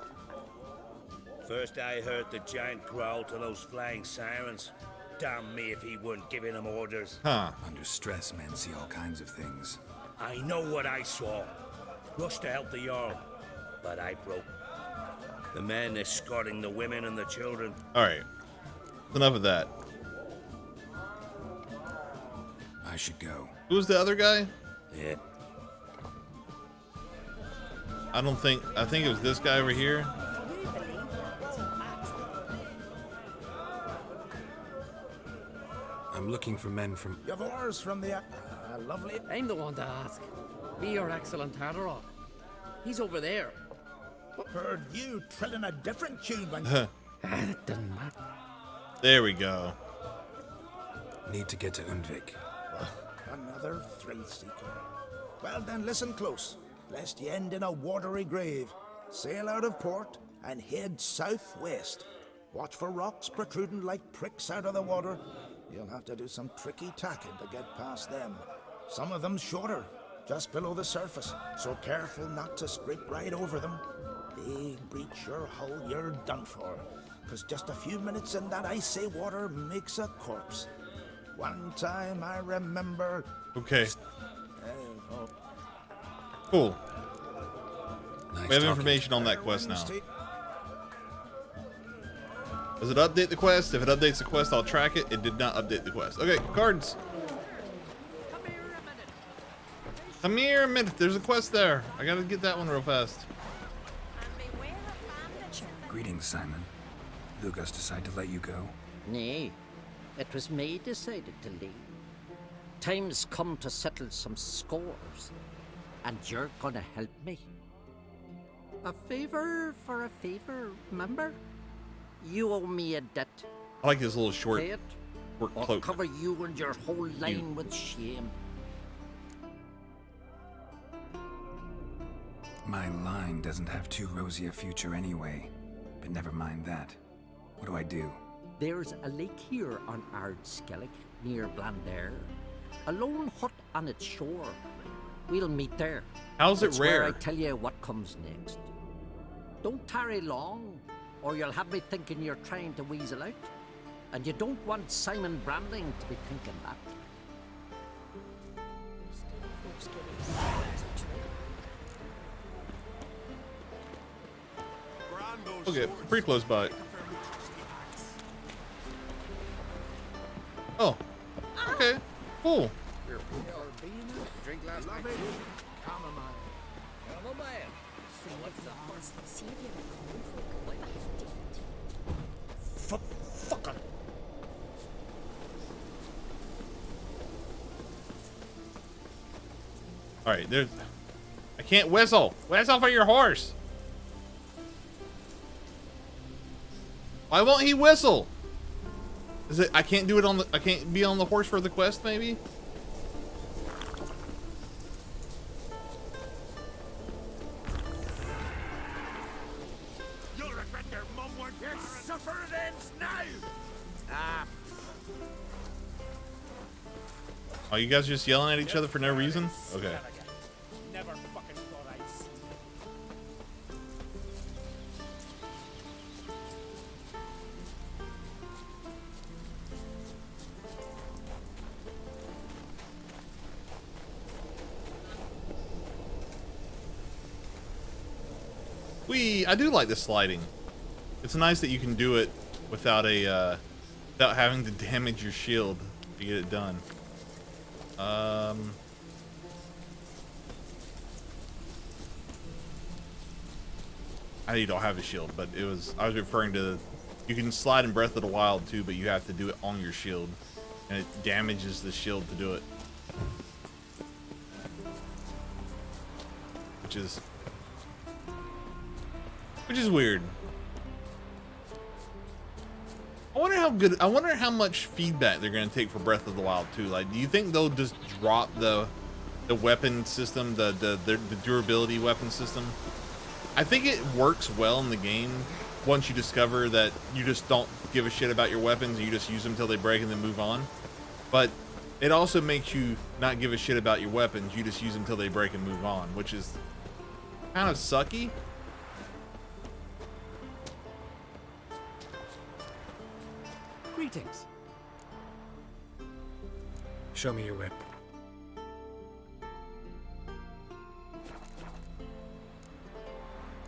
First I heard the giant growl to those flying sirens. Damn me if he weren't giving them orders. Under stress, men see all kinds of things. I know what I saw. Rushed to help the Jarl, but I broke. The men escorting the women and the children. Alright. Enough of that. I should go. Who's the other guy? Yeah. I think it was this guy over here. I'm looking for men from... You've orders from the... lovely... I'm the one to ask. Me or Axel and Tardarok. He's over there. Heard you trilling a different tune when... It doesn't matter. There we go. Need to get to Undvik. Another thrill seeker. Well then, listen close, lest you end in a watery grave. Sail out of port and head southwest. Watch for rocks protruding like pricks out of the water. You'll have to do some tricky tacking to get past them. Some of them shorter, just below the surface, so careful not to scrape right over them. They breach your hull, you're done for. Because just a few minutes in that icy water makes a corpse. One time I remember... Okay. Cool. Nice We have talking. information on that quest now. Does it update the quest? If it updates the quest, I'll track it. It did not update the quest. Okay, cards. Come here a minute. There's a quest there. I gotta get that one real fast. Greetings, Simon. Lugos decided to let you go? Nay, it was me decided to leave. Time's come to settle some scores, and you're gonna help me. A favor for a favor, remember? You owe me a debt. I like his little short Pay it, work or cloak. cover you and your whole line with shame. My line doesn't have too rosy a future anyway. But never mind that. What do I do? There's a lake here on Ardskellig, near Blandair. A lone hut on its shore. We'll meet there. How's it That's where rare? I tell you what comes next. Don't tarry long, or you'll have me thinking you're trying to weasel out. And you don't want Simon Branding to be thinking that. Okay, pretty close by. Oh, okay, cool. Drink last night. Fucker. All right, there's. I can't whistle. Whistle for your horse. Why won't he whistle? Is it? I can't do it on the. I can't be on the horse for the quest, maybe. You'll regret your mum word. Your suffering ends now. Ah. Oh, you guys just yelling at each other for no reason? Okay. Never fucking thought I'd see. I do like the sliding. It's nice that you can do it without a without having to damage your shield to get it done. I know you don't have a shield, but I was referring to, you can slide in Breath of the Wild too, but you have to do it on your shield, and it damages the shield to do it, which is weird. I wonder how much feedback they're gonna take for Breath of the Wild 2. Like, do you think they'll just drop the weapon system, the durability weapon system? I think it works well in the game once you discover that you just don't give a shit about your weapons and you just use them until they break and then move on. But it also makes you not give a shit about your weapons. You just use them until they break and move on, which is kind of sucky. Greetings. Show me your whip.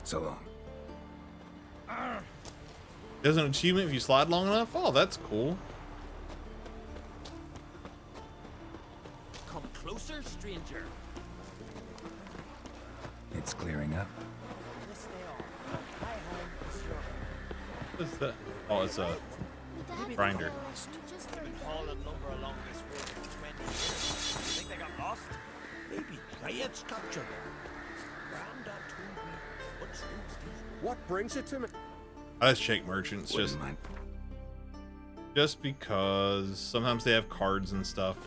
So long. There's an achievement if you slide long enough? Oh, that's cool. Come closer, stranger. It's clearing up. What is that? Oh, it's a grinder. Been hauling lumber along this road for 20 years. You think they got lost? Maybe riots captured them. Grandad told me what's What brings it to me? I just check merchants just because sometimes they have cards and stuff.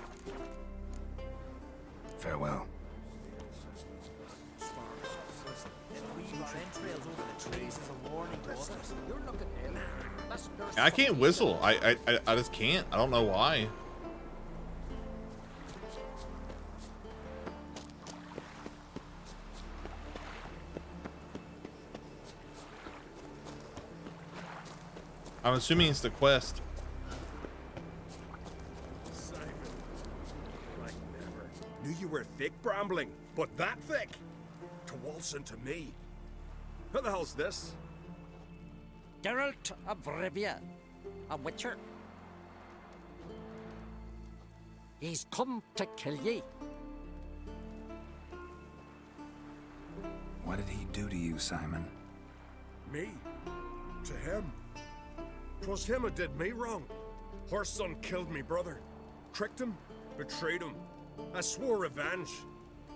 Farewell. I can't whistle. I just can't. I don't know why. I'm assuming it's the quest. Simon, like never. Knew you were thick, Brambling, but that thick. To waltz into me. Who the hell's this? Geralt of Rivia, a witcher. He's come to kill ye. What did he do to you, Simon? Me? To him? 'Twas him who did me wrong. Horse son killed me brother. Tricked him, betrayed him. I swore revenge.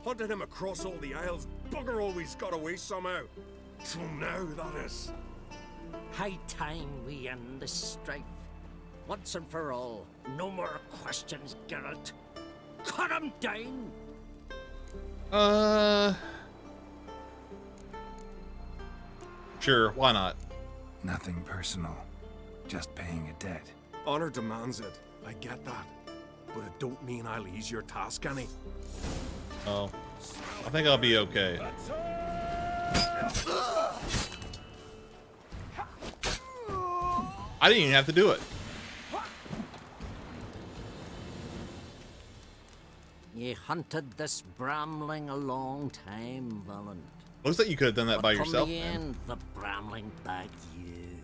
Hunted him across all the isles. Bugger always got away somehow. Till now, that is. High time we end this strife. Once and for all. No more questions, Geralt. Cut him down! Sure, why not? Nothing personal. Just paying a debt. Honor demands it. I get that. But it don't mean I'll ease your task any. Oh. I think I'll be okay. I didn't even have to do it. Ye hunted this bramling a long time, Valant. Looks like you could have done that But by come yourself, the man. end, the bramling bagged you.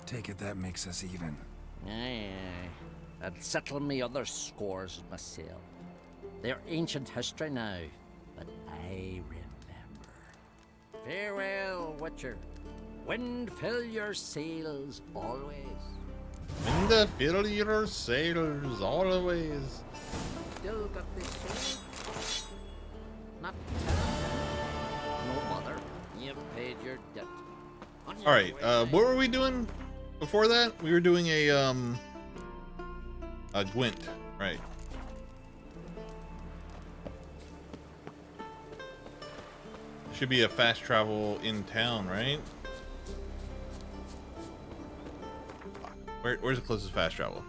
Take it that makes us even. Aye, aye. I'd settle me other scores myself. They're ancient history now, but I remember. Farewell, Witcher. Wind fill your sails always. Wind fill your sailors always. Still got this sword? Not no bother. You've paid your debt. On your All right. way. What were we doing before that? We were doing a Gwent, right? Should be a fast travel in town, right? Where's the closest fast travel?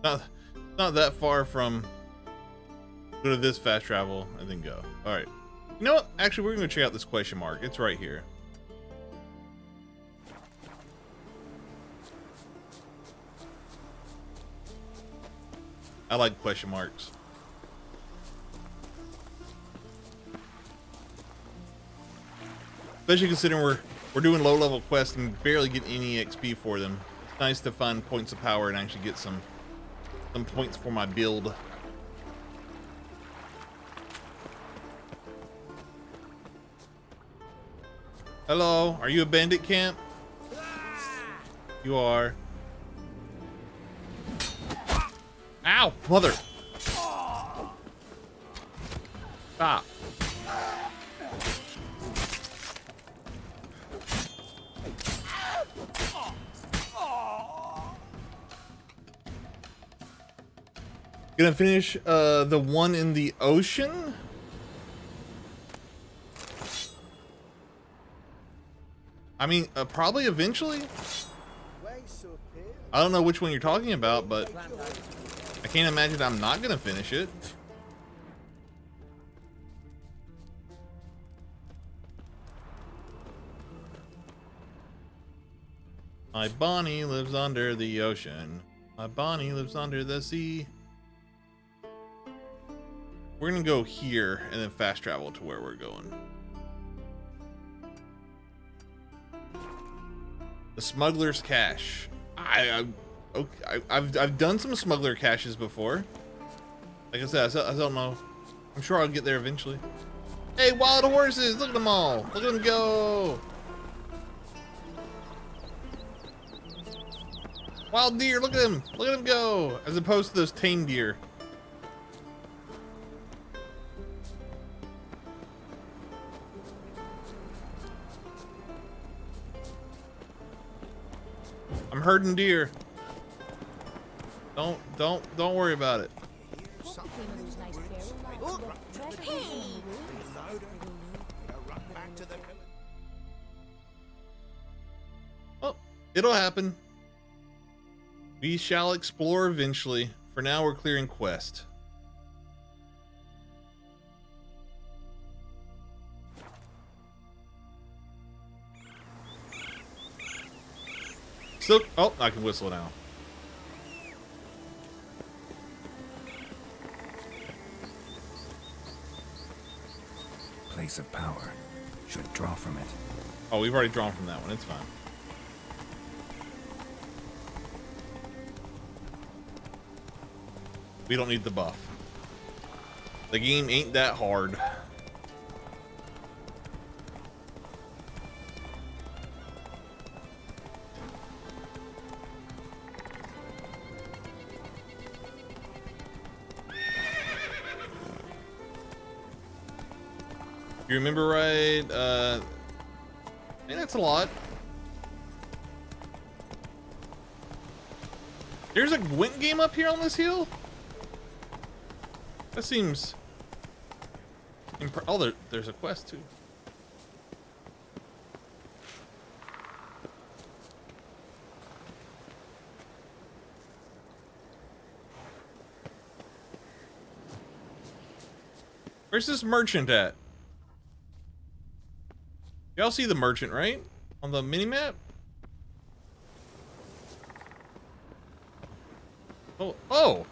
Not that far from. Go to this fast travel and then go. All right. You know what? Actually, we're gonna check out this question mark. It's right here. I like question marks. Especially considering we're doing low level quests and barely get any XP for them. It's nice to find points of power and actually get some points for my build. Hello, are you a bandit camp? You are. Ow, mother. Stop. Gonna finish the one in the ocean. I mean, probably eventually. I don't know which one you're talking about, but I can't imagine I'm not gonna finish it. My Bonnie lives under the ocean. My Bonnie lives under the sea. We're gonna go here and then fast travel to where we're going. The Smuggler's Cache. I've done some smuggler caches before. Like I said, I don't know. I'm sure I'll get there eventually. Hey, wild horses! Look at them all! Look at them go! Wild deer! Look at them! Look at them go! As opposed to those tame deer. I'm herding deer. Don't worry about it. Oh, it'll happen. We shall explore eventually. For now, we're clearing quest. Still, oh, I can whistle now. Place of power. Should draw from it. Oh, we've already drawn from that one. It's fine. We don't need the buff. The game ain't that hard. You remember right? I think that's a lot. There's a Gwent game up here on this hill? That seems... oh, there's a quest too. Where's this merchant at? Y'all see the merchant, right? On the mini-map? Oh, oh!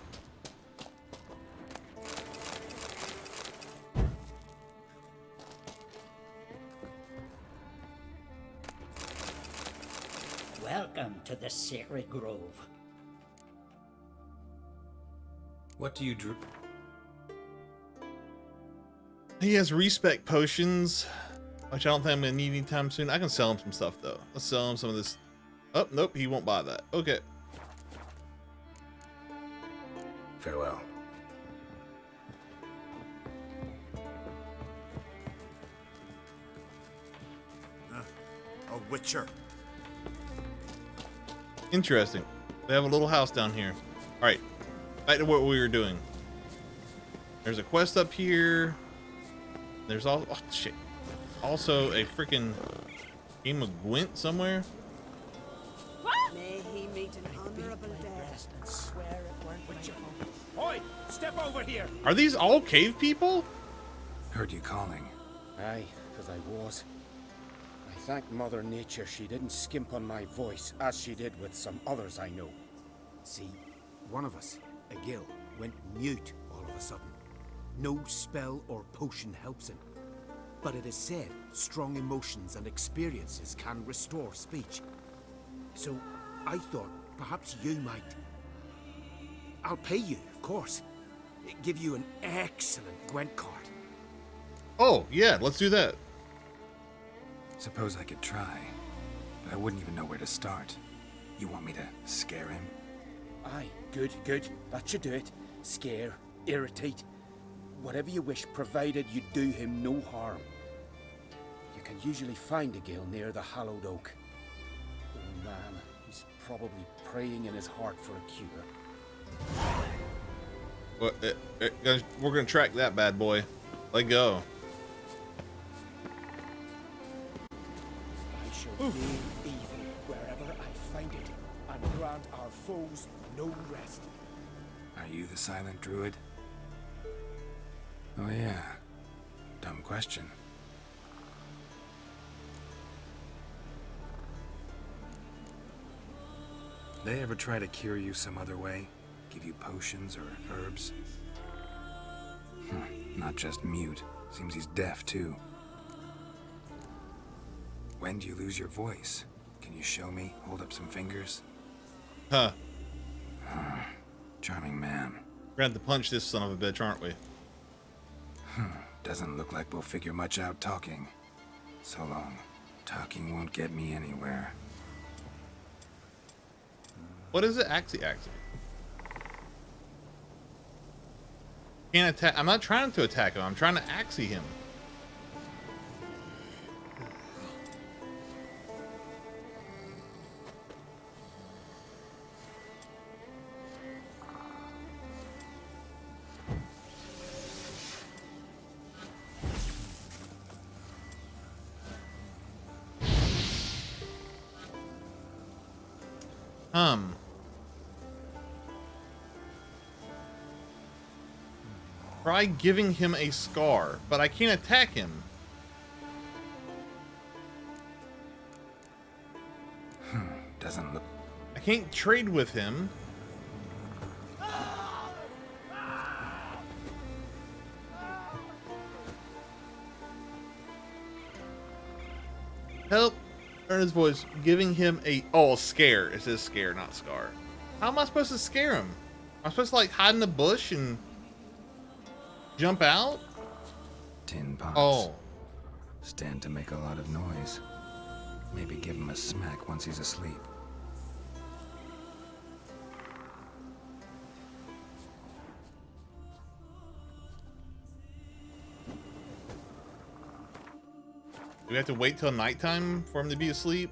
Welcome to the Sacred Grove. What do you drew? He has respec potions, which I don't think I'm gonna need anytime soon. I can sell him some stuff though. Let's sell him some of this. Oh, nope, he won't buy that. Okay. Farewell. A witcher. Interesting. They have a little house down here. All right, back to what we were doing. There's a quest up here. There's all, oh shit. Also a freaking game of Gwent somewhere. May he meet an honorable death. And swear it weren't witcher. Oi! Step over here! Are these all cave people? Heard you calling. Aye, because I was. I thank Mother Nature she didn't skimp on my voice, as she did with some others I know. See, one of us, a Gil, went mute all of a sudden. No spell or potion helps him. But it is said strong emotions and experiences can restore speech. So I thought perhaps you might. I'll pay you, of course. Give you an excellent Gwent card. Oh, yeah, let's do that. Suppose I could try, but I wouldn't even know where to start. You want me to scare him? Aye, good, good. That should do it. Scare, irritate. Whatever you wish, provided you do him no harm. You can usually find a Gil near the Hallowed Oak. Oh man, he's probably praying in his heart for a cure. Well, we're gonna track that bad boy. Let go. I shall gain evil wherever I find it, and grant our foes no rest. Are you the silent druid? Oh yeah. Dumb question. They ever try to cure you some other way? Give you potions or herbs? Not just mute. Seems he's deaf too. When do you lose your voice? Can you show me? Hold up some fingers? Huh. Charming man. We're gonna have to punch this son of a bitch, aren't we? Doesn't look like we'll figure much out talking. So long. Talking won't get me anywhere. What is it? Axie. Can't attack. I'm not trying to attack him. I'm trying to axie him. Try giving him a scar, but I can't attack him. Doesn't look... can't trade with him. Help. Heard his voice, giving him a scare. It says scare, not scar. How am I supposed to scare him? Am I supposed to like hide in the bush and jump out? Tin pots. Oh. Stand to make a lot of noise. Maybe give him a smack once he's asleep. Do we have to wait till nighttime for him to be asleep?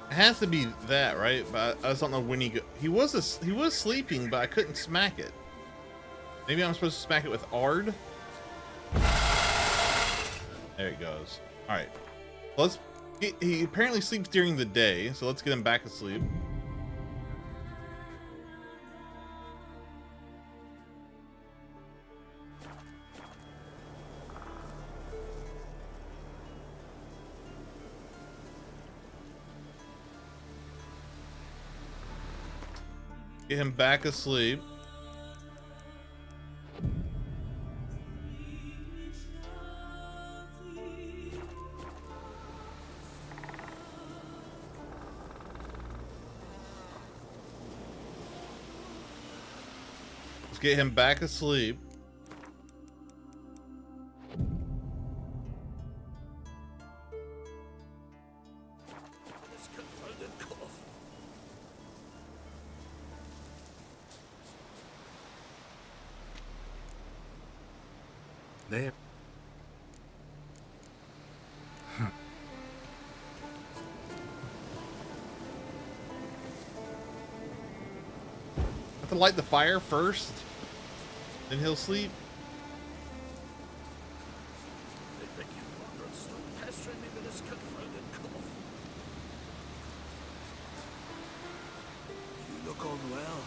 It has to be that, right? But I just don't know when he was sleeping, but I couldn't smack it. Maybe I'm supposed to smack it with Ard. There it goes. All right, let's. He apparently sleeps during the day, so let's get him back asleep. Get him back asleep. Let's get him back asleep. There. Have to light the fire first, then he'll sleep. You look unwell.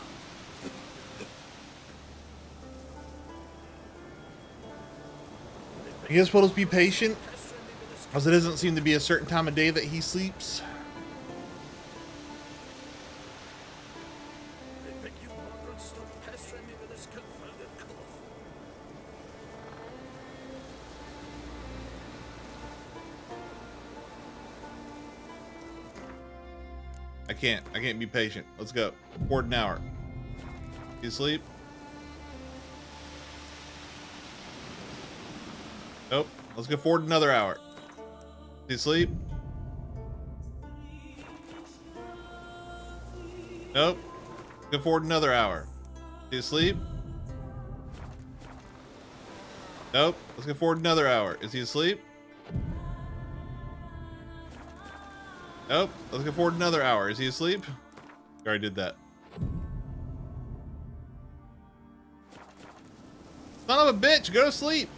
I guess we'll just be patient, as it doesn't seem to be a certain time of day that he sleeps. I can't be patient. Let's go. Forward an hour. You asleep? Nope. Let's go forward another hour. You asleep? Nope. Go forward another hour. You asleep? Nope. Let's go forward another hour. Is he asleep? Nope. Let's go forward another hour. Is he asleep? I already did that. Son of a bitch, go to sleep.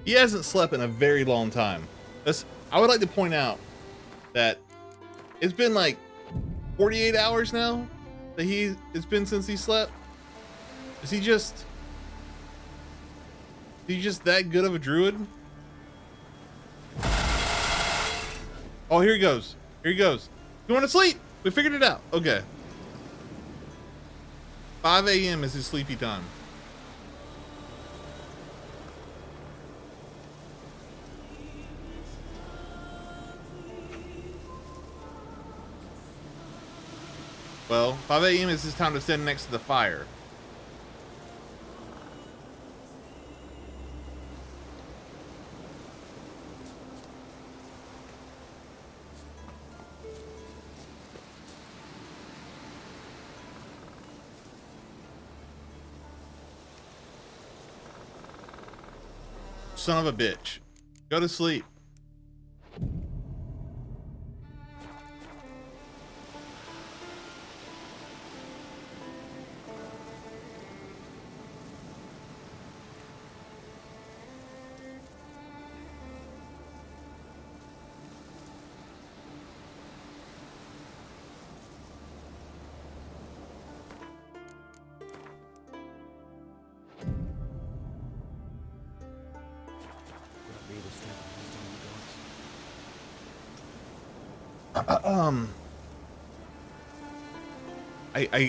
He hasn't slept in a very long time. I would like to point out that it's been like 48 hours now that it's been since he slept. Is he just that good of a druid? Oh, here he goes. Here he goes. You want to sleep? We figured it out. Okay. 5 a.m. is his sleepy time. Well, 5 a.m. is his time to stand next to the fire. Son of a bitch. Go to sleep.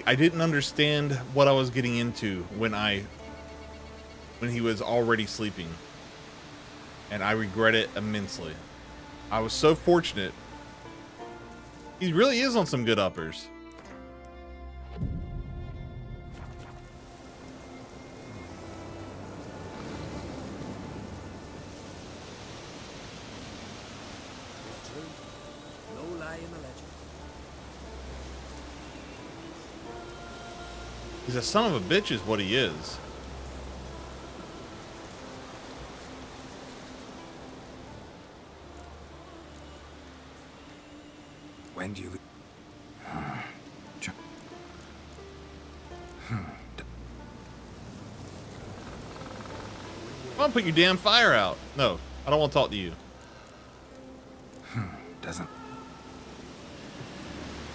I didn't understand what I was getting into when he was already sleeping, and I regret it immensely. I was so fortunate. He really is on some good uppers. It's true. No lie in the legend. He's a son of a bitch is what he is. When do you... Come on, put your damn fire out. No, I don't want to talk to you. Doesn't...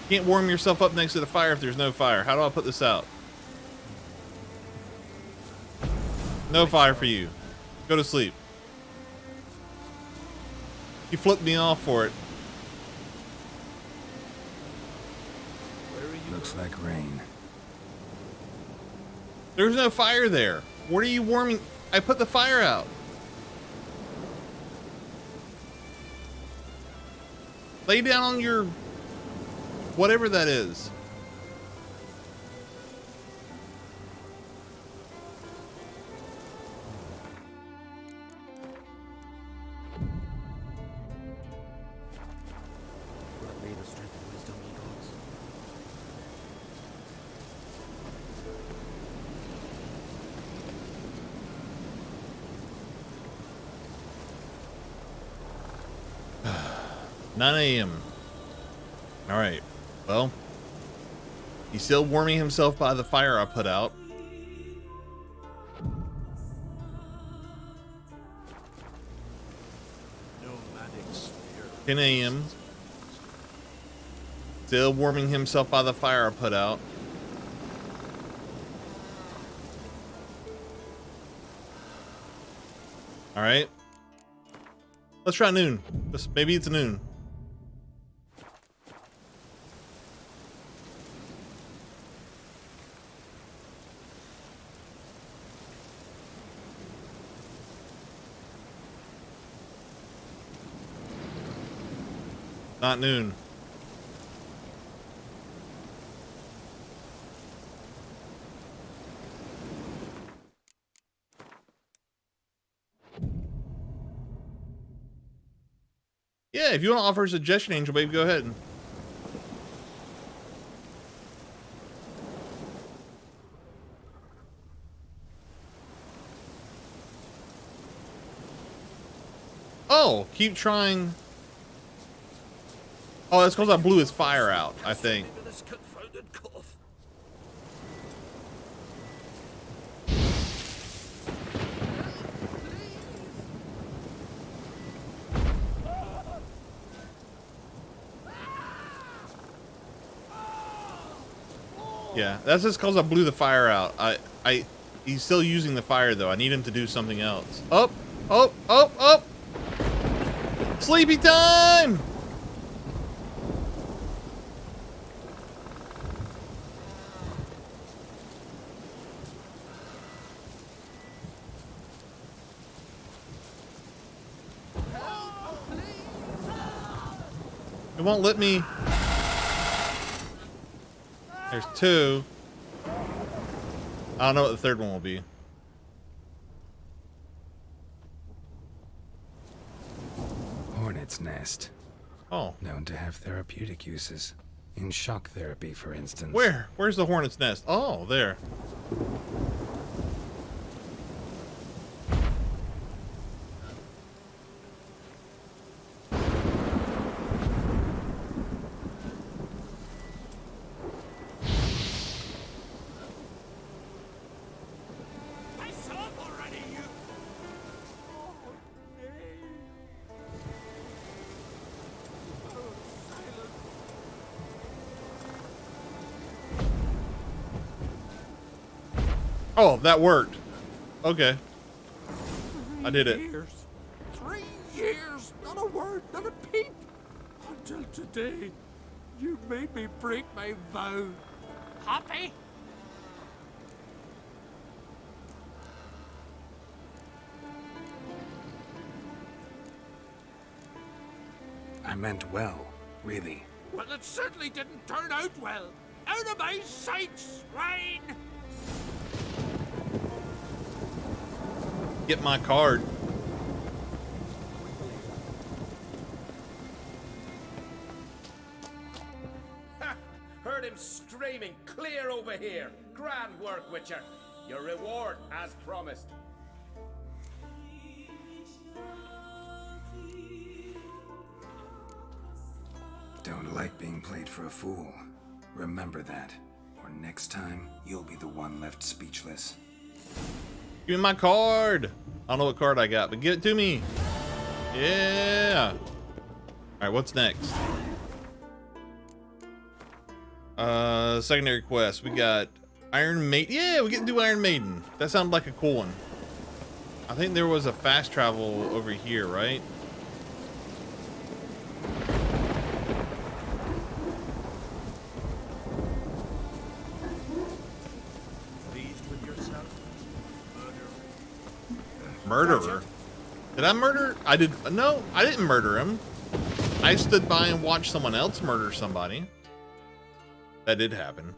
You can't warm yourself up next to the fire if there's no fire. How do I put this out? No fire for you. Go to sleep. You flipped me off for it. Looks like rain. There's no fire there. What are you warming? I put the fire out. Lay down on your... whatever that is. — 9 a.m. All right. Well, he's still warming himself by the fire I put out. Nomadic sphere. 10 a.m. Still warming himself by the fire I put out. All right. Let's try noon. Maybe it's noon. Not noon. Yeah, if you want to offer a suggestion, Angel Babe, go ahead. Oh, keep trying. Oh, that's because I blew his fire out, I think. Yeah, that's just because I blew the fire out. He's still using the fire though. I need him to do something else. Up, up, up, up. Sleepy time. It won't let me. There's two. I don't know what the third one will be. Hornet's nest. Oh. Known to have therapeutic uses. In shock therapy, for instance. Where? Where's the hornet's nest? Oh, there. Oh, that worked. Okay. I did it. 3 years, not a word, not a peep. Until today, you made me break my vow. Happy? I meant well, really. Well, it certainly didn't turn out well. Out of my sight, swine! Get my card. Ha! Heard him screaming, clear over here. Grand work, Witcher. Your reward, as promised. Don't like being played for a fool. Remember that. Or next time, you'll be the one left speechless. Give me my card. I don't know what card I got, but give it to me. Yeah. All right, what's next? Secondary quest. We got Iron Maiden. Yeah, we get to do Iron Maiden. That sounded like a cool one. I think there was a fast travel over here, right? Pleased with yourself? Murderer? Did I murder? I did. No, I didn't murder him. I stood by and watched someone else murder somebody. That did happen.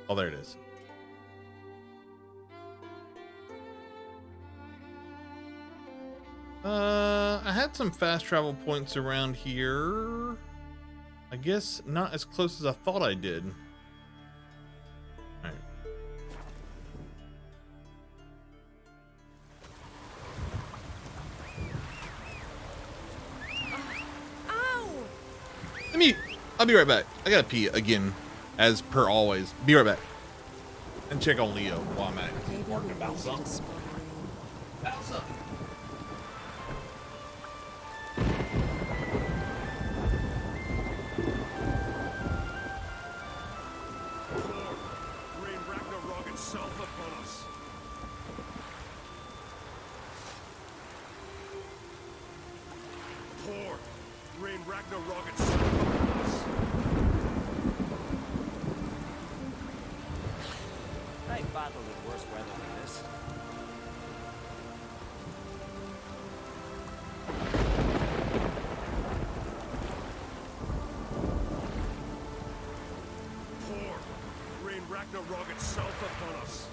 Oh, there it is. I had some fast travel points around here. I guess not as close as I thought I did. All right. I'll be right back. I gotta pee again, as per always. Be right back. And check on Leo while I'm at it. Talking about something. About something. Rain Ragnarok itself upon us. Pour, rain Ragnarok itself upon us. I've battled in worse weather than this. Pour, rain Ragnarok itself upon us.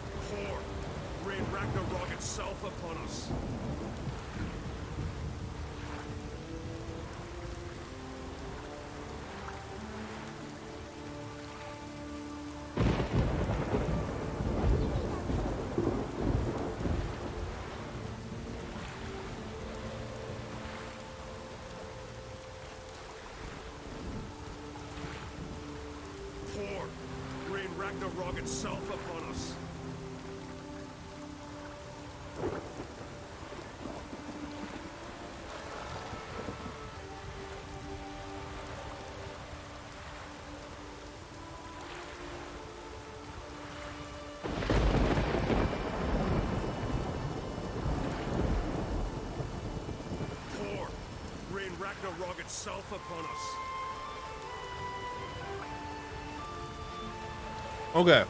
Pour, rain Ragnarok itself upon us. Pour, rain Ragnarok itself upon us. Ragnarok itself upon us. Okay.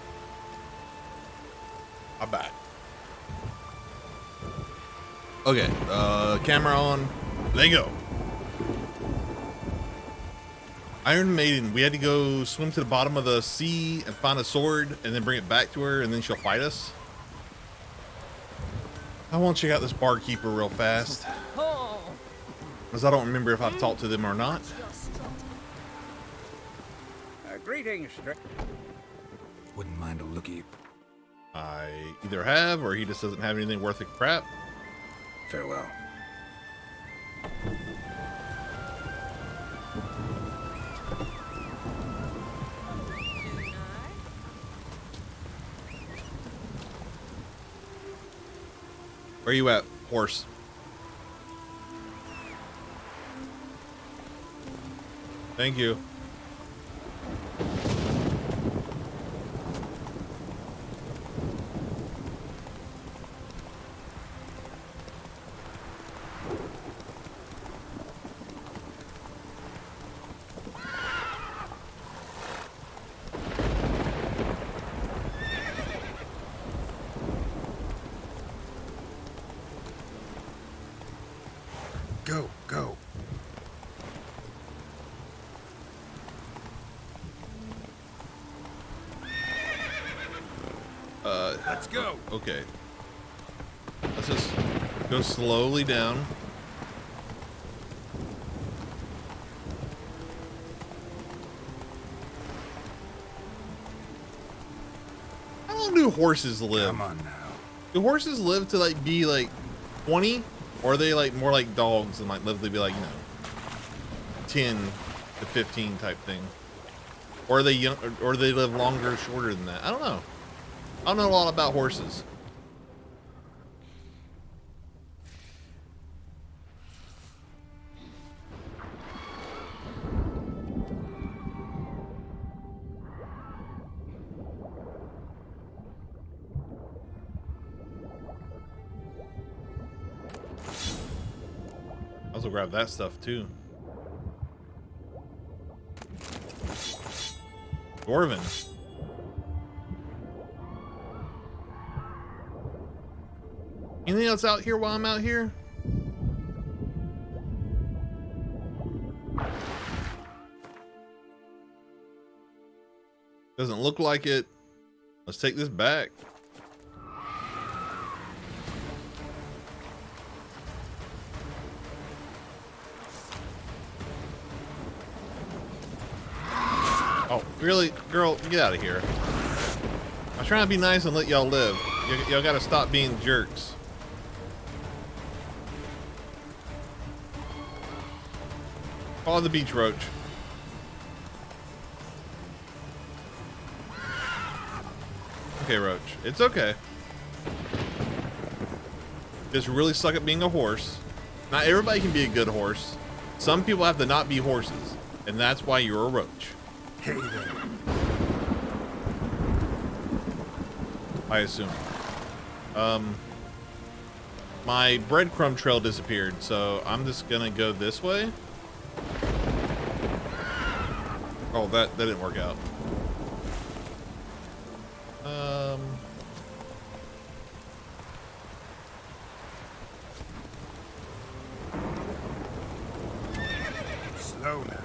I'm back. Okay, camera on. There you go. Iron Maiden, we had to go swim to the bottom of the sea and find a sword and then bring it back to her and then she'll fight us. I want to check out this barkeeper real fast, because I don't remember if I've talked to them or not. Greetings, Wouldn't mind a lookie. I either have, or he just doesn't have anything worth a crap. Farewell. Where you at, horse? Thank you. Go, go. Let's go. Okay. Let's just go slowly down. How long do horses live? Come on now. Do horses live to like be like 20? Or are they like more like dogs and like live to be like, you know, 10 to 15 type thing? Or are they young, or they live longer or shorter than that? I don't know. I don't know a lot about horses. I also grab that stuff too. Dwarven. Anything else out here while I'm out here? Doesn't look like it. Let's take this back. Oh, really? Girl, get out of here. I'm trying to be nice and let y'all live. Y'all gotta stop being jerks. Follow the beach roach. Okay, Roach. It's okay. Just really suck at being a horse. Not everybody can be a good horse. Some people have to not be horses. And that's why you're a roach. Hey there. I assume. My breadcrumb trail disappeared, so I'm just gonna go this way. Oh, that didn't work out. Slow now.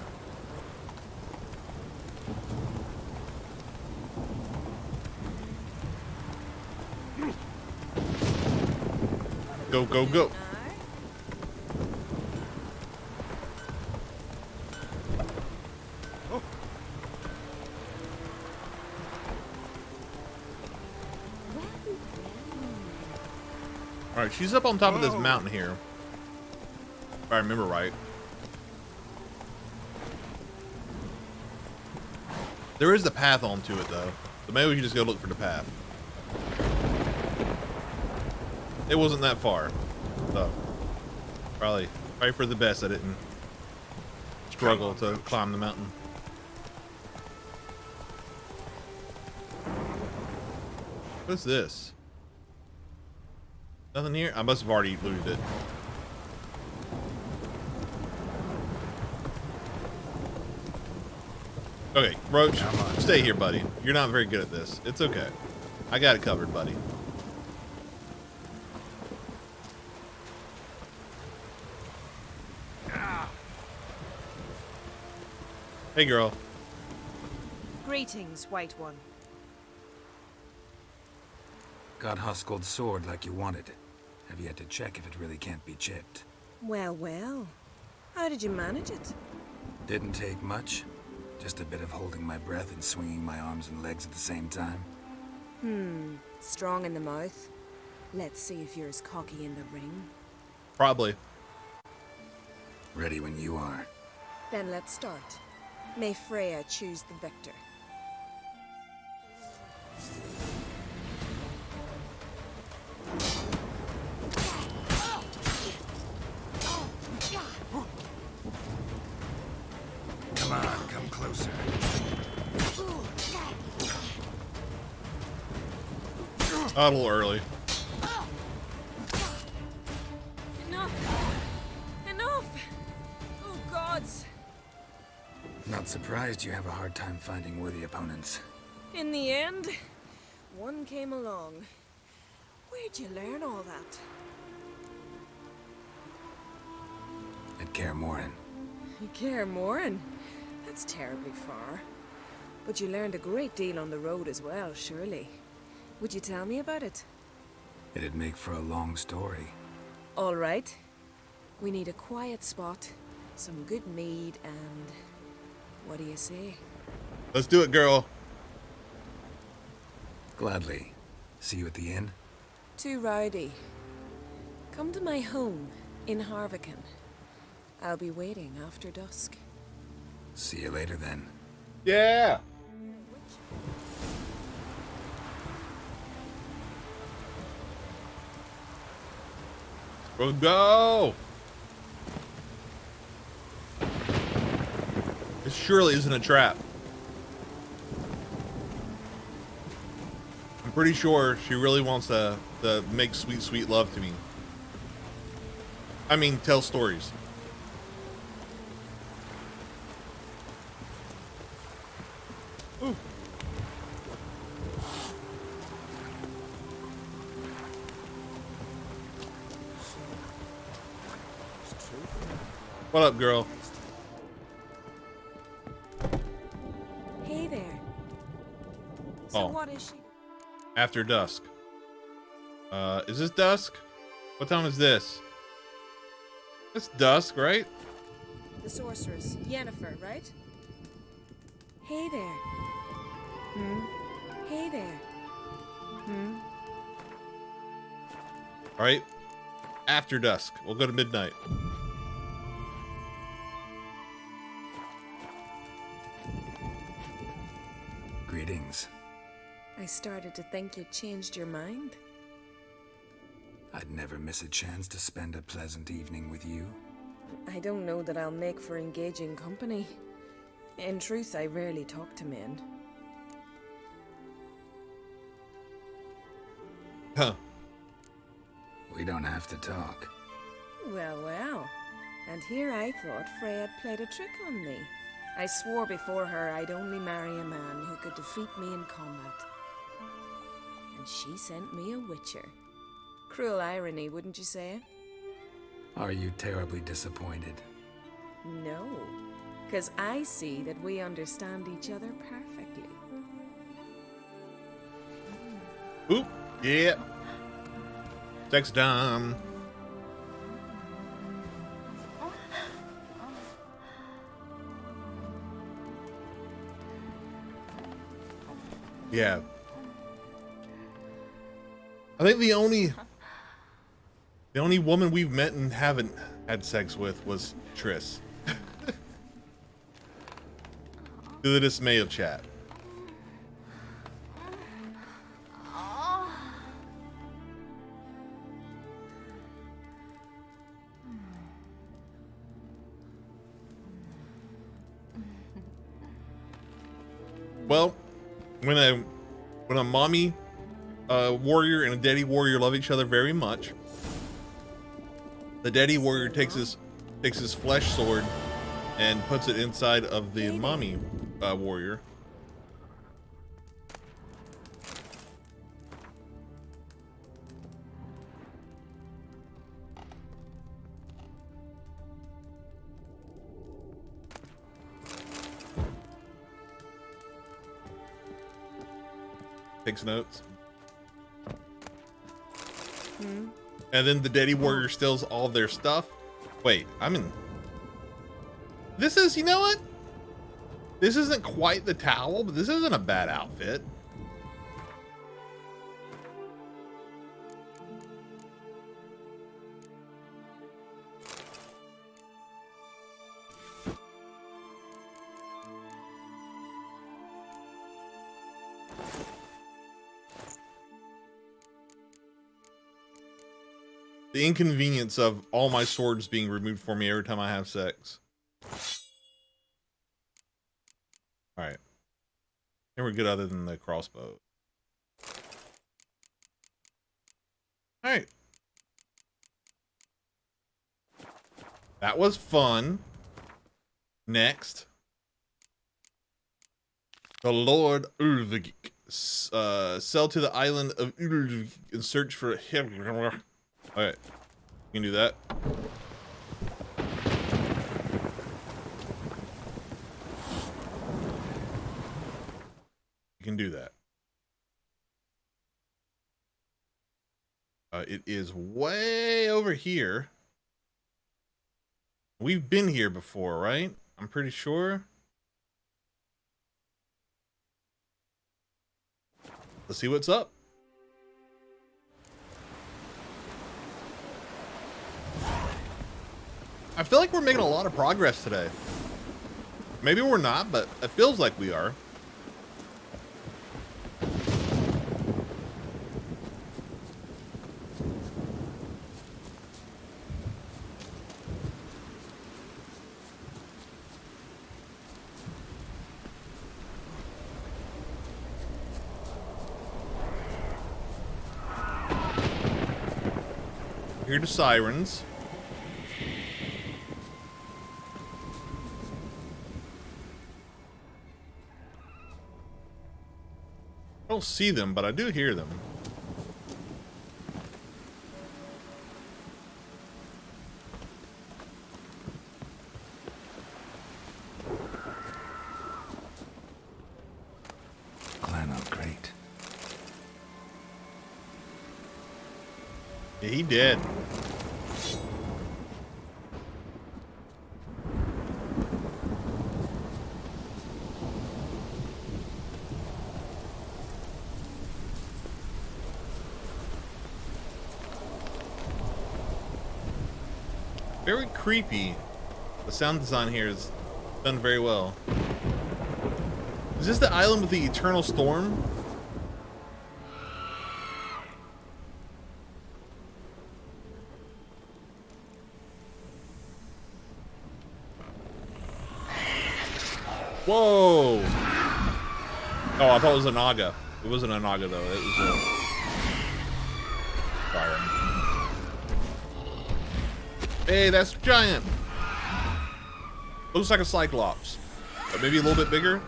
Go, go, go. All right, she's up on top of this mountain here, if I remember right. There is the path onto it though, so maybe we can just go look for the path. It wasn't that far, so probably for the best I didn't struggle to climb the mountain. What's this? Nothing here? I must have already looted it. Okay, Roach, stay here, buddy. You're not very good at this. It's okay. I got it covered, buddy. Hey, girl. Greetings, White One. Got Huskuld's sword like you wanted. Have yet to check if it really can't be chipped. Well, well. How did you manage it? Didn't take much. Just a bit of holding my breath and swinging my arms and legs at the same time. Strong in the mouth. Let's see if you're as cocky in the ring. Probably. Ready when you are. Then let's start. May Freya choose the victor. Come on, come closer. A little early. Enough! Enough! Oh, gods! Not surprised you have a hard time finding worthy opponents. In the end, one came along. Where'd you learn all that? At Kaer Morhen. Kaer Morhen? That's terribly far. But you learned a great deal on the road as well, surely. Would you tell me about it? It'd make for a long story. All right. We need a quiet spot, some good mead, and... what do you say? Let's do it, girl. Gladly. See you at the inn? Too rowdy. Come to my home in Harviken. I'll be waiting after dusk. See you later then. Yeah. We'll go. This surely isn't a trap. I'm pretty sure she really wants to make sweet, sweet love to me. I mean, tell stories. Ooh. What up, girl? Hey there. So what is she? After dusk. Is this dusk? What time is this? It's dusk, right? The sorceress, Yennefer, right? Hey there. Hey there. All right. After dusk. We'll go to midnight. Greetings. I started to think you'd changed your mind. I'd never miss a chance to spend a pleasant evening with you. I don't know that I'll make for engaging company. In truth, I rarely talk to men. Huh. We don't have to talk. Well, well. And here I thought Freya had played a trick on me. I swore before her I'd only marry a man who could defeat me in combat. And she sent me a witcher. Cruel irony, wouldn't you say? Are you terribly disappointed? No, because I see that we understand each other perfectly. Oop. Yeah. Sex time. Yeah. I think the only woman we've met and haven't had sex with was Triss. To the dismay of chat. Well, when a mommy warrior and a daddy warrior love each other very much, the daddy warrior takes his flesh sword and puts it inside of the mommy warrior. Takes notes. And then the Daddy Warrior steals all of their stuff. Wait, I'm in. This is, you know what? This isn't quite the towel, but this isn't a bad outfit. The inconvenience of all my swords being removed for me every time I have sex. All right. And we're good other than the crossbow. All right. That was fun. Next. The Lord Ulvik. Sail to the island of Ulvik and search for... Alright. You can do that. You can do that. It is way over here. We've been here before, right? I'm pretty sure. Let's see what's up. I feel like we're making a lot of progress today. Maybe we're not, but it feels like we are. Hear the sirens. I don't see them, but I do hear them. Clan great. Yeah, he did. Very creepy. The sound design here is done very well. Is this the island with the eternal storm? Whoa! Oh, I thought it was a Naga. It wasn't a Naga though. It was a Siren. Hey, that's giant. Looks like a Cyclops, but maybe a little bit bigger.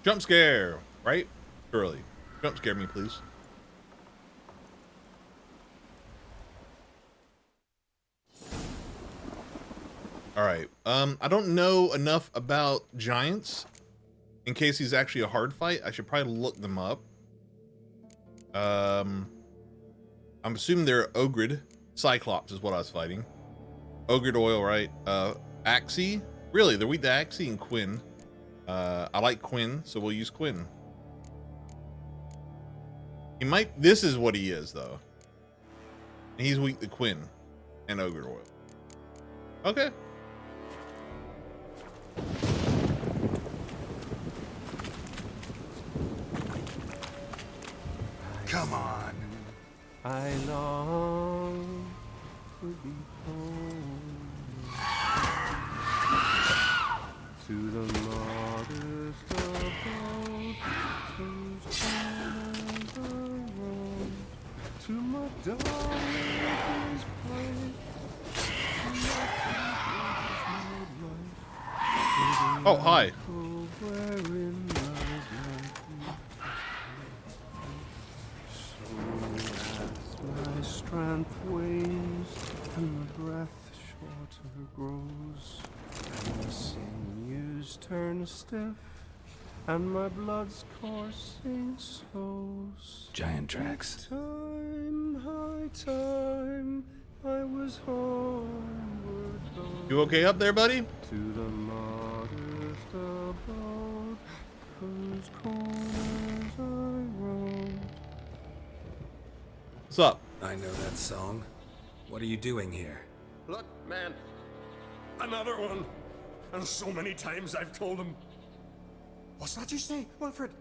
Jump scare, right? Early. Jump scare me, please. All right. I don't know enough about giants. In case he's actually a hard fight, I should probably look them up. I'm assuming they're Ogred. Cyclops is what I was fighting. Ogred oil, right? Axii. Really, they're with the Axii and Quinn. I like Quinn, so we'll use Quinn. He might. This is what he is, though. And he's weak to Quinn and Ogre Oil. Okay. Come on. I long to be home. To the modest abode whose corners I roam. To my darling's place. Oh, hi. Wherein lies my strength wanes and my breath shorter grows, and the sinews turn stiff, and my blood's coursing slows. Giant tracks. High time, I was homeward bound. You okay up there, buddy? To the modest abode, whose corners I roamed. What's up? I know that song. What are you doing here? Look, man. Another one. And so many times I've told him. What's that you say, Wilfred?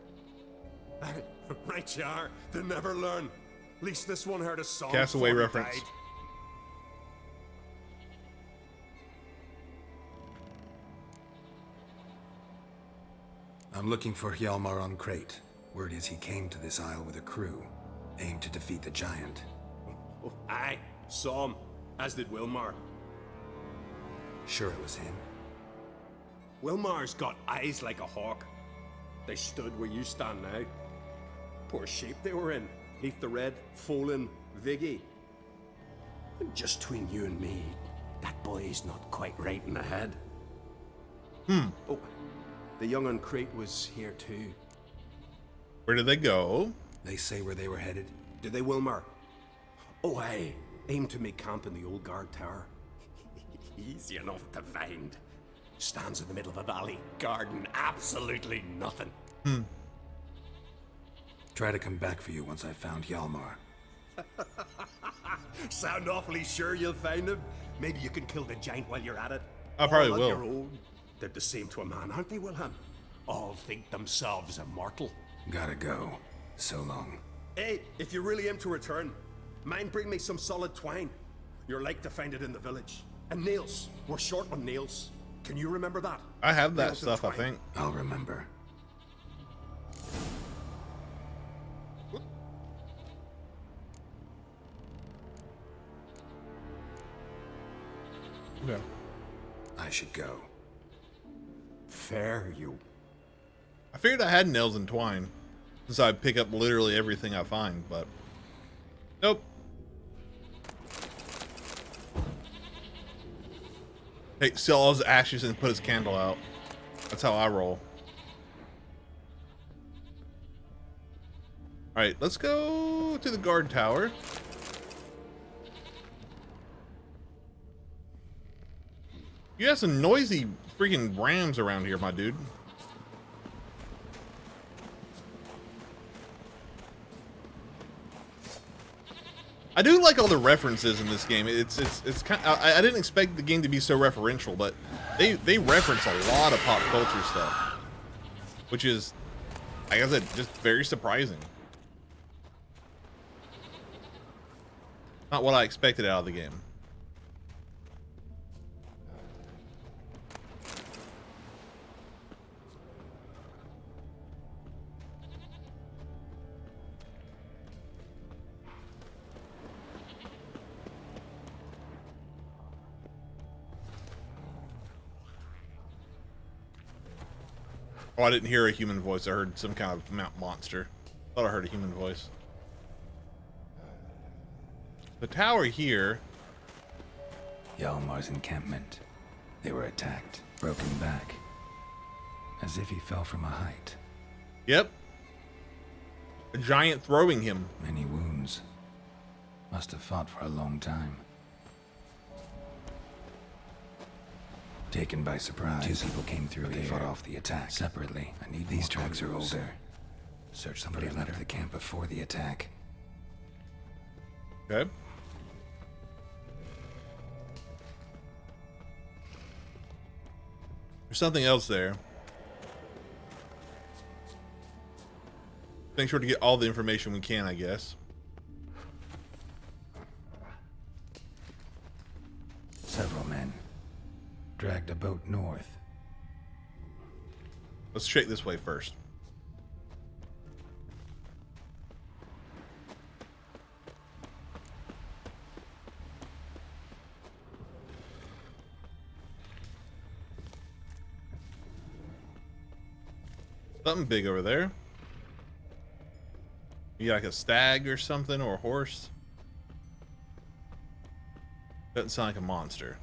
Right you are. They never learn. At least this one heard a song. Castaway before he reference. died. I'm looking for Hjalmar on Crate. Word is he came to this isle with a crew, aimed to defeat the giant. Oh, aye, saw him. As did Wilmar. Sure it was him? Wilmar's got eyes like a hawk. They stood where you stand now. Poor shape they were in. Neath the red, Folin, Viggy. And just between you and me, that boy's not quite right in the head. Oh, the young on Crate was here too. Where did they go? They say where they were headed. Did they, Wilmar? Oh, aye. Aim to make camp in the old guard tower. Easy enough to find. Stands in the middle of a valley, garden, absolutely nothing. Try to come back for you once I've found Hjalmar. Sound awfully sure you'll find him? Maybe you can kill the giant while you're at it. I probably All on will. your own. They're the same to a man, aren't they, Wilhelm? All think themselves immortal. Gotta go. So long. Hey, if you really aim to return, mind bring me some solid twine. You're like to find it in the village. And nails. We're short on nails. Can you remember that? I have that Nails and stuff, I twine. think. I'll remember. Yeah. I should go. Fair you. I figured I had nails and twine, since I pick up literally everything I find, but nope. Hey, sell all his ashes and put his candle out. That's how I roll. All right, let's go to the guard tower. You have some noisy freaking rams around here, my dude. I do like all the references in this game. It's kind of, I didn't expect the game to be so referential, but they reference a lot of pop culture stuff, which is, like I said, just very surprising. Not what I expected out of the game. Oh, I didn't hear a human voice. I heard some kind of monster. Thought I heard a human voice. The tower here. Hjalmar's encampment. They were attacked, broken back. As if he fell from a height. Yep. A giant throwing him. Many wounds. Must have fought for a long time. Taken by surprise. 2 people came through. They fought off the attack separately. I need these tracks are older. Search somebody left the camp before the attack. Okay. There's something else there. Make sure to get all the information we can, I guess. Several men dragged a boat north. Let's check this way first. Something big over there. You got like a stag or something, or a horse. Doesn't sound like a monster.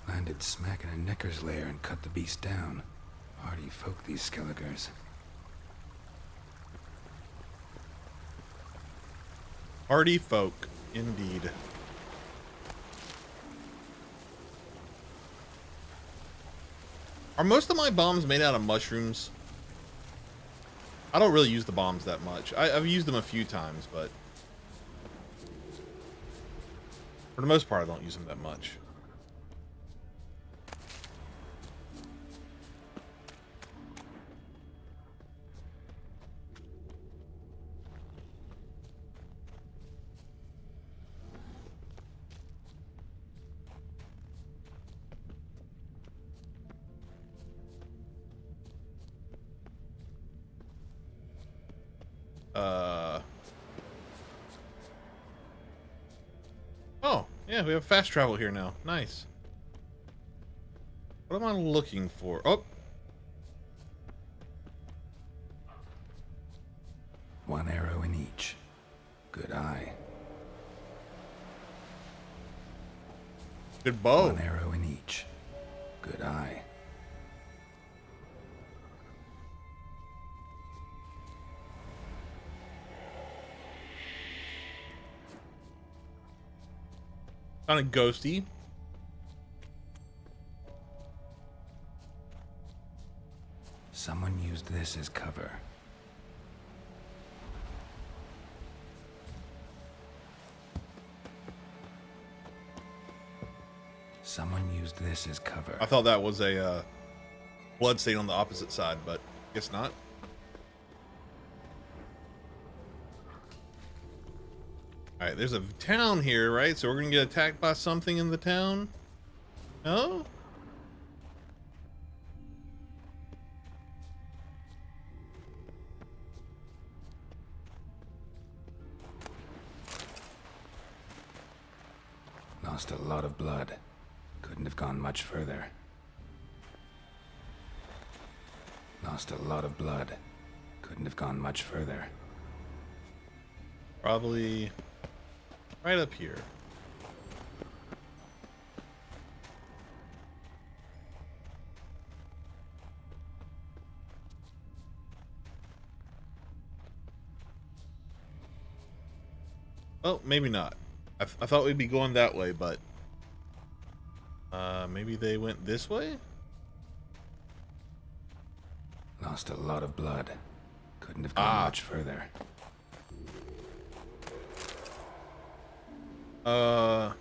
Landed smack in a necker's lair and cut the beast down. Hardy folk, these Skelligers. Hardy folk, indeed. Are most of my bombs made out of mushrooms? I don't really use the bombs that much. I've used them a few times, but for the most part, I don't use them that much. Oh, yeah, we have fast travel here now. Nice. What am I looking for? Oh. One arrow in each. Good eye. Good bow. One arrow in each. Good eye. Kind of ghosty. Someone used this as cover. Someone used this as cover. I thought that was a blood stain on the opposite side, but guess not. All right, there's a town here, right? So we're gonna get attacked by something in the town? No? Lost a lot of blood. Couldn't have gone much further. Lost a lot of blood. Couldn't have gone much further. Probably right up here. Well, maybe not. I thought we'd be going that way, but maybe they went this way? Lost a lot of blood. Couldn't have gone much further. Probably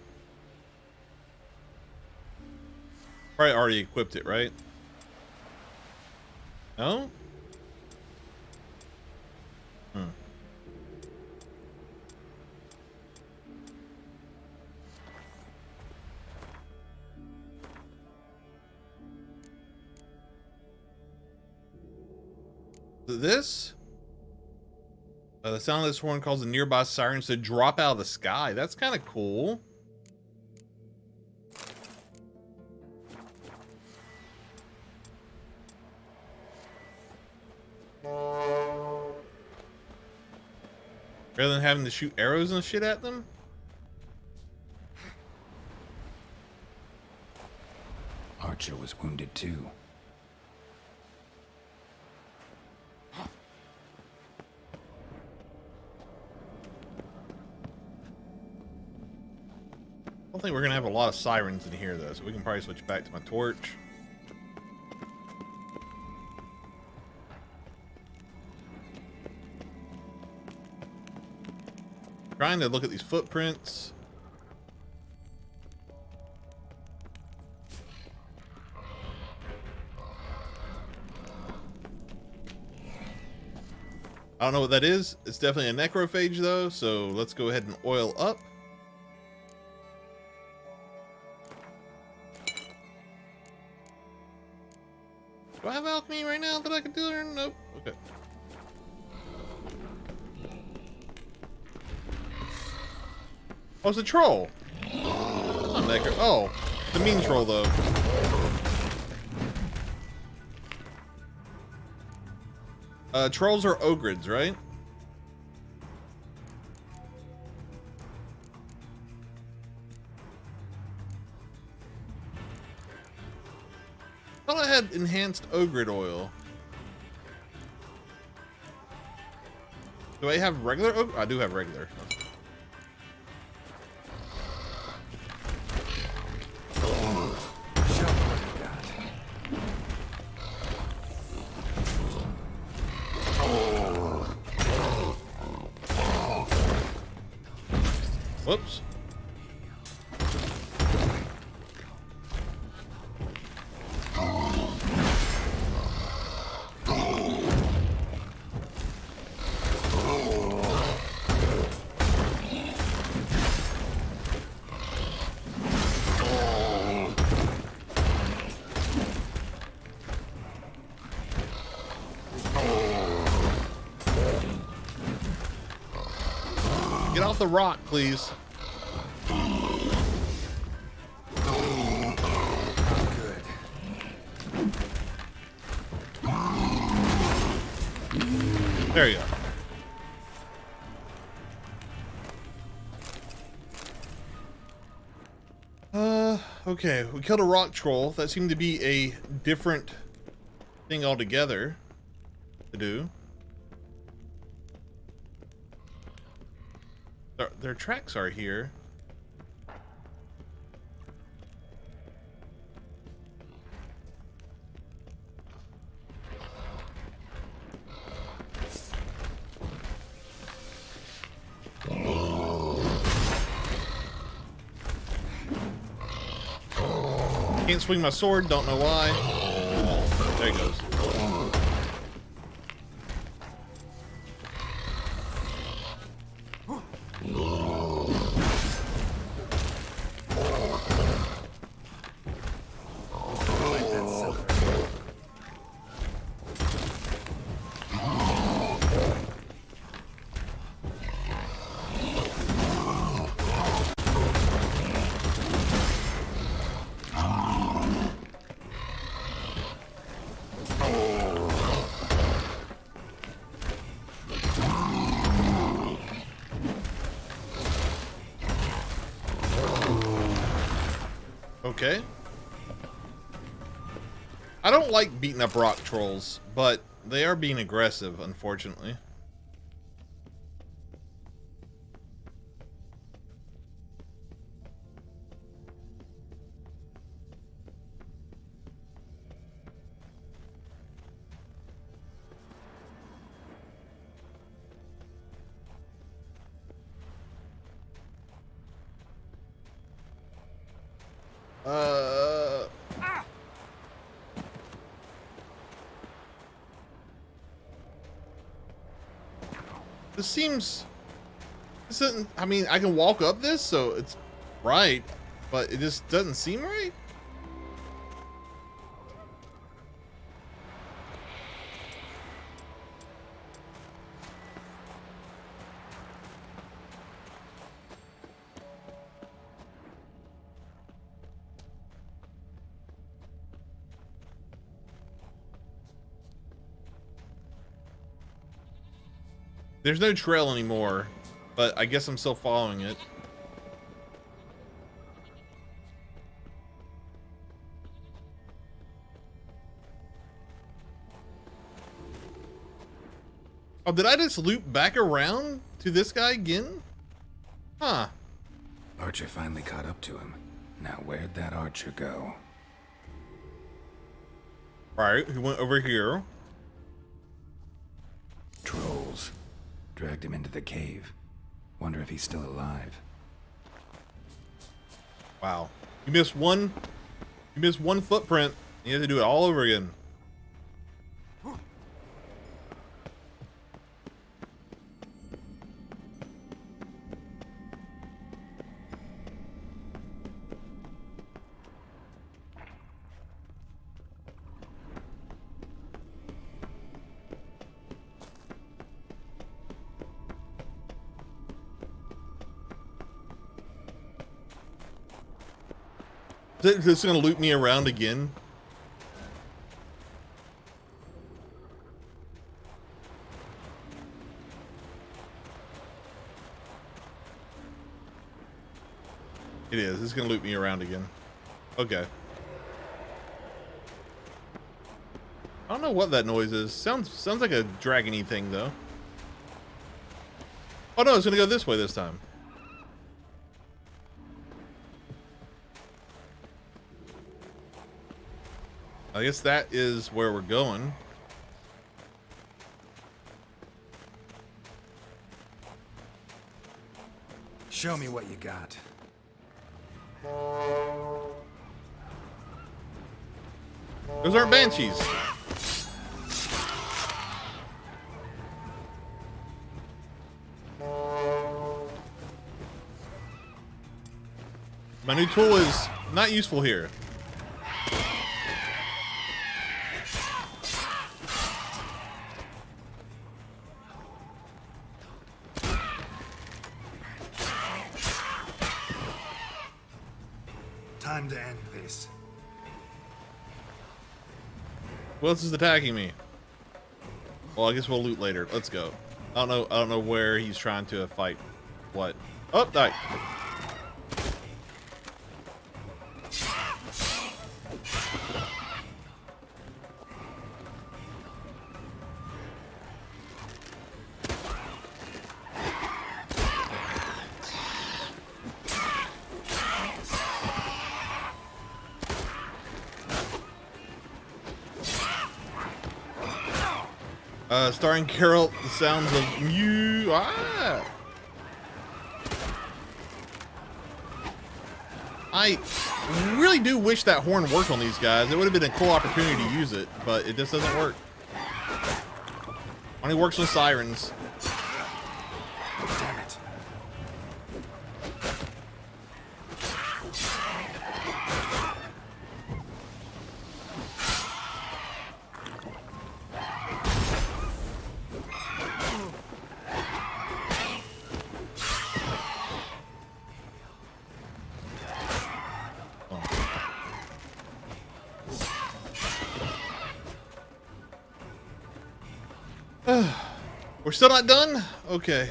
already equipped it, right? No? This? The sound of this horn calls the nearby sirens to drop out of the sky. That's kind of cool. Rather than having to shoot arrows and shit at them? Archer was wounded too. I don't think we're gonna have a lot of sirens in here though, so we can probably switch back to my torch. Trying to look at these footprints. I don't know what that is. It's definitely a necrophage though, so let's go ahead and oil up. Do I have alchemy right now that I can do it? Nope. Okay. Oh, it's a troll. Not necro. Oh, the mean troll though. Trolls are ogres, right? I thought I had enhanced ogre oil. Do I have regular ogre? I do have regular. Whoops. Get off the rock, please. There you go. Okay, we killed a rock troll. That seemed to be a different thing altogether to do. Their tracks are here. Can't swing my sword, don't know why. There he goes. Okay. I don't like beating up rock trolls, but they are being aggressive, unfortunately. This seems... This isn't... I mean, I can walk up this, so it's right, but it just doesn't seem right. There's no trail anymore, but I guess I'm still following it. Oh, did I just loop back around to this guy again? Huh. Archer finally caught up to him. Now where'd that archer go? Right, he went over here. Trolls. Dragged him into the cave. Wonder if he's still alive. Wow. You missed one footprint. You have to do it all over again. Is this gonna loop me around again? It is. It's gonna loop me around again. Okay. I don't know what that noise is. Sounds like a dragony thing though. Oh no, it's gonna go this way this time. I guess that is where we're going. Show me what you got. Those aren't banshees. My new tool is not useful here. Time to end this. Who else is attacking me? Well, I guess we'll loot later. Let's go. I don't know where he's trying to fight. What? Oh, die. Starring Carol, the sounds of Mew. Ah! I really do wish that horn worked on these guys. It would have been a cool opportunity to use it, but it just doesn't work. Only works with sirens. Damn it. We're still not done? Okay.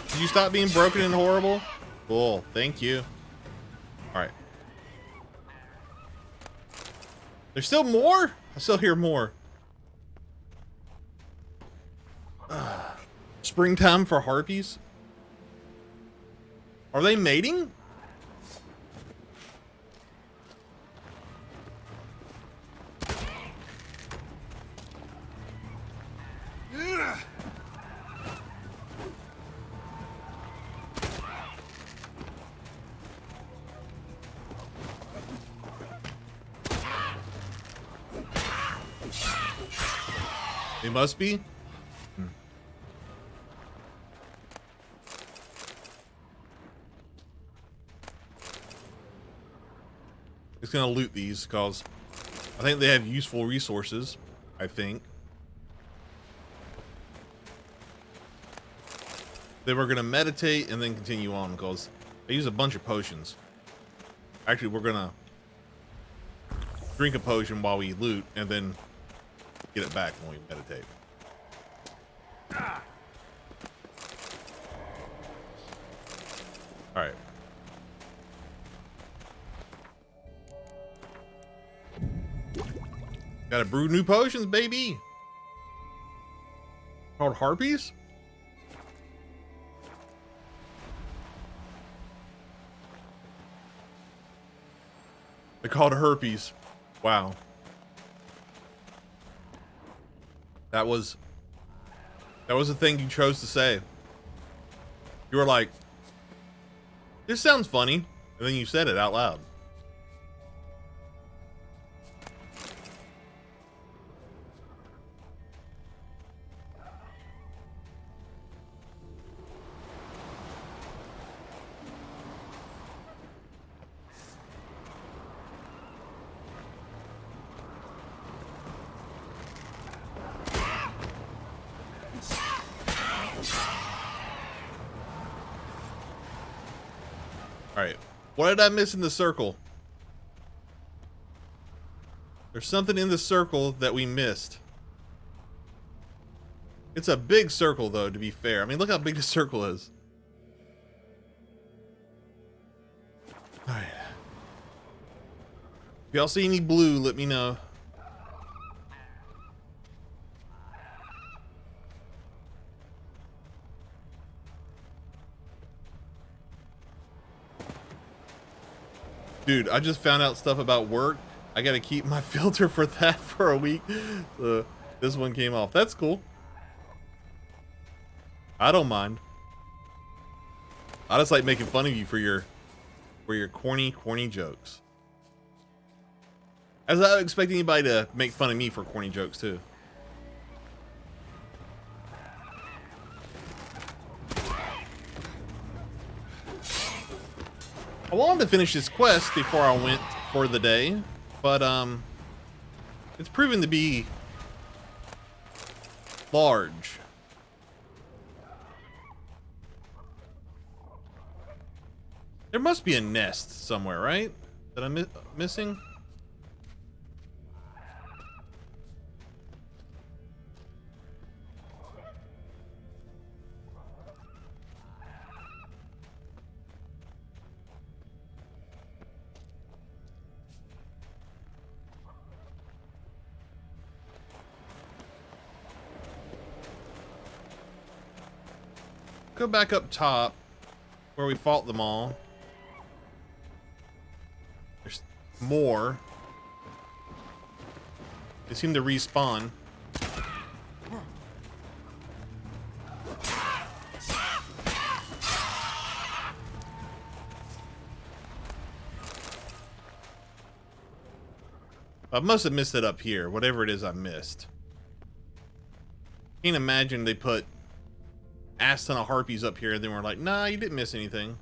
Did you stop being broken and horrible? Cool, thank you. Alright. There's still more? I still hear more. Springtime for harpies? Are they mating? They must be. It's gonna loot these because I think they have useful resources. I think. Then we're gonna meditate and then continue on because they use a bunch of potions. Actually, we're gonna drink a potion while we loot and then get it back when we meditate. All right. Gotta brew new potions, baby. Called harpies? They're called herpes. Wow. That was the thing you chose to say. You were like, this sounds funny. And then you said it out loud. Alright, what did I miss in the circle? There's something in the circle that we missed. It's a big circle, though, to be fair. I mean, look how big the circle is. Alright. If y'all see any blue, let me know. Dude, I just found out stuff about work. I gotta keep my filter for that for a week. This one came off. That's cool. I don't mind. I just like making fun of you for your corny jokes. As I would expect anybody to make fun of me for corny jokes too. I wanted to finish this quest before I went for the day, but it's proven to be large. There must be a nest somewhere, right? That I'm missing? Go back up top where we fought them all. There's more. They seem to respawn. I must have missed it up here, whatever it is I missed. Can't imagine they put ass ton of harpies up here and then we're like, nah, you didn't miss anything.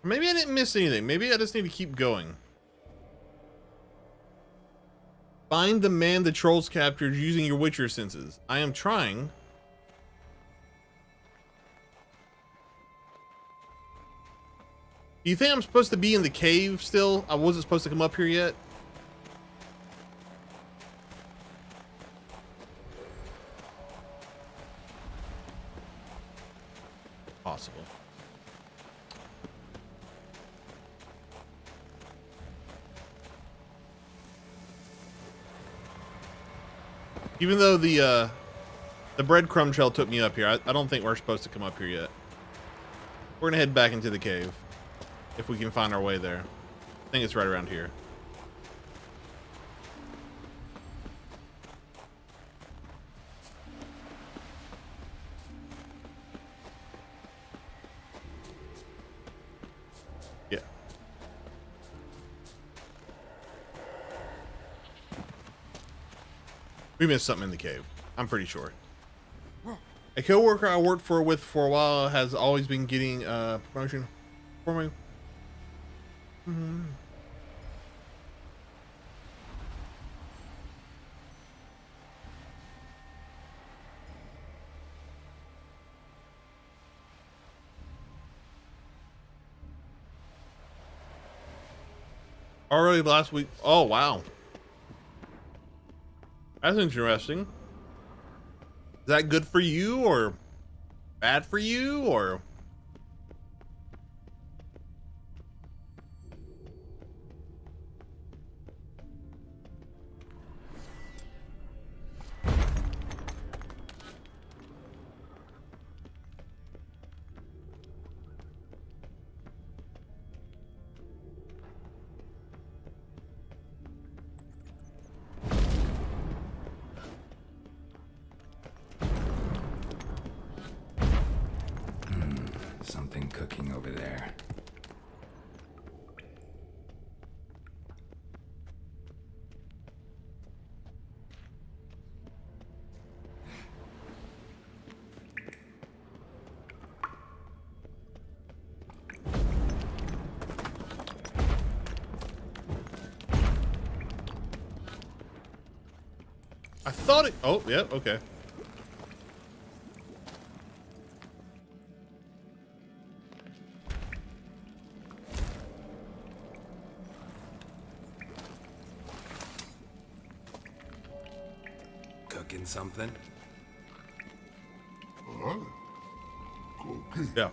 Maybe I didn't miss anything. Maybe I just need to keep going. Find the man the trolls captured using your Witcher senses. I am trying. Do you think I'm supposed to be in the cave still? I wasn't supposed to come up here yet. Possible. Even though the breadcrumb trail took me up here, I don't think we're supposed to come up here yet. We're gonna head back into the cave if we can find our way there. I think it's right around here. Yeah. We missed something in the cave. I'm pretty sure. A coworker I worked with for a while has always been getting promotion for me. Already last week. Oh, wow. That's interesting. Is that good for you or bad for you or? Something cooking over there. I thought it. Oh, yeah, okay. Cooking something? Yeah.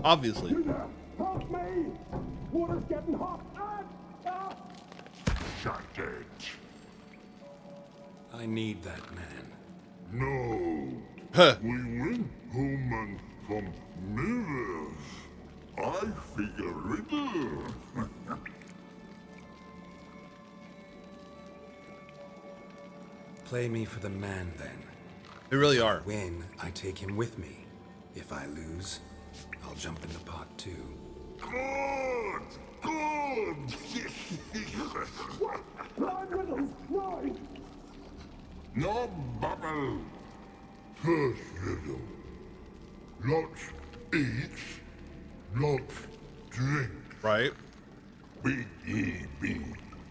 Obviously. Help me! Water's getting hot! Shut it. I need that man. No. We went home and from mirrors. I figure riddle. Play me for the man, then. They really are. If I win, I take him with me. If I lose, I'll jump in the pot too. Good! Good! Riddles, no! No bubble! First riddle. Lots eats, lots drink. Right. Big E B.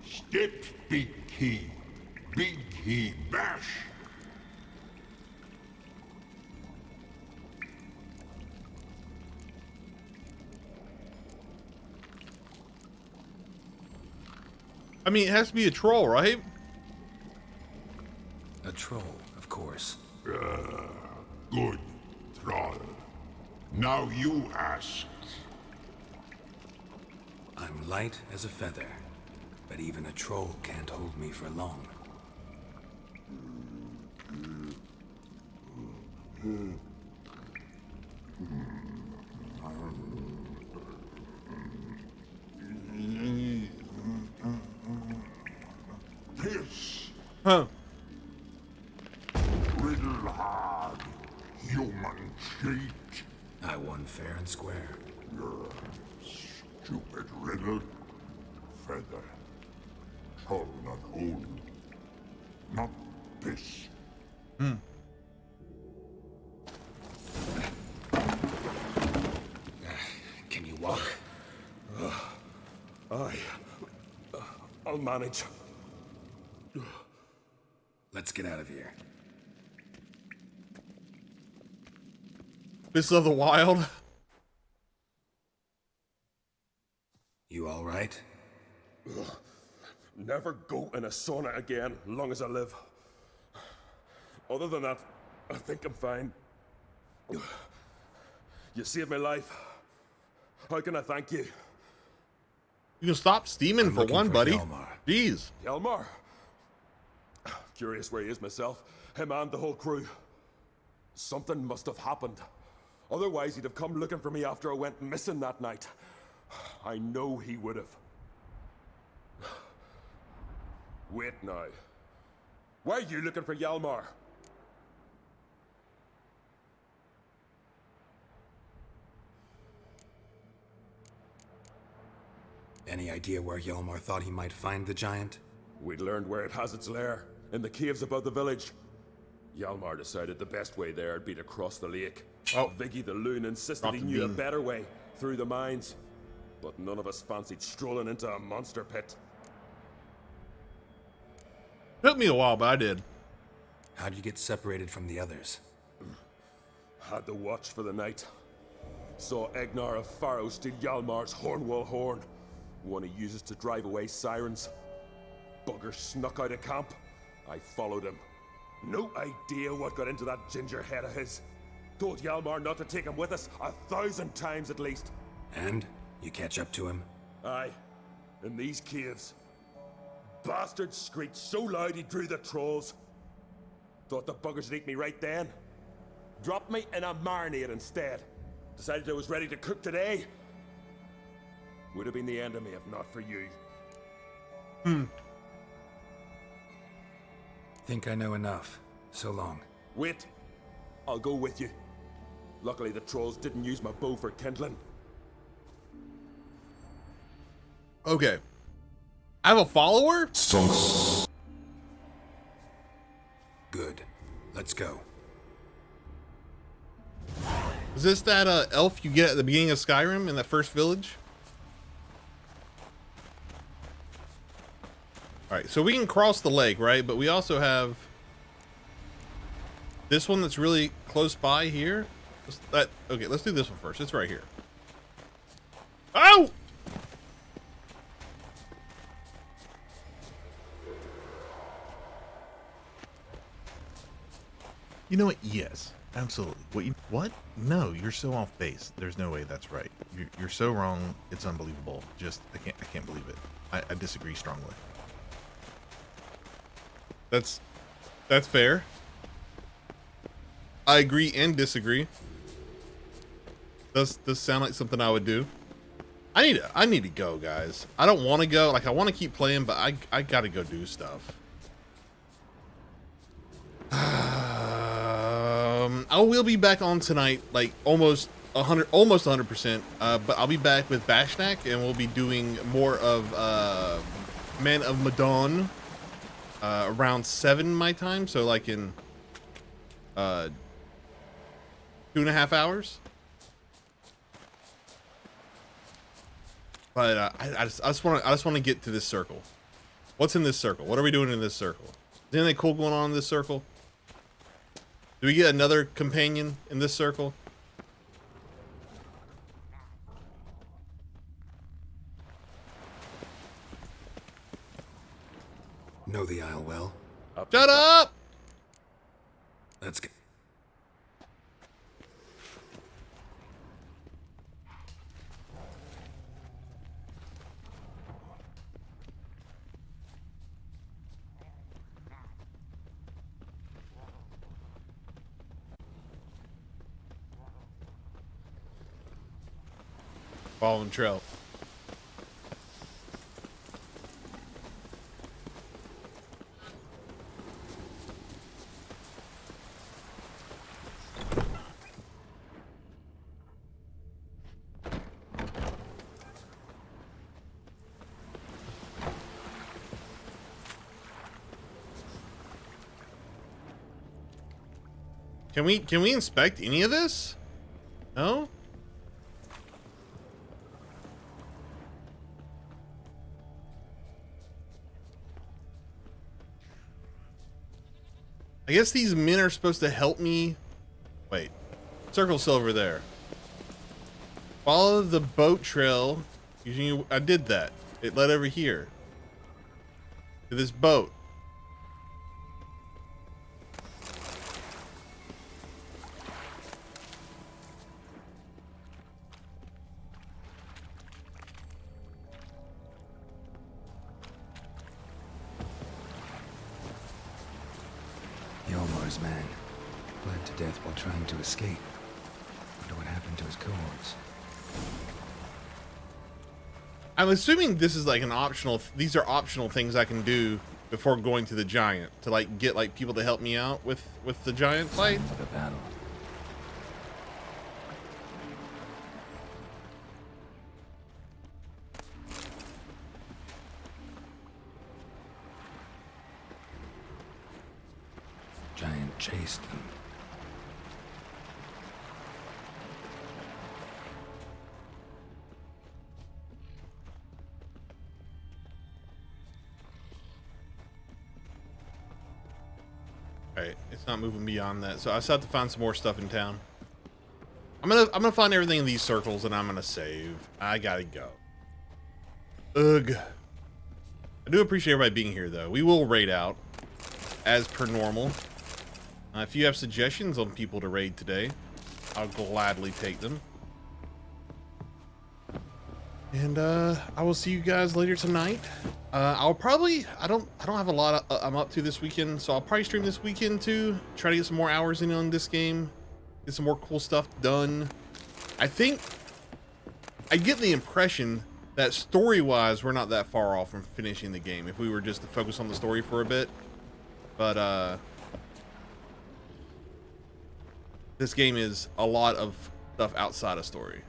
Steps big key. Big E bash. I mean, it has to be a troll, right? A troll, of course. Good, troll. Now you ask. I'm light as a feather, but even a troll can't hold me for long. Piss. Huh. Riddle hard. Human cheat. I won fair and square. Stupid riddle. Feather. Troll not hold. Not piss. Can you walk? I'll manage. Let's get out of here. This of the Wild. You all right? Never go in a sauna again, long as I live. Other than that, I think I'm fine. You saved my life. How can I thank you? You can stop steaming for one, buddy. Hjalmar. Jeez. Hjalmar? Curious where he is myself. Him and the whole crew. Something must have happened. Otherwise, he'd have come looking for me after I went missing that night. I know he would have. Wait now. Why are you looking for Hjalmar? Any idea where Hjalmar thought he might find the giant? We'd learned where it has its lair, in the caves above the village. Hjalmar decided the best way there would be to cross the lake. Oh. Viggy the Loon insisted he knew a better way, through the mines. But none of us fancied strolling into a monster pit. Took me a while, but I did. How'd you get separated from the others? Had to watch for the night. Saw Egnar of Pharaoh steal Hjalmar's Hornwall horn, one he uses to drive away sirens. Bugger snuck out of camp, I followed him. No idea what got into that ginger head of his. Told Hjalmar not to take him with us 1,000 times at least. And? You catch up to him? Aye. In these caves. Bastard screeched so loud he drew the trolls. Thought the buggers would eat me right then. Dropped me in a marinade instead. Decided I was ready to cook today. Would have been the end of me if not for you. Think I know enough. So long. Wait. I'll go with you. Luckily the trolls didn't use my bow for kindling. Okay. I have a follower? Good. Let's go. Is this that elf you get at the beginning of Skyrim in that first village? Alright, so we can cross the lake, right? But we also have this one that's really close by here. Okay, let's do this one first. It's right here. Oh! You know what? Yes, absolutely. What? No, you're so off base. There's no way that's right. You're so wrong. It's unbelievable. Just I can't believe it. I disagree strongly. That's fair. I agree and disagree. Does sound like something I would do. I need to go, guys. I don't want to go. Like, I want to keep playing, but I gotta go do stuff. I will be back on tonight, like almost 100%. But I'll be back with Bashnak, and we'll be doing more of Men of Madon around 7 my time. So like in 2.5 hours. But I just want to get to this circle. What's in this circle? What are we doing in this circle? Is anything cool going on in this circle? Do we get another companion in this circle? Know the Isle well. Shut up! Let's go. Following trail. Can we inspect any of this? No? I guess these men are supposed to help me. Wait, circle silver there. Follow the boat trail. I did that. It led over here to this boat. Hjalmar's man bled to death while trying to escape. Wonder what happened to his cohorts. I'm assuming this is like an optional. These are optional things I can do before going to the giant to like get like people to help me out with the giant fight. For the battle. Giant chased them. Alright, it's not moving beyond that. So I still have to find some more stuff in town. I'm gonna find everything in these circles and I'm gonna save. I gotta go. Ugh. I do appreciate everybody being here though. We will raid out. as per normal. If you have suggestions on people to raid today, I'll gladly take them. And I will see you guys later tonight. I'll probably I don't have a lot I'm up to this weekend, so I'll probably stream this weekend too. Try to get some more hours in on this game, get some more cool stuff done. I think I get the impression that story-wise we're not that far off from finishing the game if we were just to focus on the story for a bit. But this game is a lot of stuff outside of story.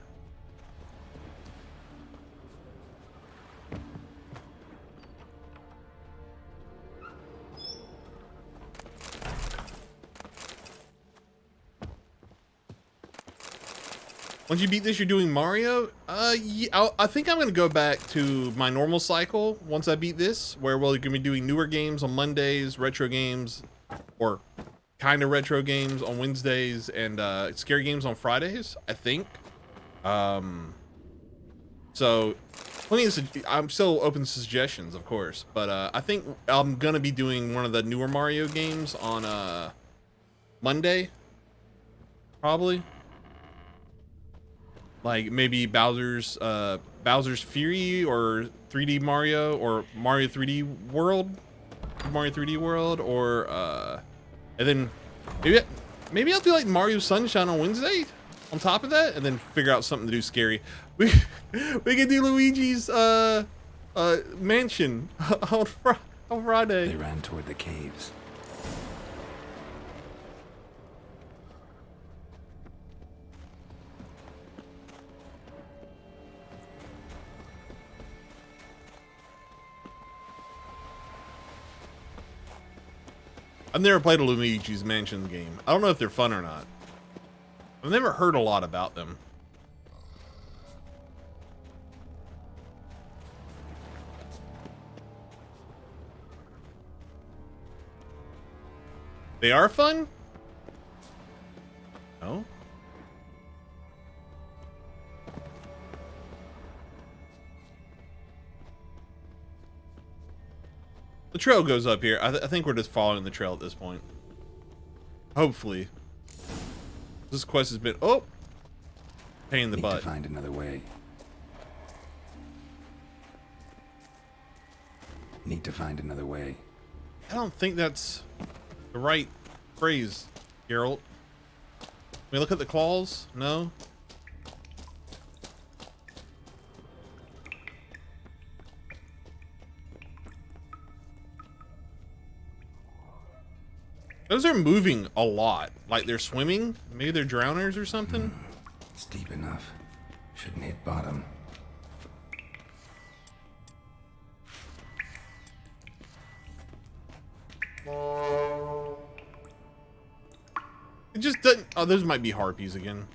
Once you beat this, you're doing Mario? Yeah, I think I'm going to go back to my normal cycle once I beat this, where we're going to be doing newer games on Mondays, retro games, or kind of retro games on Wednesdays, and scary games on Fridays, I think. So, I'm still open to suggestions, of course, but I think I'm going to be doing one of the newer Mario games on Monday, probably. Like maybe Bowser's Fury or 3D Mario or Mario 3D World, or and then maybe I'll do like Mario Sunshine on Wednesday on top of that, and then figure out something to do scary. We can do Luigi's mansion on Friday. They ran toward the caves. I've never played a Luigi's Mansion game. I don't know if they're fun or not. I've never heard a lot about them. They are fun? No? The trail goes up here. I think we're just following the trail at this point. Hopefully. This quest has been pain in the butt. Need to find another way. Need to find another way. I don't think that's the right phrase, Geralt. Can we look at the claws? No? Those are moving a lot. Like they're swimming. Maybe they're drowners or something. It's deep enough. Shouldn't hit bottom. It just doesn't. Oh, those might be harpies again.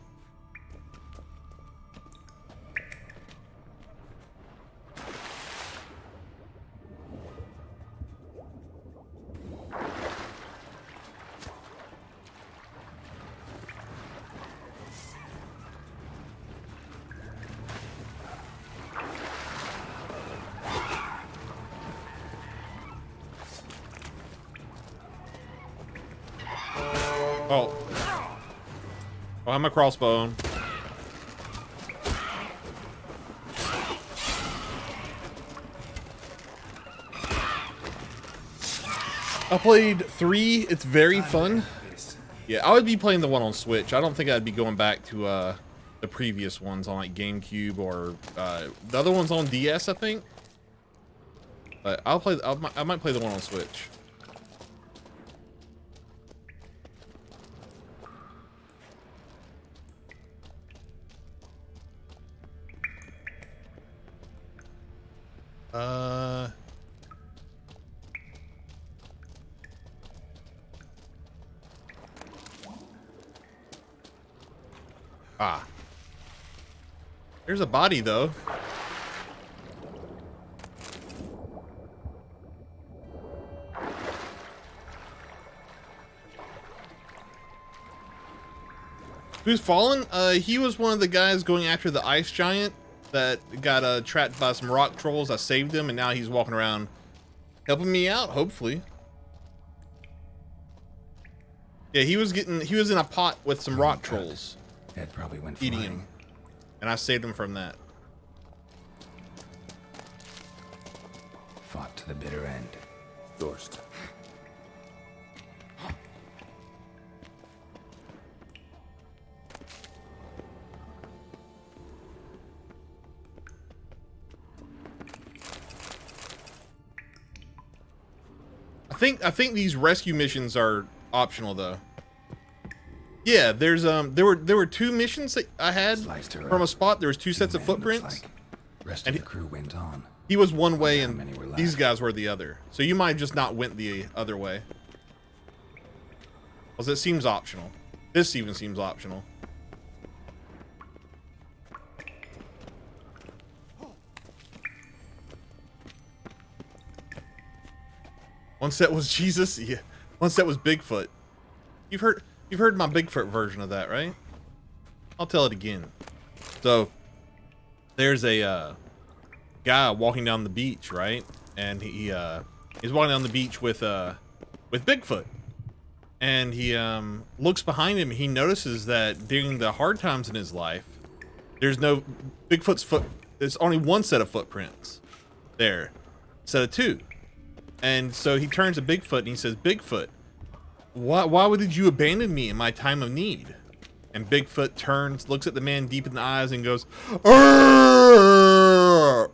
Oh, I'm a crossbow. I played 3. It's very fun. Yeah, I would be playing the one on Switch. I don't think I'd be going back to the previous ones on like GameCube or the other ones on DS, I think. But I might play the one on Switch. There's a body though. Who's fallen? He was one of the guys going after the ice giant that got trapped by some rock trolls. I saved him, and now he's walking around helping me out, hopefully. Yeah, he was in a pot with some rock trolls. Ed probably went eating flying. him. And I saved him from that. Fought to the bitter end. Dorst. I think these rescue missions are optional though. Yeah, there's there were 2 missions that I had from a spot. There was 2 sets of footprints. Rest of the crew went on. He was one way and these guys were the other. So you might just not went the other way. Because it seems optional. This even seems optional. One set was Jesus. Yeah. One set was Bigfoot. You've heard my Bigfoot version of that, right? I'll tell it again. So there's a guy walking down the beach, right? And he's walking down the beach with Bigfoot. And he looks behind him. He notices that during the hard times in his life, there's no Bigfoot's foot. There's only one set of footprints there, instead of 2. And so he turns to Bigfoot and he says, "Bigfoot, why did you abandon me in my time of need?" And Bigfoot turns, looks at the man deep in the eyes, and goes, "Arrgh!"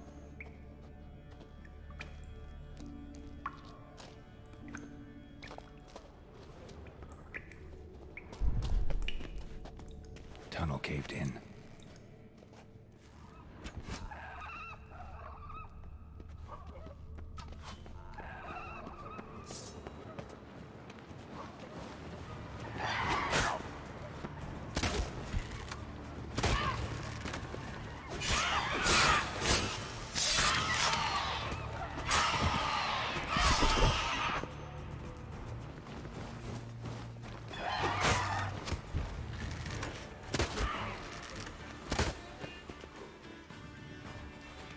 Tunnel caved in.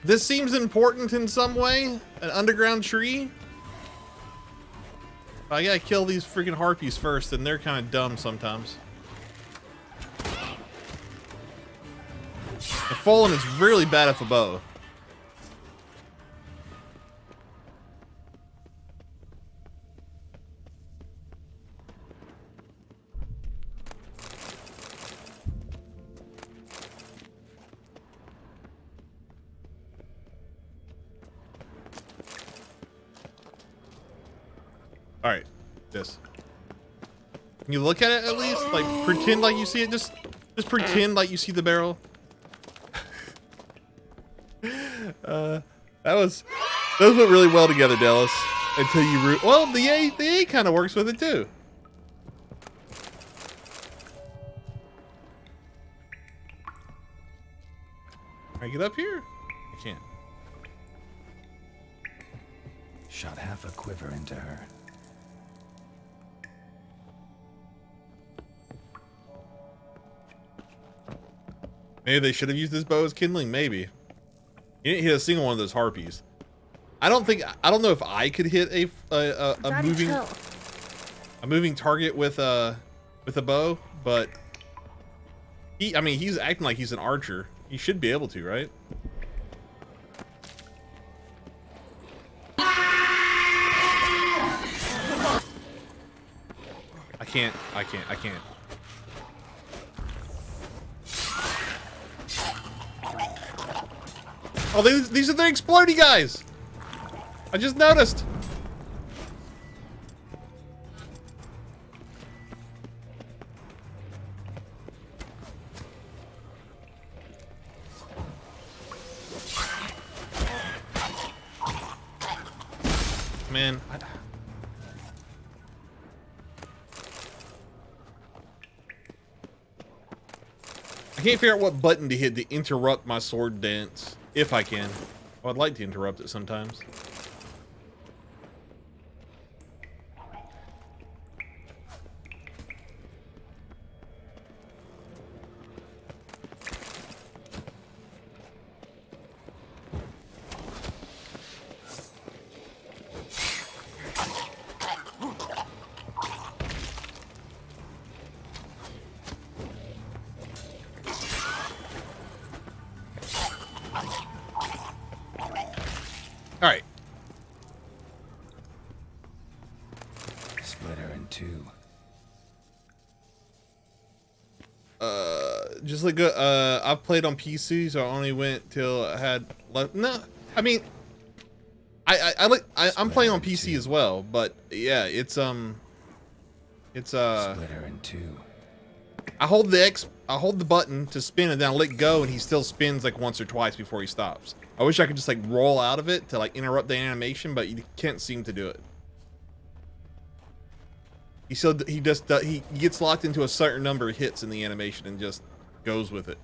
This seems important in some way. An underground tree. I gotta kill these freaking harpies first, and they're kind of dumb sometimes. The fallen is really bad at the bow. All right, this. Can you look at it at least? Like, pretend like you see it. Just pretend like you see the barrel. Those went really well together, Dallas. Until you well, the A kind of works with it too. Can I get up here? I can't. Shot half a quiver into her. Maybe they should have used this bow as kindling. Maybe. He didn't hit a single one of those harpies. I don't know if I could hit a moving target with a bow, but he's acting like he's an archer. He should be able to, right? I can't. Oh, these are the explodey guys. I just noticed. Man, I can't figure out what button to hit to interrupt my sword dance. If I can. Well, I'd like to interrupt it sometimes. All right. Split her in two. Just like I've played on PC, so I only went till I had left. No, I mean, I'm playing on PC as well, but yeah, it's Split her in two. I hold the button to spin and then I let go, and he still spins like once or twice before he stops. I wish I could just like roll out of it to like interrupt the animation, but you can't seem to do it. He gets locked into a certain number of hits in the animation and just goes with it.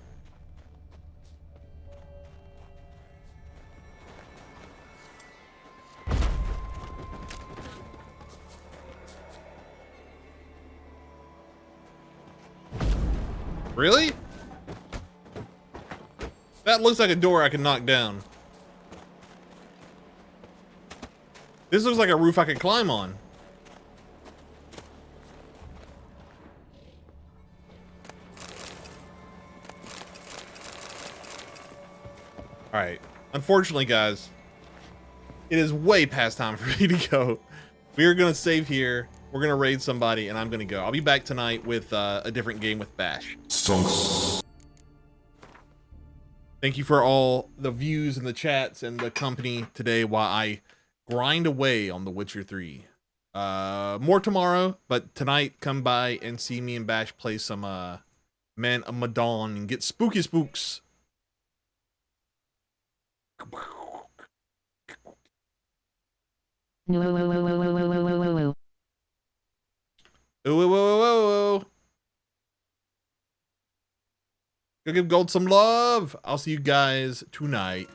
Really? That looks like a door I can knock down. This looks like a roof I could climb on. Alright. Unfortunately, guys, it is way past time for me to go. We are going to save here. We're going to raid somebody, and I'm going to go. I'll be back tonight with a different game with Bash. Thank you for all the views and the chats and the company today while I grind away on The Witcher 3. More tomorrow, but tonight, come by and see me and Bash play some Man of Medan and get spooky spooks. Whoa. Go give Gold some love. I'll see you guys tonight.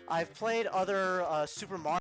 I've played other Super Mario